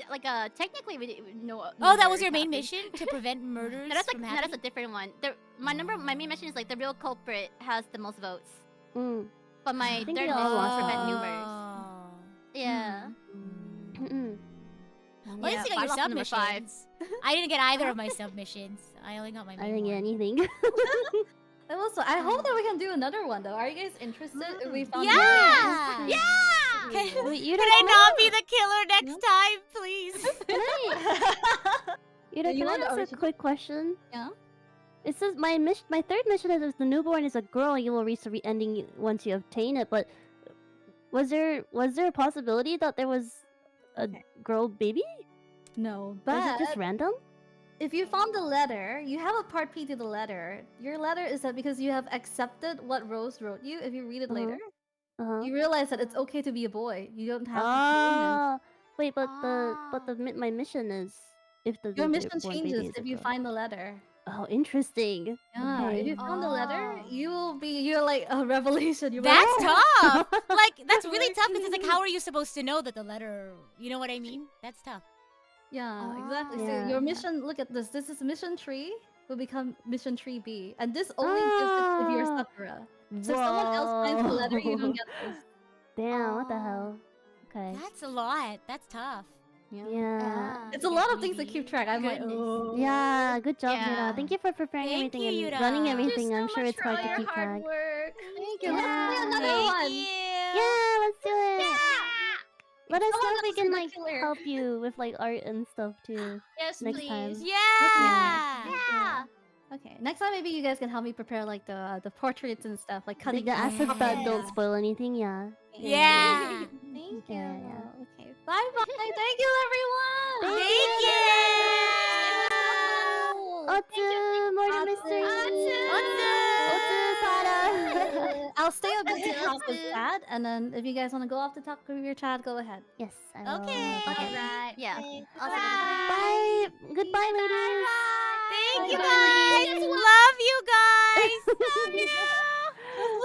Technically, no. Oh, that was your main mission to prevent murders No, that's from happening. that's a different one. My main mission is like the real culprit has the most votes. Mm. But my I think third we mission all is lost prevent new Oh. murders. Yeah. Mm-mm. Well, at least you got but I your lost number 5. submissions. I didn't get either of my submissions. I only got my main I didn't get one. anything. And also, I hope that we can do another one though. Are you guys interested if we found Yeah! Yeah! Can, Wait, you can I not be the killer next time, please? Yuda, You can I want the ask a original? quick question? Yeah? It says my third mission is if the newborn is a girl, you will reach the ending once you obtain it. But was there a possibility that there was a girl baby? No, Or is but it just random? if you found the letter, you have a part P to the letter. Your letter is that because you have accepted what Rose wrote you, if you read it later, you realize that it's okay to be a boy. You don't have to be a woman. Wait, but my mission is if the Your mission newborn baby changes is a if you girl. find the letter. Oh, interesting. Yeah, if you Okay. found the letter, you're like a revelation. You're That's like, tough. Like, that's really tough because it's like, how are you supposed to know that the letter, you know what I mean? That's tough. Yeah, exactly. So Yeah. your mission, look at this. This is mission 3 will become mission 3B. And this only gives it if you're Sakura. So if someone else finds the letter, you don't get this. Damn, what the hell? Okay. That's a lot. That's tough. Yeah. It's a lot of things to keep track. I'm like, Goodness. oh. Yeah, good job, Yeah. Yuda. Thank you for preparing Thank everything you, and Yuda. running Thank you everything. I'm sure it's hard to keep track. work. Thank you. Yeah. Let's do another Thank one. you. Yeah, let's do it. Let us Someone know if we else can is like the killer. help you with like art and stuff too. Yes, Next please. time. Yeah. Yeah. Okay, next time maybe you guys can help me prepare like the portraits and stuff, like cutting The assets that Yeah. don't spoil anything. Yeah. Yeah. Thank you. Yeah. Okay, bye bye. Thank you, everyone. Thank you. Otsu, more mystery. Otsu, Sada. I'll stay up to talk with chat, and then if you guys want to go off to talk with your chat, go ahead. Yes. I will. Okay. Okay, right. Yeah. Bye. Goodbye, ladies. Thank you Bye. guys. Love you guys. Love you.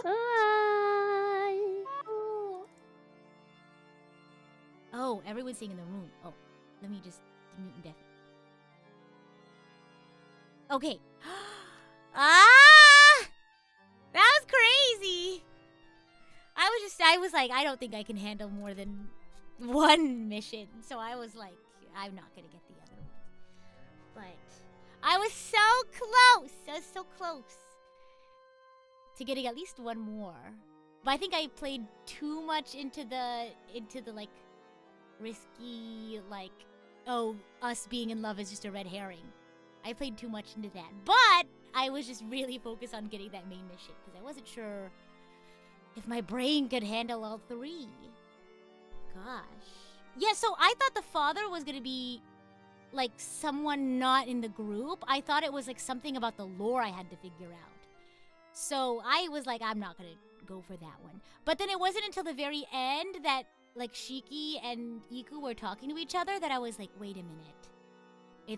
Bye. Oh, everyone's singing in the room. Oh, let me just mute and deafen. Okay. That was crazy. I was like, I don't think I can handle more than one mission. So I was like, I'm not gonna get the other one. But I was so close. I was so close to getting at least one more. But I think I played too much into the like risky, like, oh, us being in love is just a red herring. I played too much into that. But I was just really focused on getting that main mission because I wasn't sure if my brain could handle all 3. Gosh. Yeah, so I thought the father was going to be like someone not in the group. I thought it was like something about the lore I had to figure out. So I was like, I'm not going to go for that one. But then it wasn't until the very end that like Shiki and Iku were talking to each other that I was like, wait a minute. I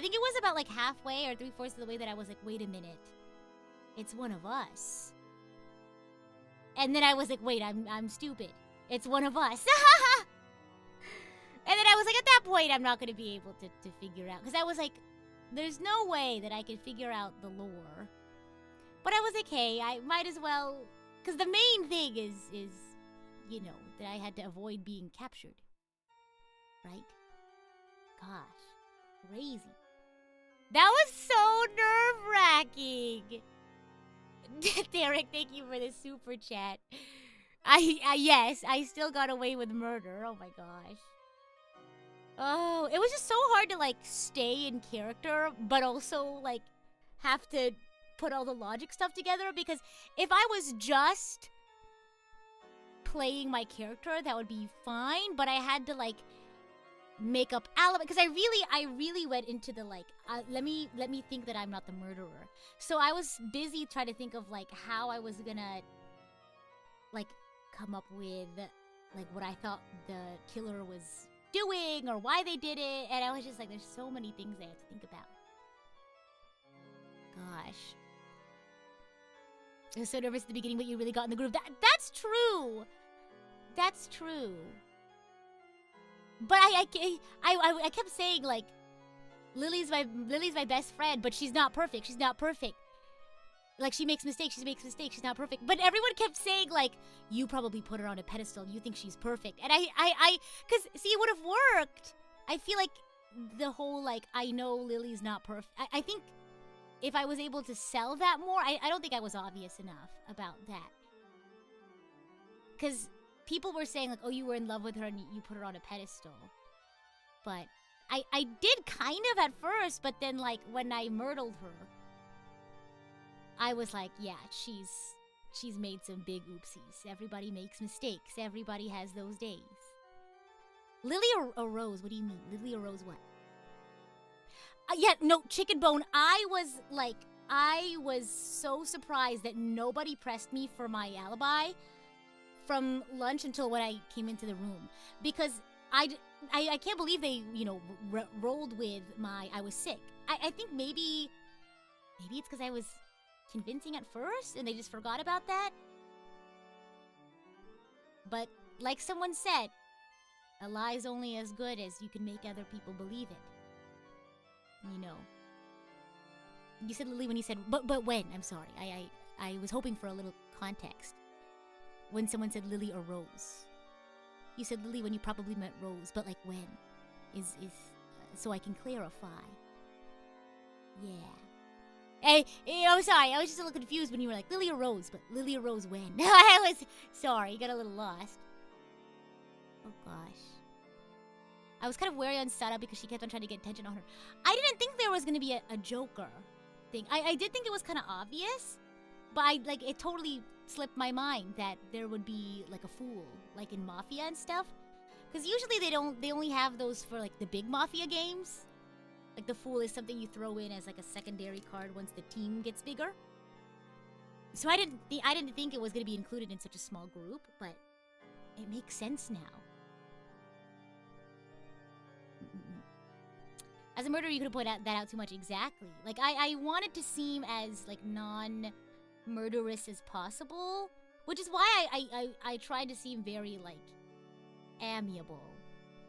think it was about like halfway or 3/4 of the way that I was like, wait a minute. It's one of us. And then I was like, wait, I'm stupid. It's one of us. And then I was like, at that point, I'm not going to be able to figure out. Because I was like, there's no way that I could figure out the lore. But I was like, hey, I might as well. Because the main thing is, you know, that I had to avoid being captured. Right? Gosh. Crazy. That was so nerve-wracking. Derek, thank you for the super chat. Yes, I still got away with murder. Oh my gosh. Oh, it was just so hard to like stay in character, but also like have to put all the logic stuff together, because if I was just playing my character, that would be fine, but I had to like make up alibi, because I really went into the like let me think that I'm not the murderer. So I was busy trying to think of like how I was gonna like come up with like what I thought the killer was doing or why they did it, and I was just like, there's so many things I have to think about. Gosh. I was so nervous at the beginning, but you really got in the groove. That's true. That's true. But I kept saying like, Lily's my best friend, but she's not perfect. She's not perfect. Like, she makes mistakes. She's not perfect. But everyone kept saying like, you probably put her on a pedestal. You think she's perfect. And because see, it would have worked. I feel like the whole like, I know Lily's not perfect. I think if I was able to sell that more, I don't think I was obvious enough about that. Because people were saying like, oh, you were in love with her and you put her on a pedestal. But I did kind of at first, but then like when I murdered her, I was like, yeah, she's made some big oopsies. Everybody makes mistakes. Everybody has those days. Lily or Rose? What do you mean? Lily or Rose what? Yeah, no, Chicken Bone. I was so surprised that nobody pressed me for my alibi from lunch until when I came into the room, because I can't believe they, you know, rolled with my I was sick. I think maybe it's because I was convincing at first and they just forgot about that. But like someone said, a lie's only as good as you can make other people believe it. You know. You said Lily when you said, but when? I'm sorry. I was hoping for a little context. When someone said Lily or Rose. You said Lily when you probably meant Rose, but like when? Is so I can clarify. Yeah. Hey, I'm sorry. I was just a little confused when you were like Lily or Rose, but Lily or Rose when? I was sorry. Got a little lost. Oh gosh. I was kind of wary on Sada because she kept on trying to get attention on her. I didn't think there was going to be a Joker thing. I did think it was kind of obvious, but it totally slipped my mind that there would be like a fool, like in Mafia and stuff. Because usually they only have those for like the big Mafia games. Like the fool is something you throw in as like a secondary card once the team gets bigger. So I didn't think it was going to be included in such a small group, but it makes sense now. As a murderer, you could have pointed that out too much. Exactly. Like, I wanted to seem as, like, non-murderous as possible. Which is why I tried to seem very, like, amiable.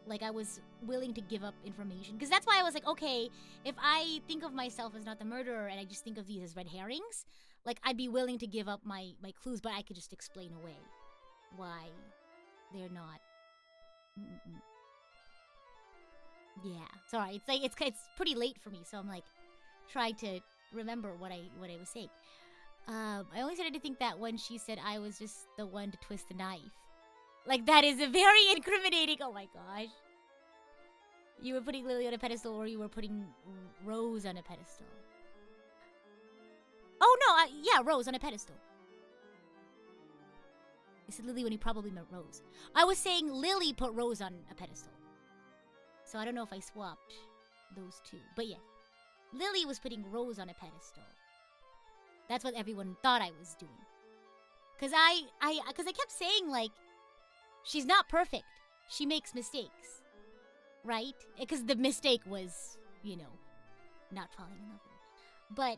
Like, I was willing to give up information. Because that's why I was like, okay, if I think of myself as not the murderer and I just think of these as red herrings, like, I'd be willing to give up my clues, but I could just explain away why they're not. Yeah, sorry. It's like it's pretty late for me, so I'm like trying to remember what I was saying. I only started to think that when she said I was just the one to twist the knife. Like, that is a very incriminating. Oh my gosh. You were putting Lily on a pedestal, or you were putting Rose on a pedestal. Oh no, yeah, Rose on a pedestal. You said Lily when you probably meant Rose. I was saying Lily put Rose on a pedestal. So I don't know if I swapped those two. But yeah, Lily was putting Rose on a pedestal. That's what everyone thought I was doing. Because I kept saying, like, she's not perfect. She makes mistakes. Right? Because the mistake was, you know, not falling in love with her. But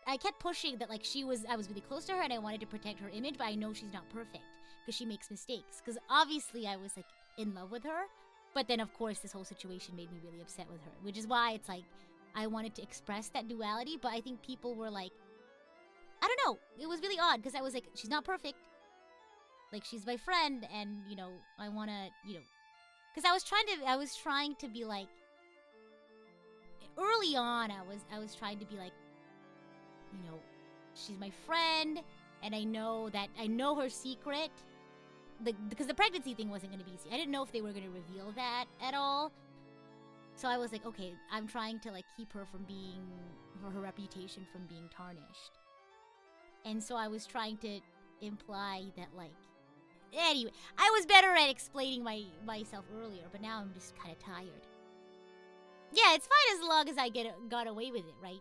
I kept pushing that, like, I was really close to her and I wanted to protect her image, but I know she's not perfect. Because she makes mistakes. Because obviously I was, like, in love with her. But then, of course, this whole situation made me really upset with her. Which is why it's like, I wanted to express that duality, but I think people were like, I don't know. It was really odd, because I was like, she's not perfect. Like, she's my friend, and, you know, I want to, you know. Because I was trying to be like, early on, I was trying to be like, you know, she's my friend, and I know her secret, because the pregnancy thing wasn't going to be easy. I didn't know if they were going to reveal that at all. So I was like, okay, I'm trying to like keep her from being, for her reputation from being tarnished. And so I was trying to imply that like, anyway, I was better at explaining myself earlier, but now I'm just kind of tired. Yeah, it's fine as long as I got away with it, right?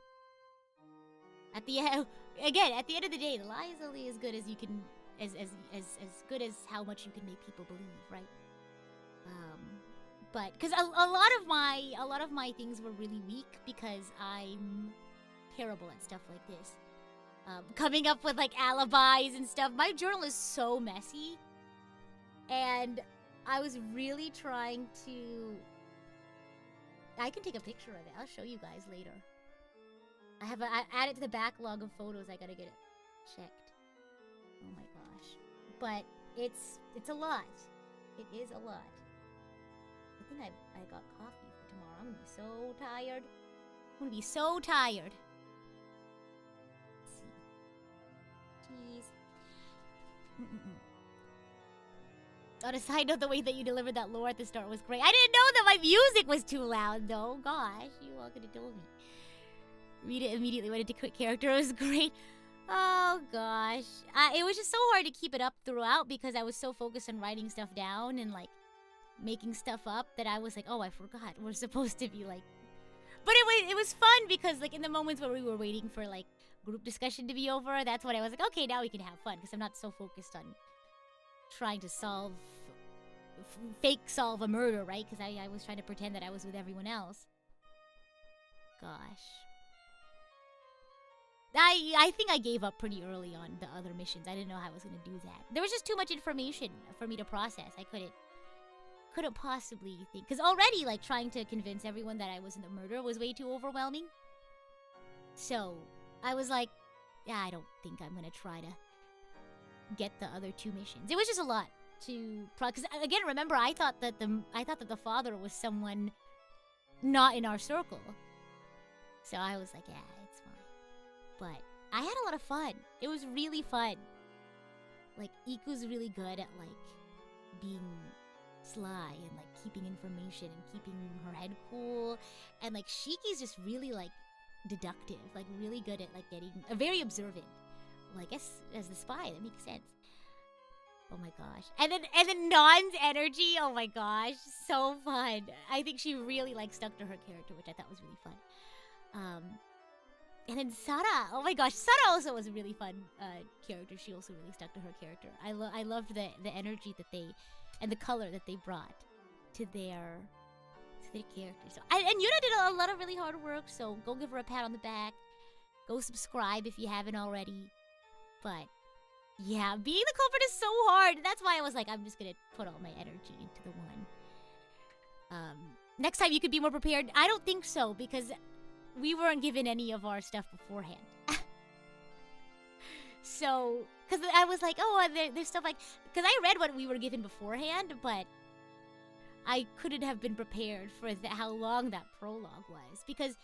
At the end, again, at the end of the day, the lie is only as good as you can, as good as how much you can make people believe, right? But because a lot of my things were really weak because I'm terrible at stuff like this. Coming up with like alibis and stuff. My journal is so messy, and I was really trying to. I can take a picture of it. I'll show you guys later. I add it to the backlog of photos. I gotta get it checked. Oh my gosh. But it's a lot. It is a lot. I think I got coffee for tomorrow. I'm gonna be so tired. I'm gonna be so tired. Let's see. Jeez. On a side note, the way that you delivered that lore at the start was great. I didn't know that my music was too loud, though. Gosh, you all could have told me. Rita immediately went into quick character. It was great. Oh, gosh. It was just so hard to keep it up throughout because I was so focused on writing stuff down and, like, making stuff up that I was like, oh, I forgot. We're supposed to be, like... But it was fun because, like, in the moments where we were waiting for, like, group discussion to be over, that's when I was like, okay, now we can have fun because I'm not so focused on trying to fake solve a murder, right? Because I was trying to pretend that I was with everyone else. Gosh. I think I gave up pretty early on the other missions. I didn't know how I was going to do that. There was just too much information for me to process. I couldn't possibly think. Because already, like, trying to convince everyone that I wasn't the murderer was way too overwhelming. So, I was like, yeah, I don't think I'm going to try to get the other two missions. It was just a lot to... Because, again, remember, I thought that the father was someone not in our circle. So I was like, yeah, it's fine. But I had a lot of fun. It was really fun. Like, Iku's really good at, like, being sly and, like, keeping information and keeping her head cool. And, like, Shiki's just really, like, deductive. Like, really good at, like, getting... very observant. Well, I guess as the spy, that makes sense. Oh my gosh. And then Non's energy, oh my gosh. So fun. I think she really, like, stuck to her character, which I thought was really fun. And then Sara, oh my gosh, Sara also was a really fun character. She also really stuck to her character. I loved the energy that they, and the color that they brought to their characters. So, and Yuna did a lot of really hard work, so go give her a pat on the back. Go subscribe if you haven't already. But, yeah, being the culprit is so hard. That's why I was like, I'm just gonna put all my energy into the one. Next time you could be more prepared. I don't think so, because we weren't given any of our stuff beforehand. So, because I was like, oh, there's stuff like... Because I read what we were given beforehand, but I couldn't have been prepared for how long that prologue was. Because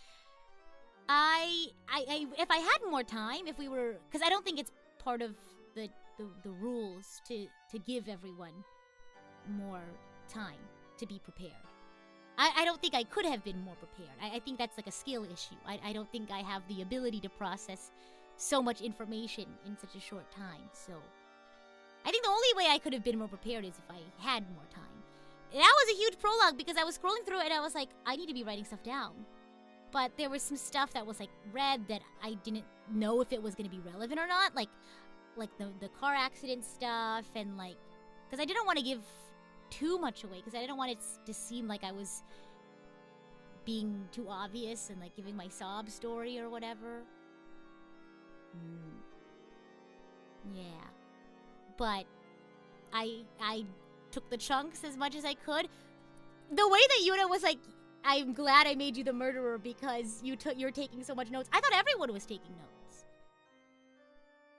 if I had more time, if we were... Because I don't think it's part of the rules to give everyone more time to be prepared. I don't think I could have been more prepared. I think that's like a skill issue. I don't think I have the ability to process so much information in such a short time. So I think the only way I could have been more prepared is if I had more time. And that was a huge prologue because I was scrolling through it and I was like, I need to be writing stuff down. But there was some stuff that was like read that I didn't know if it was going to be relevant or not. Like the car accident stuff and like... Because I didn't want to give too much away because I didn't want it to seem like I was being too obvious and like giving my sob story or whatever. Yeah. But I took the chunks as much as I could. The way that Yuna was like, I'm glad I made you the murderer because you're taking so much notes. I thought everyone was taking notes.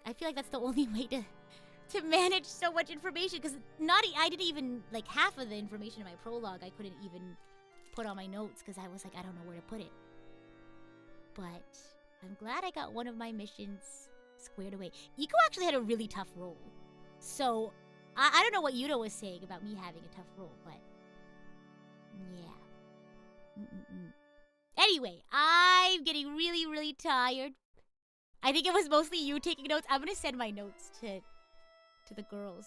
I feel like that's the only way to manage so much information because I didn't even, like, half of the information in my prologue I couldn't even put on my notes because I was like, I don't know where to put it. But I'm glad I got one of my missions squared away. Iko actually had a really tough role. So I don't know what Yudo was saying about me having a tough role, but yeah. Anyway, I'm getting really, really tired. I think it was mostly you taking notes. I'm gonna send my notes to the girls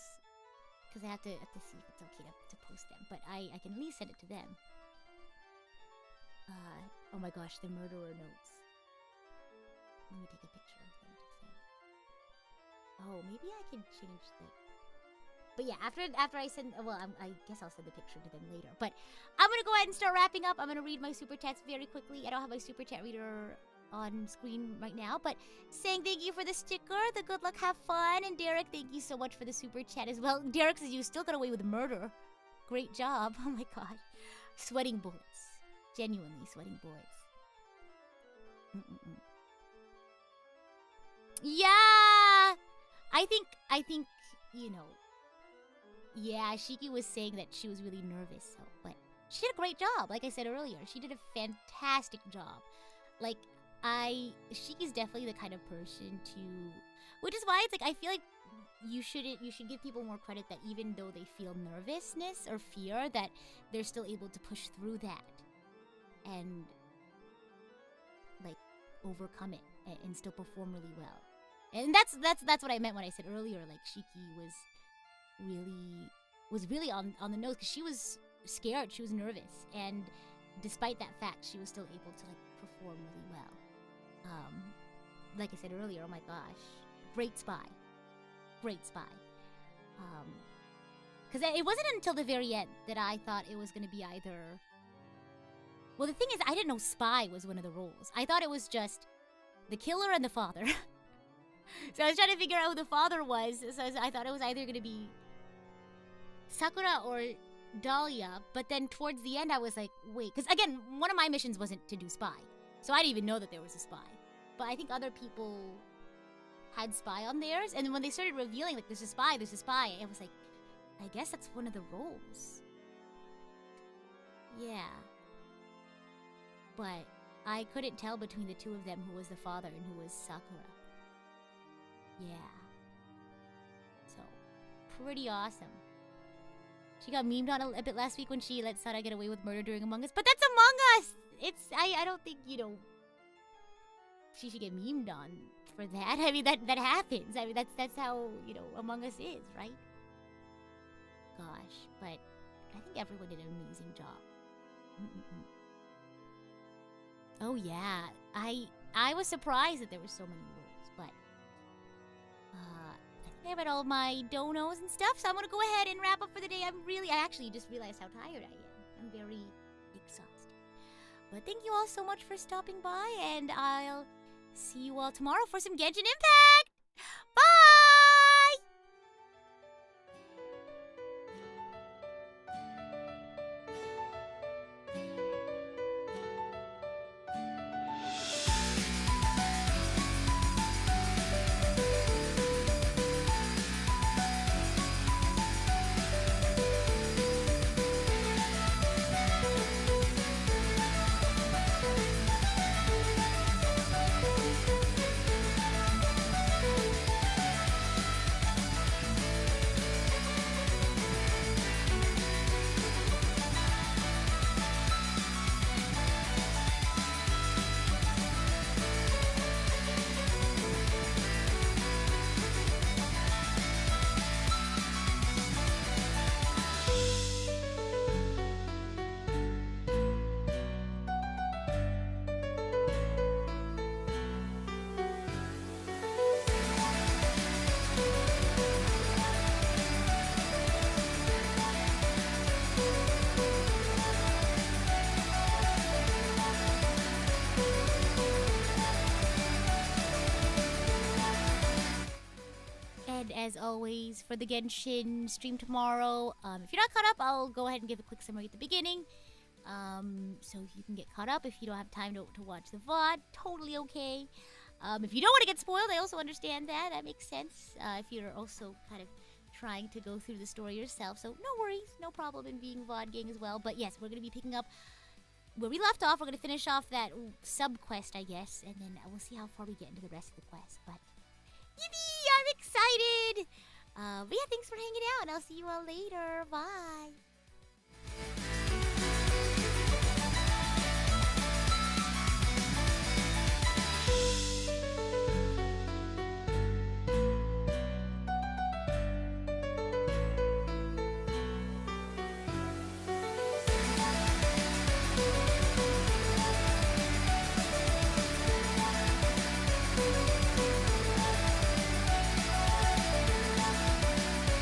because I have to see if it's okay to post them. But I can at least send it to them. Oh my gosh, the murderer notes. Let me take a picture of them to send. Oh, maybe I can change the. But yeah, after I send, well, I guess I'll send the picture to them later. But I'm gonna go ahead and start wrapping up. I'm gonna read my super chats very quickly. I don't have my super chat reader on screen right now, but saying thank you for the sticker, the good luck, have fun, and Derek, thank you so much for the super chat as well. Derek says you still got away with murder. Great job. Oh my god, sweating bullets, genuinely sweating bullets. Yeah, I think you know. Yeah, Shiki was saying that she was really nervous, so, but she did a great job. Like I said earlier, she did a fantastic job. Like, Shiki's definitely the kind of person to, which is why it's like I feel like you should give people more credit that even though they feel nervousness or fear, that they're still able to push through that and like overcome it and still perform really well. And that's what I meant when I said earlier, like Shiki was really on the nose because she was scared, she was nervous, and despite that fact, she was still able to like perform really well. Like I said earlier, oh my gosh, great spy. Because it wasn't until the very end that I thought it was going to be either. Well, the thing is, I didn't know spy was one of the roles. I thought it was just the killer and the father. So I was trying to figure out who the father was. So I thought it was either going to be Sakura or Dahlia, but then towards the end I was like, wait, because again, one of my missions wasn't to do spy, so I didn't even know that there was a spy. But I think other people had spy on theirs, and when they started revealing, like, there's a spy, it was like, I guess that's one of the roles. Yeah. But I couldn't tell between the two of them who was the father and who was Sakura. Yeah. So, pretty awesome. She got memed on a bit last week when she let Sada get away with murder during Among Us. But that's Among Us! I don't think, she should get memed on for that. I mean, that happens. I mean, that's how, Among Us is, right? Gosh, but I think everyone did an amazing job. Oh, yeah. I was surprised that there were so many rules, but I read all my donos and stuff, so I'm gonna go ahead and wrap up for the day. I actually just realized how tired I am. I'm very exhausted. But thank you all so much for stopping by, and I'll see you all tomorrow for some Genshin Impact! Bye! As always, for the Genshin stream tomorrow, if you're not caught up, I'll go ahead and give a quick summary at the beginning, so you can get caught up. If you don't have time to watch the VOD, totally okay. If you don't want to get spoiled, I also understand that. That makes sense. If you're also kind of trying to go through the story yourself, so no worries, no problem in being VOD gang as well. But yes, we're going to be picking up where we left off. We're going to finish off that sub-quest, I guess, and then we'll see how far we get into the rest of the quest. But yippee! I'm excited! But yeah, thanks for hanging out, and I'll see you all later. Bye.